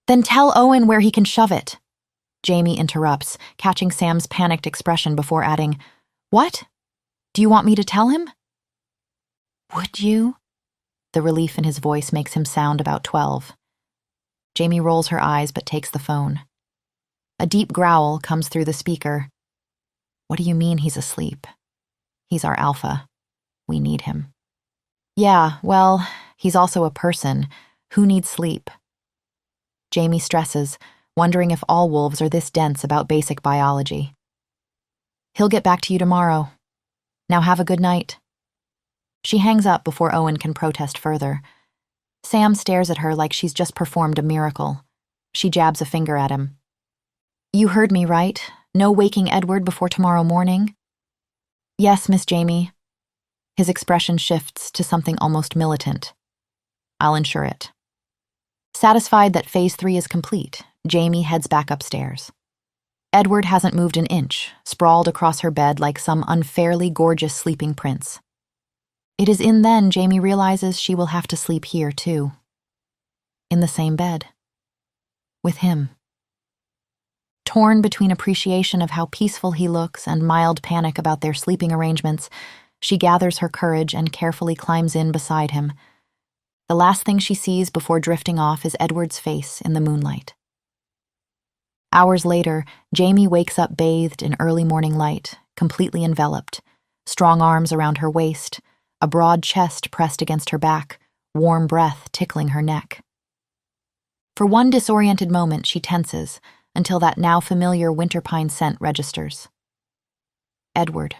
Then tell Owen where he can shove it. Jamie interrupts, catching Sam's panicked expression before adding, What? Do you want me to tell him? Would you? The relief in his voice makes him sound about 12. Jamie rolls her eyes but takes the phone. A deep growl comes through the speaker. What do you mean he's asleep? He's our alpha. We need him. Yeah, well, he's also a person. Who needs sleep? Jamie stresses, wondering if all wolves are this dense about basic biology. He'll get back to you tomorrow. Now have a good night. She hangs up before Owen can protest further. Sam stares at her like she's just performed a miracle. She jabs a finger at him. You heard me right? No waking Edward before tomorrow morning? Yes, Miss Jamie. His expression shifts to something almost militant. I'll ensure it. Satisfied that phase 3 is complete, Jamie heads back upstairs. Edward hasn't moved an inch, sprawled across her bed like some unfairly gorgeous sleeping prince. It is in then Jamie realizes she will have to sleep here, too. In the same bed. With him. Torn between appreciation of how peaceful he looks and mild panic about their sleeping arrangements, she gathers her courage and carefully climbs in beside him. The last thing she sees before drifting off is Edward's face in the moonlight. Hours later, Jamie wakes up bathed in early morning light, completely enveloped, strong arms around her waist, a broad chest pressed against her back, warm breath tickling her neck. For one disoriented moment, she tenses, until that now familiar winter pine scent registers. Edward.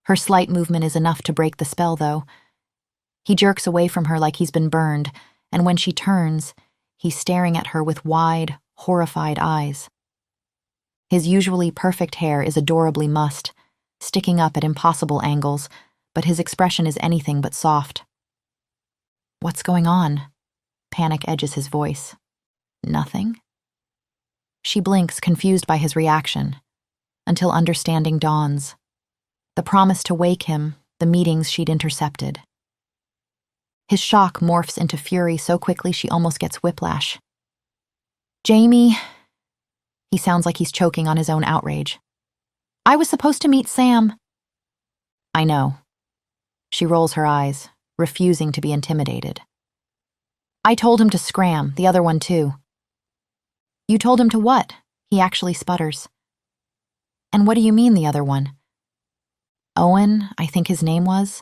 Her slight movement is enough to break the spell, though. He jerks away from her like he's been burned, and when she turns, he's staring at her with wide, horrified eyes. His usually perfect hair is adorably mussed, sticking up at impossible angles, but his expression is anything but soft. "What's going on?" Panic edges his voice. "Nothing?" She blinks, confused by his reaction, until understanding dawns. The promise to wake him, the meetings she'd intercepted. His shock morphs into fury so quickly she almost gets whiplash. "Jamie," he sounds like he's choking on his own outrage. "I was supposed to meet Sam." "I know." She rolls her eyes, refusing to be intimidated. "I told him to scram, the other one too." "You told him to what?" He actually sputters. "And what do you mean, the other one?" "Owen, I think his name was."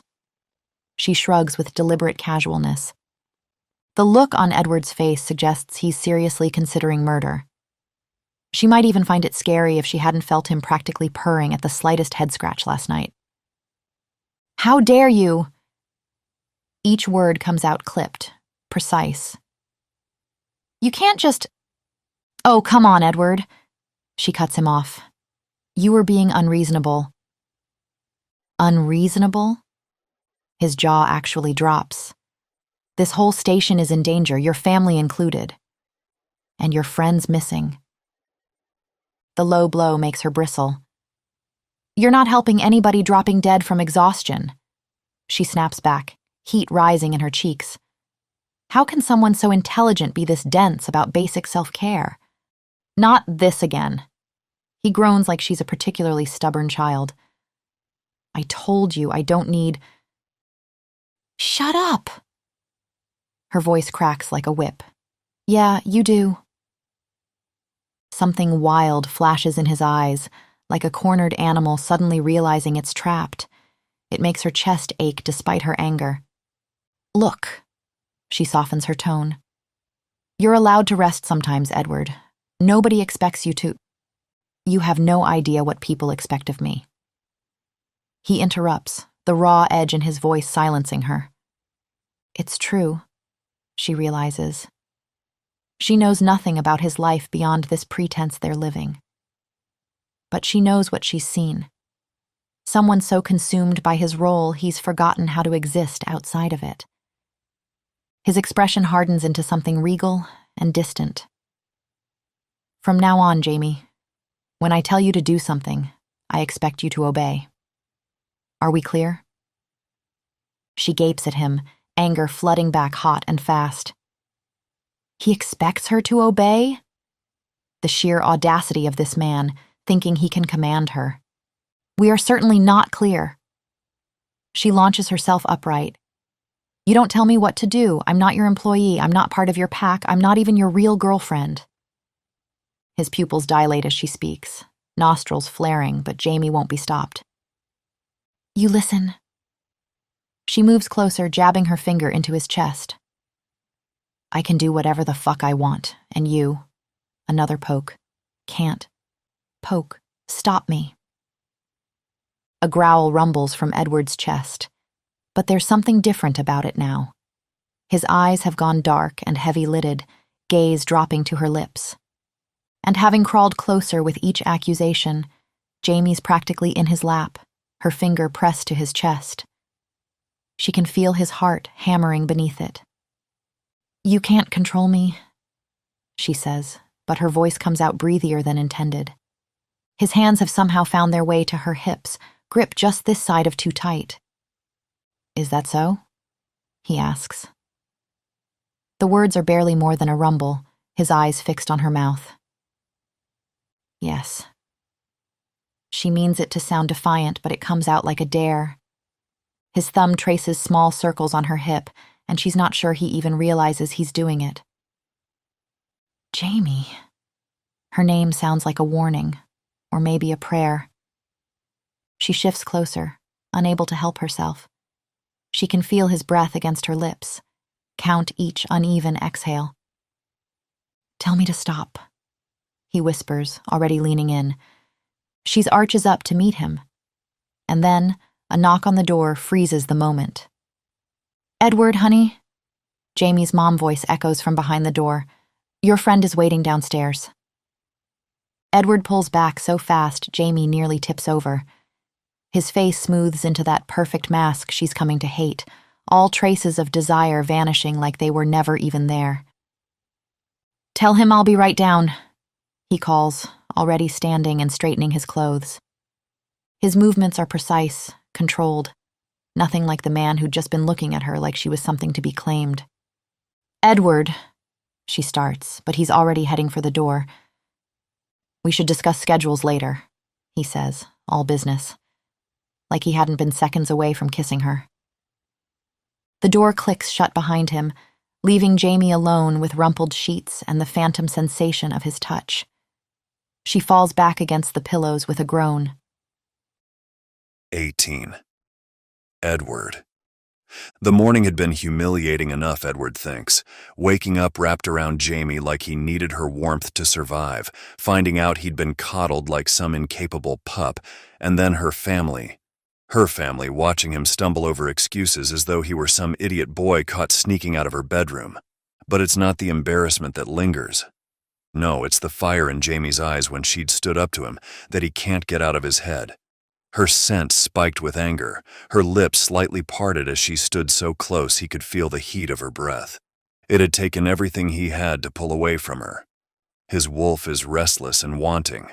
She shrugs with deliberate casualness. The look on Edward's face suggests he's seriously considering murder. She might even find it scary if she hadn't felt him practically purring at the slightest head scratch last night. "How dare you?" Each word comes out clipped, precise. "You can't just—" "Oh, come on, Edward." She cuts him off. "You were being unreasonable." "Unreasonable?" His jaw actually drops. "This whole station is in danger, your family included. And your friend's missing." The low blow makes her bristle. "You're not helping anybody dropping dead from exhaustion." She snaps back, heat rising in her cheeks. How can someone so intelligent be this dense about basic self-care? "Not this again." He groans like she's a particularly stubborn child. "I told you I don't need—" "Shut up!" Her voice cracks like a whip. "Yeah, you do." Something wild flashes in his eyes, like a cornered animal suddenly realizing it's trapped. It makes her chest ache despite her anger. "Look," she softens her tone. "You're allowed to rest sometimes, Edward. Nobody expects you to—" "You have no idea what people expect of me." He interrupts, the raw edge in his voice silencing her. It's true, she realizes. She knows nothing about his life beyond this pretense they're living. But she knows what she's seen. Someone so consumed by his role, he's forgotten how to exist outside of it. His expression hardens into something regal and distant. "From now on, Jamie, when I tell you to do something, I expect you to obey. Are we clear?" She gapes at him, anger flooding back hot and fast. He expects her to obey? The sheer audacity of this man, thinking he can command her. "We are certainly not clear." She launches herself upright. "You don't tell me what to do. I'm not your employee. I'm not part of your pack. I'm not even your real girlfriend." His pupils dilate as she speaks, nostrils flaring, but Jamie won't be stopped. "You listen." She moves closer, jabbing her finger into his chest. "I can do whatever the fuck I want, and you," another poke, "can't. Poke, stop me." A growl rumbles from Edward's chest, but there's something different about it now. His eyes have gone dark and heavy-lidded, gaze dropping to her lips. And having crawled closer with each accusation, Jamie's practically in his lap, her finger pressed to his chest. She can feel his heart hammering beneath it. "You can't control me," she says, but her voice comes out breathier than intended. His hands have somehow found their way to her hips, grip just this side of too tight. "Is that so?" he asks. The words are barely more than a rumble, his eyes fixed on her mouth. "Yes." She means it to sound defiant, but it comes out like a dare. His thumb traces small circles on her hip, and she's not sure he even realizes he's doing it. "Jamie." Her name sounds like a warning, or maybe a prayer. She shifts closer, unable to help herself. She can feel his breath against her lips, count each uneven exhale. "Tell me to stop," he whispers, already leaning in. She arches up to meet him, and then a knock on the door freezes the moment. "Edward, honey?" Jamie's mom voice echoes from behind the door. "Your friend is waiting downstairs." Edward pulls back so fast Jamie nearly tips over. His face smooths into that perfect mask she's coming to hate, all traces of desire vanishing like they were never even there. "Tell him I'll be right down," he calls, already standing and straightening his clothes. His movements are precise, controlled, nothing like the man who'd just been looking at her like she was something to be claimed. "Edward," she starts, but he's already heading for the door. "We should discuss schedules later," he says, all business, like he hadn't been seconds away from kissing her. The door clicks shut behind him, leaving Jamie alone with rumpled sheets and the phantom sensation of his touch. She falls back against the pillows with a groan. 18. Edward. The morning had been humiliating enough, Edward thinks, waking up wrapped around Jamie like he needed her warmth to survive, finding out he'd been coddled like some incapable pup, and then her family watching him stumble over excuses as though he were some idiot boy caught sneaking out of her bedroom. But it's not the embarrassment that lingers. No, it's the fire in Jamie's eyes when she'd stood up to him that he can't get out of his head. Her scent spiked with anger, her lips slightly parted as she stood so close he could feel the heat of her breath. It had taken everything he had to pull away from her. His wolf is restless and wanting.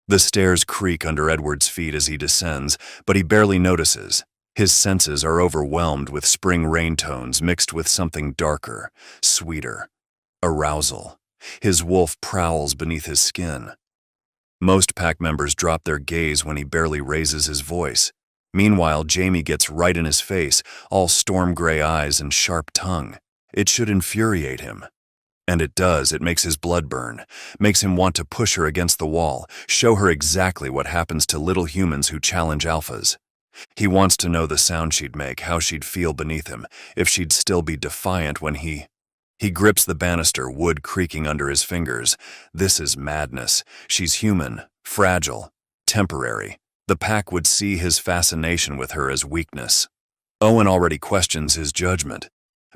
The stairs creak under Edward's feet as he descends, but he barely notices. His senses are overwhelmed with spring rain tones mixed with something darker, sweeter. Arousal. His wolf prowls beneath his skin. Most pack members drop their gaze when he barely raises his voice. Meanwhile, Jamie gets right in his face, all storm gray eyes and sharp tongue. It should infuriate him. And it does. It makes his blood burn, makes him want to push her against the wall, show her exactly what happens to little humans who challenge alphas. He wants to know the sound she'd make, how she'd feel beneath him, if she'd still be defiant when he grips the banister, wood creaking under his fingers. This is madness. She's human, fragile, temporary. The pack would see his fascination with her as weakness. Owen already questions his judgment,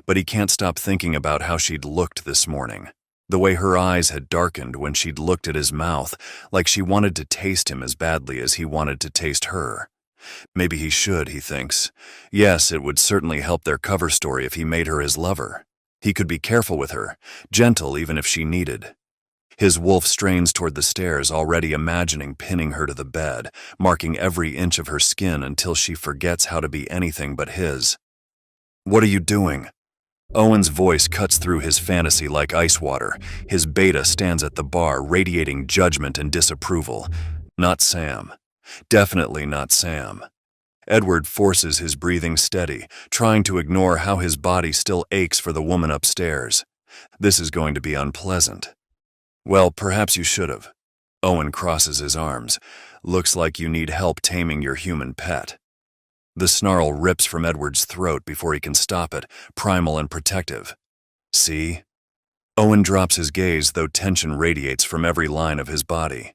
but he can't stop thinking about how she'd looked this morning. The way her eyes had darkened when she'd looked at his mouth, like she wanted to taste him as badly as he wanted to taste her. Maybe he should, he thinks. Yes, it would certainly help their cover story if he made her his lover. He could be careful with her, gentle even if she needed. His wolf strains toward the stairs, already imagining pinning her to the bed, marking every inch of her skin until she forgets how to be anything but his. "What are you doing?" Owen's voice cuts through his fantasy like ice water. His beta stands at the bar, radiating judgment and disapproval. Not Sam. Definitely not Sam. Edward forces his breathing steady, trying to ignore how his body still aches for the woman upstairs. This is going to be unpleasant. "Well, perhaps you should have." Owen crosses his arms. "Looks like you need help taming your human pet." The snarl rips from Edward's throat before he can stop it, primal and protective. "See?" Owen drops his gaze, though tension radiates from every line of his body.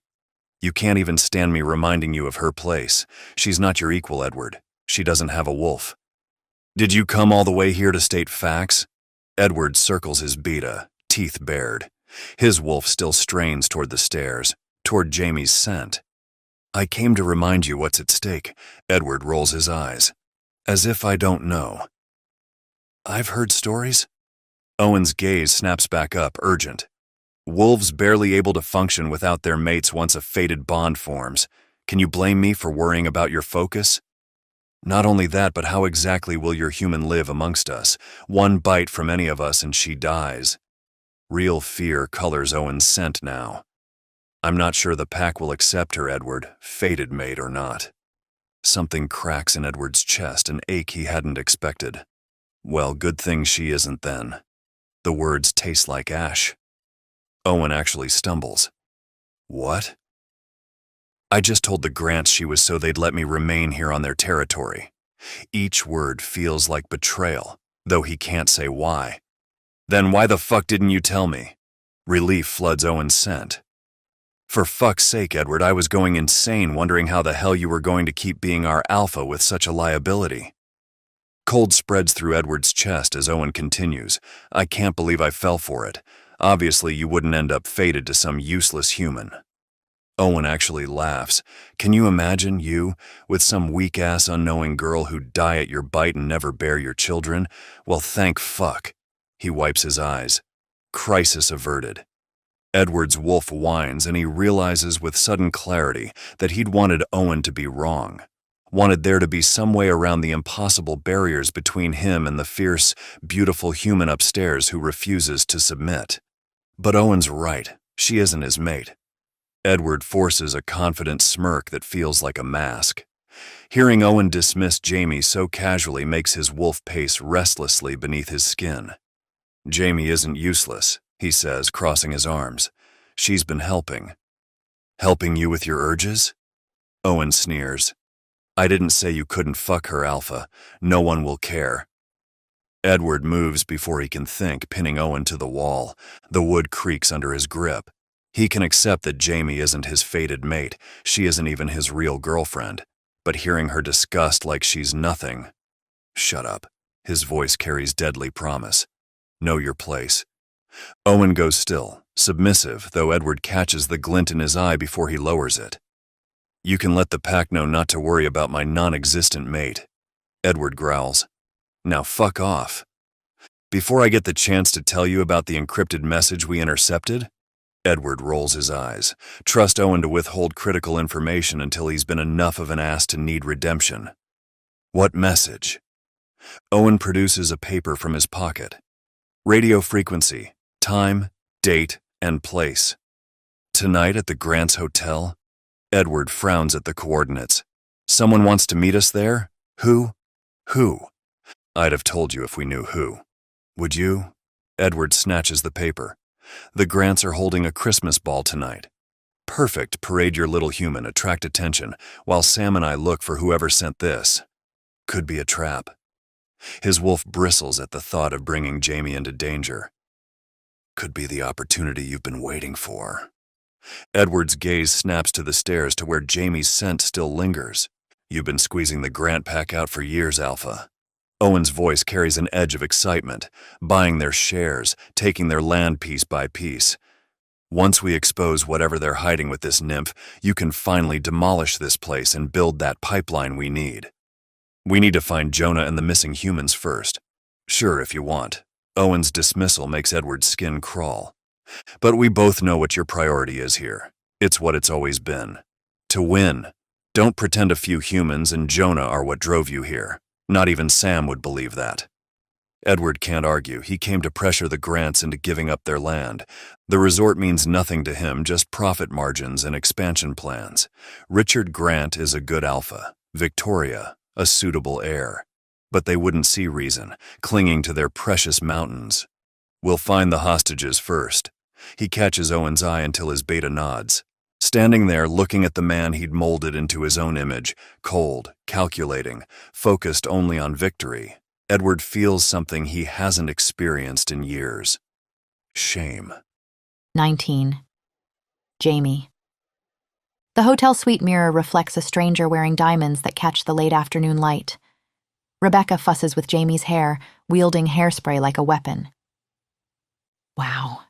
"You can't even stand me reminding you of her place. She's not your equal, Edward. She doesn't have a wolf." "Did you come all the way here to state facts?" Edward circles his beta, teeth bared. His wolf still strains toward the stairs, toward Jamie's scent. "I came to remind you what's at stake." Edward rolls his eyes. "As if I don't know." "I've heard stories." Owen's gaze snaps back up, urgent. "Wolves barely able to function without their mates once a fated bond forms. Can you blame me for worrying about your focus? Not only that, but how exactly will your human live amongst us? One bite from any of us and she dies." Real fear colors Owen's scent now. "I'm not sure the pack will accept her, Edward, fated mate or not." Something cracks in Edward's chest, an ache he hadn't expected. Well, good thing she isn't then. The words taste like ash. Owen actually stumbles. "What?" "I just told the Grants she was so they'd let me remain here on their territory." Each word feels like betrayal, though he can't say why. "Then why the fuck didn't you tell me?" Relief floods Owen's scent. "For fuck's sake, Edward, I was going insane wondering how the hell you were going to keep being our alpha with such a liability." Cold spreads through Edward's chest as Owen continues. "I can't believe I fell for it. Obviously, you wouldn't end up fated to some useless human." Owen actually laughs. Can you imagine you, with some weak-ass unknowing girl who'd die at your bite and never bear your children? Well, thank fuck. He wipes his eyes. Crisis averted. Edward's wolf whines, and he realizes with sudden clarity that he'd wanted Owen to be wrong. Wanted there to be some way around the impossible barriers between him and the fierce, beautiful human upstairs who refuses to submit. But Owen's right. She isn't his mate. Edward forces a confident smirk that feels like a mask. Hearing Owen dismiss Jamie so casually makes his wolf pace restlessly beneath his skin. Jamie isn't useless, he says, crossing his arms. She's been helping. Helping you with your urges? Owen sneers. I didn't say you couldn't fuck her, Alpha. No one will care. Edward moves before he can think, pinning Owen to the wall. The wood creaks under his grip. He can accept that Jamie isn't his fated mate. She isn't even his real girlfriend. But hearing her discussed like she's nothing... Shut up. His voice carries deadly promise. Know your place. Owen goes still, submissive, though Edward catches the glint in his eye before he lowers it. You can let the pack know not to worry about my non-existent mate. Edward growls. Now fuck off. Before I get the chance to tell you about the encrypted message we intercepted? Edward rolls his eyes. Trust Owen to withhold critical information until he's been enough of an ass to need redemption. What message? Owen produces a paper from his pocket. Radio frequency, time, date, and place. Tonight at the Grants Hotel? Edward frowns at the coordinates. Someone wants to meet us there? Who? Who? I'd have told you if we knew who. Would you? Edward snatches the paper. The Grants are holding a Christmas ball tonight. Perfect, parade your little human, attract attention, while Sam and I look for whoever sent this. Could be a trap. His wolf bristles at the thought of bringing Jamie into danger. Could be the opportunity you've been waiting for. Edward's gaze snaps to the stairs to where Jamie's scent still lingers. You've been squeezing the Grant pack out for years, Alpha. Owen's voice carries an edge of excitement, buying their shares, taking their land piece by piece. Once we expose whatever they're hiding with this nymph, you can finally demolish this place and build that pipeline we need. We need to find Jonah and the missing humans first. Sure, if you want. Owen's dismissal makes Edward's skin crawl. But we both know what your priority is here. It's what it's always been. To win. Don't pretend a few humans and Jonah are what drove you here. Not even Sam would believe that. Edward can't argue. He came to pressure the Grants into giving up their land. The resort means nothing to him, just profit margins and expansion plans. Richard Grant is a good alpha. Victoria, a suitable heir. But they wouldn't see reason, clinging to their precious mountains. We'll find the hostages first. He catches Owen's eye until his beta nods. Standing there, looking at the man he'd molded into his own image, cold, calculating, focused only on victory, Edward feels something he hasn't experienced in years. Shame. 19. Jamie. The hotel suite mirror reflects a stranger wearing diamonds that catch the late afternoon light. Rebecca fusses with Jamie's hair, wielding hairspray like a weapon. Wow,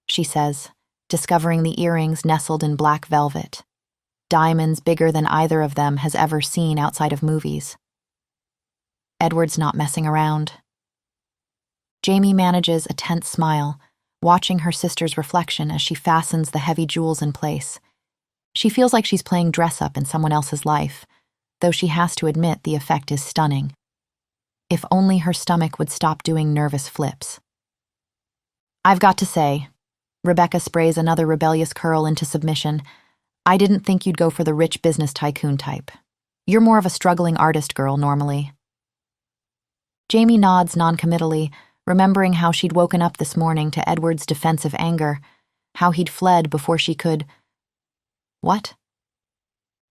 she says, discovering the earrings nestled in black velvet. Diamonds bigger than either of them has ever seen outside of movies. Edward's not messing around. Jamie manages a tense smile, watching her sister's reflection as she fastens the heavy jewels in place. She feels like she's playing dress-up in someone else's life, though she has to admit the effect is stunning. If only her stomach would stop doing nervous flips. I've got to say, Rebecca sprays another rebellious curl into submission, I didn't think you'd go for the rich business tycoon type. You're more of a struggling artist girl normally. Jamie nods noncommittally, remembering how she'd woken up this morning to Edward's defensive anger, how he'd fled before she could... What?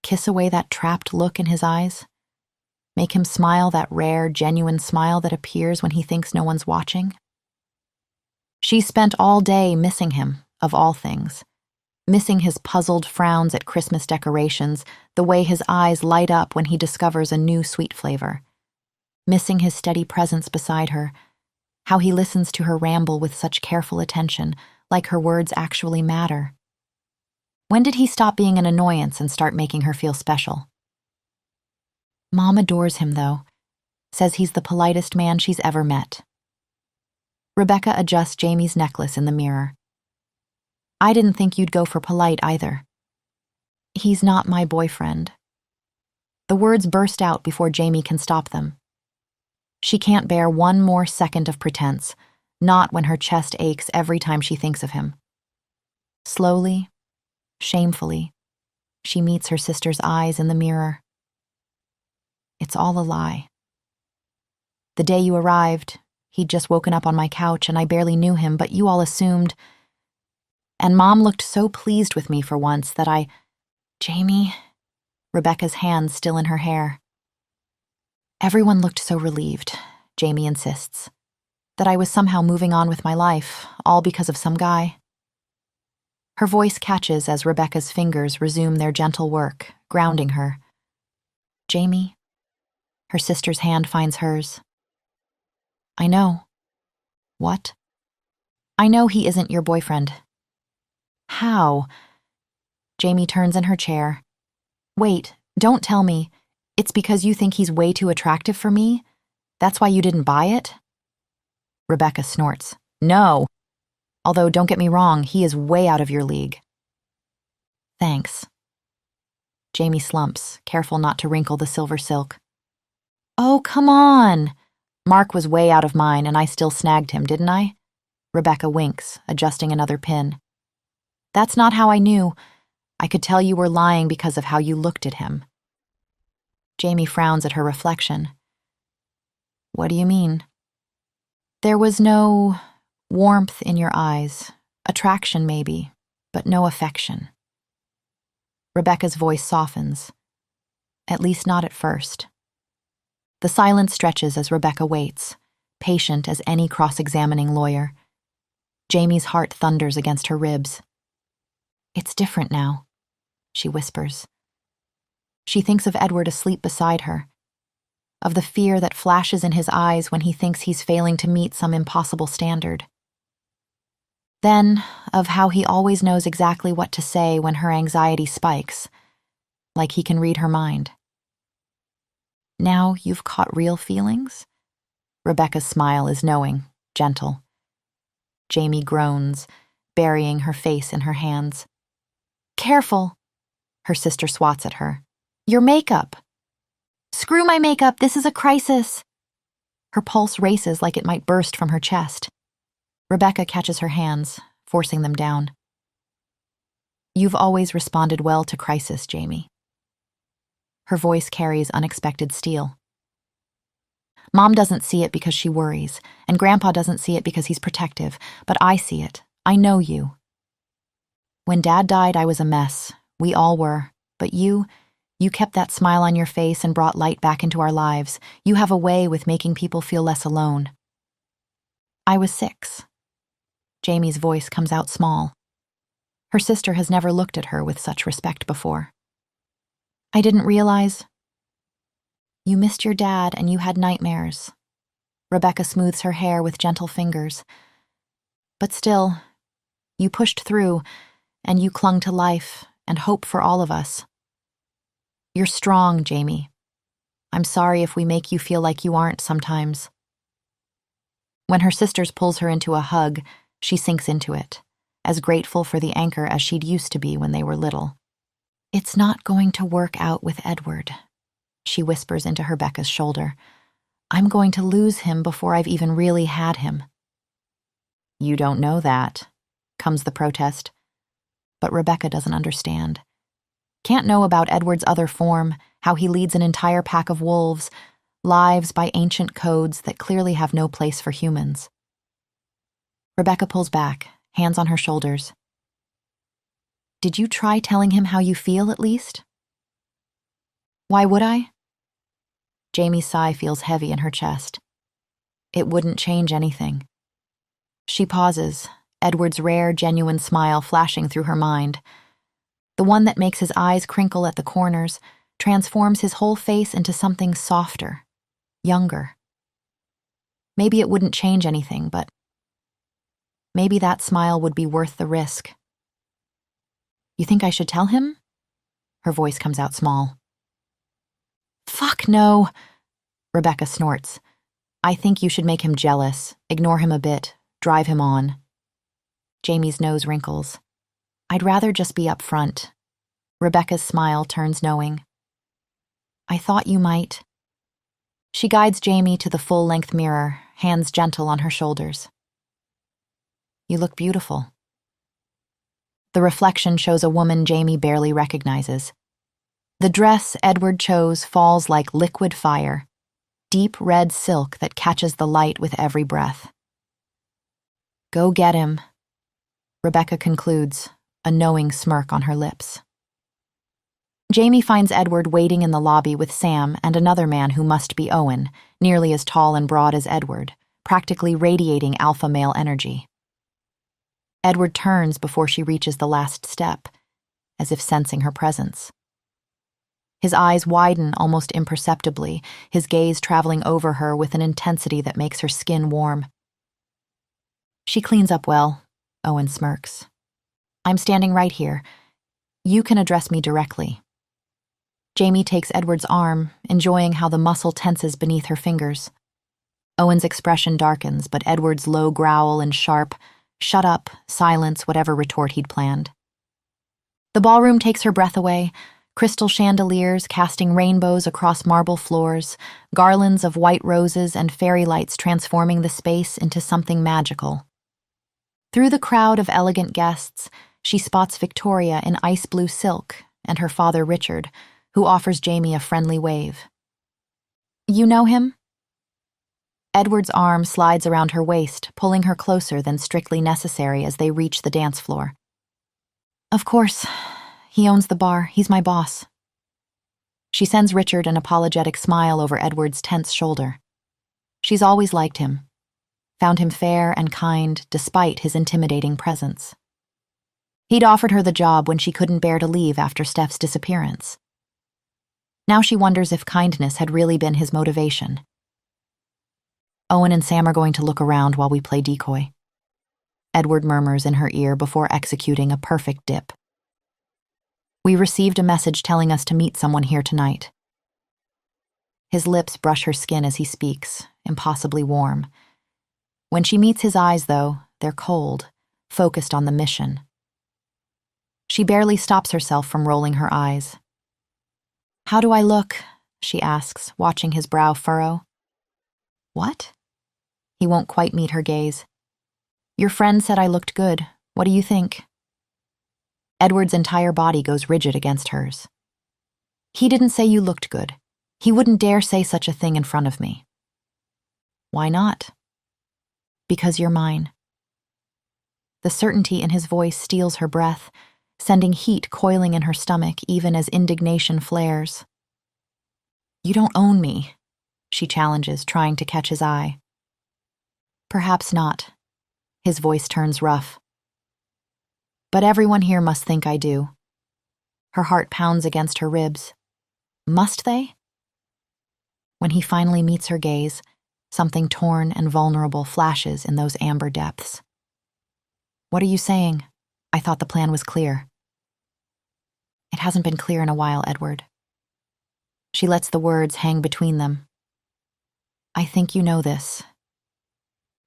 Kiss away that trapped look in his eyes? Make him smile that rare, genuine smile that appears when he thinks no one's watching? She spent all day missing him, of all things. Missing his puzzled frowns at Christmas decorations, the way his eyes light up when he discovers a new sweet flavor. Missing his steady presence beside her, how he listens to her ramble with such careful attention, like her words actually matter. When did he stop being an annoyance and start making her feel special? Mom adores him, though. Says he's the politest man she's ever met. Rebecca adjusts Jamie's necklace in the mirror. I didn't think you'd go for polite either. He's not my boyfriend. The words burst out before Jamie can stop them. She can't bear one more second of pretense, not when her chest aches every time she thinks of him. Slowly, shamefully, she meets her sister's eyes in the mirror. It's all a lie. The day you arrived, he'd just woken up on my couch and I barely knew him, but you all assumed. And Mom looked so pleased with me for once that Jamie, Rebecca's hands still in her hair. Everyone looked so relieved, Jamie insists, that I was somehow moving on with my life, all because of some guy. Her voice catches as Rebecca's fingers resume their gentle work, grounding her. Jamie, her sister's hand finds hers. I know. What? I know he isn't your boyfriend. How? Jamie turns in her chair. Wait, don't tell me. It's because you think he's way too attractive for me? That's why you didn't buy it? Rebecca snorts. No. Although, don't get me wrong, he is way out of your league. Thanks. Jamie slumps, careful not to wrinkle the silver silk. Oh, come on. Mark was way out of mine and I still snagged him, didn't I? Rebecca winks, adjusting another pin. That's not how I knew. I could tell you were lying because of how you looked at him. Jamie frowns at her reflection. What do you mean? There was no warmth in your eyes, attraction maybe, but no affection. Rebecca's voice softens. At least not at first. The silence stretches as Rebecca waits, patient as any cross-examining lawyer. Jamie's heart thunders against her ribs. It's different now, she whispers. She thinks of Edward asleep beside her, of the fear that flashes in his eyes when he thinks he's failing to meet some impossible standard. Then, of how he always knows exactly what to say when her anxiety spikes, like he can read her mind. Now you've caught real feelings? Rebecca's smile is knowing, gentle. Jamie groans, burying her face in her hands. Careful! Her sister swats at her. Your makeup! Screw my makeup, this is a crisis! Her pulse races like it might burst from her chest. Rebecca catches her hands, forcing them down. You've always responded well to crisis, Jamie. Her voice carries unexpected steel. Mom doesn't see it because she worries, and Grandpa doesn't see it because he's protective, but I see it. I know you. When Dad died, I was a mess. We all were. But you kept that smile on your face and brought light back into our lives. You have a way with making people feel less alone. I was 6. Jamie's voice comes out small. Her sister has never looked at her with such respect before. I didn't realize. You missed your dad and you had nightmares. Rebecca smooths her hair with gentle fingers. But still, you pushed through and you clung to life and hope for all of us. You're strong, Jamie. I'm sorry if we make you feel like you aren't sometimes. When her sisters pulls her into a hug, she sinks into it, as grateful for the anchor as she'd used to be when they were little. It's not going to work out with Edward, she whispers into Rebecca's shoulder. I'm going to lose him before I've even really had him. You don't know that, comes the protest. But Rebecca doesn't understand. Can't know about Edward's other form, how he leads an entire pack of wolves, lives by ancient codes that clearly have no place for humans. Rebecca pulls back, hands on her shoulders. Did you try telling him how you feel, at least? Why would I? Jamie's sigh feels heavy in her chest. It wouldn't change anything. She pauses, Edward's rare, genuine smile flashing through her mind. The one that makes his eyes crinkle at the corners, transforms his whole face into something softer, younger. Maybe it wouldn't change anything, but maybe that smile would be worth the risk. You think I should tell him? Her voice comes out small. Fuck no, Rebecca snorts. I think you should make him jealous, ignore him a bit, drive him on. Jamie's nose wrinkles. I'd rather just be upfront. Rebecca's smile turns knowing. I thought you might. She guides Jamie to the full-length mirror, hands gentle on her shoulders. You look beautiful. The reflection shows a woman Jamie barely recognizes. The dress Edward chose falls like liquid fire, deep red silk that catches the light with every breath. Go get him, Rebecca concludes, a knowing smirk on her lips. Jamie finds Edward waiting in the lobby with Sam and another man who must be Owen, nearly as tall and broad as Edward, practically radiating alpha male energy. Edward turns before she reaches the last step, as if sensing her presence. His eyes widen almost imperceptibly, his gaze traveling over her with an intensity that makes her skin warm. She cleans up well, Owen smirks. I'm standing right here. You can address me directly. Jamie takes Edward's arm, enjoying how the muscle tenses beneath her fingers. Owen's expression darkens, but Edward's low growl and sharp, shut up, silence whatever retort he'd planned. The ballroom takes her breath away, crystal chandeliers casting rainbows across marble floors, garlands of white roses and fairy lights transforming the space into something magical. Through the crowd of elegant guests, she spots Victoria in ice blue silk and her father Richard, who offers Jamie a friendly wave. You know him? Edward's arm slides around her waist, pulling her closer than strictly necessary as they reach the dance floor. Of course. He owns the bar. He's my boss. She sends Richard an apologetic smile over Edward's tense shoulder. She's always liked him, found him fair and kind despite his intimidating presence. He'd offered her the job when she couldn't bear to leave after Steph's disappearance. Now she wonders if kindness had really been his motivation. Owen and Sam are going to look around while we play decoy. Edward murmurs in her ear before executing a perfect dip. We received a message telling us to meet someone here tonight. His lips brush her skin as he speaks, impossibly warm. When she meets his eyes, though, they're cold, focused on the mission. She barely stops herself from rolling her eyes. How do I look? She asks, watching his brow furrow. What? He won't quite meet her gaze. Your friend said I looked good. What do you think? Edward's entire body goes rigid against hers. He didn't say you looked good. He wouldn't dare say such a thing in front of me. Why not? Because you're mine. The certainty in his voice steals her breath, sending heat coiling in her stomach even as indignation flares. You don't own me, she challenges, trying to catch his eye. Perhaps not. His voice turns rough. But everyone here must think I do. Her heart pounds against her ribs. Must they? When he finally meets her gaze, something torn and vulnerable flashes in those amber depths. What are you saying? I thought the plan was clear. It hasn't been clear in a while, Edward. She lets the words hang between them. I think you know this.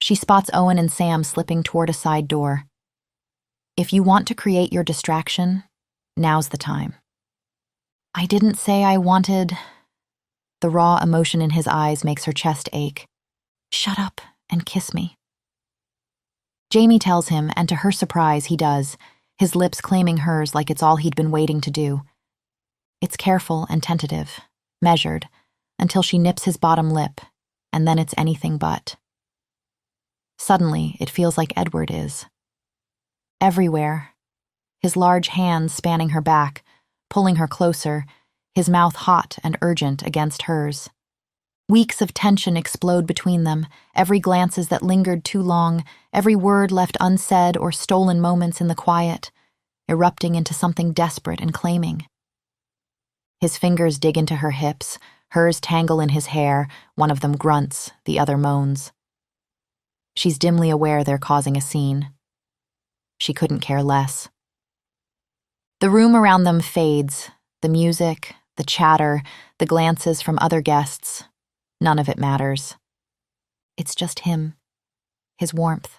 She spots Owen and Sam slipping toward a side door. If you want to create your distraction, now's the time. I didn't say I wanted... The raw emotion in his eyes makes her chest ache. Shut up and kiss me. Jamie tells him, and to her surprise, he does, his lips claiming hers like it's all he'd been waiting to do. It's careful and tentative, measured, until she nips his bottom lip, and then it's anything but. Suddenly, it feels like Edward is. Everywhere, his large hands spanning her back, pulling her closer, his mouth hot and urgent against hers. Weeks of tension explode between them, every glances that lingered too long, every word left unsaid or stolen moments in the quiet, erupting into something desperate and claiming. His fingers dig into her hips, hers tangle in his hair, one of them grunts, the other moans. She's dimly aware they're causing a scene. She couldn't care less. The room around them fades, the music, the chatter, the glances from other guests. None of it matters. It's just him, his warmth,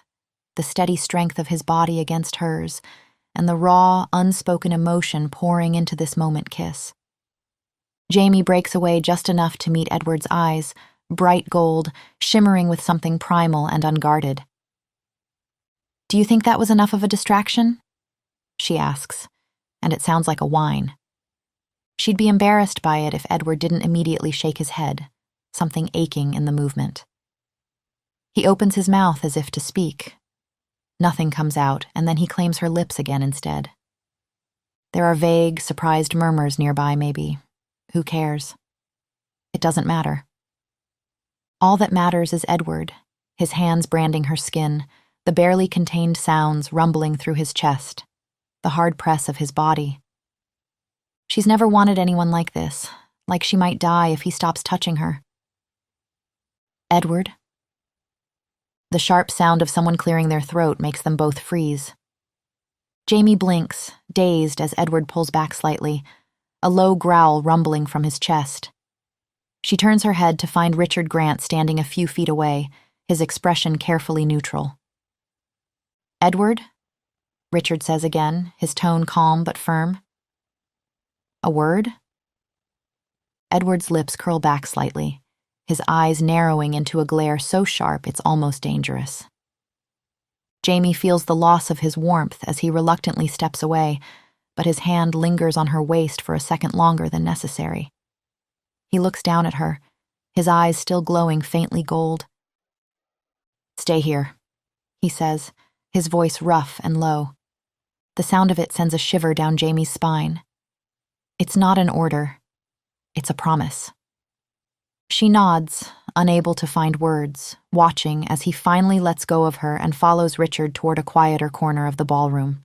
the steady strength of his body against hers, and the raw, unspoken emotion pouring into this moment kiss. Jamie breaks away just enough to meet Edward's eyes, bright gold, shimmering with something primal and unguarded. "Do you think that was enough of a distraction?" she asks, and it sounds like a whine. She'd be embarrassed by it if Edward didn't immediately shake his head, something aching in the movement. He opens his mouth as if to speak. Nothing comes out, and then he claims her lips again instead. There are vague, surprised murmurs nearby, maybe. Who cares? It doesn't matter. All that matters is Edward, his hands branding her skin, the barely contained sounds rumbling through his chest, the hard press of his body. She's never wanted anyone like this, like she might die if he stops touching her. "Edward?" The sharp sound of someone clearing their throat makes them both freeze. Jamie blinks, dazed as Edward pulls back slightly, a low growl rumbling from his chest. She turns her head to find Richard Grant standing a few feet away, his expression carefully neutral. "Edward?" Richard says again, his tone calm but firm. "A word?" Edward's lips curl back slightly, his eyes narrowing into a glare so sharp it's almost dangerous. Jamie feels the loss of his warmth as he reluctantly steps away, but his hand lingers on her waist for a second longer than necessary. He looks down at her, his eyes still glowing faintly gold. "Stay here," he says, his voice rough and low. The sound of it sends a shiver down Jamie's spine. It's not an order. It's a promise. She nods, unable to find words, watching as he finally lets go of her and follows Richard toward a quieter corner of the ballroom.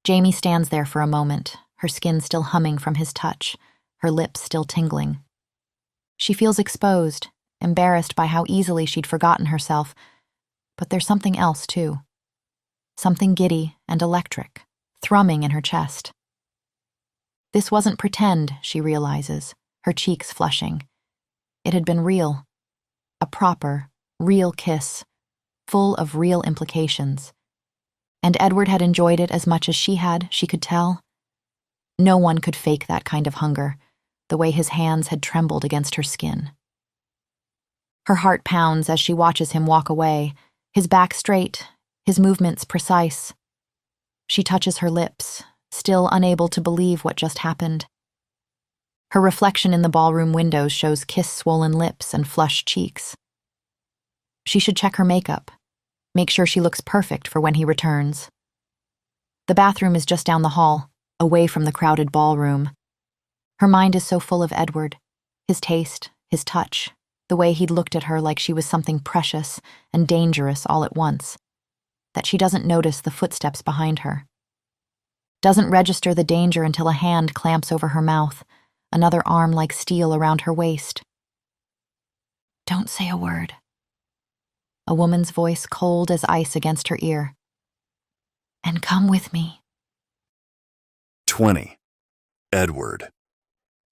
Jamie stands there for a moment, her skin still humming from his touch, her lips still tingling. She feels exposed, embarrassed by how easily she'd forgotten herself, but there's something else, too. Something giddy and electric, thrumming in her chest. This wasn't pretend, she realizes, her cheeks flushing. It had been real. A proper, real kiss, full of real implications. And Edward had enjoyed it as much as she could tell. No one could fake that kind of hunger, the way his hands had trembled against her skin. Her heart pounds as she watches him walk away, his back straight, his movements precise. She touches her lips, still unable to believe what just happened. Her reflection in the ballroom windows shows kiss-swollen lips and flushed cheeks. She should check her makeup, make sure she looks perfect for when he returns. The bathroom is just down the hall, away from the crowded ballroom. Her mind is so full of Edward, his taste, his touch, the way he'd looked at her like she was something precious and dangerous all at once, that she doesn't notice the footsteps behind her. Doesn't register the danger until a hand clamps over her mouth, another arm like steel around her waist. "Don't say a word." A woman's voice cold as ice against her ear. "And come with me." 20. Edward.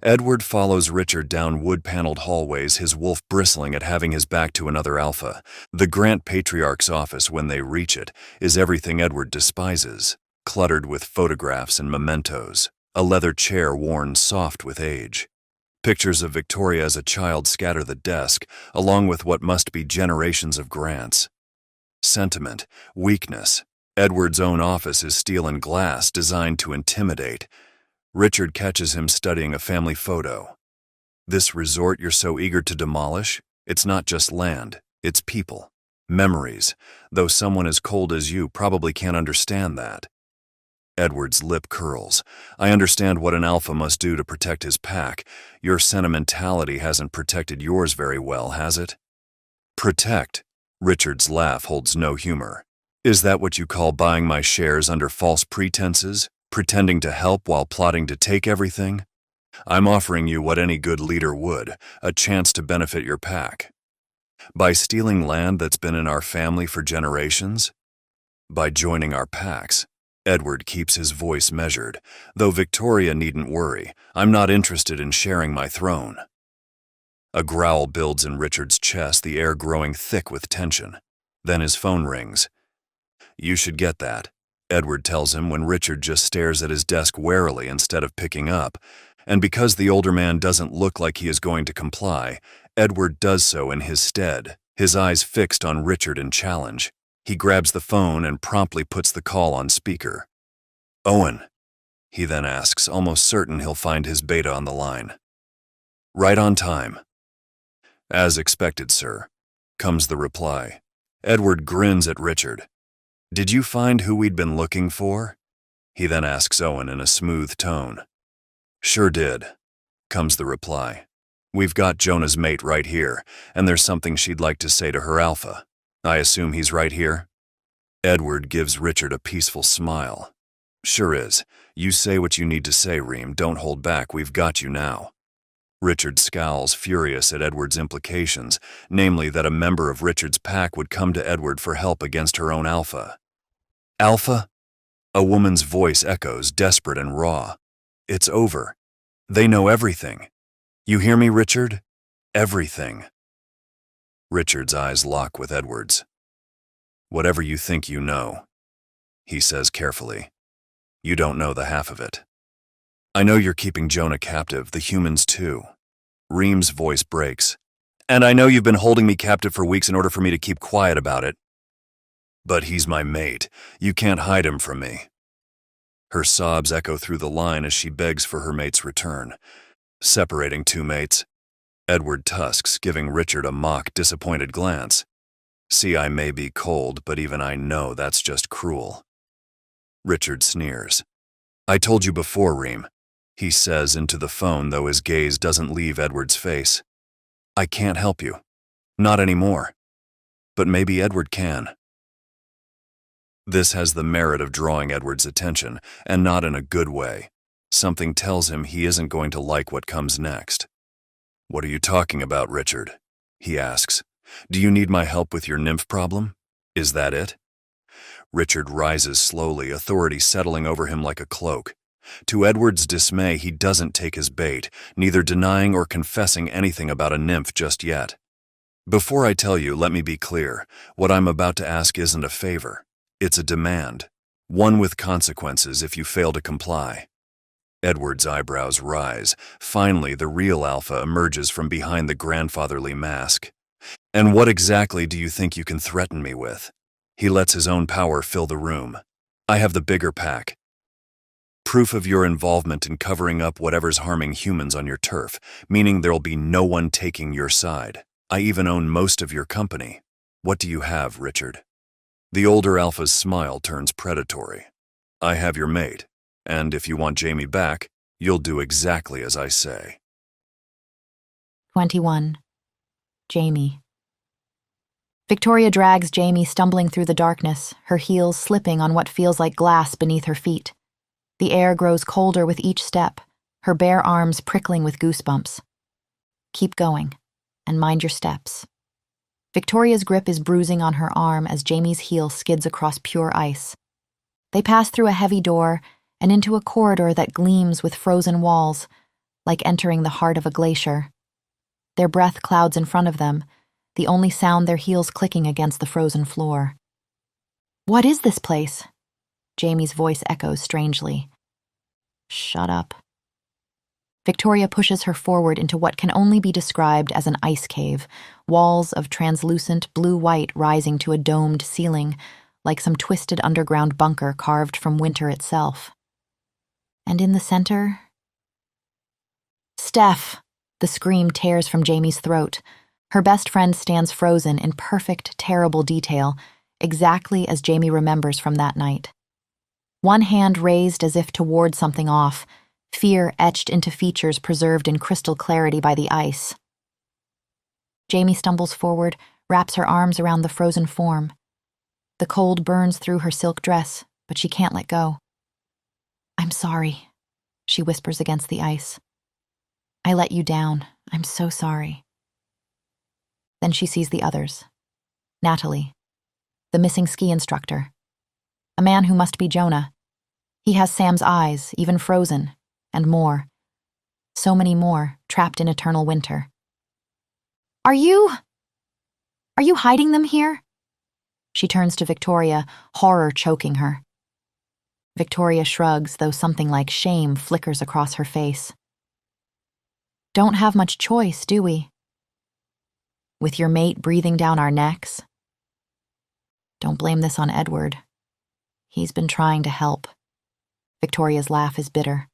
Edward follows Richard down wood-paneled hallways, his wolf bristling at having his back to another alpha. The Grant patriarch's office, when they reach it, is everything Edward despises, cluttered with photographs and mementos, a leather chair worn soft with age. Pictures of Victoria as a child scatter the desk, along with what must be generations of Grants. Sentiment, weakness. Edward's own office is steel and glass, designed to intimidate. Richard catches him studying a family photo. This resort you're so eager to demolish? It's not just land, it's people. Memories, though someone as cold as you probably can't understand that. Edward's lip curls. I understand what an alpha must do to protect his pack. Your sentimentality hasn't protected yours very well, has it? Protect? Richard's laugh holds no humor. Is that what you call buying my shares under false pretenses? Pretending to help while plotting to take everything? I'm offering you what any good leader would, a chance to benefit your pack. By stealing land that's been in our family for generations? By joining our packs. Edward keeps his voice measured, though Victoria needn't worry. I'm not interested in sharing my throne. A growl builds in Richard's chest, the air growing thick with tension. Then his phone rings. You should get that, Edward tells him when Richard just stares at his desk warily instead of picking up. And because the older man doesn't look like he is going to comply, Edward does so in his stead, his eyes fixed on Richard in challenge. He grabs the phone and promptly puts the call on speaker. Owen, he then asks, almost certain he'll find his beta on the line. Right on time. As expected, sir, comes the reply. Edward grins at Richard. Did you find who we'd been looking for? He then asks Owen in a smooth tone. Sure did, comes the reply. We've got Jonah's mate right here, and there's something she'd like to say to her alpha. I assume he's right here? Edward gives Richard a peaceful smile. Sure is. You say what you need to say, Reem. Don't hold back. We've got you now. Richard scowls, furious at Edward's implications, namely that a member of Richard's pack would come to Edward for help against her own alpha. Alpha? A woman's voice echoes, desperate and raw. It's over. They know everything. You hear me, Richard? Everything. Richard's eyes lock with Edward's. Whatever you think you know, he says carefully. You don't know the half of it. I know you're keeping Jonah captive, the humans too. Reem's voice breaks. And I know you've been holding me captive for weeks in order for me to keep quiet about it. But he's my mate. You can't hide him from me. Her sobs echo through the line as she begs for her mate's return. Separating two mates. Edward tusks, giving Richard a mock, disappointed glance. See, I may be cold, but even I know that's just cruel. Richard sneers. I told you before, Reem, he says into the phone, though his gaze doesn't leave Edward's face. I can't help you. Not anymore. But maybe Edward can. This has the merit of drawing Edward's attention, and not in a good way. Something tells him he isn't going to like what comes next. What are you talking about, Richard? He asks. Do you need my help with your nymph problem? Is that it? Richard rises slowly, authority settling over him like a cloak. To Edward's dismay, he doesn't take his bait, neither denying or confessing anything about a nymph just yet. Before I tell you, let me be clear. What I'm about to ask isn't a favor. It's a demand, one with consequences if you fail to comply. Edward's eyebrows rise. Finally, the real alpha emerges from behind the grandfatherly mask. And what exactly do you think you can threaten me with? He lets his own power fill the room. I have the bigger pack. Proof of your involvement in covering up whatever's harming humans on your turf, meaning there'll be no one taking your side. I even own most of your company. What do you have, Richard? The older alpha's smile turns predatory. I have your mate, and if you want Jamie back, you'll do exactly as I say. 21. Jamie. Victoria drags Jamie stumbling through the darkness, her heels slipping on what feels like glass beneath her feet. The air grows colder with each step, her bare arms prickling with goosebumps. Keep going, and mind your steps. Victoria's grip is bruising on her arm as Jamie's heel skids across pure ice. They pass through a heavy door and into a corridor that gleams with frozen walls, like entering the heart of a glacier. Their breath clouds in front of them, the only sound their heels clicking against the frozen floor. What is this place? Jamie's voice echoes strangely. Shut up. Victoria pushes her forward into what can only be described as an ice cave, walls of translucent blue-white rising to a domed ceiling, like some twisted underground bunker carved from winter itself. And in the center... Steph! The scream tears from Jamie's throat. Her best friend stands frozen in perfect, terrible detail, exactly as Jamie remembers from that night. One hand raised as if to ward something off, fear etched into features preserved in crystal clarity by the ice. Jamie stumbles forward, wraps her arms around the frozen form. The cold burns through her silk dress, but she can't let go. I'm sorry, she whispers against the ice. I let you down. I'm so sorry. Then she sees the others. Natalie, the missing ski instructor. A man who must be Jonah, He has Sam's eyes, even frozen, and more. So many more, trapped in eternal winter. Are you hiding them here? She turns to Victoria, horror choking her. Victoria shrugs, though something like shame flickers across her face. Don't have much choice, do we? With your mate breathing down our necks? Don't blame this on Edward. He's been trying to help. Victoria's laugh is bitter.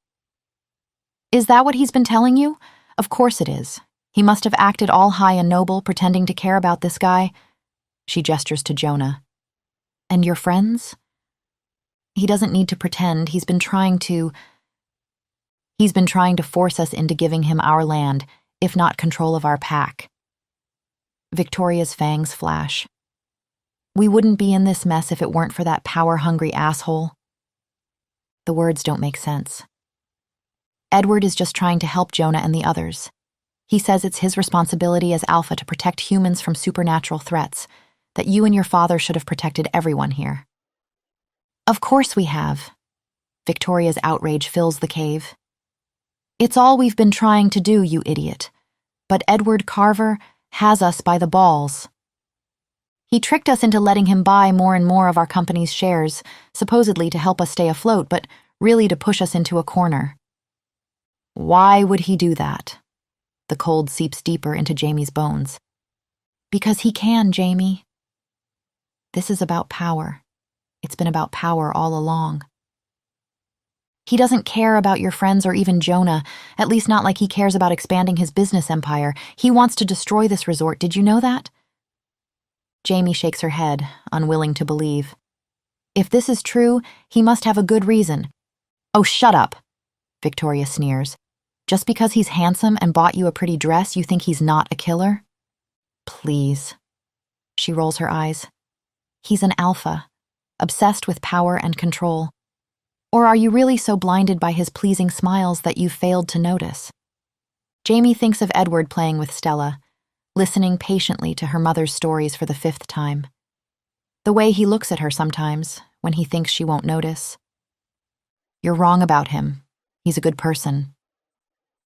Is that what he's been telling you? Of course it is. He must have acted all high and noble, pretending to care about this guy. She gestures to Jonah. And your friends? He doesn't need to pretend. He's been trying to force us into giving him our land, if not control of our pack. Victoria's fangs flash. We wouldn't be in this mess if it weren't for that power-hungry asshole. The words don't make sense. Edward is just trying to help Jonah and the others. He says it's his responsibility as Alpha to protect humans from supernatural threats, that you and your father should have protected everyone here. Of course we have. Victoria's outrage fills the cave. It's all we've been trying to do, you idiot. But Edward Carver has us by the balls. He tricked us into letting him buy more and more of our company's shares, supposedly to help us stay afloat, but really to push us into a corner. Why would he do that? The cold seeps deeper into Jamie's bones. Because he can, Jamie. This is about power. It's been about power all along. He doesn't care about your friends or even Jonah, at least not like he cares about expanding his business empire. He wants to destroy this resort. Did you know that? Jamie shakes her head, unwilling to believe. If this is true, he must have a good reason. Oh, shut up, Victoria sneers. Just because he's handsome and bought you a pretty dress, you think he's not a killer? Please. She rolls her eyes. He's an alpha, obsessed with power and control. Or are you really so blinded by his pleasing smiles that you've failed to notice? Jamie thinks of Edward playing with Stella, listening patiently to her mother's stories for the 5th time. The way he looks at her sometimes, when he thinks she won't notice. You're wrong about him. He's a good person.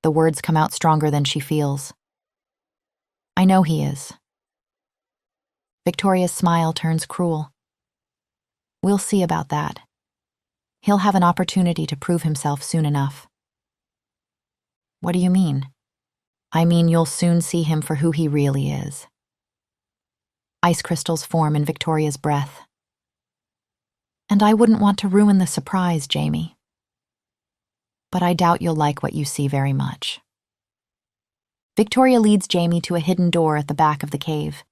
The words come out stronger than she feels. I know he is. Victoria's smile turns cruel. We'll see about that. He'll have an opportunity to prove himself soon enough. What do you mean? I mean you'll soon see him for who he really is. Ice crystals form in Victoria's breath. And I wouldn't want to ruin the surprise, Jamie. But I doubt you'll like what you see very much. Victoria leads Jamie to a hidden door at the back of the cave.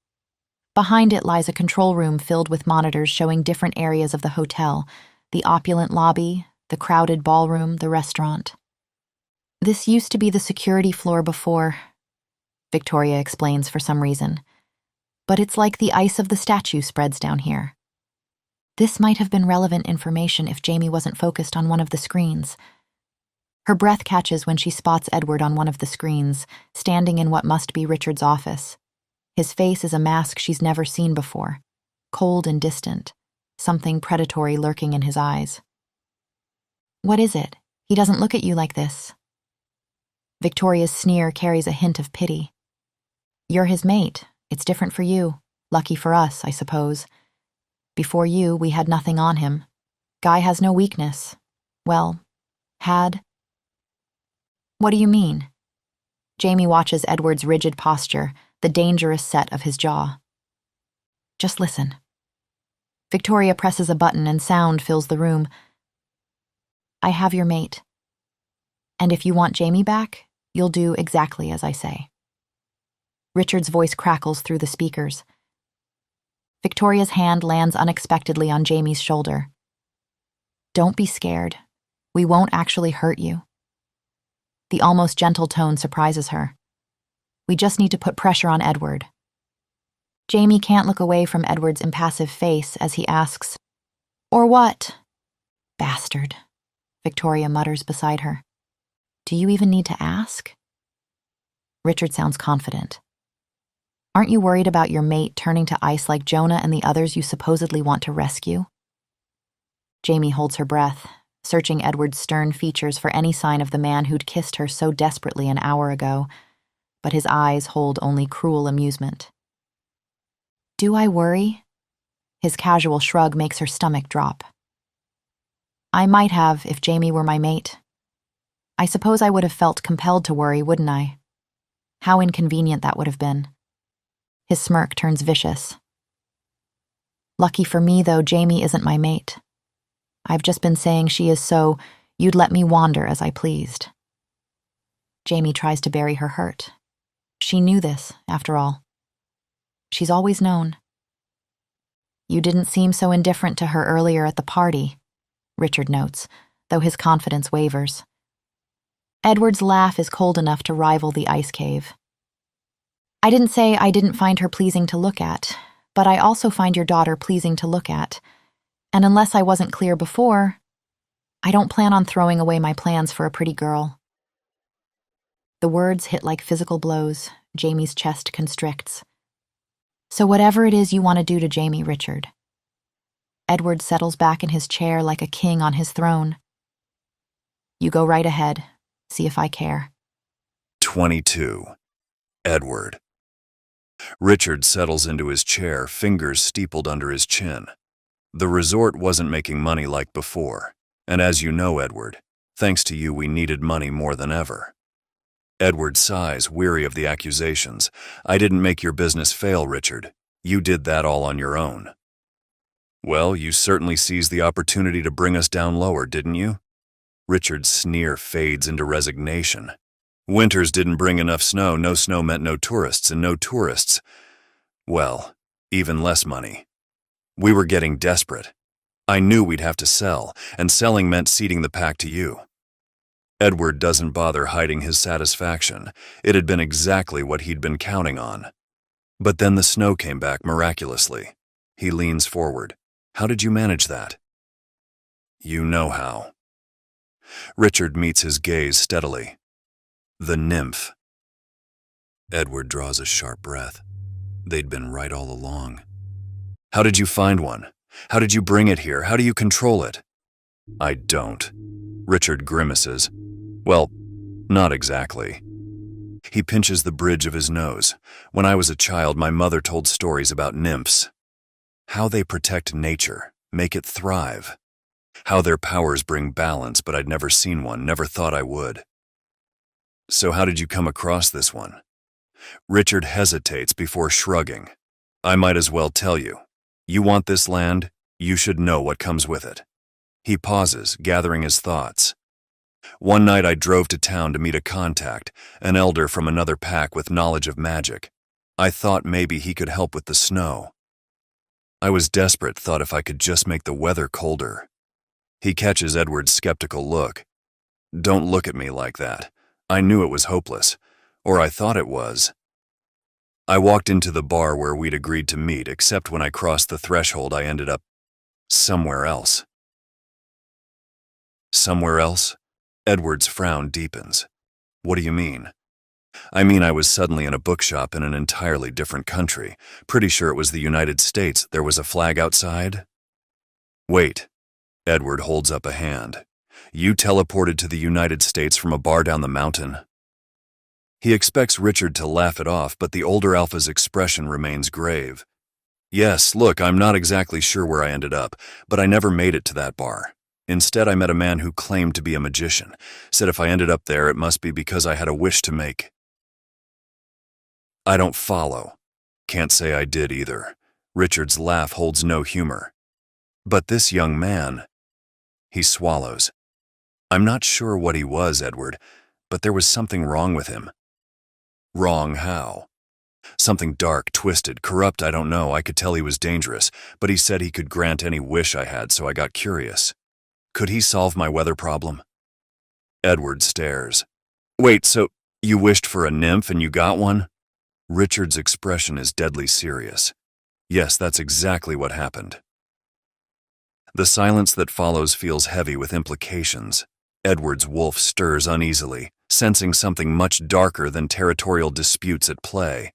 Behind it lies a control room filled with monitors showing different areas of the hotel, the opulent lobby, the crowded ballroom, the restaurant. This used to be the security floor before, Victoria explains for some reason. But it's like the ice of the statue spreads down here. This might have been relevant information if Jamie wasn't focused on one of the screens. Her breath catches when she spots Edward on one of the screens, standing in what must be Richard's office. His face is a mask she's never seen before, cold and distant, something predatory lurking in his eyes. What is it? He doesn't look at you like this. Victoria's sneer carries a hint of pity. You're his mate. It's different for you. Lucky for us, I suppose. Before you, we had nothing on him. Guy has no weakness. Well, had. What do you mean? Jamie watches Edward's rigid posture, the dangerous set of his jaw. Just listen. Victoria presses a button and sound fills the room. I have your mate. And if you want Jamie back, you'll do exactly as I say. Richard's voice crackles through the speakers. Victoria's hand lands unexpectedly on Jamie's shoulder. Don't be scared. We won't actually hurt you. The almost gentle tone surprises her. We just need to put pressure on Edward. Jamie can't look away from Edward's impassive face as he asks, Or what? Bastard, Victoria mutters beside her. Do you even need to ask? Richard sounds confident. Aren't you worried about your mate turning to ice like Jonah and the others you supposedly want to rescue? Jamie holds her breath, searching Edward's stern features for any sign of the man who'd kissed her so desperately an hour ago, but his eyes hold only cruel amusement. Do I worry? His casual shrug makes her stomach drop. I might have if Jamie were my mate. I suppose I would have felt compelled to worry, wouldn't I? How inconvenient that would have been. His smirk turns vicious. Lucky for me, though, Jamie isn't my mate. I've just been saying she is so you'd let me wander as I pleased. Jamie tries to bury her hurt. She knew this, after all. She's always known. You didn't seem so indifferent to her earlier at the party, Richard notes, though his confidence wavers. Edward's laugh is cold enough to rival the ice cave. I didn't say I didn't find her pleasing to look at, but I also find your daughter pleasing to look at. And unless I wasn't clear before, I don't plan on throwing away my plans for a pretty girl. The words hit like physical blows. Jamie's chest constricts. So whatever it is you want to do to Jamie, Richard. Edward settles back in his chair like a king on his throne. You go right ahead. See if I care. 22. Edward. Richard settles into his chair, fingers steepled under his chin. The resort wasn't making money like before, and as you know, Edward, thanks to you we needed money more than ever. Edward sighs, weary of the accusations. I didn't make your business fail, Richard. You did that all on your own. Well, you certainly seized the opportunity to bring us down lower, didn't you? Richard's sneer fades into resignation. Winters didn't bring enough snow. No snow meant no tourists, and no tourists, well, even less money. We were getting desperate. I knew we'd have to sell, and selling meant ceding the pack to you. Edward doesn't bother hiding his satisfaction. It had been exactly what he'd been counting on. But then the snow came back miraculously. He leans forward. How did you manage that? You know how. Richard meets his gaze steadily. The nymph. Edward draws a sharp breath. They'd been right all along. How did you find one? How did you bring it here? How do you control it? I don't. Richard grimaces. Well, not exactly. He pinches the bridge of his nose. When I was a child, my mother told stories about nymphs. How they protect nature, make it thrive. How their powers bring balance, but I'd never seen one, never thought I would. So how did you come across this one? Richard hesitates before shrugging. I might as well tell you. You want this land, you should know what comes with it. He pauses, gathering his thoughts. One night I drove to town to meet a contact, an elder from another pack with knowledge of magic. I thought maybe he could help with the snow. I was desperate, thought if I could just make the weather colder. He catches Edward's skeptical look. Don't look at me like that. I knew it was hopeless, or I thought it was. I walked into the bar where we'd agreed to meet, except when I crossed the threshold I ended up somewhere else. Somewhere else? Edward's frown deepens. What do you mean? I mean I was suddenly in a bookshop in an entirely different country. Pretty sure it was the United States. There was a flag outside. Wait. Edward holds up a hand. You teleported to the United States from a bar down the mountain? He expects Richard to laugh it off, but the older alpha's expression remains grave. Yes, look, I'm not exactly sure where I ended up, but I never made it to that bar. Instead, I met a man who claimed to be a magician, said if I ended up there, it must be because I had a wish to make. I don't follow. Can't say I did either. Richard's laugh holds no humor. But this young man, he swallows. I'm not sure what he was, Edward, but there was something wrong with him. Wrong how? Something dark, twisted, corrupt, I don't know. I could tell he was dangerous, but he said he could grant any wish I had, so I got curious. Could he solve my weather problem? Edward stares. Wait, so you wished for a nymph and you got one? Richard's expression is deadly serious. Yes, that's exactly what happened. The silence that follows feels heavy with implications. Edward's wolf stirs uneasily, sensing something much darker than territorial disputes at play.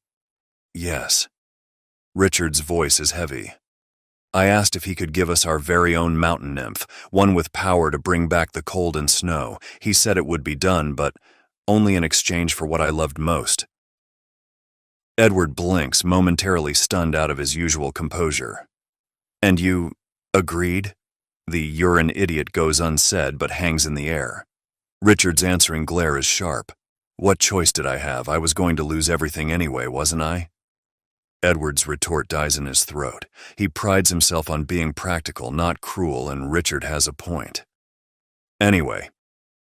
Yes. Richard's voice is heavy. I asked if he could give us our very own mountain nymph, one with power to bring back the cold and snow. He said it would be done, but only in exchange for what I loved most. Edward blinks, momentarily stunned out of his usual composure. And you agreed? The "you're an idiot" goes unsaid but hangs in the air. Richard's answering glare is sharp. What choice did I have? I was going to lose everything anyway, wasn't I? Edward's retort dies in his throat. He prides himself on being practical, not cruel, and Richard has a point. Anyway,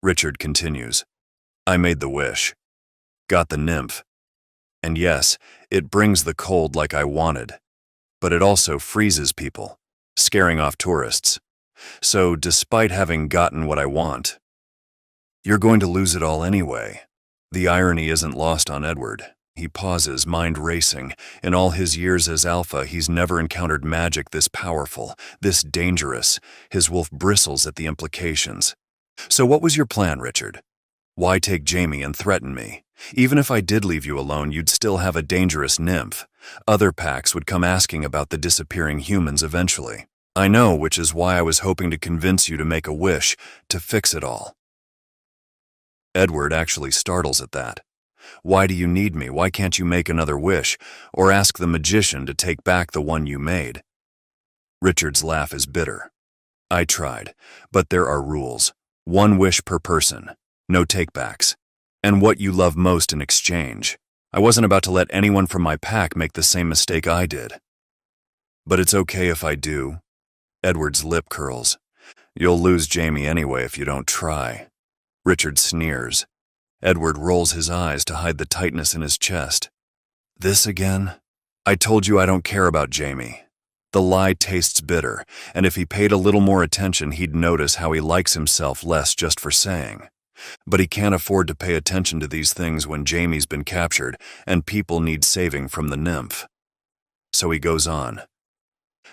Richard continues, I made the wish. Got the nymph. And yes, it brings the cold like I wanted. But it also freezes people, scaring off tourists. So despite having gotten what I want, you're going to lose it all anyway. The irony isn't lost on Edward. He pauses, mind racing. In all his years as Alpha, he's never encountered magic this powerful, this dangerous. His wolf bristles at the implications. So what was your plan, Richard? Why take Jamie and threaten me? Even if I did leave you alone, you'd still have a dangerous nymph. Other packs would come asking about the disappearing humans eventually. I know, which is why I was hoping to convince you to make a wish, to fix it all. Edward actually startles at that. Why do you need me? Why can't you make another wish, or ask the magician to take back the one you made? Richard's laugh is bitter. I tried, but there are rules. 1 wish per person, no takebacks, and what you love most in exchange. I wasn't about to let anyone from my pack make the same mistake I did. But it's okay if I do. Edward's lip curls. You'll lose Jamie anyway if you don't try. Richard sneers. Edward rolls his eyes to hide the tightness in his chest. This again? I told you I don't care about Jamie. The lie tastes bitter, and if he paid a little more attention, he'd notice how he likes himself less just for saying. But he can't afford to pay attention to these things when Jamie's been captured and people need saving from the nymph. So he goes on.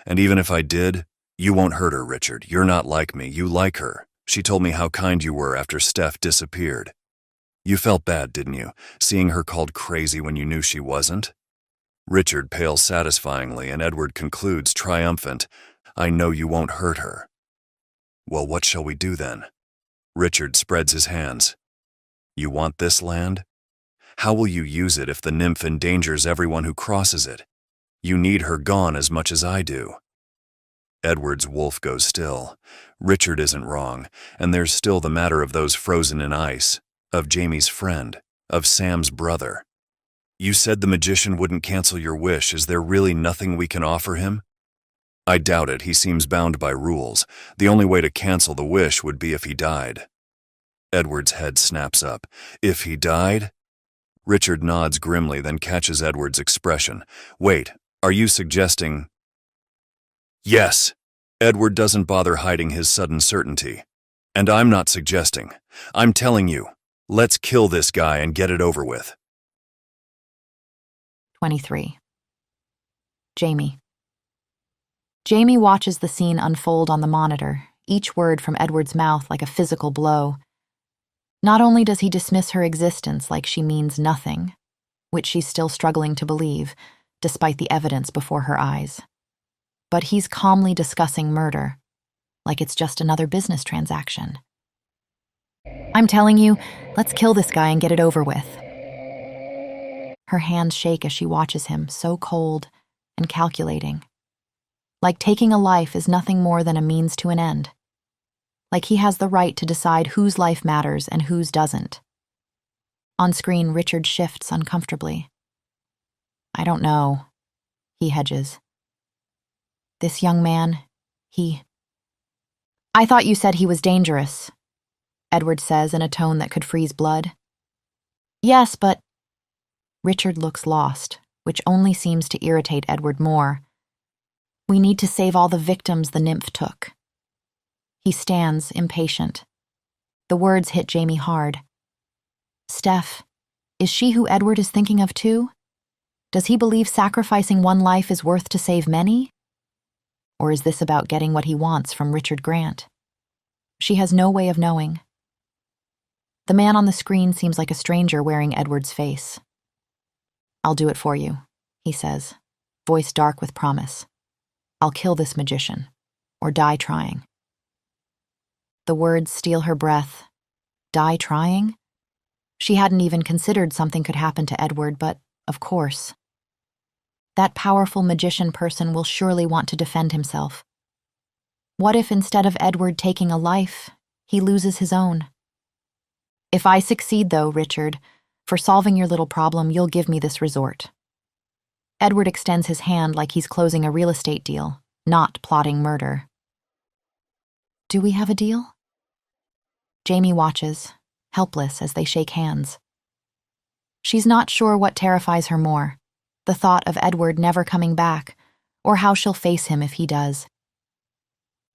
And even if I did, you won't hurt her, Richard. You're not like me. You like her. She told me how kind you were after Steph disappeared. You felt bad, didn't you, seeing her called crazy when you knew she wasn't? Richard pales satisfyingly, and Edward concludes triumphant, I know you won't hurt her. Well, what shall we do then? Richard spreads his hands. You want this land? How will you use it if the nymph endangers everyone who crosses it? You need her gone as much as I do. Edward's wolf goes still. Richard isn't wrong, and there's still the matter of those frozen in ice, of Jamie's friend, of Sam's brother. You said the magician wouldn't cancel your wish. Is there really nothing we can offer him? I doubt it. He seems bound by rules. The only way to cancel the wish would be if he died. Edward's head snaps up. If he died? Richard nods grimly, then catches Edward's expression. Wait, are you suggesting... Yes. Edward doesn't bother hiding his sudden certainty. And I'm not suggesting. I'm telling you. Let's kill this guy and get it over with. 23. Jamie. Jamie watches the scene unfold on the monitor, each word from Edward's mouth like a physical blow. Not only does he dismiss her existence like she means nothing, which she's still struggling to believe, despite the evidence before her eyes, but he's calmly discussing murder, like it's just another business transaction. I'm telling you, let's kill this guy and get it over with. Her hands shake as she watches him, so cold and calculating. Like taking a life is nothing more than a means to an end. Like he has the right to decide whose life matters and whose doesn't. On screen, Richard shifts uncomfortably. I don't know, he hedges. This young man, I thought you said he was dangerous, Edward says in a tone that could freeze blood. Yes, but... Richard looks lost, which only seems to irritate Edward more. We need to save all the victims the nymph took. He stands, impatient. The words hit Jamie hard. Steph, is she who Edward is thinking of too? Does he believe sacrificing one life is worth to save many? Or is this about getting what he wants from Richard Grant? She has no way of knowing. The man on the screen seems like a stranger wearing Edward's face. I'll do it for you, he says, voice dark with promise. I'll kill this magician, or die trying. The words steal her breath. Die trying? She hadn't even considered something could happen to Edward, but, of course. That powerful magician person will surely want to defend himself. What if instead of Edward taking a life, he loses his own? If I succeed, though, Richard, for solving your little problem, you'll give me this resort. Edward extends his hand like he's closing a real estate deal, not plotting murder. Do we have a deal? Jamie watches, helpless as they shake hands. She's not sure what terrifies her more, the thought of Edward never coming back, or how she'll face him if he does.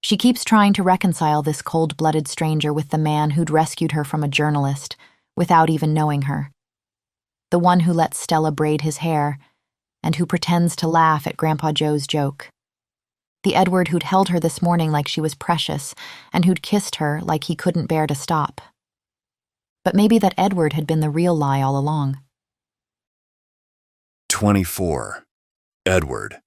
She keeps trying to reconcile this cold-blooded stranger with the man who'd rescued her from a journalist, without even knowing her. The one who lets Stella braid his hair, and who pretends to laugh at Grandpa Joe's joke. The Edward who'd held her this morning like she was precious, and who'd kissed her like he couldn't bear to stop. But maybe that Edward had been the real lie all along. 24. Edward.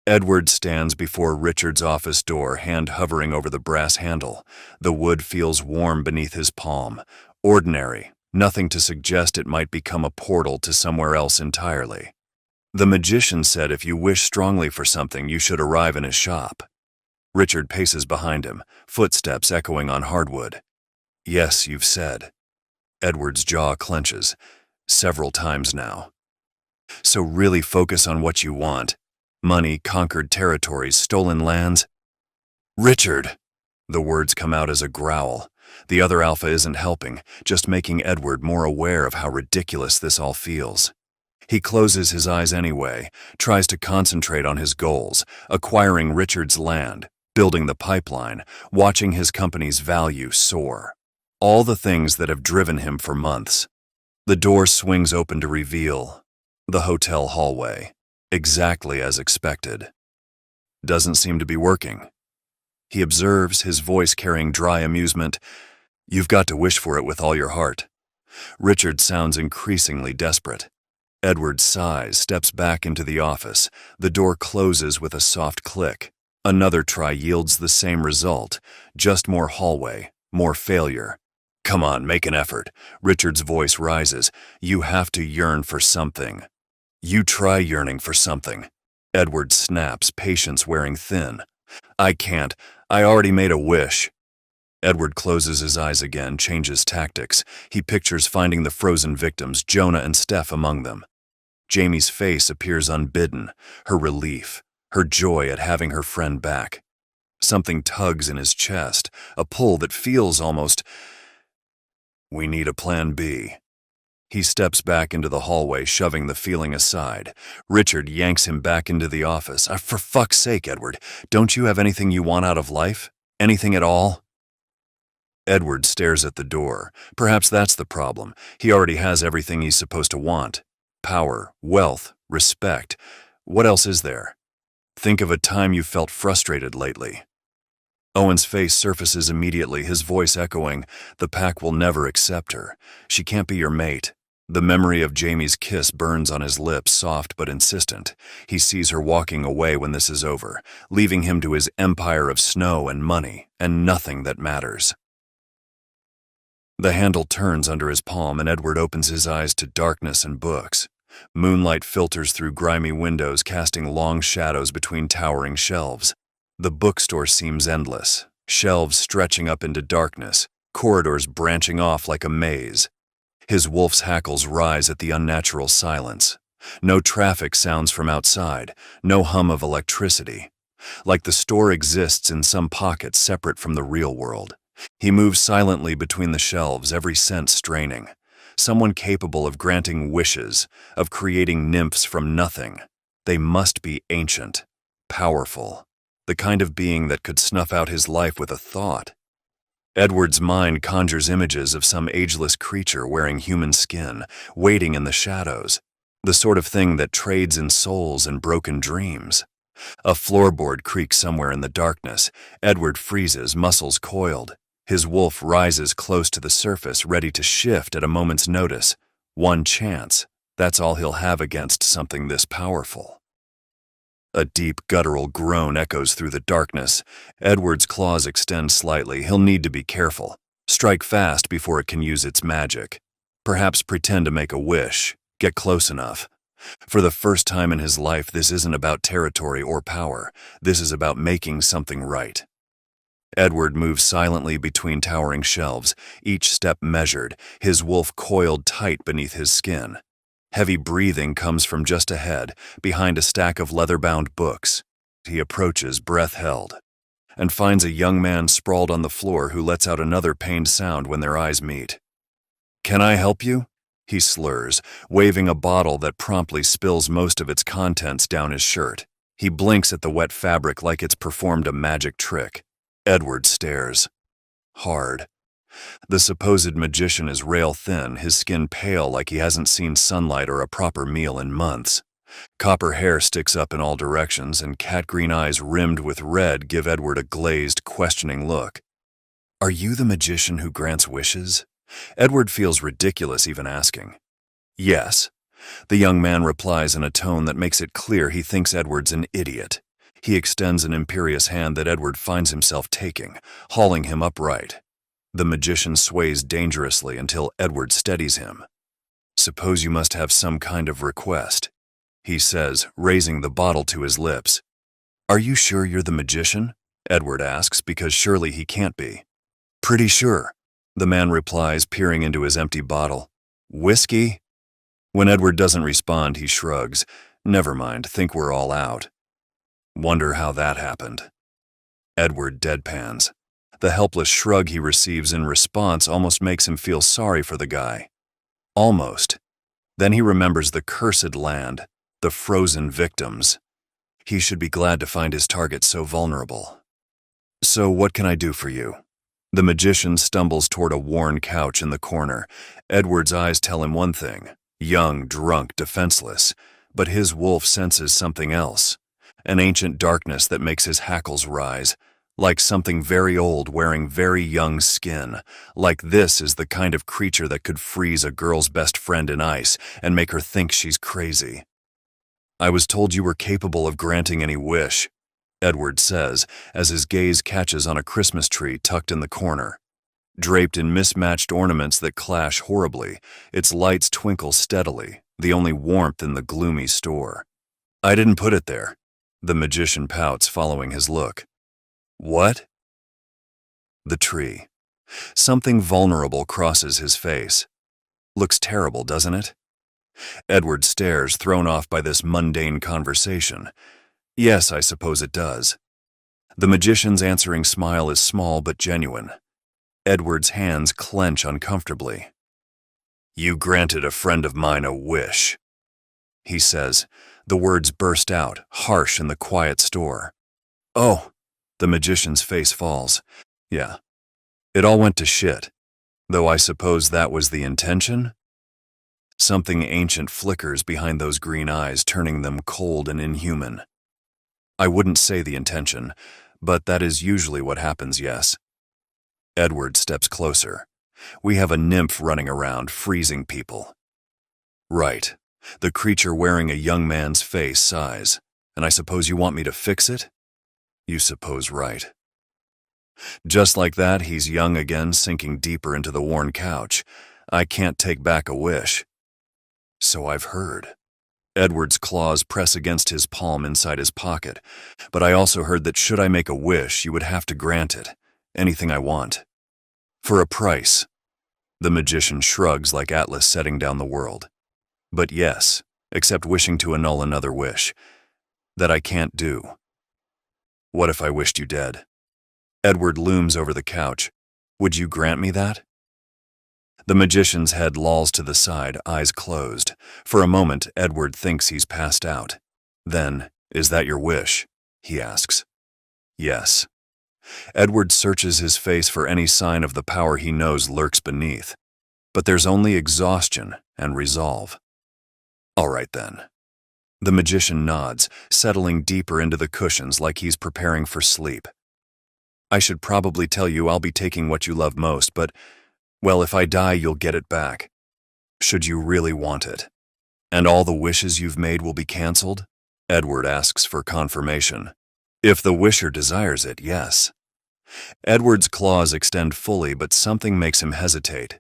Edward stands before Richard's office door, hand hovering over the brass handle. The wood feels warm beneath his palm. Ordinary, nothing to suggest it might become a portal to somewhere else entirely. The magician said if you wish strongly for something, you should arrive in his shop. Richard paces behind him, footsteps echoing on hardwood. Yes, you've said. Edward's jaw clenches, several times now. So really focus on what you want. Money, conquered territories, stolen lands. Richard! The words come out as a growl. The other alpha isn't helping, just making Edward more aware of how ridiculous this all feels. He closes his eyes anyway, tries to concentrate on his goals, acquiring Richard's land, building the pipeline, watching his company's value soar. All the things that have driven him for months. The door swings open to reveal the hotel hallway, exactly as expected. Doesn't seem to be working. He observes, his voice carrying dry amusement. You've got to wish for it with all your heart. Richard sounds increasingly desperate. Edward sighs, steps back into the office. The door closes with a soft click. Another try yields the same result, just more hallway, more failure. Come on, make an effort. Richard's voice rises. You have to yearn for something. You try yearning for something. Edward snaps, patience wearing thin. I can't. I already made a wish. Edward closes his eyes again, changes tactics. He pictures finding the frozen victims, Jonah and Steph among them. Jamie's face appears unbidden, her relief, her joy at having her friend back. Something tugs in his chest, a pull that feels almost... We need a plan B. He steps back into the hallway, shoving the feeling aside. Richard yanks him back into the office. For fuck's sake, Edward, don't you have anything you want out of life? Anything at all? Edward stares at the door. Perhaps that's the problem. He already has everything he's supposed to want. Power, wealth, respect. What else is there? Think of a time you felt frustrated lately. Owen's face surfaces immediately, his voice echoing, the pack will never accept her. She can't be your mate. The memory of Jamie's kiss burns on his lips, soft but insistent. He sees her walking away when this is over, leaving him to his empire of snow and money, and nothing that matters. The handle turns under his palm, and Edward opens his eyes to darkness and books. Moonlight filters through grimy windows, casting long shadows between towering shelves. The bookstore seems endless, shelves stretching up into darkness, corridors branching off like a maze. His wolf's hackles rise at the unnatural silence. No traffic sounds from outside, no hum of electricity. Like the store exists in some pocket separate from the real world. He moves silently between the shelves, every sense straining. Someone capable of granting wishes, of creating nymphs from nothing. They must be ancient, powerful, the kind of being that could snuff out his life with a thought. Edward's mind conjures images of some ageless creature wearing human skin, waiting in the shadows, the sort of thing that trades in souls and broken dreams. A floorboard creaks somewhere in the darkness. Edward freezes, muscles coiled. His wolf rises close to the surface, ready to shift at a moment's notice. One chance, that's all he'll have against something this powerful. A deep, guttural groan echoes through the darkness. Edward's claws extend slightly. He'll need to be careful. Strike fast before it can use its magic. Perhaps pretend to make a wish. Get close enough. For the first time in his life, this isn't about territory or power. This is about making something right. Edward moves silently between towering shelves, each step measured, his wolf coiled tight beneath his skin. Heavy breathing comes from just ahead, behind a stack of leather-bound books. He approaches, breath held, and finds a young man sprawled on the floor who lets out another pained sound when their eyes meet. "Can I help you?" he slurs, waving a bottle that promptly spills most of its contents down his shirt. He blinks at the wet fabric like it's performed a magic trick. Edward stares. Hard. The supposed magician is rail-thin, his skin pale like he hasn't seen sunlight or a proper meal in months. Copper hair sticks up in all directions, and cat-green eyes rimmed with red give Edward a glazed, questioning look. "Are you the magician who grants wishes?" Edward feels ridiculous even asking. "Yes." The young man replies in a tone that makes it clear he thinks Edward's an idiot. He extends an imperious hand that Edward finds himself taking, hauling him upright. The magician sways dangerously until Edward steadies him. "Suppose you must have some kind of request," he says, raising the bottle to his lips. "Are you sure you're the magician?" Edward asks, because surely he can't be. "Pretty sure," the man replies, peering into his empty bottle. "Whiskey?" When Edward doesn't respond, he shrugs. "Never mind, think we're all out." "Wonder how that happened." Edward deadpans. The helpless shrug he receives in response almost makes him feel sorry for the guy. Almost. Then he remembers the cursed land, the frozen victims. He should be glad to find his target so vulnerable. "So what can I do for you?" The magician stumbles toward a worn couch in the corner. Edward's eyes tell him one thing, young, drunk, defenseless, but his wolf senses something else, an ancient darkness that makes his hackles rise. Like something very old wearing very young skin. Like this is the kind of creature that could freeze a girl's best friend in ice and make her think she's crazy. "I was told you were capable of granting any wish," Edward says, as his gaze catches on a Christmas tree tucked in the corner. Draped in mismatched ornaments that clash horribly, its lights twinkle steadily, the only warmth in the gloomy store. "I didn't put it there." The magician pouts, following his look. "What?" The tree. Something vulnerable crosses his face. Looks terrible, doesn't it? Edward stares, thrown off by this mundane conversation. "Yes, I suppose it does." The magician's answering smile is small but genuine. Edward's hands clench uncomfortably. "You granted a friend of mine a wish," he says. The words burst out, harsh in the quiet store. "Oh." The magician's face falls. "Yeah. It all went to shit. Though I suppose that was the intention?" Something ancient flickers behind those green eyes, turning them cold and inhuman. "I wouldn't say the intention, but that is usually what happens, yes." Edward steps closer. "We have a nymph running around, freezing people." "Right." The creature wearing a young man's face sighs. "And I suppose you want me to fix it?" "You suppose right." Just like that, he's young again, sinking deeper into the worn couch. "I can't take back a wish." "So I've heard." Edward's claws press against his palm inside his pocket. "But I also heard that should I make a wish, you would have to grant it. Anything I want. For a price." The magician shrugs like Atlas setting down the world. "But yes, except wishing to annul another wish. That I can't do." "What if I wished you dead?" Edward looms over the couch. "Would you grant me that?" The magician's head lolls to the side, eyes closed. For a moment, Edward thinks he's passed out. Then, "Is that your wish?" he asks. "Yes." Edward searches his face for any sign of the power he knows lurks beneath. But there's only exhaustion and resolve. "All right then." The magician nods, settling deeper into the cushions like he's preparing for sleep. "I should probably tell you I'll be taking what you love most, but, well, if I die, you'll get it back. Should you really want it. And all the wishes you've made will be canceled?" Edward asks for confirmation. If the wisher desires it, yes. Edward's claws extend fully, but something makes him hesitate.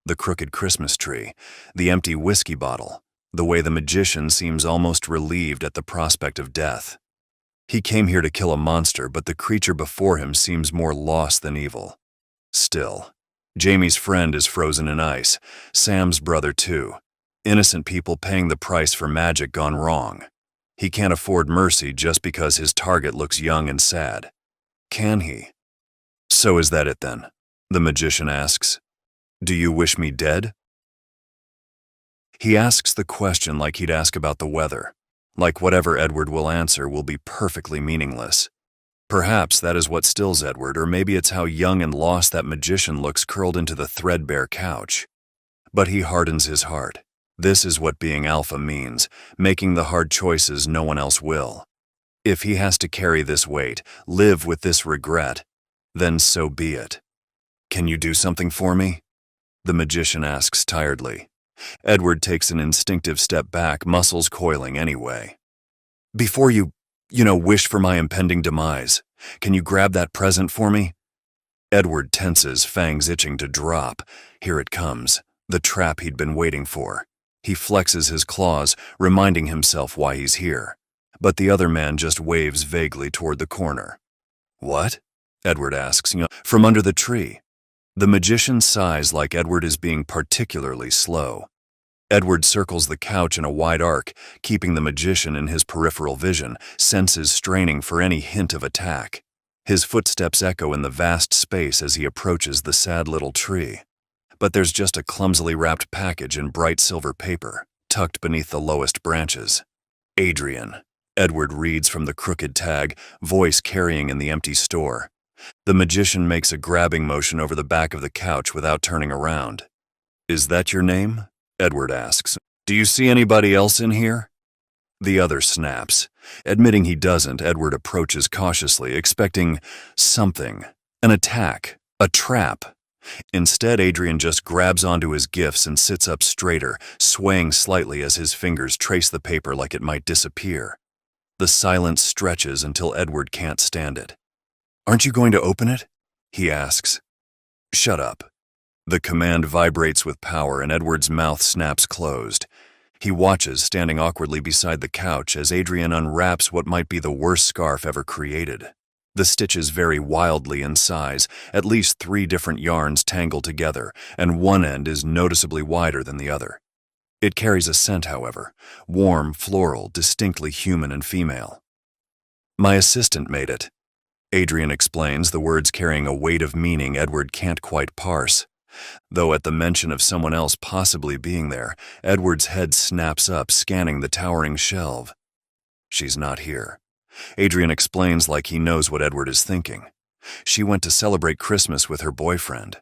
The crooked Christmas tree, the empty whiskey bottle, the way the magician seems almost relieved at the prospect of death. He came here to kill a monster, but the creature before him seems more lost than evil. Still, Jamie's friend is frozen in ice, Sam's brother too. Innocent people paying the price for magic gone wrong. He can't afford mercy just because his target looks young and sad. Can he? So is that it then? The magician asks. Do you wish me dead? He asks the question like he'd ask about the weather, like whatever Edward will answer will be perfectly meaningless. Perhaps that is what stills Edward, or maybe it's how young and lost that magician looks curled into the threadbare couch. But he hardens his heart. This is what being alpha means, making the hard choices no one else will. If he has to carry this weight, live with this regret, then so be it. Can you do something for me? The magician asks tiredly. Edward takes an instinctive step back, muscles coiling anyway. Before you wish for my impending demise, can you grab that present for me? Edward tenses, fangs itching to drop. Here it comes, the trap he'd been waiting for. He flexes his claws, reminding himself why he's here. But the other man just waves vaguely toward the corner. What? Edward asks, from under the tree. The magician sighs like Edward is being particularly slow. Edward circles the couch in a wide arc, keeping the magician in his peripheral vision, senses straining for any hint of attack. His footsteps echo in the vast space as he approaches the sad little tree. But there's just a clumsily wrapped package in bright silver paper, tucked beneath the lowest branches. Adrian, Edward reads from the crooked tag, voice carrying in the empty store. The magician makes a grabbing motion over the back of the couch without turning around. Is that your name? Edward asks. Do you see anybody else in here? The other snaps. Admitting he doesn't, Edward approaches cautiously, expecting something, an attack, a trap. Instead, Adrian just grabs onto his gifts and sits up straighter, swaying slightly as his fingers trace the paper like it might disappear. The silence stretches until Edward can't stand it. Aren't you going to open it? He asks. Shut up. The command vibrates with power and Edward's mouth snaps closed. He watches, standing awkwardly beside the couch, as Adrian unwraps what might be the worst scarf ever created. The stitches vary wildly in size, at least 3 different yarns tangled together, and one end is noticeably wider than the other. It carries a scent, however, warm, floral, distinctly human and female. My assistant made it. Adrian explains, the words carrying a weight of meaning Edward can't quite parse. Though at the mention of someone else possibly being there, Edward's head snaps up, scanning the towering shelf. She's not here. Adrian explains like he knows what Edward is thinking. She went to celebrate Christmas with her boyfriend.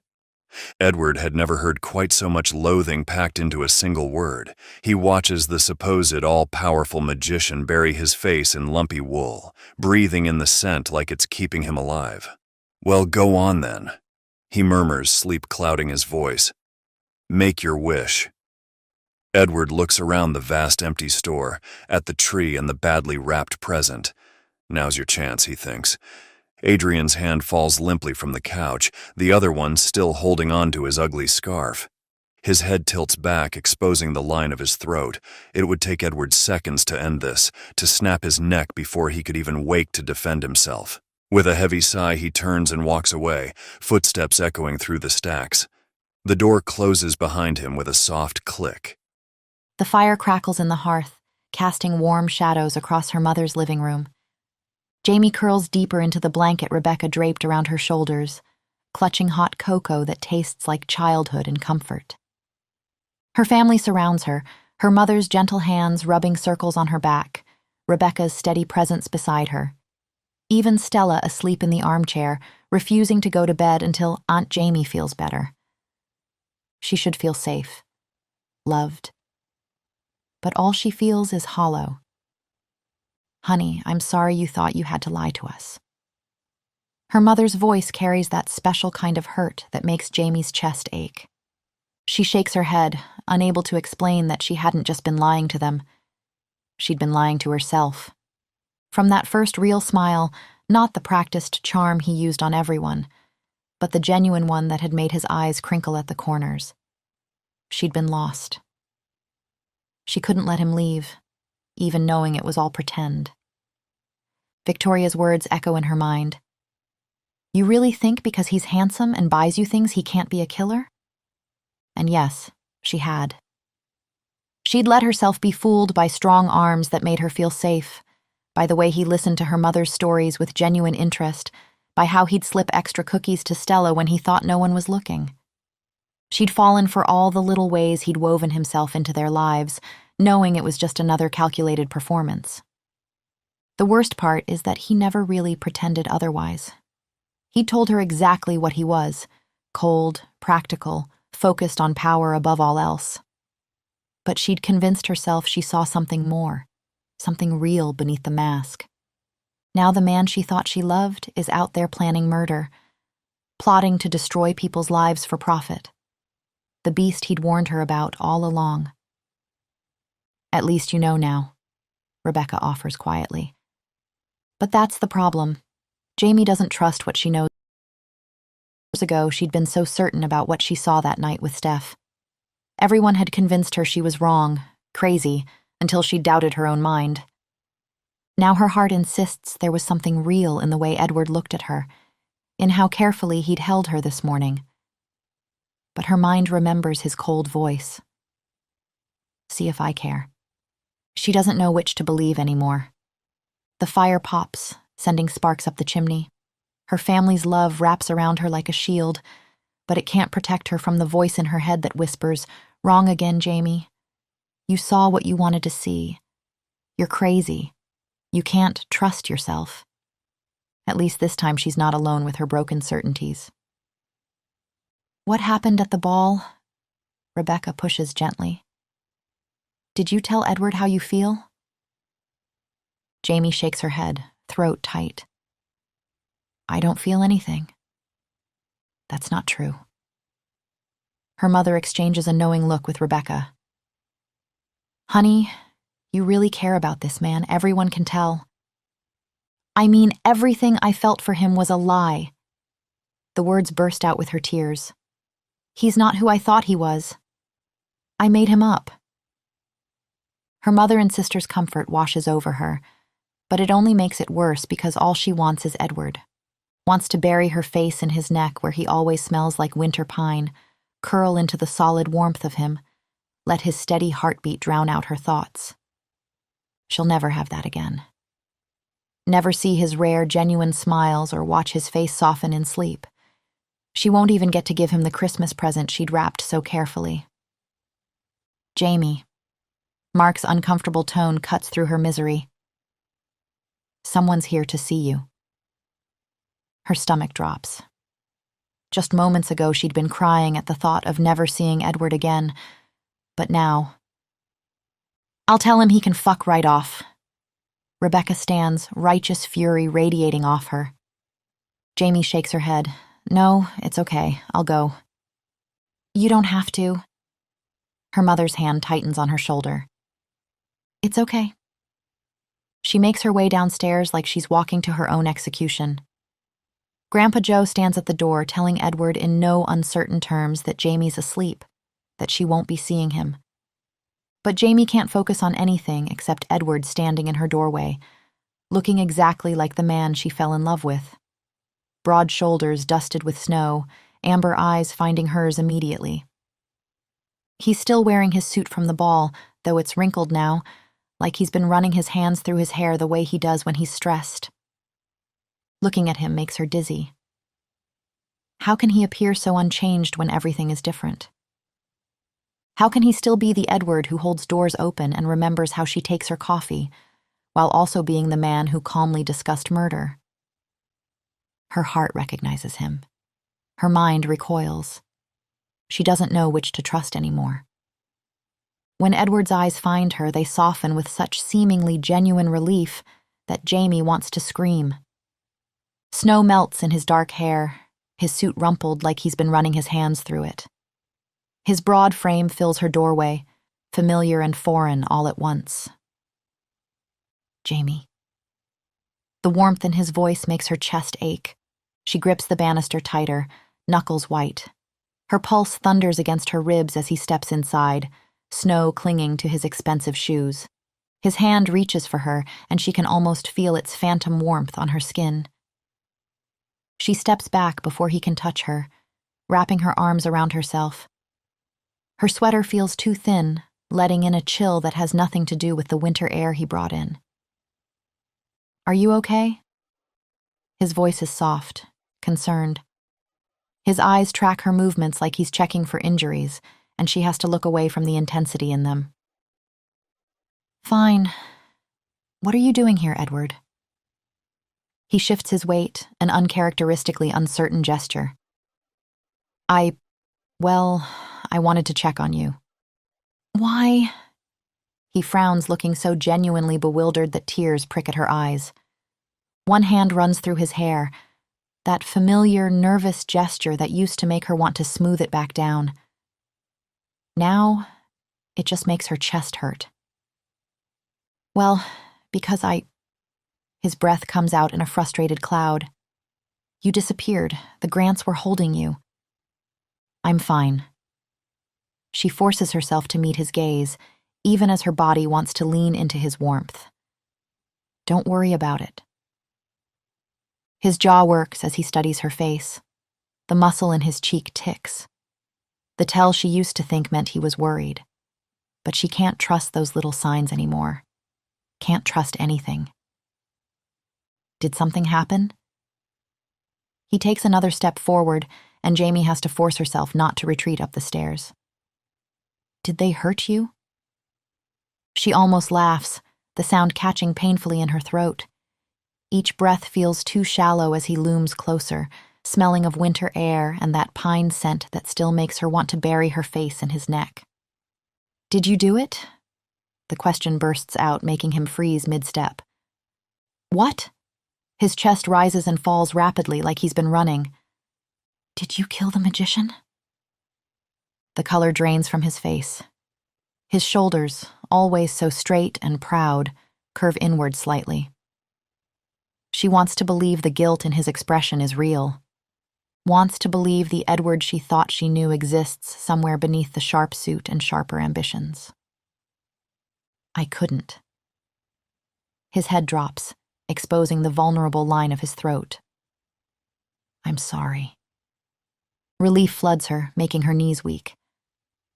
Edward had never heard quite so much loathing packed into a single word. He watches the supposed all-powerful magician bury his face in lumpy wool, breathing in the scent like it's keeping him alive. Well, go on then. He murmurs, sleep clouding his voice. Make your wish. Edward looks around the vast empty store, at the tree and the badly wrapped present. Now's your chance, he thinks. Adrian's hand falls limply from the couch, the other one still holding on to his ugly scarf. His head tilts back, exposing the line of his throat. It would take Edward seconds to end this, to snap his neck before he could even wake to defend himself. With a heavy sigh, he turns and walks away, footsteps echoing through the stacks. The door closes behind him with a soft click. The fire crackles in the hearth, casting warm shadows across her mother's living room. Jamie curls deeper into the blanket Rebecca draped around her shoulders, clutching hot cocoa that tastes like childhood and comfort. Her family surrounds her, her mother's gentle hands rubbing circles on her back, Rebecca's steady presence beside her. Even Stella asleep in the armchair, refusing to go to bed until Aunt Jamie feels better. She should feel safe, loved. But all she feels is hollow. Honey, I'm sorry you thought you had to lie to us. Her mother's voice carries that special kind of hurt that makes Jamie's chest ache. She shakes her head, unable to explain that she hadn't just been lying to them. she'd been lying to herself. From that first real smile, not the practiced charm he used on everyone, but the genuine one that had made his eyes crinkle at the corners. She'd been lost. She couldn't let him leave, even knowing it was all pretend. Victoria's words echo in her mind. You really think because he's handsome and buys you things he can't be a killer? And yes, she had. She'd let herself be fooled by strong arms that made her feel safe, by the way he listened to her mother's stories with genuine interest, by how he'd slip extra cookies to Stella when he thought no one was looking. She'd fallen for all the little ways he'd woven himself into their lives, knowing it was just another calculated performance. The worst part is that he never really pretended otherwise. He'd told her exactly what he was, cold, practical, focused on power above all else. But she'd convinced herself she saw something more, something real beneath the mask. Now the man she thought she loved is out there planning murder, plotting to destroy people's lives for profit. The beast he'd warned her about all along. At least you know now, Rebecca offers quietly. But that's the problem. Jamie doesn't trust what she knows. Years ago, she'd been so certain about what she saw that night with Steph. Everyone had convinced her she was wrong, crazy, until she doubted her own mind. Now her heart insists there was something real in the way Edward looked at her, in how carefully he'd held her this morning. But her mind remembers his cold voice. See if I care. She doesn't know which to believe anymore. The fire pops, sending sparks up the chimney. Her family's love wraps around her like a shield, but it can't protect her from the voice in her head that whispers, "Wrong again, Jamie. You saw what you wanted to see. You're crazy. You can't trust yourself." At least this time she's not alone with her broken certainties. What happened at the ball? Rebecca pushes gently. Did you tell Edward how you feel? Jamie shakes her head, throat tight. I don't feel anything. That's not true. Her mother exchanges a knowing look with Rebecca. Honey, you really care about this man, everyone can tell. I mean, everything I felt for him was a lie. The words burst out with her tears. He's not who I thought he was. I made him up. Her mother and sister's comfort washes over her, but it only makes it worse because all she wants is Edward. Wants to bury her face in his neck where he always smells like winter pine, curl into the solid warmth of him, let his steady heartbeat drown out her thoughts. She'll never have that again. Never see his rare, genuine smiles or watch his face soften in sleep. She won't even get to give him the Christmas present she'd wrapped so carefully. Jamie. Mark's uncomfortable tone cuts through her misery. Someone's here to see you. Her stomach drops. Just moments ago she'd been crying at the thought of never seeing Edward again, but now... I'll tell him he can fuck right off. Rebecca stands, righteous fury radiating off her. Jamie shakes her head. No, it's okay. I'll go. You don't have to. Her mother's hand tightens on her shoulder. It's okay. She makes her way downstairs like she's walking to her own execution. Grandpa Joe stands at the door telling Edward in no uncertain terms that Jamie's asleep, that she won't be seeing him. But Jamie can't focus on anything except Edward standing in her doorway, looking exactly like the man she fell in love with. Broad shoulders dusted with snow, amber eyes finding hers immediately. He's still wearing his suit from the ball, though it's wrinkled now, like he's been running his hands through his hair the way he does when he's stressed. Looking at him makes her dizzy. How can he appear so unchanged when everything is different? How can he still be the Edward who holds doors open and remembers how she takes her coffee, while also being the man who calmly discussed murder? Her heart recognizes him. Her mind recoils. She doesn't know which to trust anymore. When Edward's eyes find her, they soften with such seemingly genuine relief that Jamie wants to scream. Snow melts in his dark hair, his suit rumpled like he's been running his hands through it. His broad frame fills her doorway, familiar and foreign all at once. Jamie. The warmth in his voice makes her chest ache. She grips the banister tighter, knuckles white. Her pulse thunders against her ribs as he steps inside, snow clinging to his expensive shoes. His hand reaches for her, and she can almost feel its phantom warmth on her skin. She steps back before he can touch her, wrapping her arms around herself. Her sweater feels too thin, letting in a chill that has nothing to do with the winter air he brought in. Are you okay? His voice is soft, concerned. His eyes track her movements like he's checking for injuries, and she has to look away from the intensity in them. Fine. What are you doing here, Edward? He shifts his weight, an uncharacteristically uncertain gesture. I wanted to check on you. Why? He frowns, looking so genuinely bewildered that tears prick at her eyes. One hand runs through his hair, that familiar, nervous gesture that used to make her want to smooth it back down. Now, it just makes her chest hurt. Well, because His breath comes out in a frustrated cloud. You disappeared. The Grants were holding you. I'm fine. She forces herself to meet his gaze, even as her body wants to lean into his warmth. Don't worry about it. His jaw works as he studies her face. The muscle in his cheek ticks. The tell she used to think meant he was worried. But she can't trust those little signs anymore. Can't trust anything. Did something happen? He takes another step forward, and Jamie has to force herself not to retreat up the stairs. Did they hurt you? She almost laughs, the sound catching painfully in her throat. Each breath feels too shallow as he looms closer, smelling of winter air and that pine scent that still makes her want to bury her face in his neck. Did you do it? The question bursts out, making him freeze mid-step. What? His chest rises and falls rapidly like he's been running. Did you kill the magician? The color drains from his face. His shoulders, always so straight and proud, curve inward slightly. She wants to believe the guilt in his expression is real. Wants to believe the Edward she thought she knew exists somewhere beneath the sharp suit and sharper ambitions. I couldn't. His head drops, exposing the vulnerable line of his throat. I'm sorry. Relief floods her, making her knees weak.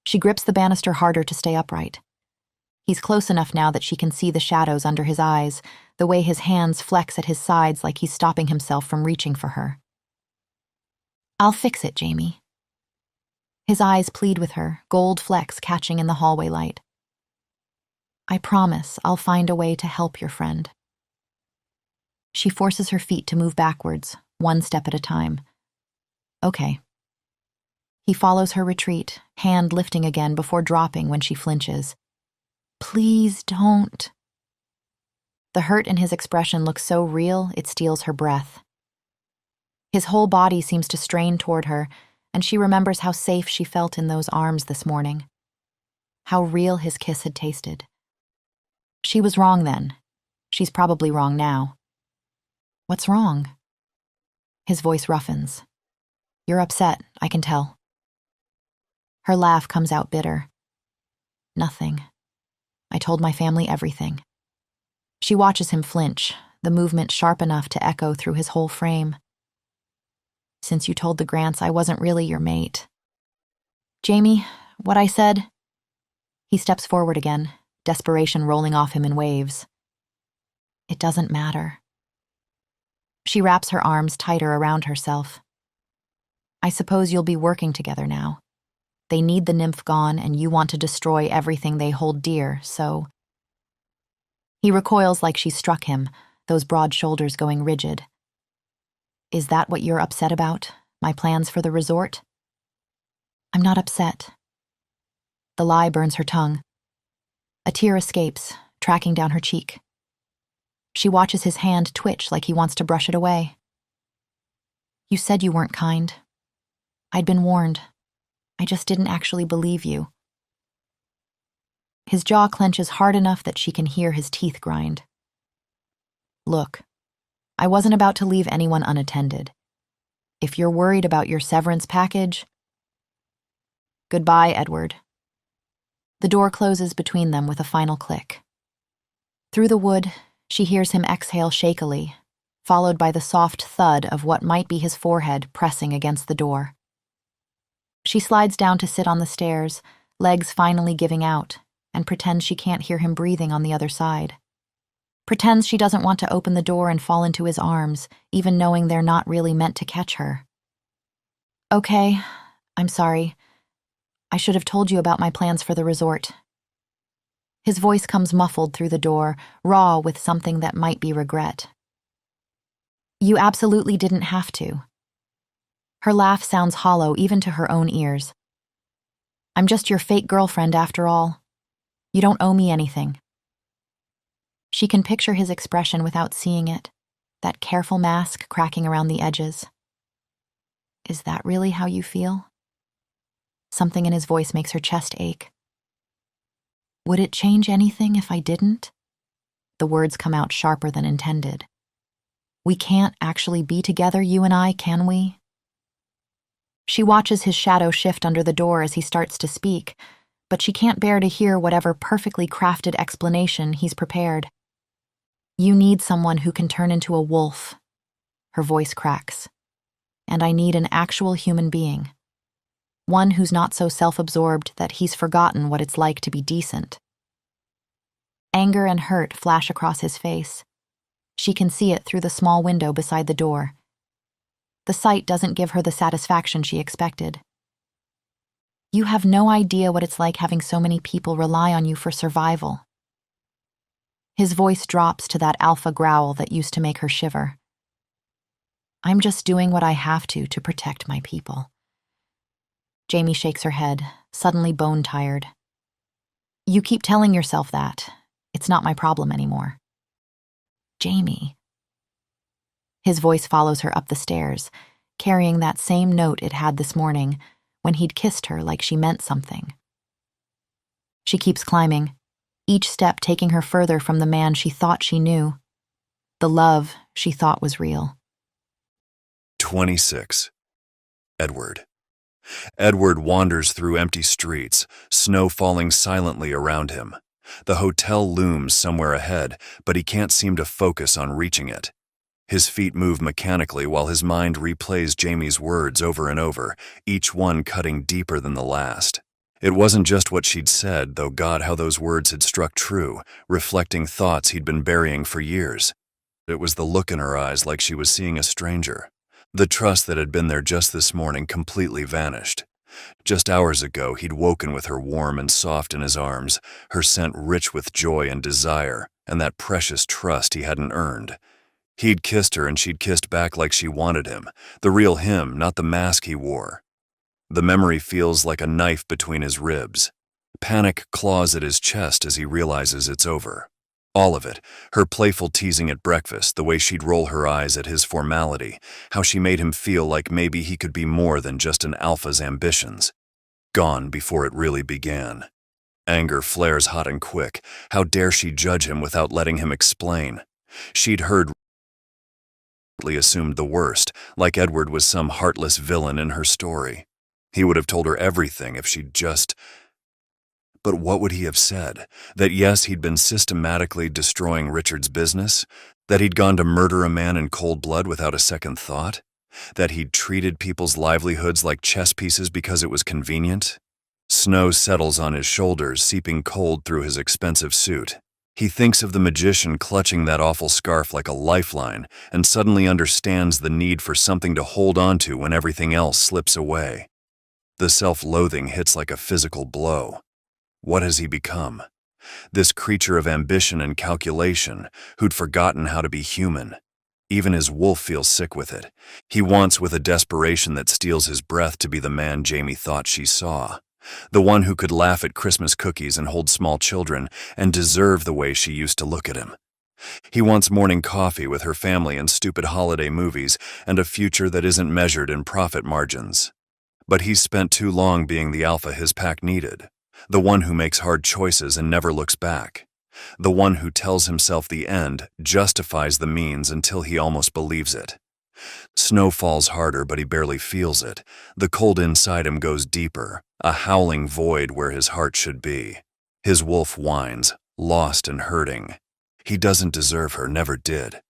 She grips the banister harder to stay upright. He's close enough now that she can see the shadows under his eyes, the way his hands flex at his sides like he's stopping himself from reaching for her. I'll fix it, Jamie. His eyes plead with her, gold flecks catching in the hallway light. I promise I'll find a way to help your friend. She forces her feet to move backwards, one step at a time. Okay. He follows her retreat, hand lifting again before dropping when she flinches. Please don't. The hurt in his expression looks so real, it steals her breath. His whole body seems to strain toward her, and she remembers how safe she felt in those arms this morning. How real his kiss had tasted. She was wrong then. She's probably wrong now. What's wrong? His voice roughens. You're upset, I can tell. Her laugh comes out bitter. Nothing. I told my family everything. She watches him flinch, the movement sharp enough to echo through his whole frame. Since you told the Grants I wasn't really your mate. Jamie, what I said? He steps forward again, desperation rolling off him in waves. It doesn't matter. She wraps her arms tighter around herself. I suppose you'll be working together now. They need the nymph gone, and you want to destroy everything they hold dear, so... He recoils like she struck him, those broad shoulders going rigid. Is that what you're upset about? My plans for the resort? I'm not upset. The lie burns her tongue. A tear escapes, tracking down her cheek. She watches his hand twitch like he wants to brush it away. You said you weren't kind. I'd been warned. I just didn't actually believe you. His jaw clenches hard enough that she can hear his teeth grind. Look, I wasn't about to leave anyone unattended. If you're worried about your severance package, goodbye, Edward. The door closes between them with a final click. Through the wood, she hears him exhale shakily, followed by the soft thud of what might be his forehead pressing against the door. She slides down to sit on the stairs, legs finally giving out, and pretends she can't hear him breathing on the other side. Pretends she doesn't want to open the door and fall into his arms, even knowing they're not really meant to catch her. Okay, I'm sorry. I should have told you about my plans for the resort. His voice comes muffled through the door, raw with something that might be regret. You absolutely didn't have to. Her laugh sounds hollow even to her own ears. I'm just your fake girlfriend after all. You don't owe me anything. She can picture his expression without seeing it, that careful mask cracking around the edges. Is that really how you feel? Something in his voice makes her chest ache. Would it change anything if I didn't? The words come out sharper than intended. We can't actually be together, you and I, can we? She watches his shadow shift under the door as he starts to speak, but she can't bear to hear whatever perfectly crafted explanation he's prepared. You need someone who can turn into a wolf. Her voice cracks. And I need an actual human being. One who's not so self-absorbed that he's forgotten what it's like to be decent. Anger and hurt flash across his face. She can see it through the small window beside the door. The sight doesn't give her the satisfaction she expected. You have no idea what it's like having so many people rely on you for survival. His voice drops to that alpha growl that used to make her shiver. I'm just doing what I have to protect my people. Jamie shakes her head, suddenly bone-tired. You keep telling yourself that. It's not my problem anymore. Jamie. His voice follows her up the stairs, carrying that same note it had this morning when he'd kissed her like she meant something. She keeps climbing, each step taking her further from the man she thought she knew, the love she thought was real. 26. Edward. Edward wanders through empty streets, snow falling silently around him. The hotel looms somewhere ahead, but he can't seem to focus on reaching it. His feet move mechanically while his mind replays Jamie's words over and over, each one cutting deeper than the last. It wasn't just what she'd said, though God, how those words had struck true, reflecting thoughts he'd been burying for years. It was the look in her eyes like she was seeing a stranger. The trust that had been there just this morning completely vanished. Just hours ago, he'd woken with her warm and soft in his arms, her scent rich with joy and desire, and that precious trust he hadn't earned. He'd kissed her and she'd kissed back like she wanted him, the real him, not the mask he wore. The memory feels like a knife between his ribs. Panic claws at his chest as he realizes it's over. All of it, her playful teasing at breakfast, the way she'd roll her eyes at his formality, how she made him feel like maybe he could be more than just an alpha's ambitions. Gone before it really began. Anger flares hot and quick. How dare she judge him without letting him explain? She'd assumed the worst, like Edward was some heartless villain in her story. He would have told her everything if she'd just... But what would he have said? That yes, he'd been systematically destroying Richard's business? That he'd gone to murder a man in cold blood without a second thought? That he'd treated people's livelihoods like chess pieces because it was convenient? Snow settles on his shoulders, seeping cold through his expensive suit. He thinks of the magician clutching that awful scarf like a lifeline and suddenly understands the need for something to hold on to when everything else slips away. The self-loathing hits like a physical blow. What has he become? This creature of ambition and calculation who'd forgotten how to be human. Even his wolf feels sick with it. He wants with a desperation that steals his breath to be the man Jamie thought she saw. The one who could laugh at Christmas cookies and hold small children and deserve the way she used to look at him. He wants morning coffee with her family and stupid holiday movies and a future that isn't measured in profit margins. But he's spent too long being the alpha his pack needed. The one who makes hard choices and never looks back. The one who tells himself the end justifies the means until he almost believes it. Snow falls harder, but he barely feels it. The cold inside him goes deeper, a howling void where his heart should be. His wolf whines, lost and hurting. He doesn't deserve her, never did.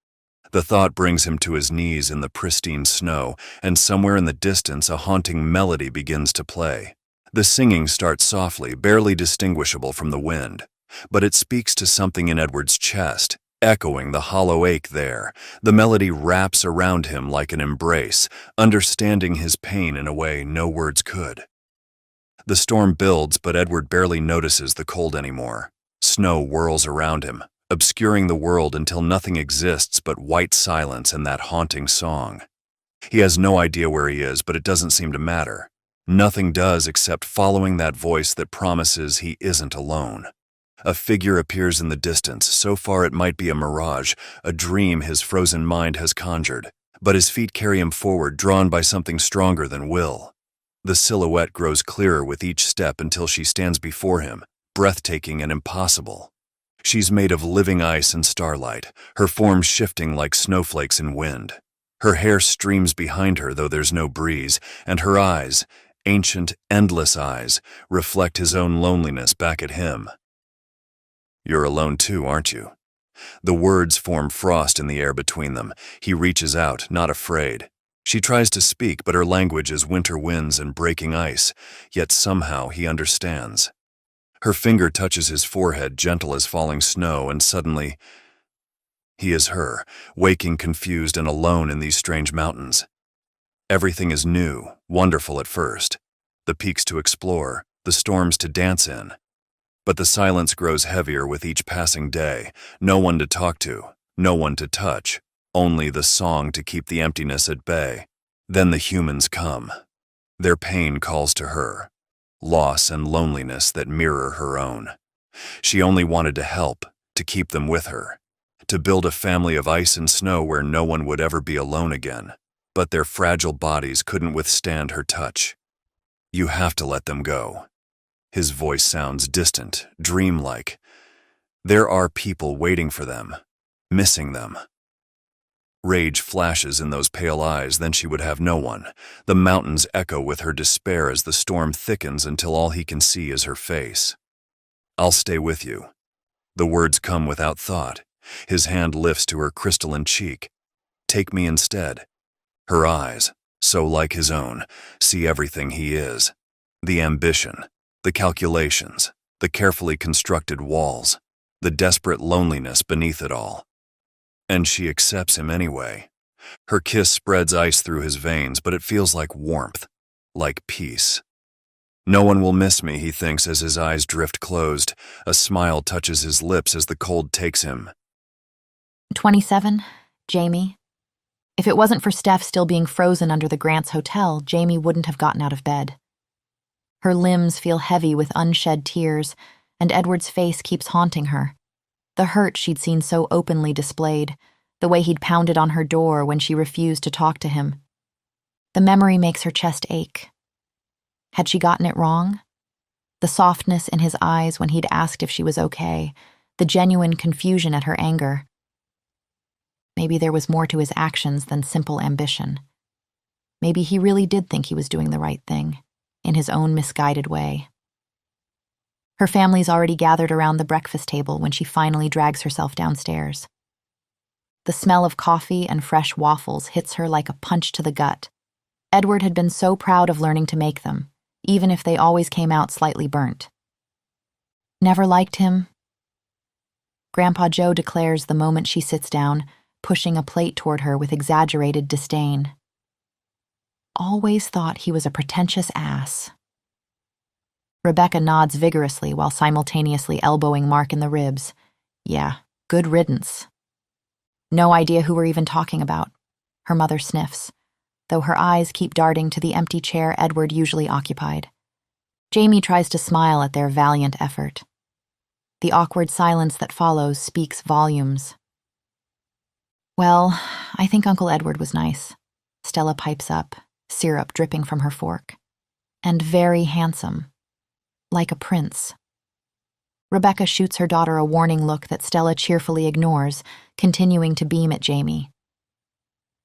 The thought brings him to his knees in the pristine snow, and somewhere in the distance a haunting melody begins to play. The singing starts softly, barely distinguishable from the wind, but it speaks to something in Edward's chest, echoing the hollow ache there. The melody wraps around him like an embrace, understanding his pain in a way no words could. The storm builds, but Edward barely notices the cold anymore. Snow whirls around him, obscuring the world until nothing exists but white silence and that haunting song. He has no idea where he is, but it doesn't seem to matter. Nothing does except following that voice that promises he isn't alone. A figure appears in the distance, so far it might be a mirage, a dream his frozen mind has conjured, but his feet carry him forward, drawn by something stronger than will. The silhouette grows clearer with each step until she stands before him, breathtaking and impossible. She's made of living ice and starlight, her form shifting like snowflakes in wind. Her hair streams behind her, though there's no breeze, and her eyes, ancient, endless eyes, reflect his own loneliness back at him. "You're alone too, aren't you?" The words form frost in the air between them. He reaches out, not afraid. She tries to speak, but her language is winter winds and breaking ice, yet somehow he understands. Her finger touches his forehead, gentle as falling snow, and suddenly he is her, waking confused and alone in these strange mountains. Everything is new, wonderful at first. The peaks to explore, the storms to dance in. But the silence grows heavier with each passing day. No one to talk to, no one to touch, only the song to keep the emptiness at bay. Then the humans come. Their pain calls to her. Loss and loneliness that mirror her own. She only wanted to help, to keep them with her, to build a family of ice and snow where no one would ever be alone again. But their fragile bodies couldn't withstand her touch. "You have to let them go." His voice sounds distant, dreamlike. There are people waiting for them, missing them. Rage flashes in those pale eyes, then she would have no one. The mountains echo with her despair as the storm thickens until all he can see is her face. "I'll stay with you." The words come without thought. His hand lifts to her crystalline cheek. "Take me instead." Her eyes, so like his own, see everything he is. The ambition, the calculations, the carefully constructed walls, the desperate loneliness beneath it all. And she accepts him anyway. Her kiss spreads ice through his veins, but it feels like warmth, like peace. "No one will miss me," he thinks as his eyes drift closed. A smile touches his lips as the cold takes him. 27, Jamie. If it wasn't for Steph still being frozen under the Grants Hotel, Jamie wouldn't have gotten out of bed. Her limbs feel heavy with unshed tears, and Edward's face keeps haunting her. The hurt she'd seen so openly displayed, the way he'd pounded on her door when she refused to talk to him. The memory makes her chest ache. Had she gotten it wrong? The softness in his eyes when he'd asked if she was okay, the genuine confusion at her anger. Maybe there was more to his actions than simple ambition. Maybe he really did think he was doing the right thing, in his own misguided way. Her family's already gathered around the breakfast table when she finally drags herself downstairs. The smell of coffee and fresh waffles hits her like a punch to the gut. Edward had been so proud of learning to make them, even if they always came out slightly burnt. "Never liked him," Grandpa Joe declares the moment she sits down, pushing a plate toward her with exaggerated disdain. "Always thought he was a pretentious ass." Rebecca nods vigorously while simultaneously elbowing Mark in the ribs. "Yeah, good riddance." "No idea who we're even talking about," her mother sniffs, though her eyes keep darting to the empty chair Edward usually occupied. Jamie tries to smile at their valiant effort. The awkward silence that follows speaks volumes. "Well, I think Uncle Edward was nice," Stella pipes up, syrup dripping from her fork. "And very handsome. Like a prince." Rebecca shoots her daughter a warning look that Stella cheerfully ignores, continuing to beam at Jamie.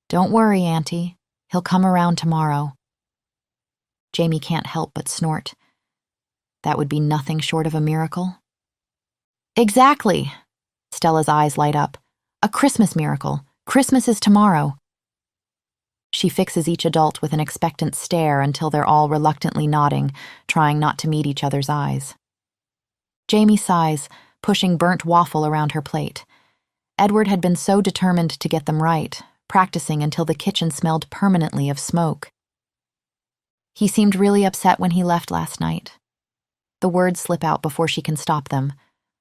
"Don't worry, Auntie. He'll come around tomorrow." Jamie can't help but snort. That would be nothing short of a miracle. "Exactly." Stella's eyes light up. "A Christmas miracle. Christmas is tomorrow." She fixes each adult with an expectant stare until they're all reluctantly nodding, trying not to meet each other's eyes. Jamie sighs, pushing burnt waffle around her plate. Edward had been so determined to get them right, practicing until the kitchen smelled permanently of smoke. He seemed really upset when he left last night. The words slip out before she can stop them,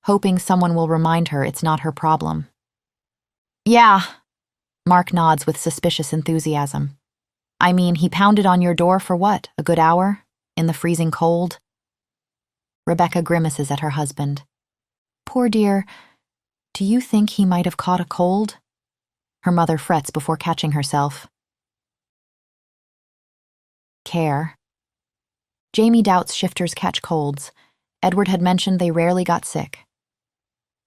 hoping someone will remind her it's not her problem. "Yeah," Mark nods with suspicious enthusiasm. "I mean, he pounded on your door for what, a good hour? In the freezing cold?" Rebecca grimaces at her husband. "Poor dear, do you think he might have caught a cold?" Her mother frets before catching herself. Care. Jamie doubts shifters catch colds. Edward had mentioned they rarely got sick.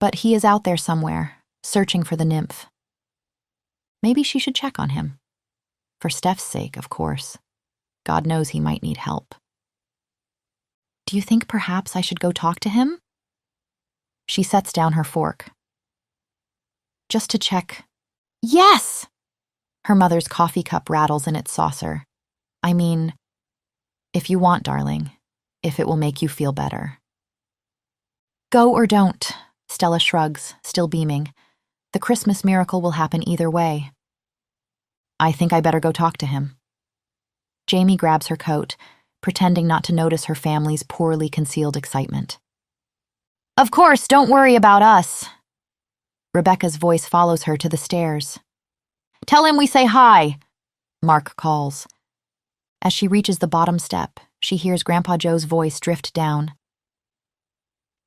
But he is out there somewhere, searching for the nymph. Maybe she should check on him. For Steph's sake, of course. God knows he might need help. "Do you think perhaps I should go talk to him?" She sets down her fork. "Just to check." "Yes!" Her mother's coffee cup rattles in its saucer. "I mean, if you want, darling, if it will make you feel better." "Go or don't," Stella shrugs, still beaming. "The Christmas miracle will happen either way." "I think I better go talk to him." Jamie grabs her coat, pretending not to notice her family's poorly concealed excitement. "Of course, don't worry about us." Rebecca's voice follows her to the stairs. "Tell him we say hi," Mark calls. As she reaches the bottom step, she hears Grandpa Joe's voice drift down.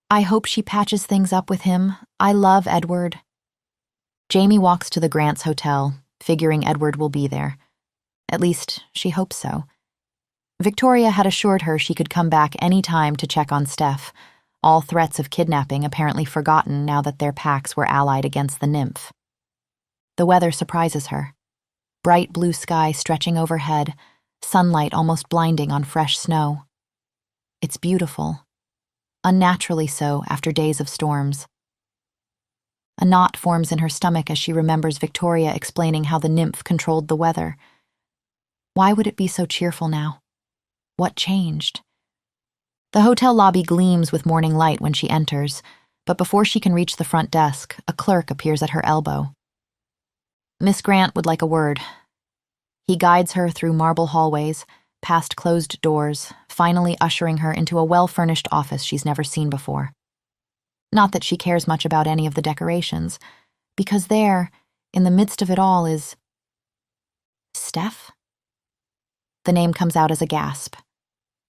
"I hope she patches things up with him. I love Edward." Jamie walks to the Grants' hotel, figuring Edward will be there. At least, she hopes so. Victoria had assured her she could come back any time to check on Steph, all threats of kidnapping apparently forgotten now that their packs were allied against the nymph. The weather surprises her. Bright blue sky stretching overhead, sunlight almost blinding on fresh snow. It's beautiful. Unnaturally so after days of storms. A knot forms in her stomach as she remembers Victoria explaining how the nymph controlled the weather. Why would it be so cheerful now? What changed? The hotel lobby gleams with morning light when she enters, but before she can reach the front desk, a clerk appears at her elbow. "Miss Grant would like a word." He guides her through marble hallways, past closed doors, finally ushering her into a well-furnished office she's never seen before. Not that she cares much about any of the decorations, because there, in the midst of it all, is Steph? The name comes out as a gasp.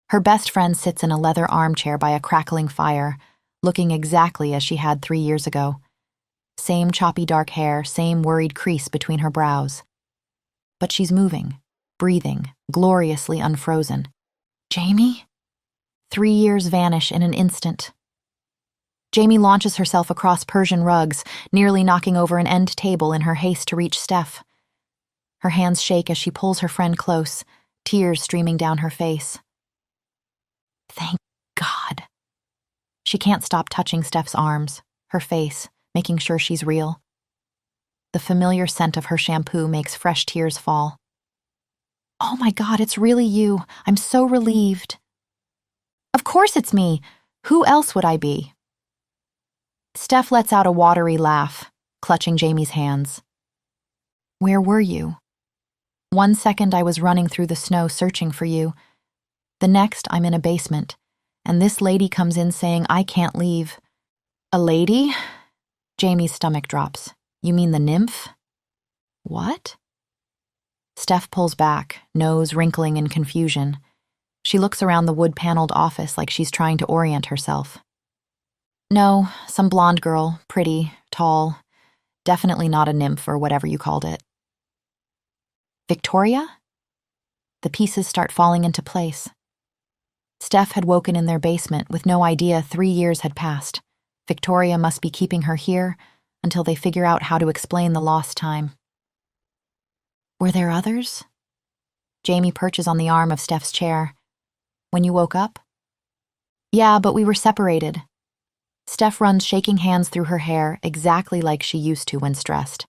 Her best friend sits in a leather armchair by a crackling fire, looking exactly as she had 3 years ago. Same choppy dark hair, same worried crease between her brows. But she's moving, breathing, gloriously unfrozen. Jamie? 3 years vanish in an instant. Jamie launches herself across Persian rugs, nearly knocking over an end table in her haste to reach Steph. Her hands shake as she pulls her friend close, tears streaming down her face. Thank God. She can't stop touching Steph's arms, her face, making sure she's real. The familiar scent of her shampoo makes fresh tears fall. "Oh my God, it's really you. I'm so relieved." "Of course it's me. Who else would I be?" Steph lets out a watery laugh, clutching Jamie's hands. "Where were you? 1 second I was running through the snow searching for you. The next I'm in a basement, and this lady comes in saying I can't leave." "A lady?" Jamie's stomach drops. "You mean the nymph?" "What?" Steph pulls back, nose wrinkling in confusion. She looks around the wood-paneled office like she's trying to orient herself. "No, some blonde girl, pretty, tall. Definitely not a nymph or whatever you called it." "Victoria?" The pieces start falling into place. Steph had woken in their basement with no idea 3 years had passed. Victoria must be keeping her here until they figure out how to explain the lost time. Were there others? Jamie perches on the arm of Steph's chair. When you woke up? Yeah, but we were separated. Steph runs shaking hands through her hair exactly like she used to when stressed.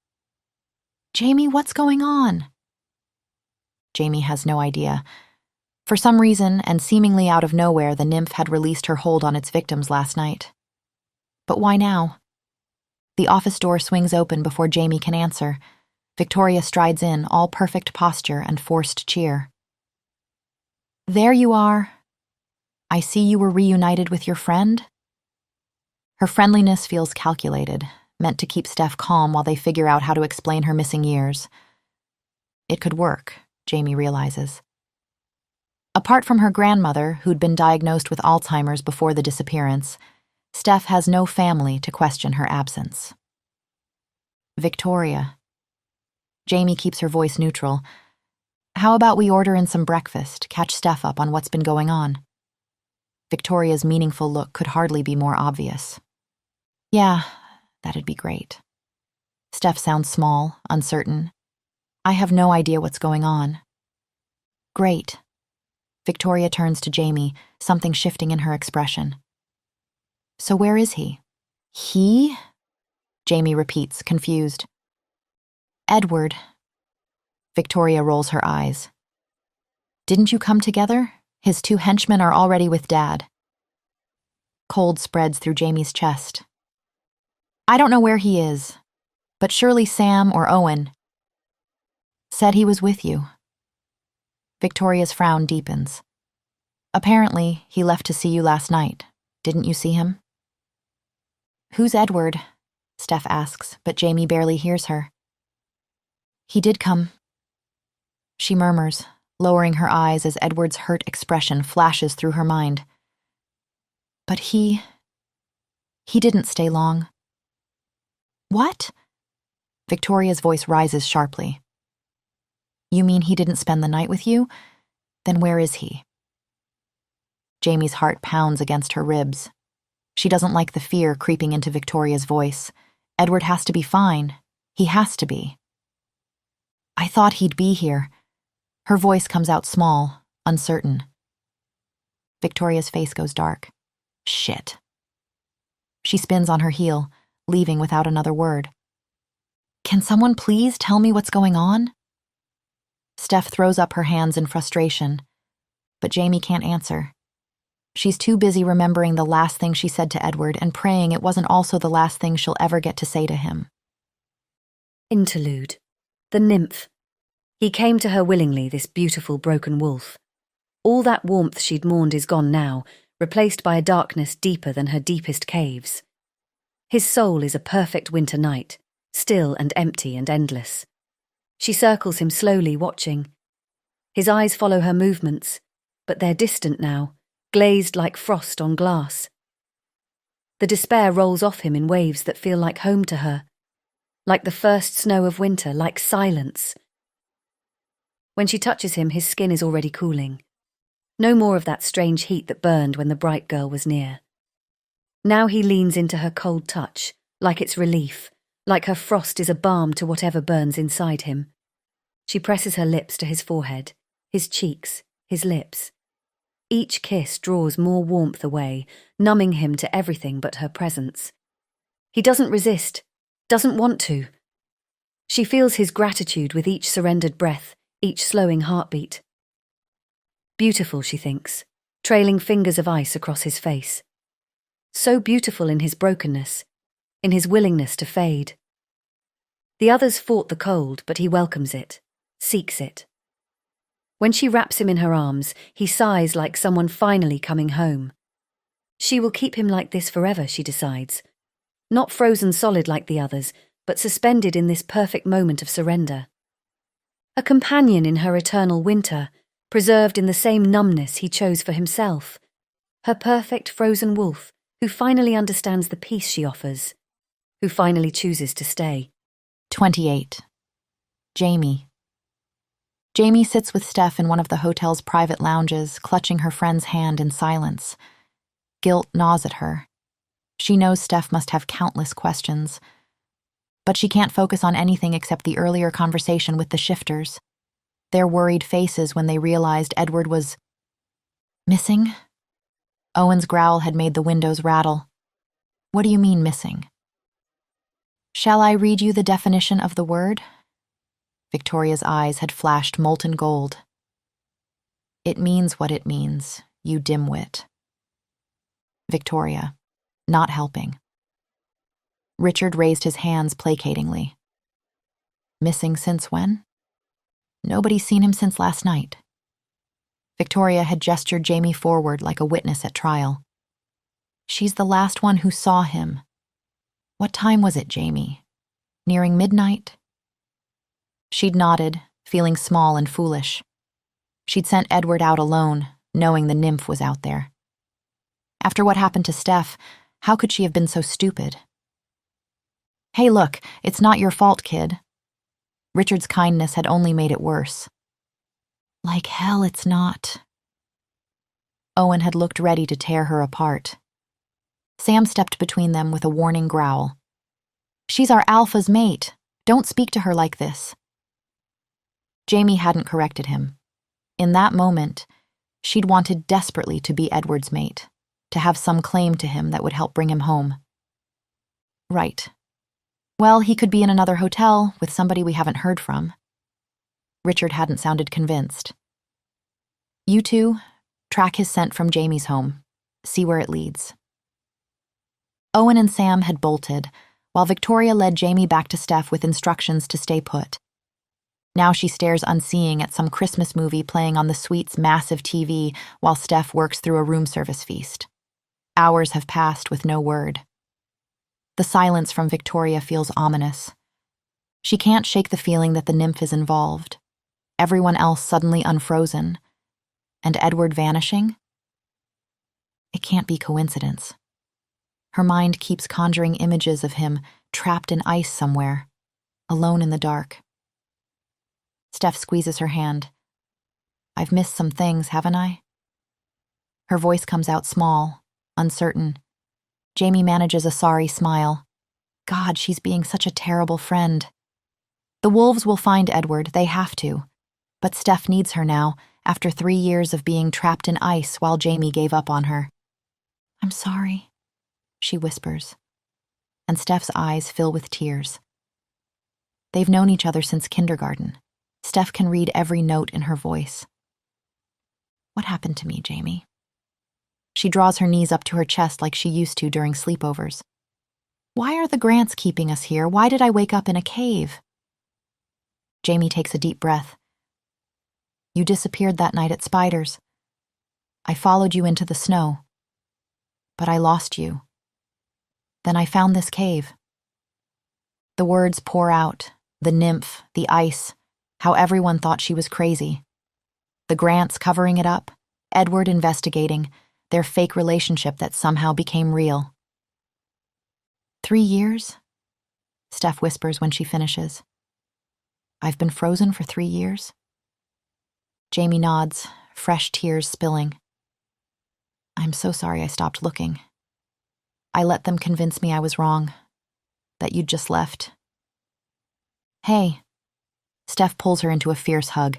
Jamie, what's going on? Jamie has no idea. For some reason, and seemingly out of nowhere, the nymph had released her hold on its victims last night. But why now? The office door swings open before Jamie can answer. Victoria strides in, all perfect posture and forced cheer. There you are. I see you were reunited with your friend. Her friendliness feels calculated, meant to keep Steph calm while they figure out how to explain her missing years. It could work, Jamie realizes. Apart from her grandmother, who'd been diagnosed with Alzheimer's before the disappearance, Steph has no family to question her absence. Victoria. Jamie keeps her voice neutral. How about we order in some breakfast, catch Steph up on what's been going on? Victoria's meaningful look could hardly be more obvious. Yeah, that'd be great. Steph sounds small, uncertain. I have no idea what's going on. Great. Victoria turns to Jamie, something shifting in her expression. So where is he? He? Jamie repeats, confused. Edward. Victoria rolls her eyes. Didn't you come together? His two henchmen are already with Dad. Cold spreads through Jamie's chest. I don't know where he is, but surely Sam or Owen said he was with you. Victoria's frown deepens. Apparently, he left to see you last night. Didn't you see him? Who's Edward? Steph asks, but Jamie barely hears her. He did come. She murmurs, lowering her eyes as Edward's hurt expression flashes through her mind. But he didn't stay long. What? Victoria's voice rises sharply. You mean he didn't spend the night with you? Then where is he? Jamie's heart pounds against her ribs. She doesn't like the fear creeping into Victoria's voice. Edward has to be fine. He has to be. I thought he'd be here. Her voice comes out small, uncertain. Victoria's face goes dark. Shit. She spins on her heel, leaving without another word. Can someone please tell me what's going on? Steph throws up her hands in frustration, but Jamie can't answer. She's too busy remembering the last thing she said to Edward and praying it wasn't also the last thing she'll ever get to say to him. Interlude. The nymph. He came to her willingly, this beautiful broken wolf. All that warmth she'd mourned is gone now, replaced by a darkness deeper than her deepest caves. His soul is a perfect winter night, still and empty and endless. She circles him slowly, watching. His eyes follow her movements, but they're distant now, glazed like frost on glass. The despair rolls off him in waves that feel like home to her, like the first snow of winter, like silence. When she touches him, his skin is already cooling. No more of that strange heat that burned when the bright girl was near. Now he leans into her cold touch, like it's relief, like her frost is a balm to whatever burns inside him. She presses her lips to his forehead, his cheeks, his lips. Each kiss draws more warmth away, numbing him to everything but her presence. He doesn't resist, doesn't want to. She feels his gratitude with each surrendered breath, each slowing heartbeat. Beautiful, she thinks, trailing fingers of ice across his face. So beautiful in his brokenness, in his willingness to fade. The others fought the cold, but he welcomes it, seeks it. When she wraps him in her arms, he sighs like someone finally coming home. She will keep him like this forever, she decides. Not frozen solid like the others, but suspended in this perfect moment of surrender. A companion in her eternal winter, preserved in the same numbness he chose for himself. Her perfect frozen wolf, who finally understands the peace she offers, who finally chooses to stay. 28. Jamie. Jamie sits with Steph in one of the hotel's private lounges, clutching her friend's hand in silence. Guilt gnaws at her. She knows Steph must have countless questions, but she can't focus on anything except the earlier conversation with the shifters. Their worried faces when they realized Edward was missing. Owen's growl had made the windows rattle. What do you mean missing? Shall I read you the definition of the word? Victoria's eyes had flashed molten gold. It means what it means, you dimwit. Victoria, not helping. Richard raised his hands placatingly. Missing since when? Nobody's seen him since last night. Victoria had gestured Jamie forward like a witness at trial. She's the last one who saw him. What time was it, Jamie? Nearing midnight? She'd nodded, feeling small and foolish. She'd sent Edward out alone, knowing the nymph was out there. After what happened to Steph, how could she have been so stupid? Hey, look, it's not your fault, kid. Richard's kindness had only made it worse. Like hell it's not. Owen had looked ready to tear her apart. Sam stepped between them with a warning growl. She's our alpha's mate. Don't speak to her like this. Jamie hadn't corrected him. In that moment, she'd wanted desperately to be Edward's mate, to have some claim to him that would help bring him home. Right. Well, he could be in another hotel with somebody we haven't heard from. Richard hadn't sounded convinced. You two, track his scent from Jamie's home. See where it leads. Owen and Sam had bolted, while Victoria led Jamie back to Steph with instructions to stay put. Now she stares unseeing at some Christmas movie playing on the suite's massive TV while Steph works through a room service feast. Hours have passed with no word. The silence from Victoria feels ominous. She can't shake the feeling that the nymph is involved. Everyone else suddenly unfrozen. And Edward vanishing? It can't be coincidence. Her mind keeps conjuring images of him trapped in ice somewhere, alone in the dark. Steph squeezes her hand. I've missed some things, haven't I? Her voice comes out small, uncertain. Jamie manages a sorry smile. God, she's being such a terrible friend. The wolves will find Edward, they have to. But Steph needs her now, after 3 years of being trapped in ice while Jamie gave up on her. I'm sorry, she whispers, and Steph's eyes fill with tears. They've known each other since kindergarten. Steph can read every note in her voice. What happened to me, Jamie? She draws her knees up to her chest like she used to during sleepovers. Why are the Grants keeping us here? Why did I wake up in a cave? Jamie takes a deep breath. You disappeared that night at Spider's. I followed you into the snow. But I lost you. Then I found this cave. The words pour out, the nymph, the ice, how everyone thought she was crazy. The Grants covering it up, Edward investigating, their fake relationship that somehow became real. 3 years? Steph whispers when she finishes. I've been frozen for 3 years? Jamie nods, fresh tears spilling. I'm so sorry I stopped looking. I let them convince me I was wrong, that you'd just left. Hey. Steph pulls her into a fierce hug.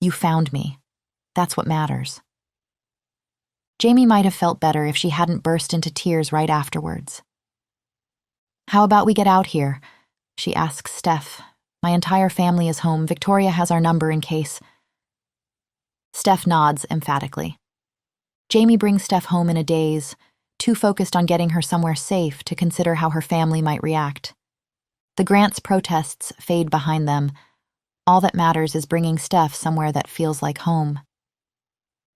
You found me. That's what matters. Jamie might have felt better if she hadn't burst into tears right afterwards. How about we get out here? She asks Steph. My entire family is home. Victoria has our number in case. Steph nods emphatically. Jamie brings Steph home in a daze, too focused on getting her somewhere safe to consider how her family might react. The Grants' protests fade behind them. All that matters is bringing Steph somewhere that feels like home.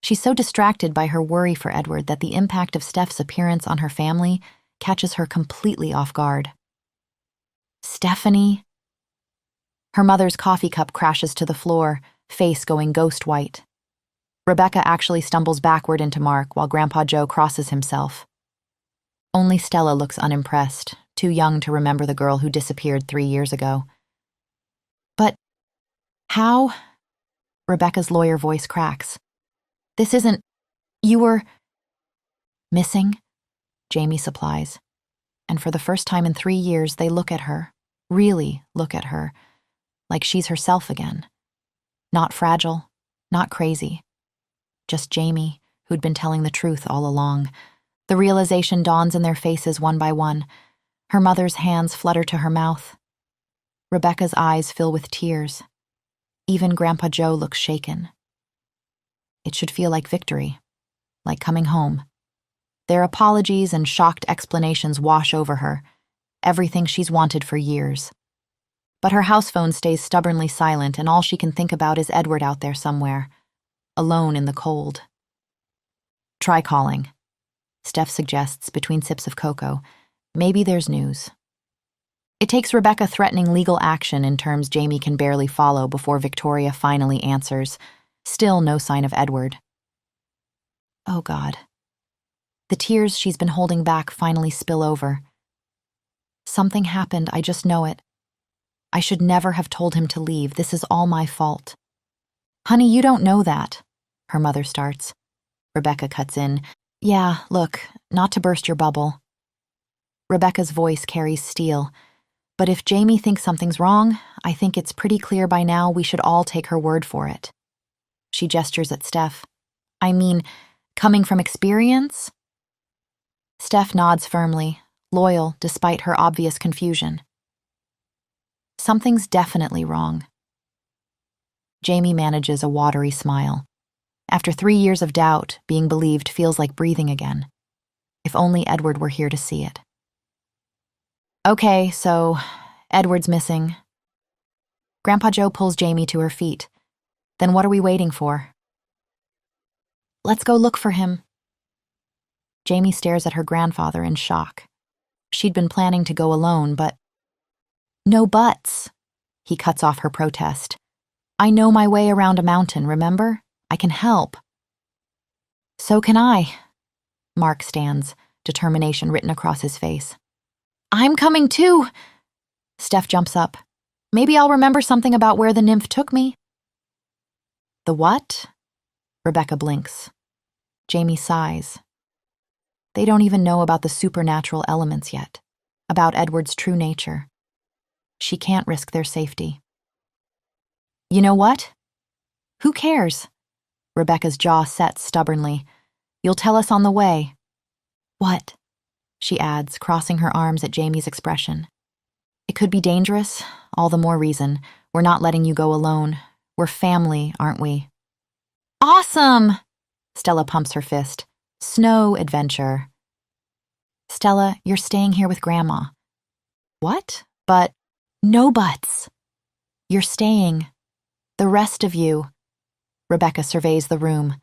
She's so distracted by her worry for Edward that the impact of Steph's appearance on her family catches her completely off guard. Stephanie? Her mother's coffee cup crashes to the floor, face going ghost white. Rebecca actually stumbles backward into Mark while Grandpa Joe crosses himself. Only Stella looks unimpressed, too young to remember the girl who disappeared 3 years ago. But how? Rebecca's lawyer voice cracks. This isn't... You were... Missing? Jamie supplies. and for the first time in 3 years, they look at her, really look at her, like she's herself again. Not fragile, not crazy. Just Jamie, who'd been telling the truth all along. The realization dawns in their faces one by one. Her mother's hands flutter to her mouth. Rebecca's eyes fill with tears. Even Grandpa Joe looks shaken. It should feel like victory, like coming home. Their apologies and shocked explanations wash over her, everything she's wanted for years. But her house phone stays stubbornly silent, and all she can think about is Edward out there somewhere, alone in the cold. Try calling, Steph suggests between sips of cocoa. Maybe there's news. It takes Rebecca threatening legal action in terms Jamie can barely follow before Victoria finally answers. Still no sign of Edward. Oh God. The tears she's been holding back finally spill over. Something happened, I just know it. I should never have told him to leave. This is all my fault. Honey, you don't know that, her mother starts. Rebecca cuts in. Yeah, look, not to burst your bubble. Rebecca's voice carries steel. But if Jamie thinks something's wrong, I think it's pretty clear by now we should all take her word for it. She gestures at Steph. I mean, coming from experience? Steph nods firmly, loyal despite her obvious confusion. Something's definitely wrong. Jamie manages a watery smile. After 3 years of doubt, being believed feels like breathing again. If only Edward were here to see it. Okay, so Edward's missing. Grandpa Joe pulls Jamie to her feet. Then what are we waiting for? Let's go look for him. Jamie stares at her grandfather in shock. She'd been planning to go alone, but... No buts, he cuts off her protest. I know my way around a mountain, remember? I can help. So can I. Mark stands, determination written across his face. I'm coming too. Steph jumps up. Maybe I'll remember something about where the nymph took me. The what? Rebecca blinks. Jamie sighs. They don't even know about the supernatural elements yet, about Edward's true nature. She can't risk their safety. You know what? Who cares? Rebecca's jaw sets stubbornly. You'll tell us on the way. What? She adds, crossing her arms at Jamie's expression. It could be dangerous, all the more reason. We're not letting you go alone. We're family, aren't we? Awesome! Stella pumps her fist. Snow adventure. Stella, you're staying here with Grandma. What? But no buts. You're staying. The rest of you. Rebecca surveys the room.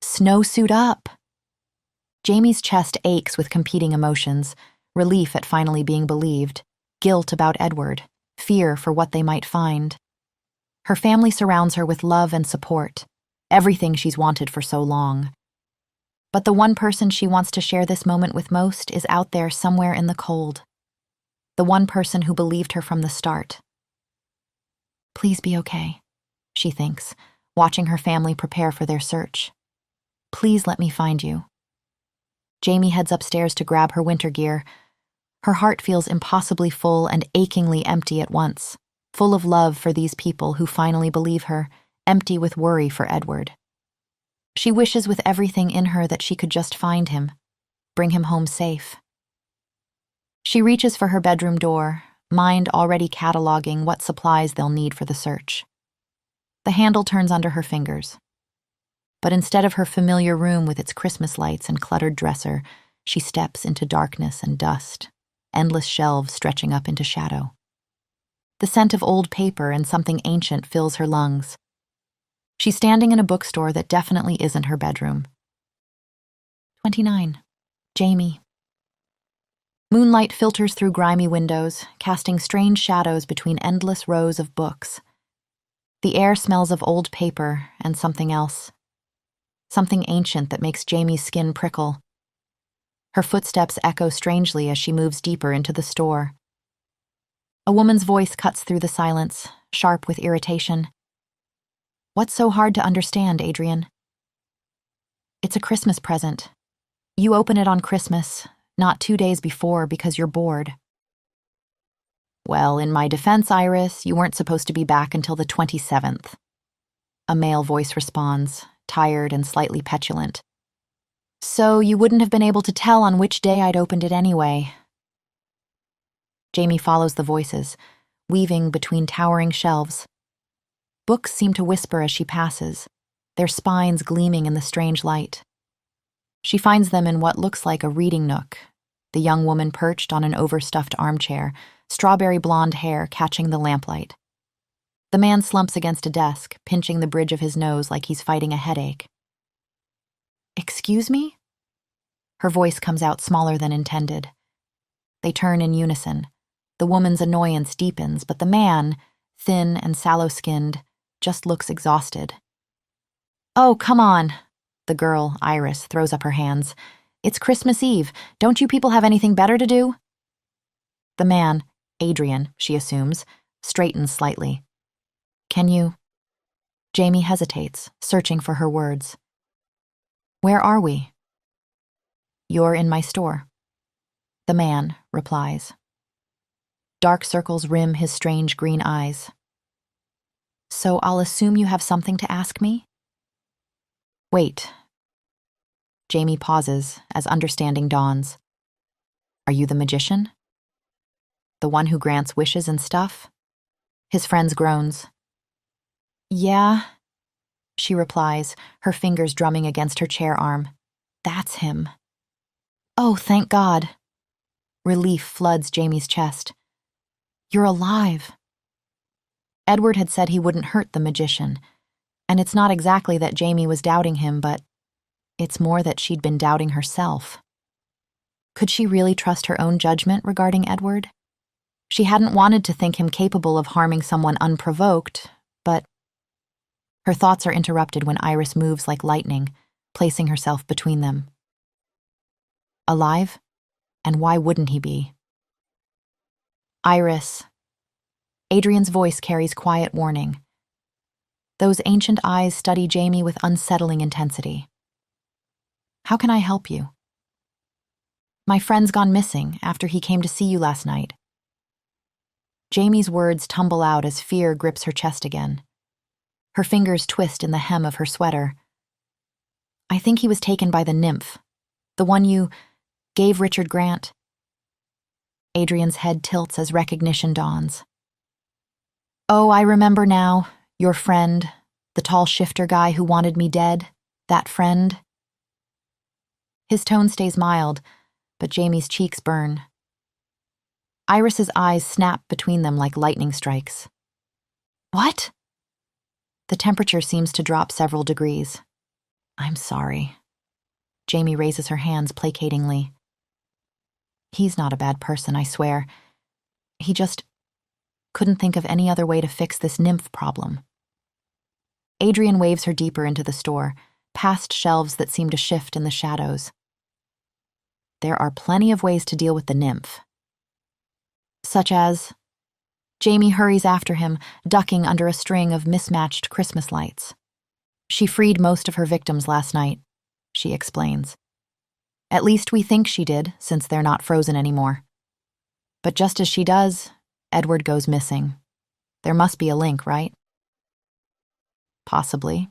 Snowsuit up. Jamie's chest aches with competing emotions, relief at finally being believed, guilt about Edward, fear for what they might find. Her family surrounds her with love and support, everything she's wanted for so long. But the one person she wants to share this moment with most is out there somewhere in the cold. The one person who believed her from the start. Please be okay, she thinks, watching her family prepare for their search. Please let me find you. Jamie heads upstairs to grab her winter gear. Her heart feels impossibly full and achingly empty at once, full of love for these people who finally believe her, empty with worry for Edward. She wishes with everything in her that she could just find him, bring him home safe. She reaches for her bedroom door, mind already cataloging what supplies they'll need for the search. The handle turns under her fingers. But instead of her familiar room with its Christmas lights and cluttered dresser, she steps into darkness and dust, endless shelves stretching up into shadow. The scent of old paper and something ancient fills her lungs. She's standing in a bookstore that definitely isn't her bedroom. 29. Jamie. Moonlight filters through grimy windows, casting strange shadows between endless rows of books. The air smells of old paper and something else. Something ancient that makes Jamie's skin prickle. Her footsteps echo strangely as she moves deeper into the store. A woman's voice cuts through the silence, sharp with irritation. What's so hard to understand, Adrian? It's a Christmas present. You open it on Christmas, not 2 days before because you're bored. Well, in my defense, Iris, you weren't supposed to be back until the 27th. A male voice responds, tired and slightly petulant. So you wouldn't have been able to tell on which day I'd opened it anyway. Jamie follows the voices, weaving between towering shelves. Books seem to whisper as she passes, their spines gleaming in the strange light. She finds them in what looks like a reading nook, the young woman perched on an overstuffed armchair, strawberry blonde hair catching the lamplight. The man slumps against a desk, pinching the bridge of his nose like he's fighting a headache. Excuse me? Her voice comes out smaller than intended. They turn in unison. The woman's annoyance deepens, but the man, thin and sallow-skinned, just looks exhausted. Oh, come on. The girl, Iris, throws up her hands. It's Christmas Eve. Don't you people have anything better to do? The man, Adrian, she assumes, straightens slightly. Can you? Jamie hesitates, searching for her words. Where are we? You're in my store. The man replies. Dark circles rim his strange green eyes. So I'll assume you have something to ask me? Wait. Jamie pauses as understanding dawns. Are you the magician? The one who grants wishes and stuff? His friend groans. Yeah, she replies, her fingers drumming against her chair arm. That's him. Oh, thank God. Relief floods Jamie's chest. You're alive. Edward had said he wouldn't hurt the magician, and it's not exactly that Jamie was doubting him, but it's more that she'd been doubting herself. Could she really trust her own judgment regarding Edward? She hadn't wanted to think him capable of harming someone unprovoked, but her thoughts are interrupted when Iris moves like lightning, placing herself between them. Alive? And why wouldn't he be? Iris. Adrian's voice carries quiet warning. Those ancient eyes study Jamie with unsettling intensity. How can I help you? My friend's gone missing after he came to see you last night. Jamie's words tumble out as fear grips her chest again. Her fingers twist in the hem of her sweater. I think he was taken by the nymph, the one you gave Richard Grant. Adrian's head tilts as recognition dawns. Oh, I remember now. Your friend, the tall shifter guy who wanted me dead, that friend. His tone stays mild, but Jamie's cheeks burn. Iris's eyes snap between them like lightning strikes. What? The temperature seems to drop several degrees. I'm sorry. Jamie raises her hands placatingly. He's not a bad person, I swear. He just couldn't think of any other way to fix this nymph problem. Adrian waves her deeper into the store, past shelves that seem to shift in the shadows. There are plenty of ways to deal with the nymph. Such as... Jamie hurries after him, ducking under a string of mismatched Christmas lights. She freed most of her victims last night, she explains. At least we think she did, since they're not frozen anymore. But just as she does, Edward goes missing. There must be a link, right? Possibly.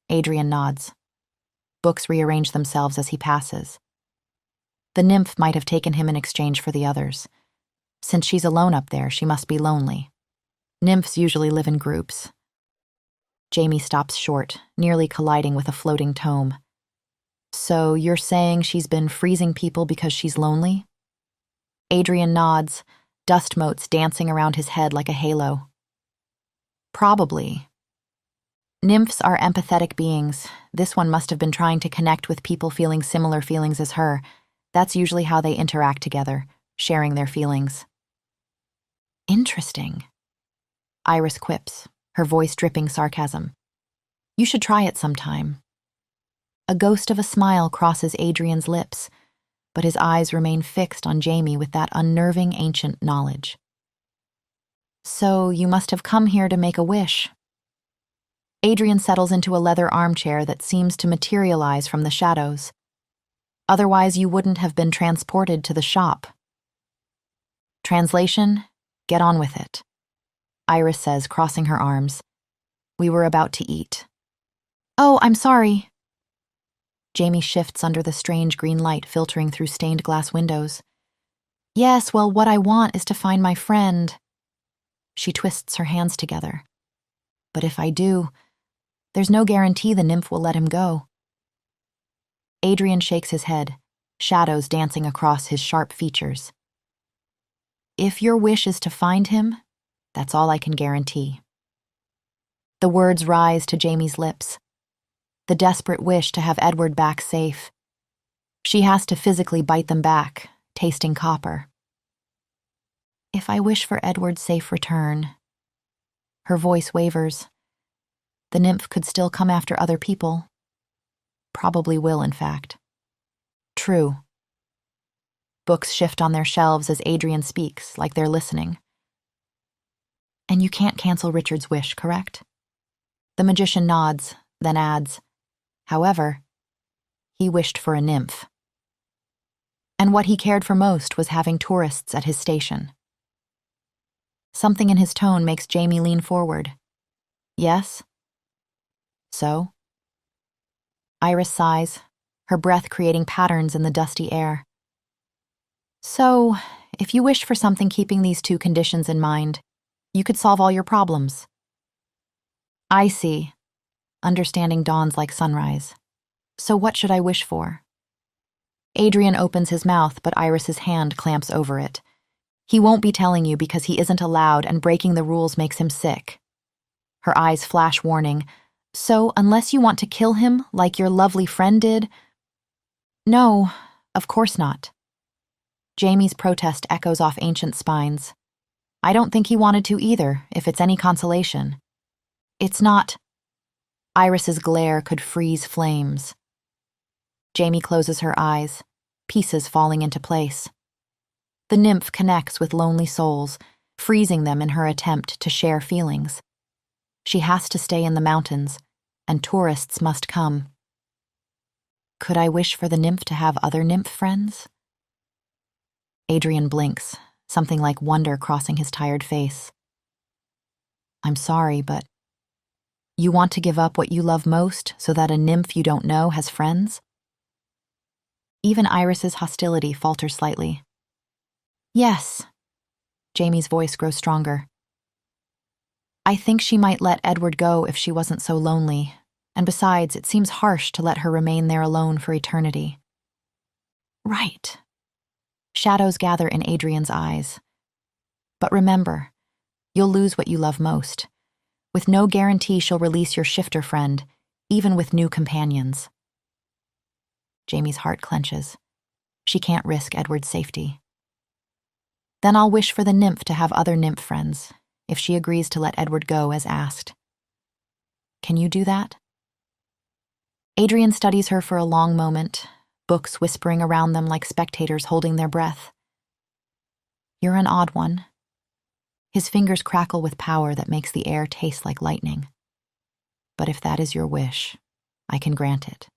Adrian nods. Books rearrange themselves as he passes. The nymph might have taken him in exchange for the others. Since she's alone up there, she must be lonely. Nymphs usually live in groups. Jamie stops short, nearly colliding with a floating tome. So you're saying she's been freezing people because she's lonely? Adrian nods, dust motes dancing around his head like a halo. Probably. Nymphs are empathetic beings. This one must have been trying to connect with people feeling similar feelings as her. That's usually how they interact together, sharing their feelings. Interesting. Iris quips, her voice dripping sarcasm. You should try it sometime. A ghost of a smile crosses Adrian's lips, but his eyes remain fixed on Jamie with that unnerving ancient knowledge. So you must have come here to make a wish. Adrian settles into a leather armchair that seems to materialize from the shadows. Otherwise, you wouldn't have been transported to the shop. Translation, get on with it, Iris says, crossing her arms. We were about to eat. Oh, I'm sorry. Jamie shifts under the strange green light filtering through stained glass windows. Yes, well, what I want is to find my friend. She twists her hands together. But if I do, there's no guarantee the nymph will let him go. Adrian shakes his head, shadows dancing across his sharp features. If your wish is to find him, that's all I can guarantee. The words rise to Jamie's lips. The desperate wish to have Edward back safe. She has to physically bite them back, tasting copper. If I wish for Edward's safe return. Her voice wavers. The nymph could still come after other people. Probably will, in fact. True. Books shift on their shelves as Adrian speaks, like they're listening. And you can't cancel Richard's wish, correct? The magician nods, then adds, however, he wished for a nymph. And what he cared for most was having tourists at his station. Something in his tone makes Jamie lean forward. Yes? So? Iris sighs, her breath creating patterns in the dusty air. So, if you wished for something keeping these two conditions in mind, you could solve all your problems. I see. Understanding dawns like sunrise. So what should I wish for? Adrian opens his mouth, but Iris's hand clamps over it. He won't be telling you because he isn't allowed, and breaking the rules makes him sick. Her eyes flash warning. So, unless you want to kill him, like your lovely friend did? No, of course not. Jamie's protest echoes off ancient spines. I don't think he wanted to either, if it's any consolation. It's not. Iris's glare could freeze flames. Jamie closes her eyes, pieces falling into place. The nymph connects with lonely souls, freezing them in her attempt to share feelings. She has to stay in the mountains, and tourists must come. Could I wish for the nymph to have other nymph friends? Adrian blinks, something like wonder crossing his tired face. I'm sorry, but you want to give up what you love most so that a nymph you don't know has friends? Even Iris's hostility falters slightly. Yes. Jamie's voice grows stronger. I think she might let Edward go if she wasn't so lonely, and besides, it seems harsh to let her remain there alone for eternity. Right. Shadows gather in Adrian's eyes. But remember, you'll lose what you love most. With no guarantee she'll release your shifter friend, even with new companions. Jamie's heart clenches. She can't risk Edward's safety. Then I'll wish for the nymph to have other nymph friends, if she agrees to let Edward go as asked. Can you do that? Adrian studies her for a long moment, books whispering around them like spectators holding their breath. You're an odd one. His fingers crackle with power that makes the air taste like lightning. But if that is your wish, I can grant it.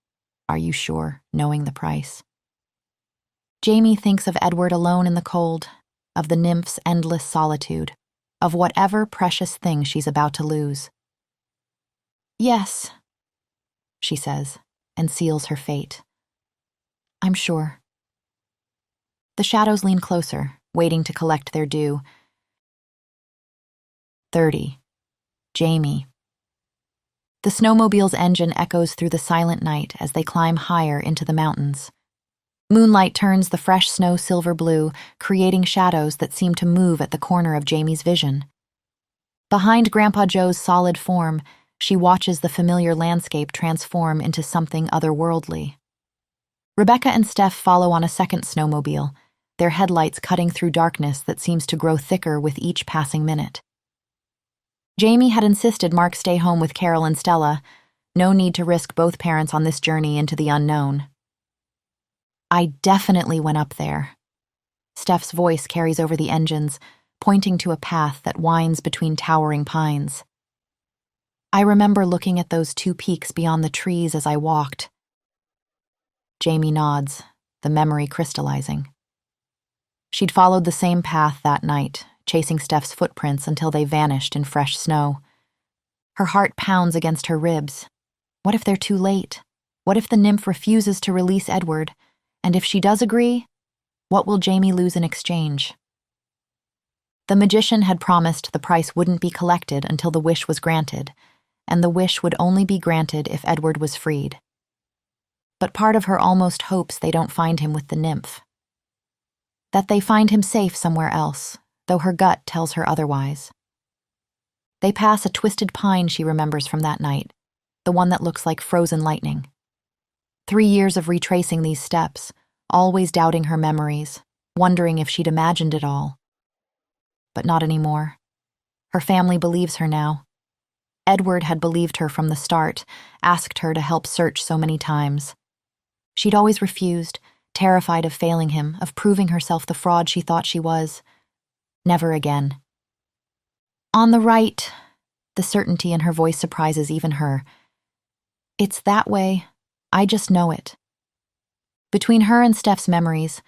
Are you sure, knowing the price? Jamie thinks of Edward alone in the cold, of the nymph's endless solitude, of whatever precious thing she's about to lose. Yes, she says, and seals her fate. I'm sure. The shadows lean closer, waiting to collect their due. 30. Jamie. The snowmobile's engine echoes through the silent night as they climb higher into the mountains. Moonlight turns the fresh snow silver blue, creating shadows that seem to move at the corner of Jamie's vision. Behind Grandpa Joe's solid form, she watches the familiar landscape transform into something otherworldly. Rebecca and Steph follow on a second snowmobile, their headlights cutting through darkness that seems to grow thicker with each passing minute. Jamie had insisted Mark stay home with Carol and Stella. No need to risk both parents on this journey into the unknown. I definitely went up there. Steph's voice carries over the engines, pointing to a path that winds between towering pines. I remember looking at those two peaks beyond the trees as I walked. Jamie nods, the memory crystallizing. She'd followed the same path that night, chasing Steph's footprints until they vanished in fresh snow. Her heart pounds against her ribs. What if they're too late? What if the nymph refuses to release Edward? And if she does agree, what will Jamie lose in exchange? The magician had promised the price wouldn't be collected until the wish was granted, and the wish would only be granted if Edward was freed. But part of her almost hopes they don't find him with the nymph. That they find him safe somewhere else, though her gut tells her otherwise. They pass a twisted pine she remembers from that night, the one that looks like frozen lightning. 3 years of retracing these steps, always doubting her memories, wondering if she'd imagined it all. But not anymore. Her family believes her now. Edward had believed her from the start, asked her to help search so many times. She'd always refused, terrified of failing him, of proving herself the fraud she thought she was. Never again. On the right, the certainty in her voice surprises even her. It's that way, I just know it. Between her and Steph's memories,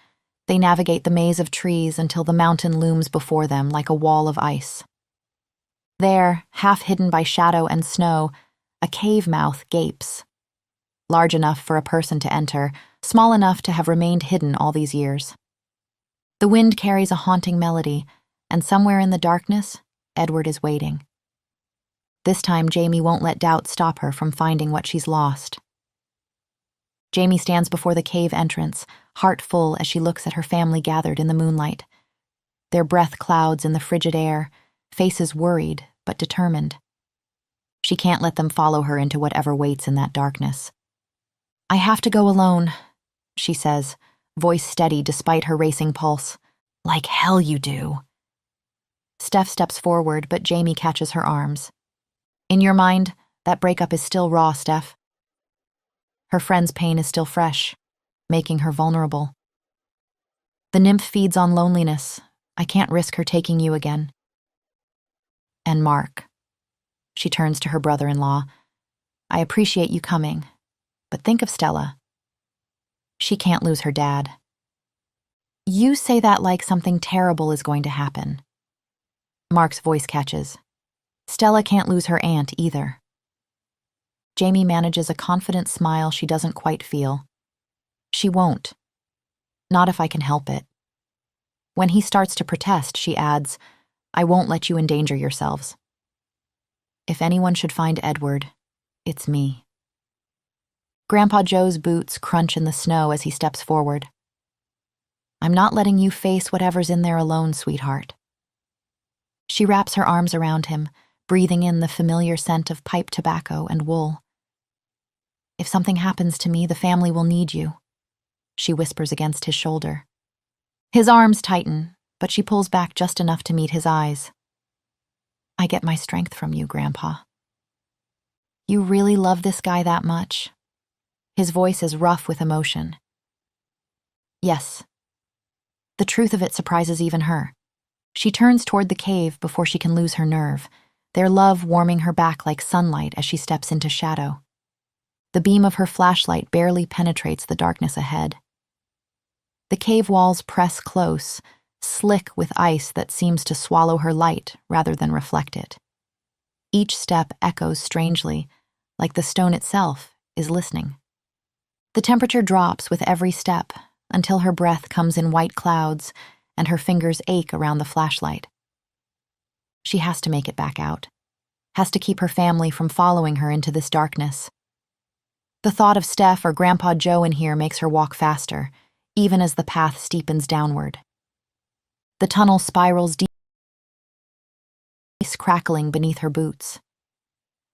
they navigate the maze of trees until the mountain looms before them like a wall of ice. There, half hidden by shadow and snow, a cave mouth gapes. Large enough for a person to enter, small enough to have remained hidden all these years. The wind carries a haunting melody, and somewhere in the darkness, Edward is waiting. This time, Jamie won't let doubt stop her from finding what she's lost. Jamie stands before the cave entrance, heart full as she looks at her family gathered in the moonlight. Their breath clouds in the frigid air, faces worried but determined. She can't let them follow her into whatever waits in that darkness. I have to go alone, she says, voice steady despite her racing pulse. Like hell you do. Steph steps forward, but Jamie catches her arms. In your mind, that breakup is still raw, Steph. Her friend's pain is still fresh, making her vulnerable. The nymph feeds on loneliness. I can't risk her taking you again. And Mark. She turns to her brother-in-law. I appreciate you coming, but think of Stella. She can't lose her dad. You say that like something terrible is going to happen. Mark's voice catches. Stella can't lose her aunt either. Jamie manages a confident smile she doesn't quite feel. She won't. Not if I can help it. When he starts to protest, she adds, I won't let you endanger yourselves. If anyone should find Edward, it's me. Grandpa Joe's boots crunch in the snow as he steps forward. I'm not letting you face whatever's in there alone, sweetheart. She wraps her arms around him, breathing in the familiar scent of pipe tobacco and wool. If something happens to me, the family will need you, she whispers against his shoulder. His arms tighten, but she pulls back just enough to meet his eyes. I get my strength from you, Grandpa. You really love this guy that much? His voice is rough with emotion. Yes. The truth of it surprises even her. She turns toward the cave before she can lose her nerve, their love warming her back like sunlight as she steps into shadow. The beam of her flashlight barely penetrates the darkness ahead. The cave walls press close, slick with ice that seems to swallow her light rather than reflect it. Each step echoes strangely, like the stone itself is listening. The temperature drops with every step until her breath comes in white clouds and her fingers ache around the flashlight. She has to make it back out, has to keep her family from following her into this darkness. The thought of Steph or Grandpa Joe in here makes her walk faster, even as the path steepens downward. The tunnel spirals deep, ice crackling beneath her boots.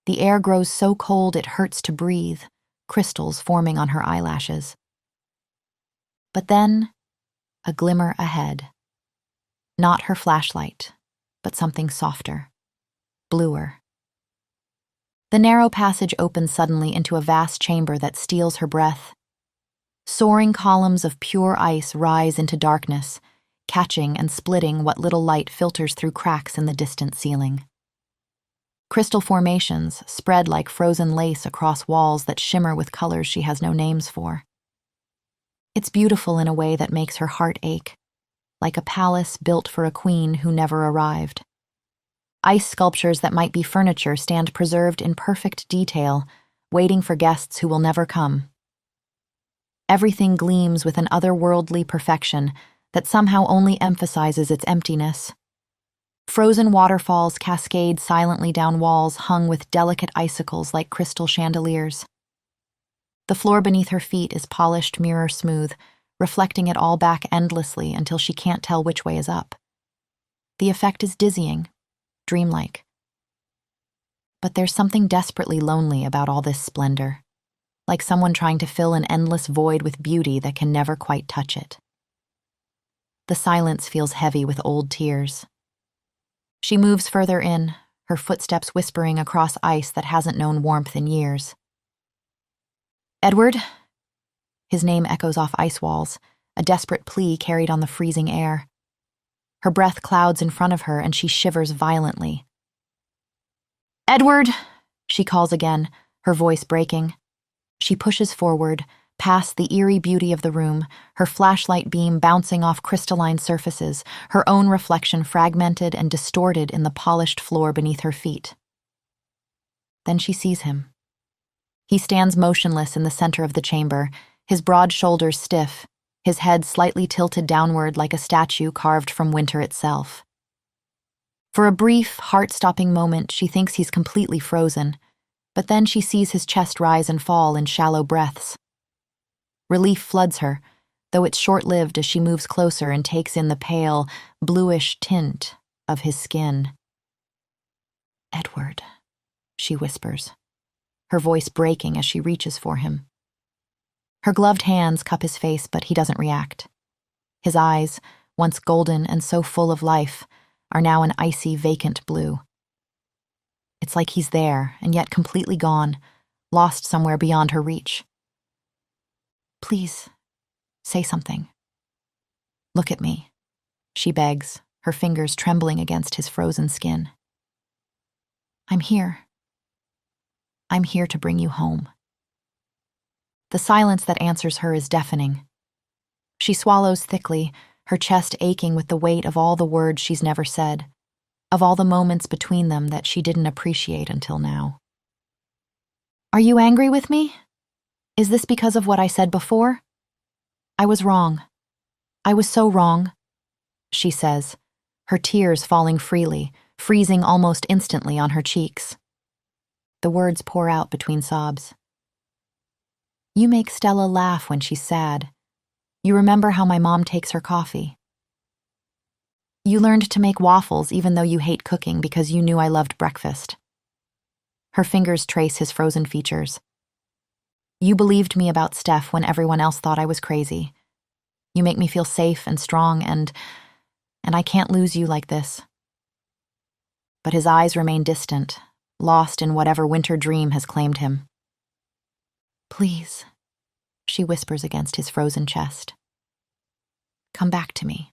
The air grows so cold it hurts to breathe, crystals forming on her eyelashes. But then, a glimmer ahead. Not her flashlight, but something softer, bluer. The narrow passage opens suddenly into a vast chamber that steals her breath. Soaring columns of pure ice rise into darkness, catching and splitting what little light filters through cracks in the distant ceiling. Crystal formations spread like frozen lace across walls that shimmer with colors she has no names for. It's beautiful in a way that makes her heart ache, like a palace built for a queen who never arrived. Ice sculptures that might be furniture stand preserved in perfect detail, waiting for guests who will never come. Everything gleams with an otherworldly perfection that somehow only emphasizes its emptiness. Frozen waterfalls cascade silently down walls hung with delicate icicles like crystal chandeliers. The floor beneath her feet is polished mirror smooth, reflecting it all back endlessly until she can't tell which way is up. The effect is dizzying, dreamlike. But there's something desperately lonely about all this splendor, like someone trying to fill an endless void with beauty that can never quite touch it. The silence feels heavy with old tears. She moves further in, her footsteps whispering across ice that hasn't known warmth in years. Edward? His name echoes off ice walls, a desperate plea carried on the freezing air. Her breath clouds in front of her and she shivers violently. Edward, she calls again, her voice breaking. She pushes forward, past the eerie beauty of the room, her flashlight beam bouncing off crystalline surfaces, her own reflection fragmented and distorted in the polished floor beneath her feet. Then she sees him. He stands motionless in the center of the chamber, his broad shoulders stiff, his head slightly tilted downward like a statue carved from winter itself. For a brief, heart-stopping moment, she thinks he's completely frozen, but then she sees his chest rise and fall in shallow breaths. Relief floods her, though it's short-lived as she moves closer and takes in the pale, bluish tint of his skin. Edward, she whispers, her voice breaking as she reaches for him. Her gloved hands cup his face, but he doesn't react. His eyes, once golden and so full of life, are now an icy, vacant blue. It's like he's there, and yet completely gone, lost somewhere beyond her reach. Please, say something. Look at me, she begs, her fingers trembling against his frozen skin. I'm here. I'm here to bring you home. The silence that answers her is deafening. She swallows thickly, her chest aching with the weight of all the words she's never said, of all the moments between them that she didn't appreciate until now. Are you angry with me? Is this because of what I said before? I was wrong. I was so wrong, she says, her tears falling freely, freezing almost instantly on her cheeks. The words pour out between sobs. You make Stella laugh when she's sad. You remember how my mom takes her coffee. You learned to make waffles even though you hate cooking because you knew I loved breakfast. Her fingers trace his frozen features. You believed me about Steph when everyone else thought I was crazy. You make me feel safe and strong and I can't lose you like this. But his eyes remain distant, lost in whatever winter dream has claimed him. Please, she whispers against his frozen chest. Come back to me.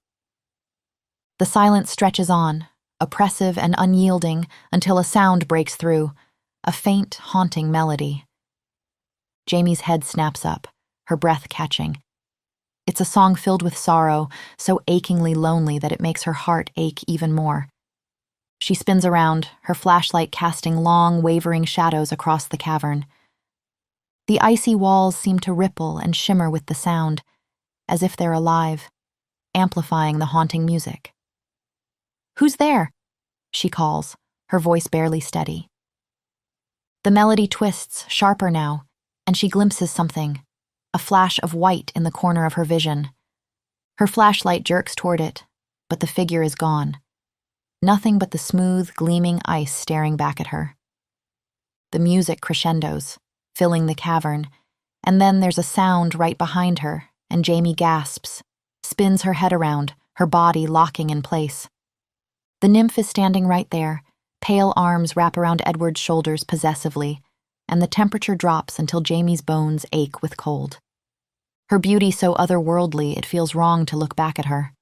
The silence stretches on, oppressive and unyielding, until a sound breaks through, a faint, haunting melody. Jamie's head snaps up, her breath catching. It's a song filled with sorrow, so achingly lonely that it makes her heart ache even more. She spins around, her flashlight casting long, wavering shadows across the cavern. The icy walls seem to ripple and shimmer with the sound, as if they're alive, amplifying the haunting music. Who's there? She calls, her voice barely steady. The melody twists, sharper now, and she glimpses something, a flash of white in the corner of her vision. Her flashlight jerks toward it, but the figure is gone. Nothing but the smooth, gleaming ice staring back at her. The music crescendos, filling the cavern, and then there's a sound right behind her, and Jamie gasps, spins her head around, her body locking in place. The nymph is standing right there, pale arms wrap around Edward's shoulders possessively, and the temperature drops until Jamie's bones ache with cold. Her beauty so otherworldly it feels wrong to look back at her.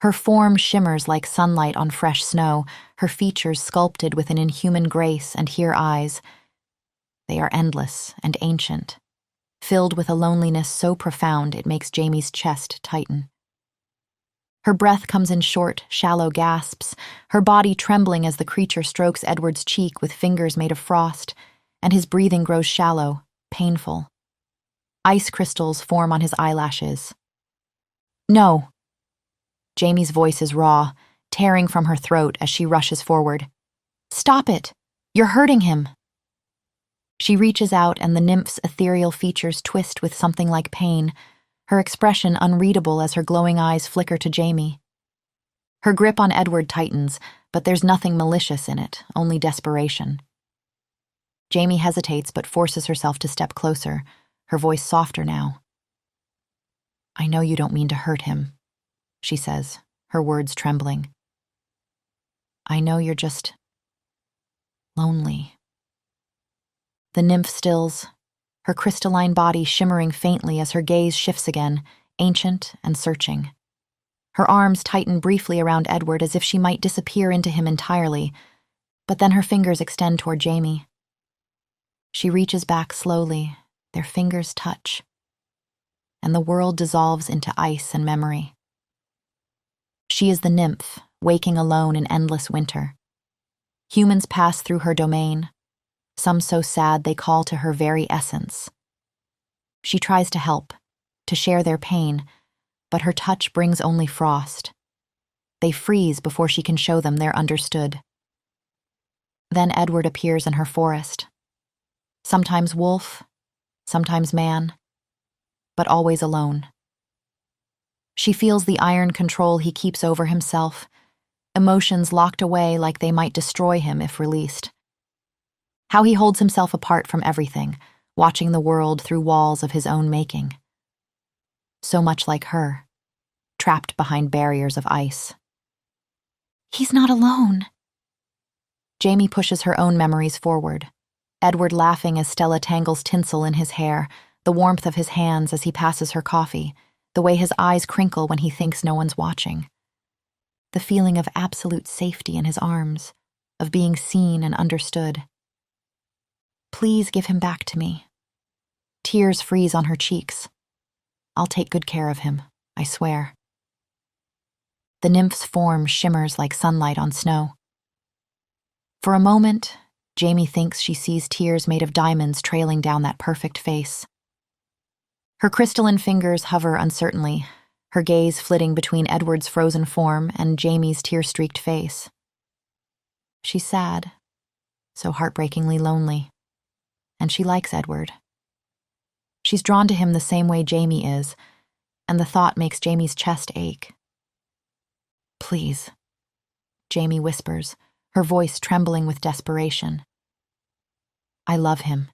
Her form shimmers like sunlight on fresh snow, her features sculpted with an inhuman grace and here eyes. They are endless and ancient, filled with a loneliness so profound it makes Jamie's chest tighten. Her breath comes in short, shallow gasps, her body trembling as the creature strokes Edward's cheek with fingers made of frost, and his breathing grows shallow, painful. Ice crystals form on his eyelashes. "No." Jamie's voice is raw, tearing from her throat as she rushes forward. "Stop it! You're hurting him!" She reaches out and the nymph's ethereal features twist with something like pain, her expression unreadable as her glowing eyes flicker to Jamie. Her grip on Edward tightens, but there's nothing malicious in it, only desperation. Jamie hesitates but forces herself to step closer, her voice softer now. "I know you don't mean to hurt him," she says, her words trembling. "I know you're just lonely." The nymph stills, her crystalline body shimmering faintly as her gaze shifts again, ancient and searching. Her arms tighten briefly around Edward as if she might disappear into him entirely, but then her fingers extend toward Jamie. She reaches back slowly, their fingers touch, and the world dissolves into ice and memory. She is the nymph, waking alone in endless winter. Humans pass through her domain, some so sad they call to her very essence. She tries to help, to share their pain, but her touch brings only frost. They freeze before she can show them they're understood. Then Edward appears in her forest. Sometimes wolf, sometimes man, but always alone. She feels the iron control he keeps over himself, emotions locked away like they might destroy him if released. How he holds himself apart from everything, watching the world through walls of his own making. So much like her, trapped behind barriers of ice. "He's not alone." Jamie pushes her own memories forward, Edward laughing as Stella tangles tinsel in his hair, the warmth of his hands as he passes her coffee, the way his eyes crinkle when he thinks no one's watching. The feeling of absolute safety in his arms, of being seen and understood. "Please give him back to me." Tears freeze on her cheeks. "I'll take good care of him, I swear." The nymph's form shimmers like sunlight on snow. For a moment, Jamie thinks she sees tears made of diamonds trailing down that perfect face. Her crystalline fingers hover uncertainly, her gaze flitting between Edward's frozen form and Jamie's tear-streaked face. She's sad, so heartbreakingly lonely, and she likes Edward. She's drawn to him the same way Jamie is, and the thought makes Jamie's chest ache. "Please," Jamie whispers, her voice trembling with desperation. "I love him."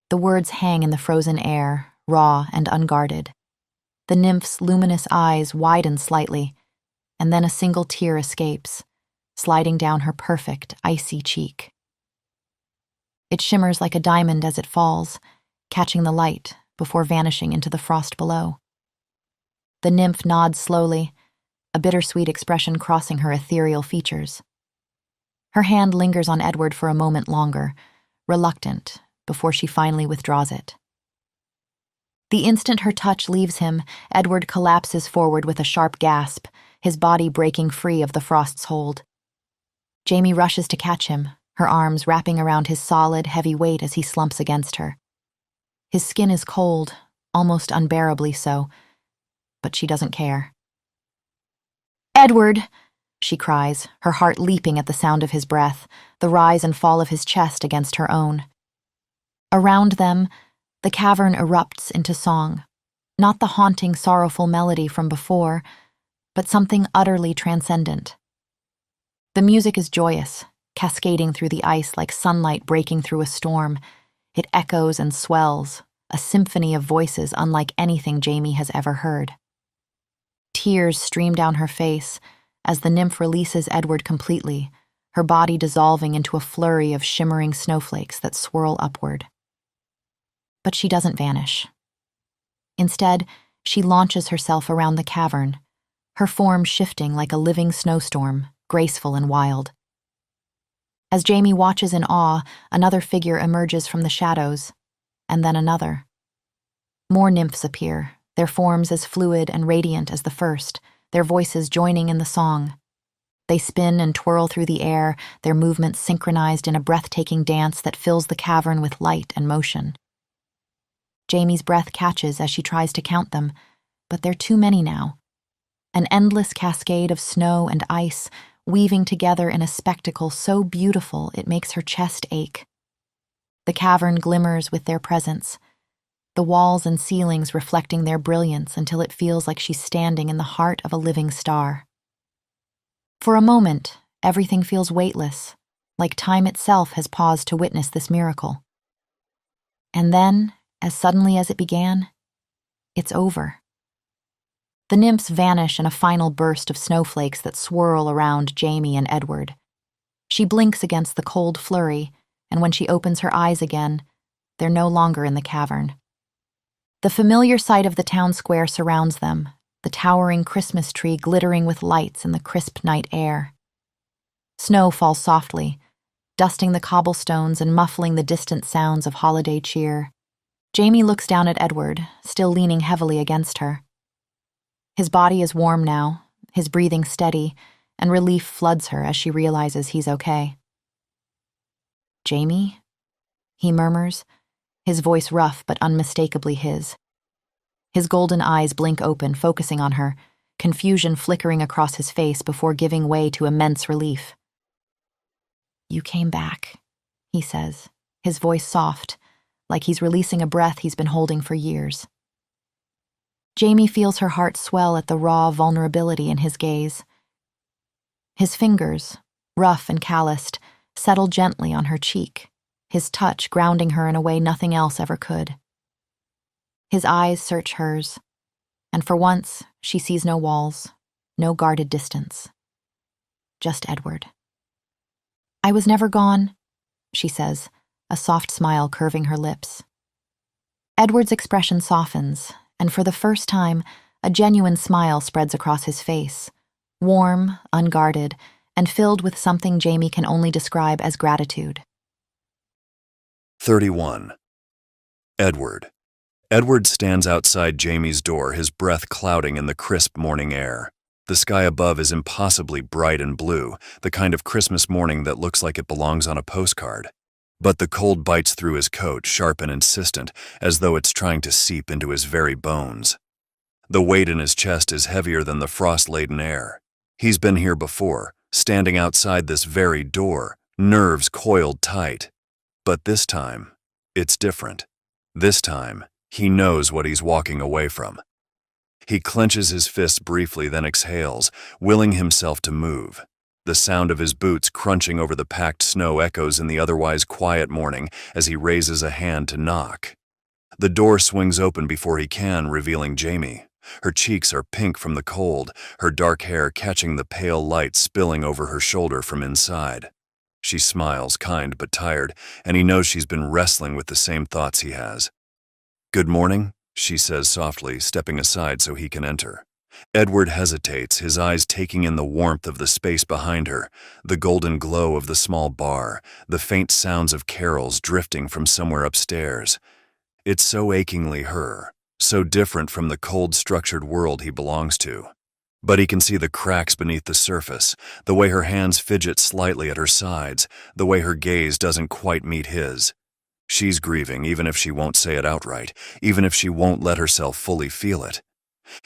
The words hang in the frozen air, raw and unguarded. The nymph's luminous eyes widen slightly, and then a single tear escapes, sliding down her perfect, icy cheek. It shimmers like a diamond as it falls, catching the light before vanishing into the frost below. The nymph nods slowly, a bittersweet expression crossing her ethereal features. Her hand lingers on Edward for a moment longer, reluctant, before she finally withdraws it. The instant her touch leaves him, Edward collapses forward with a sharp gasp, his body breaking free of the frost's hold. Jamie rushes to catch him, her arms wrapping around his solid, heavy weight as he slumps against her. His skin is cold, almost unbearably so, but she doesn't care. "Edward!" she cries, her heart leaping at the sound of his breath, the rise and fall of his chest against her own. Around them, the cavern erupts into song, not the haunting, sorrowful melody from before, but something utterly transcendent. The music is joyous, cascading through the ice like sunlight breaking through a storm. It echoes and swells, a symphony of voices unlike anything Jamie has ever heard. Tears stream down her face as the nymph releases Edward completely, her body dissolving into a flurry of shimmering snowflakes that swirl upward. But she doesn't vanish. Instead, she launches herself around the cavern, her form shifting like a living snowstorm, graceful and wild. As Jamie watches in awe, another figure emerges from the shadows, and then another, More nymphs appear, their forms as fluid and radiant as the first, their voices joining in the song. They spin and twirl through the air, their movements synchronized in a breathtaking dance that fills the cavern with light and motion. Jamie's breath catches as she tries to count them, but they're too many now. An endless cascade of snow and ice, weaving together in a spectacle so beautiful it makes her chest ache. The cavern glimmers with their presence, the walls and ceilings reflecting their brilliance until it feels like she's standing in the heart of a living star. For a moment, everything feels weightless, like time itself has paused to witness this miracle. And then, as suddenly as it began, it's over. The nymphs vanish in a final burst of snowflakes that swirl around Jamie and Edward. She blinks against the cold flurry, and when she opens her eyes again, they're no longer in the cavern. The familiar sight of the town square surrounds them, the towering Christmas tree glittering with lights in the crisp night air. Snow falls softly, dusting the cobblestones and muffling the distant sounds of holiday cheer. Jamie looks down at Edward, still leaning heavily against her. His body is warm now, his breathing steady, and relief floods her as she realizes he's okay. "Jamie?" he murmurs, his voice rough but unmistakably his. His golden eyes blink open, focusing on her, confusion flickering across his face before giving way to immense relief. "You came back," he says, his voice soft, like he's releasing a breath he's been holding for years. Jamie feels her heart swell at the raw vulnerability in his gaze. His fingers, rough and calloused, settle gently on her cheek, his touch grounding her in a way nothing else ever could. His eyes search hers, and for once she sees no walls, no guarded distance. Just Edward. "I was never gone," she says, a soft smile curving her lips. Edward's expression softens, and for the first time, a genuine smile spreads across his face, warm, unguarded, and filled with something Jamie can only describe as gratitude. 31. Edward. Edward stands outside Jamie's door, his breath clouding in the crisp morning air. The sky above is impossibly bright and blue, the kind of Christmas morning that looks like it belongs on a postcard. But the cold bites through his coat, sharp and insistent, as though it's trying to seep into his very bones. The weight in his chest is heavier than the frost-laden air. He's been here before, standing outside this very door, nerves coiled tight. But this time, it's different. This time, he knows what he's walking away from. He clenches his fists briefly, then exhales, willing himself to move. The sound of his boots crunching over the packed snow echoes in the otherwise quiet morning as he raises a hand to knock. The door swings open before he can, revealing Jamie. Her cheeks are pink from the cold, her dark hair catching the pale light spilling over her shoulder from inside. She smiles, kind but tired, and he knows she's been wrestling with the same thoughts he has. "Good morning," she says softly, stepping aside so he can enter. Edward hesitates, his eyes taking in the warmth of the space behind her, the golden glow of the small bar, the faint sounds of carols drifting from somewhere upstairs. It's so achingly her, so different from the cold, structured world he belongs to. But he can see the cracks beneath the surface, the way her hands fidget slightly at her sides, the way her gaze doesn't quite meet his. She's grieving, even if she won't say it outright, even if she won't let herself fully feel it.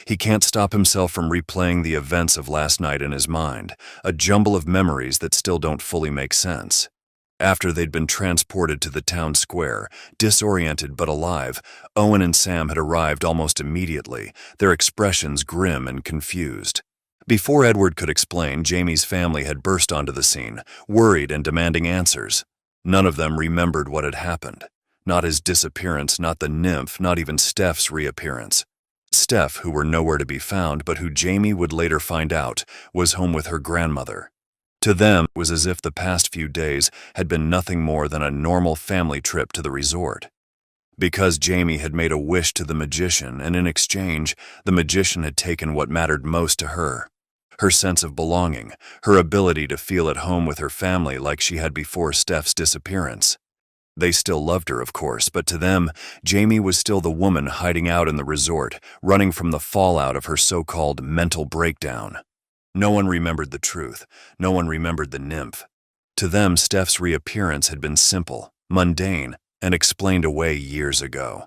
He can't stop himself from replaying the events of last night in his mind, a jumble of memories that still don't fully make sense. After they'd been transported to the town square, disoriented but alive, Owen and Sam had arrived almost immediately, their expressions grim and confused. Before Edward could explain, Jamie's family had burst onto the scene, worried and demanding answers. None of them remembered what had happened. Not his disappearance, not the nymph, not even Steph's reappearance. Steph, who were nowhere to be found, but who Jamie would later find out, was home with her grandmother. To them, it was as if the past few days had been nothing more than a normal family trip to the resort. Because Jamie had made a wish to the magician, and in exchange, the magician had taken what mattered most to her. Her sense of belonging, her ability to feel at home with her family like she had before Steph's disappearance. They still loved her, of course, but to them, Jamie was still the woman hiding out in the resort, running from the fallout of her so-called mental breakdown. No one remembered the truth. No one remembered the nymph. To them, Steph's reappearance had been simple, mundane, and explained away years ago.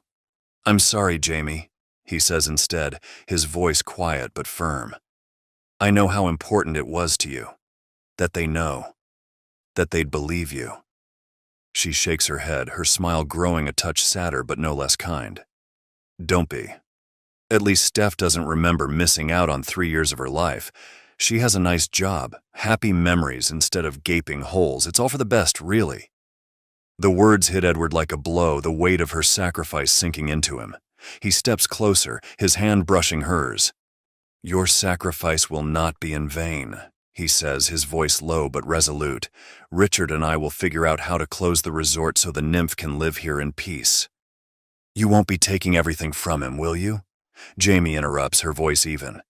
"I'm sorry, Jamie," he says instead, his voice quiet but firm. "I know how important it was to you. That they know. That they'd believe you." She shakes her head, her smile growing a touch sadder but no less kind. "Don't be. At least Steph doesn't remember missing out on 3 years of her life. She has a nice job, happy memories instead of gaping holes. It's all for the best, really." The words hit Edward like a blow, the weight of her sacrifice sinking into him. He steps closer, his hand brushing hers. "Your sacrifice will not be in vain," he says, his voice low but resolute. "Richard and I will figure out how to close the resort so the nymph can live here in peace." "You won't be taking everything from him, will you?" Jamie interrupts, her voice even.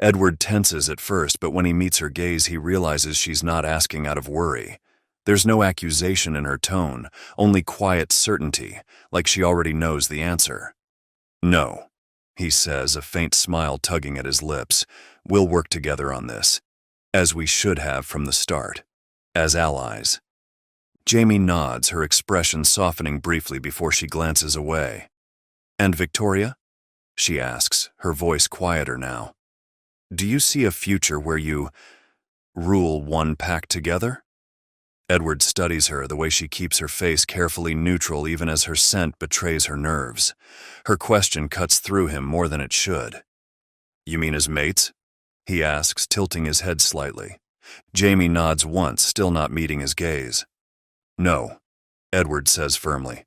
Edward tenses at first, but when he meets her gaze, he realizes she's not asking out of worry. There's no accusation in her tone, only quiet certainty, like she already knows the answer. "No," he says, a faint smile tugging at his lips. "We'll work together on this, as we should have from the start, as allies." Jamie nods, her expression softening briefly before she glances away. "And Victoria?" she asks, her voice quieter now. "Do you see a future where you rule one pack together?" Edward studies her, the way she keeps her face carefully neutral even as her scent betrays her nerves. Her question cuts through him more than it should. "You mean as mates?" he asks, tilting his head slightly. Jamie nods once, still not meeting his gaze. "No," Edward says firmly.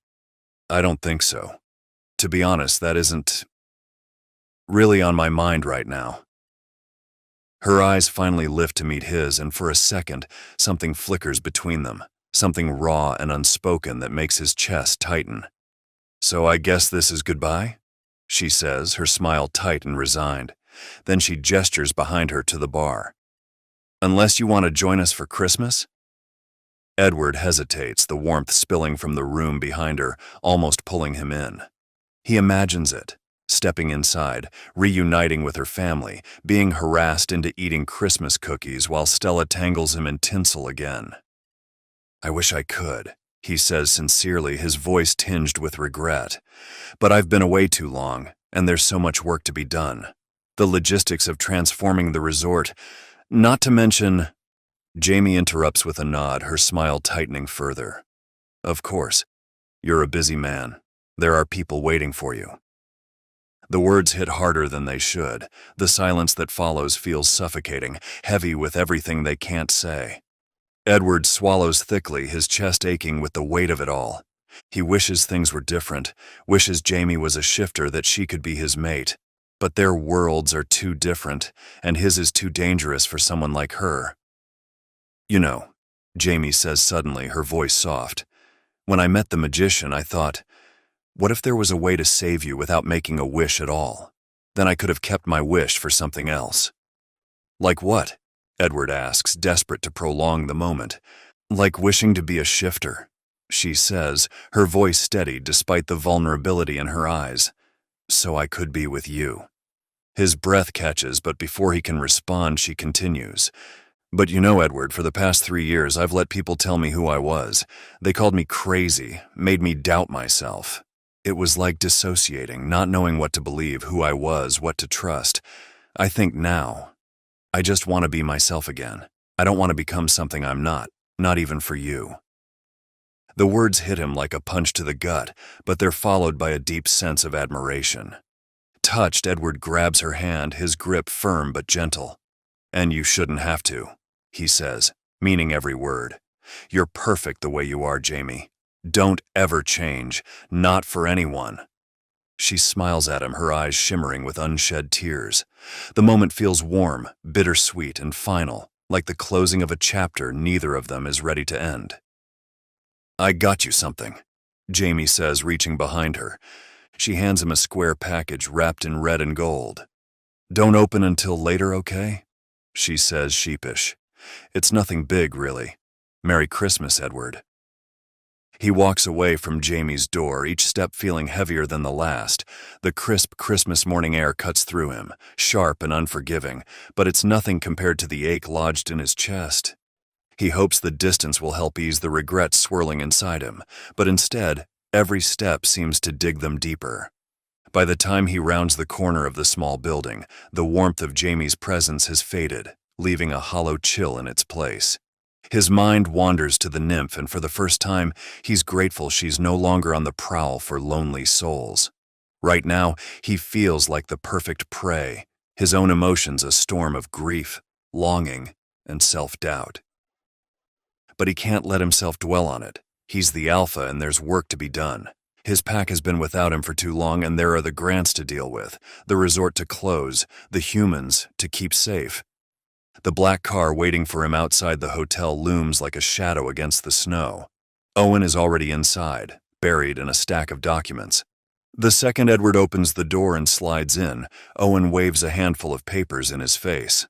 "I don't think so. To be honest, that isn't really on my mind right now." Her eyes finally lift to meet his, and for a second, something flickers between them, something raw and unspoken that makes his chest tighten. "So I guess this is goodbye?" she says, her smile tight and resigned. Then she gestures behind her to the bar. "Unless you want to join us for Christmas?" Edward hesitates, the warmth spilling from the room behind her, almost pulling him in. He imagines it. Stepping inside, reuniting with her family, being harassed into eating Christmas cookies while Stella tangles him in tinsel again. "I wish I could," he says sincerely, his voice tinged with regret. "But I've been away too long, and there's so much work to be done. The logistics of transforming the resort, not to mention—" Jamie interrupts with a nod, her smile tightening further. "Of course. You're a busy man. There are people waiting for you." The words hit harder than they should. The silence that follows feels suffocating, heavy with everything they can't say. Edward swallows thickly, his chest aching with the weight of it all. He wishes things were different, wishes Jamie was a shifter, that she could be his mate. But their worlds are too different, and his is too dangerous for someone like her. "You know," Jamie says suddenly, her voice soft, "when I met the magician, I thought, what if there was a way to save you without making a wish at all? Then I could have kept my wish for something else." "Like what?" Edward asks, desperate to prolong the moment. "Like wishing to be a shifter," she says, her voice steady despite the vulnerability in her eyes. "So I could be with you." His breath catches, but before he can respond, she continues. "But you know, Edward, for the past 3 years, I've let people tell me who I was. They called me crazy, made me doubt myself. It was like dissociating, not knowing what to believe, who I was, what to trust. I think now, I just want to be myself again. I don't want to become something I'm not even for you." The words hit him like a punch to the gut, but they're followed by a deep sense of admiration. Touched, Edward grabs her hand, his grip firm but gentle. "And you shouldn't have to," he says, meaning every word. "You're perfect the way you are, Jamie. Don't ever change, not for anyone." She smiles at him, her eyes shimmering with unshed tears. The moment feels warm, bittersweet, and final, like the closing of a chapter neither of them is ready to end. "I got you something," Jamie says, reaching behind her. She hands him a square package wrapped in red and gold. "Don't open until later, okay?" she says, sheepish. "It's nothing big, really. Merry Christmas, Edward." He walks away from Jamie's door, each step feeling heavier than the last. The crisp Christmas morning air cuts through him, sharp and unforgiving, but it's nothing compared to the ache lodged in his chest. He hopes the distance will help ease the regrets swirling inside him, but instead, every step seems to dig them deeper. By the time he rounds the corner of the small building, the warmth of Jamie's presence has faded, leaving a hollow chill in its place. His mind wanders to the nymph, and for the first time, he's grateful she's no longer on the prowl for lonely souls. Right now, he feels like the perfect prey, his own emotions a storm of grief, longing, and self-doubt. But he can't let himself dwell on it. He's the alpha, and there's work to be done. His pack has been without him for too long, and there are the grants to deal with, the resort to close, the humans to keep safe. The black car waiting for him outside the hotel looms like a shadow against the snow. Owen is already inside, buried in a stack of documents. The second Edward opens the door and slides in, Owen waves a handful of papers in his face.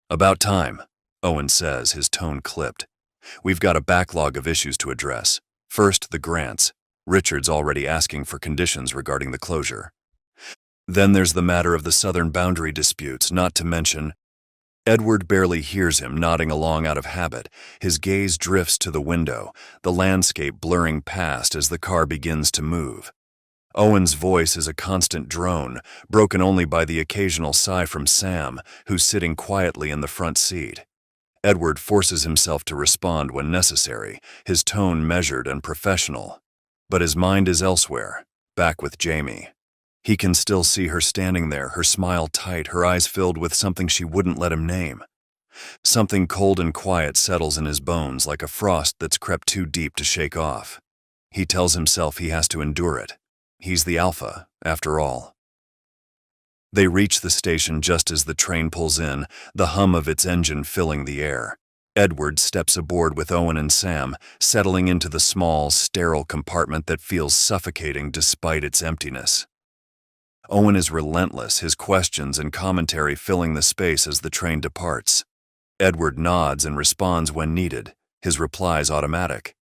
"About time," Owen says, his tone clipped. "We've got a backlog of issues to address. First, the grants. Richard's already asking for conditions regarding the closure. Then there's the matter of the southern boundary disputes, not to mention—" Edward barely hears him, nodding along out of habit. His gaze drifts to the window, the landscape blurring past as the car begins to move. Owen's voice is a constant drone, broken only by the occasional sigh from Sam, who's sitting quietly in the front seat. Edward forces himself to respond when necessary, his tone measured and professional. But his mind is elsewhere, back with Jamie. He can still see her standing there, her smile tight, her eyes filled with something she wouldn't let him name. Something cold and quiet settles in his bones like a frost that's crept too deep to shake off. He tells himself he has to endure it. He's the alpha, after all. They reach the station just as the train pulls in, the hum of its engine filling the air. Edward steps aboard with Owen and Sam, settling into the small, sterile compartment that feels suffocating despite its emptiness. Owen is relentless, his questions and commentary filling the space as the train departs. Edward nods and responds when needed, his replies automatic.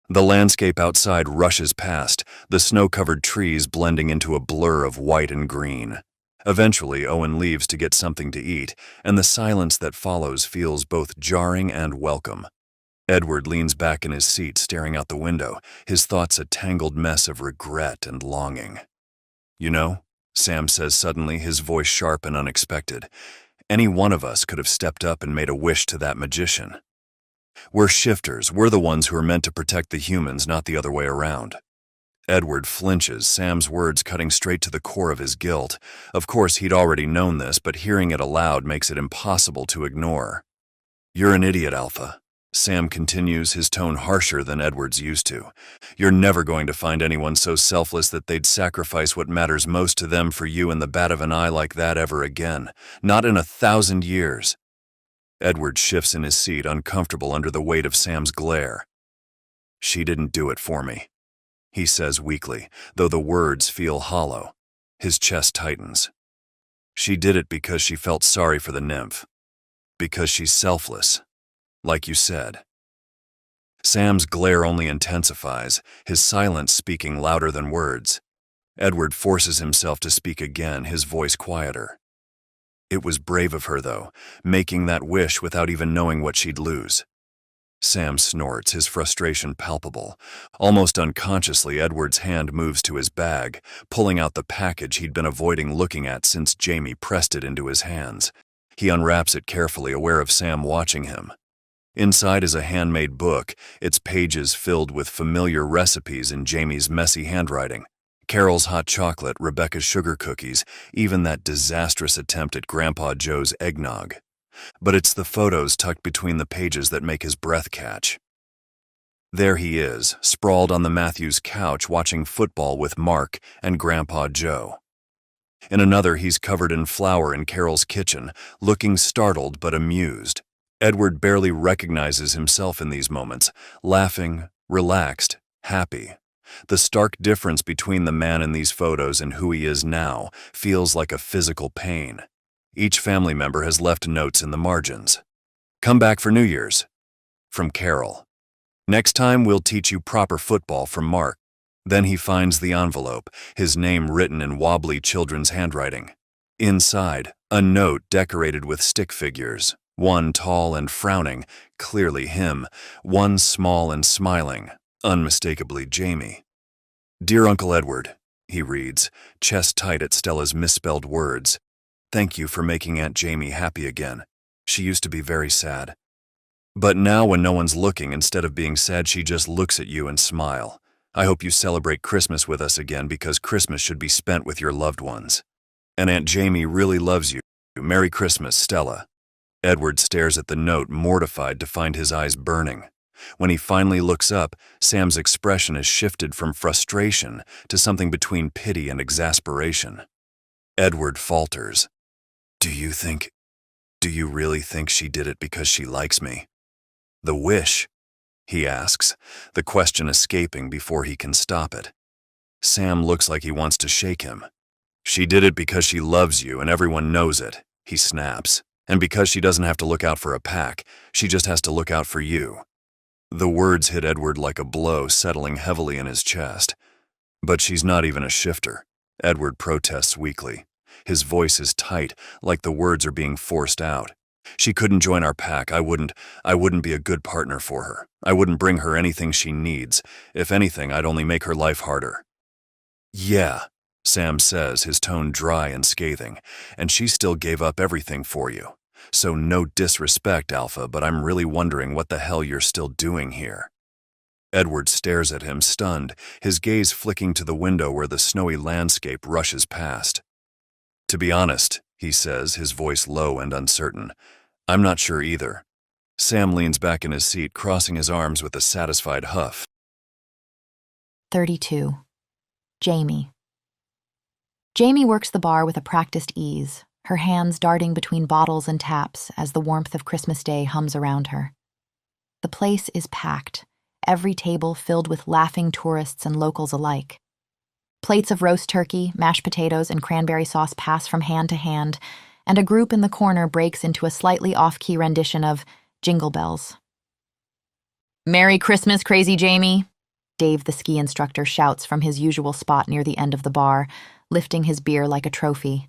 The landscape outside rushes past, the snow-covered trees blending into a blur of white and green. Eventually, Owen leaves to get something to eat, and the silence that follows feels both jarring and welcome. Edward leans back in his seat, staring out the window, his thoughts a tangled mess of regret and longing. "You know," Sam says suddenly, his voice sharp and unexpected, "any one of us could have stepped up and made a wish to that magician. We're shifters, we're the ones who are meant to protect the humans, not the other way around." Edward flinches, Sam's words cutting straight to the core of his guilt. Of course, he'd already known this, but hearing it aloud makes it impossible to ignore. "You're an idiot, Alpha," Sam continues, his tone harsher than Edward's used to. "You're never going to find anyone so selfless that they'd sacrifice what matters most to them for you in the bat of an eye like that ever again. Not in 1,000 years. Edward shifts in his seat, uncomfortable under the weight of Sam's glare. "She didn't do it for me," he says weakly, though the words feel hollow. His chest tightens. "She did it because she felt sorry for the nymph. Because she's selfless. Like you said." Sam's glare only intensifies, his silence speaking louder than words. Edward forces himself to speak again, his voice quieter. "It was brave of her, though, making that wish without even knowing what she'd lose." Sam snorts, his frustration palpable. Almost unconsciously, Edward's hand moves to his bag, pulling out the package he'd been avoiding looking at since Jamie pressed it into his hands. He unwraps it carefully, aware of Sam watching him. Inside is a handmade book, its pages filled with familiar recipes in Jamie's messy handwriting. Carol's hot chocolate, Rebecca's sugar cookies, even that disastrous attempt at Grandpa Joe's eggnog. But it's the photos tucked between the pages that make his breath catch. There he is, sprawled on the Matthews couch watching football with Mark and Grandpa Joe. In another, he's covered in flour in Carol's kitchen, looking startled but amused. Edward barely recognizes himself in these moments, laughing, relaxed, happy. The stark difference between the man in these photos and who he is now feels like a physical pain. Each family member has left notes in the margins. "Come back for New Year's." From Carol. Next time we'll teach you proper football from Mark. Then he finds the envelope, his name written in wobbly children's handwriting. Inside, a note decorated with stick figures, one tall and frowning, clearly him, one small and smiling, unmistakably Jamie. Dear Uncle Edward, he reads, chest tight at Stella's misspelled words. Thank you for making Aunt Jamie happy again. She used to be very sad. But now when no one's looking, instead of being sad, she just looks at you and smile. I hope you celebrate Christmas with us again because Christmas should be spent with your loved ones. And Aunt Jamie really loves you. Merry Christmas, Stella. Edward stares at the note, mortified to find his eyes burning. When he finally looks up, Sam's expression has shifted from frustration to something between pity and exasperation. Edward falters. Do you really think she did it because she likes me? The wish? He asks, the question escaping before he can stop it. Sam looks like he wants to shake him. She did it because she loves you and everyone knows it, he snaps. And because she doesn't have to look out for a pack, she just has to look out for you. The words hit Edward like a blow, settling heavily in his chest. But she's not even a shifter, Edward protests weakly. His voice is tight, like the words are being forced out. She couldn't join our pack. I wouldn't be a good partner for her. I wouldn't bring her anything she needs. If anything, I'd only make her life harder. Yeah, Sam says, his tone dry and scathing, and she still gave up everything for you. So no disrespect, Alpha, but I'm really wondering what the hell you're still doing here. Edward stares at him, stunned, his gaze flicking to the window where the snowy landscape rushes past. To be honest, he says, his voice low and uncertain, I'm not sure either. Sam leans back in his seat, crossing his arms with a satisfied huff. 32. Jamie. Jamie works the bar with a practiced ease, her hands darting between bottles and taps as the warmth of Christmas Day hums around her. The place is packed, every table filled with laughing tourists and locals alike. Plates of roast turkey, mashed potatoes, and cranberry sauce pass from hand to hand, and a group in the corner breaks into a slightly off-key rendition of Jingle Bells. Merry Christmas, Crazy Jamie, Dave the ski instructor shouts from his usual spot near the end of the bar, lifting his beer like a trophy.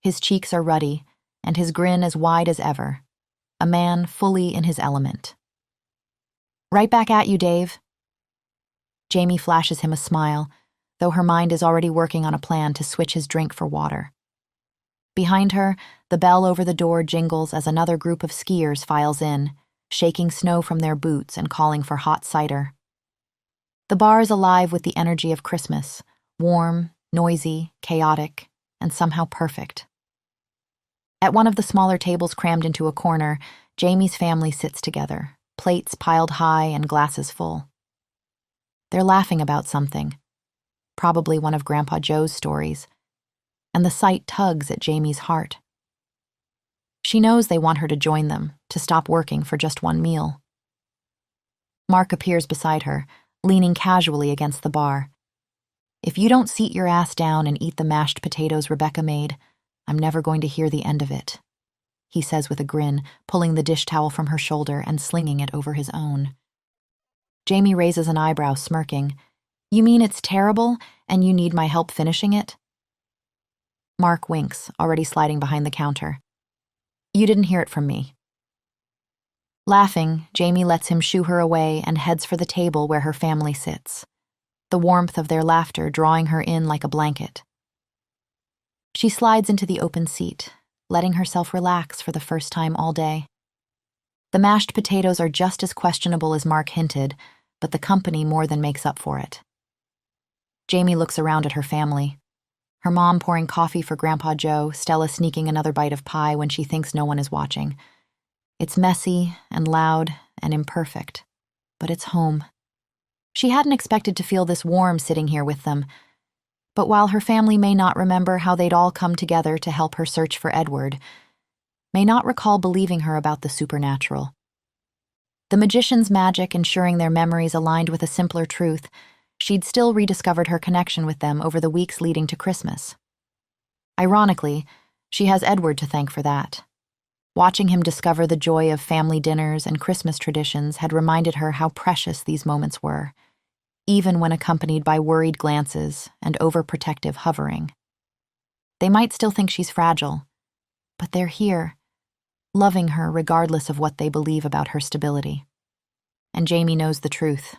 His cheeks are ruddy, and his grin as wide as ever. A man fully in his element. Right back at you, Dave. Jamie flashes him a smile, though her mind is already working on a plan to switch his drink for water. Behind her, the bell over the door jingles as another group of skiers files in, shaking snow from their boots and calling for hot cider. The bar is alive with the energy of Christmas, warm, noisy, chaotic, and somehow perfect. At one of the smaller tables crammed into a corner, Jamie's family sits together, plates piled high and glasses full. They're laughing about something, probably one of Grandpa Joe's stories, and the sight tugs at Jamie's heart. She knows they want her to join them, to stop working for just one meal. Mark appears beside her, leaning casually against the bar. If you don't seat your ass down and eat the mashed potatoes Rebecca made, I'm never going to hear the end of it, he says with a grin, pulling the dish towel from her shoulder and slinging it over his own. Jamie raises an eyebrow, smirking. You mean it's terrible, and you need my help finishing it? Mark winks, already sliding behind the counter. You didn't hear it from me. Laughing, Jamie lets him shoo her away and heads for the table where her family sits, the warmth of their laughter drawing her in like a blanket. She slides into the open seat, letting herself relax for the first time all day. The mashed potatoes are just as questionable as Mark hinted, but the company more than makes up for it. Jamie looks around at her family. Her mom pouring coffee for Grandpa Joe, Stella sneaking another bite of pie when she thinks no one is watching. It's messy and loud and imperfect, but it's home. She hadn't expected to feel this warm sitting here with them, but while her family may not remember how they'd all come together to help her search for Edward, may not recall believing her about the supernatural. The magician's magic ensuring their memories aligned with a simpler truth, she'd still rediscovered her connection with them over the weeks leading to Christmas. Ironically, she has Edward to thank for that. Watching him discover the joy of family dinners and Christmas traditions had reminded her how precious these moments were, even when accompanied by worried glances and overprotective hovering. They might still think she's fragile, but they're here, loving her regardless of what they believe about her stability. And Jamie knows the truth.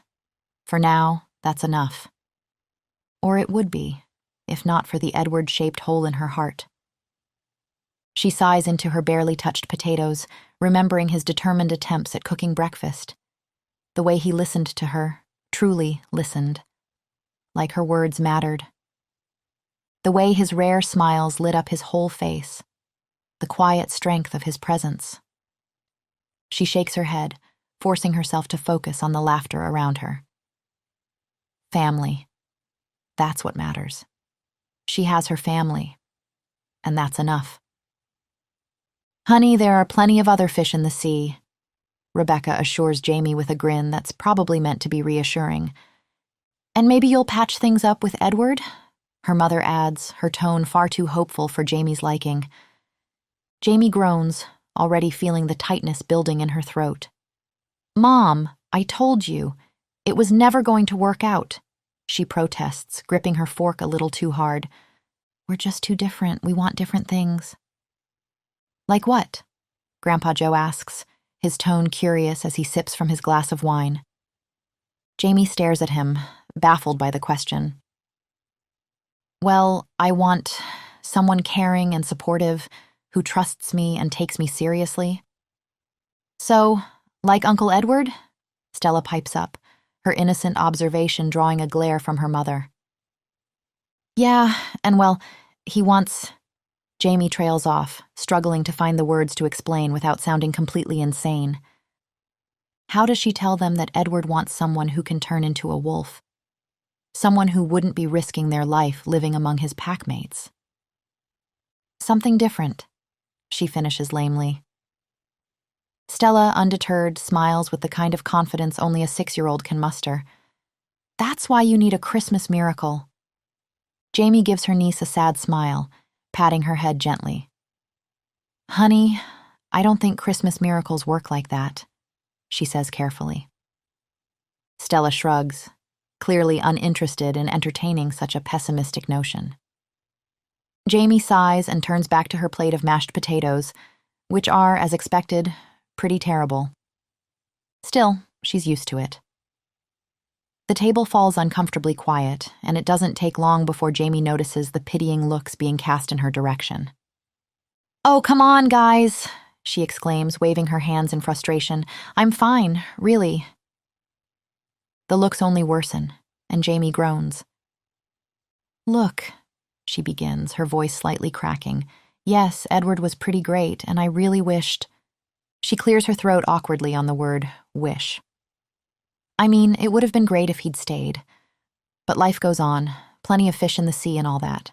For now, that's enough. Or it would be, if not for the Edward-shaped hole in her heart. She sighs into her barely touched potatoes, remembering his determined attempts at cooking breakfast. The way he listened to her, truly listened. Like her words mattered. The way his rare smiles lit up his whole face. The quiet strength of his presence. She shakes her head, forcing herself to focus on the laughter around her. Family. That's what matters. She has her family, and that's enough. Honey, there are plenty of other fish in the sea, Rebecca assures Jamie with a grin that's probably meant to be reassuring. And maybe you'll patch things up with Edward? Her mother adds, her tone far too hopeful for Jamie's liking. Jamie groans, already feeling the tightness building in her throat. Mom, I told you, it was never going to work out, she protests, gripping her fork a little too hard. We're just too different. We want different things. Like what? Grandpa Joe asks, his tone curious as he sips from his glass of wine. Jamie stares at him, baffled by the question. Well, I want someone caring and supportive who trusts me and takes me seriously. So, like Uncle Edward? Stella pipes up, her innocent observation drawing a glare from her mother. Yeah, and well, he wants... Jamie trails off, struggling to find the words to explain without sounding completely insane. How does she tell them that Edward wants someone who can turn into a wolf? Someone who wouldn't be risking their life living among his packmates? Something different, she finishes lamely. Stella, undeterred, smiles with the kind of confidence only a 6-year-old can muster. That's why you need a Christmas miracle. Jamie gives her niece a sad smile, patting her head gently. Honey, I don't think Christmas miracles work like that, she says carefully. Stella shrugs, clearly uninterested in entertaining such a pessimistic notion. Jamie sighs and turns back to her plate of mashed potatoes, which are, as expected, pretty terrible. Still, she's used to it. The table falls uncomfortably quiet, and it doesn't take long before Jamie notices the pitying looks being cast in her direction. Oh, come on, guys, she exclaims, waving her hands in frustration. I'm fine, really. The looks only worsen, and Jamie groans. Look, she begins, her voice slightly cracking. Yes, Edward was pretty great, and I really wished... She clears her throat awkwardly on the word wish. I mean, it would have been great if he'd stayed. But life goes on, plenty of fish in the sea and all that.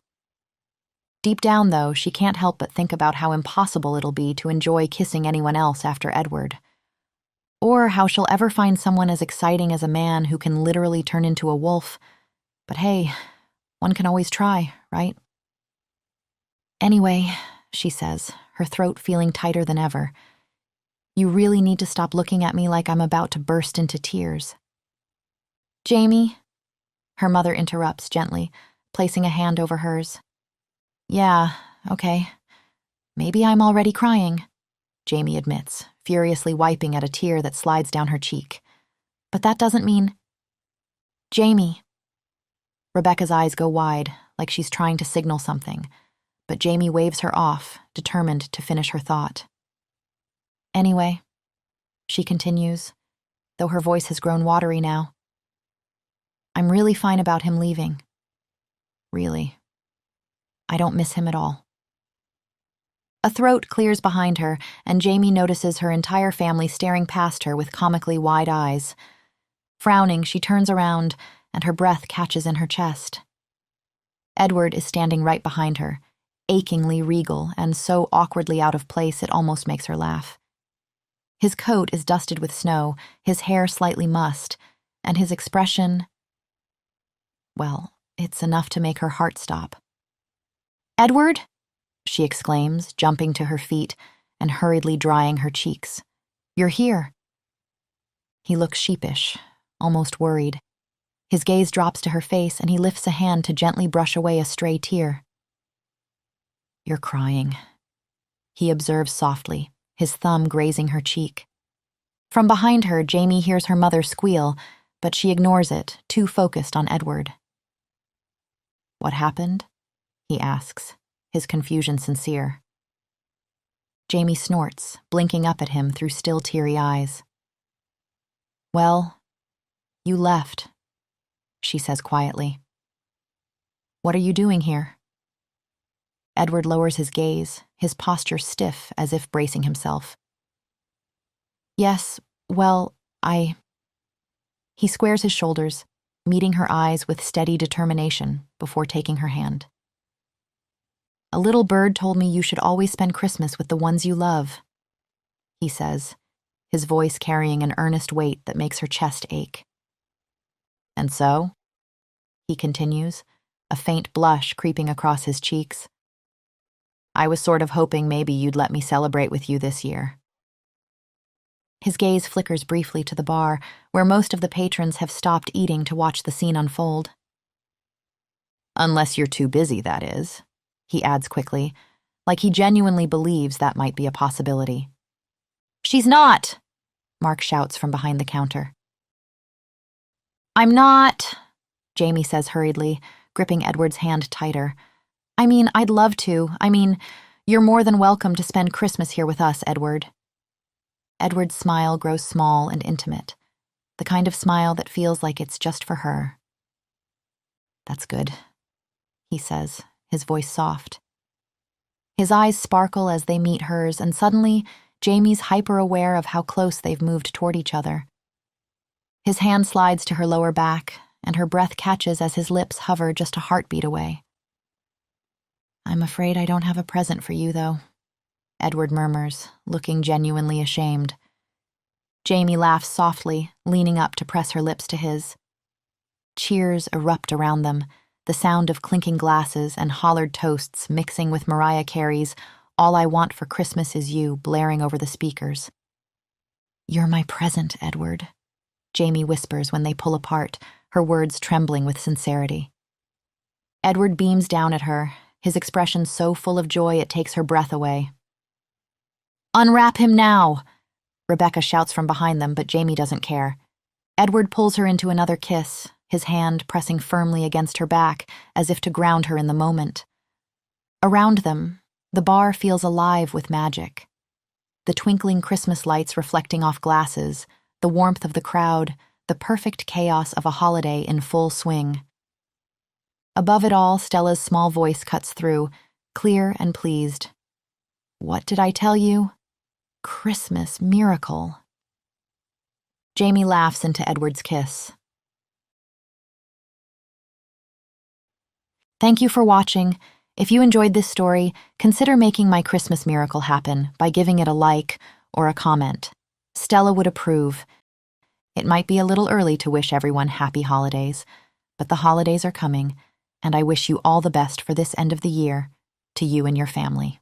Deep down, though, she can't help but think about how impossible it'll be to enjoy kissing anyone else after Edward. Or how she'll ever find someone as exciting as a man who can literally turn into a wolf. But hey, one can always try, right? Anyway, she says, her throat feeling tighter than ever. You really need to stop looking at me like I'm about to burst into tears. Jamie, her mother interrupts gently, placing a hand over hers. Yeah, okay. Maybe I'm already crying, Jamie admits, furiously wiping at a tear that slides down her cheek. But that doesn't mean... Jamie. Rebecca's eyes go wide, like she's trying to signal something, but Jamie waves her off, determined to finish her thought. Anyway, she continues, though her voice has grown watery now. I'm really fine about him leaving. Really. I don't miss him at all. A throat clears behind her, and Jamie notices her entire family staring past her with comically wide eyes. Frowning, she turns around, and her breath catches in her chest. Edward is standing right behind her, achingly regal and so awkwardly out of place it almost makes her laugh. His coat is dusted with snow, his hair slightly mussed, and his expression... Well, it's enough to make her heart stop. Edward? She exclaims, jumping to her feet, and hurriedly drying her cheeks. "You're here." He looks sheepish, almost worried. His gaze drops to her face and he lifts a hand to gently brush away a stray tear. "You're crying," he observes softly, his thumb grazing her cheek. From behind her, Jamie hears her mother squeal, but she ignores it, too focused on Edward. "What happened?" he asks, his confusion sincere. Jamie snorts, blinking up at him through still teary eyes. "Well, you left," she says quietly. "What are you doing here?" Edward lowers his gaze, his posture stiff as if bracing himself. "Yes, well, He squares his shoulders, meeting her eyes with steady determination before taking her hand. "A little bird told me you should always spend Christmas with the ones you love," he says, his voice carrying an earnest weight that makes her chest ache. "And so?" he continues, a faint blush creeping across his cheeks. "I was sort of hoping maybe you'd let me celebrate with you this year." His gaze flickers briefly to the bar, where most of the patrons have stopped eating to watch the scene unfold. "Unless you're too busy, that is," he adds quickly, like he genuinely believes that might be a possibility. "She's not!" Mark shouts from behind the counter. "I'm not," Jamie says hurriedly, gripping Edward's hand tighter. I'd love to. You're more than welcome to spend Christmas here with us, Edward." Edward's smile grows small and intimate, the kind of smile that feels like it's just for her. "That's good," he says, his voice soft. His eyes sparkle as they meet hers, and suddenly, Jamie's hyper-aware of how close they've moved toward each other. His hand slides to her lower back, and her breath catches as his lips hover just a heartbeat away. "I'm afraid I don't have a present for you, though," Edward murmurs, looking genuinely ashamed. Jamie laughs softly, leaning up to press her lips to his. Cheers erupt around them, the sound of clinking glasses and hollered toasts mixing with Mariah Carey's "All I Want for Christmas Is You" blaring over the speakers. "You're my present, Edward," Jamie whispers when they pull apart, her words trembling with sincerity. Edward beams down at her, his expression so full of joy it takes her breath away. "Unwrap him now!" Rebecca shouts from behind them, but Jamie doesn't care. Edward pulls her into another kiss, his hand pressing firmly against her back, as if to ground her in the moment. Around them, the bar feels alive with magic. The twinkling Christmas lights reflecting off glasses, the warmth of the crowd, the perfect chaos of a holiday in full swing. Above it all, Stella's small voice cuts through, clear and pleased. "What did I tell you? Christmas miracle." Jamie laughs into Edward's kiss. Thank you for watching. If you enjoyed this story, consider making my Christmas miracle happen by giving it a like or a comment. Stella would approve. It might be a little early to wish everyone happy holidays, but the holidays are coming, and I wish you all the best for this end of the year, to you and your family.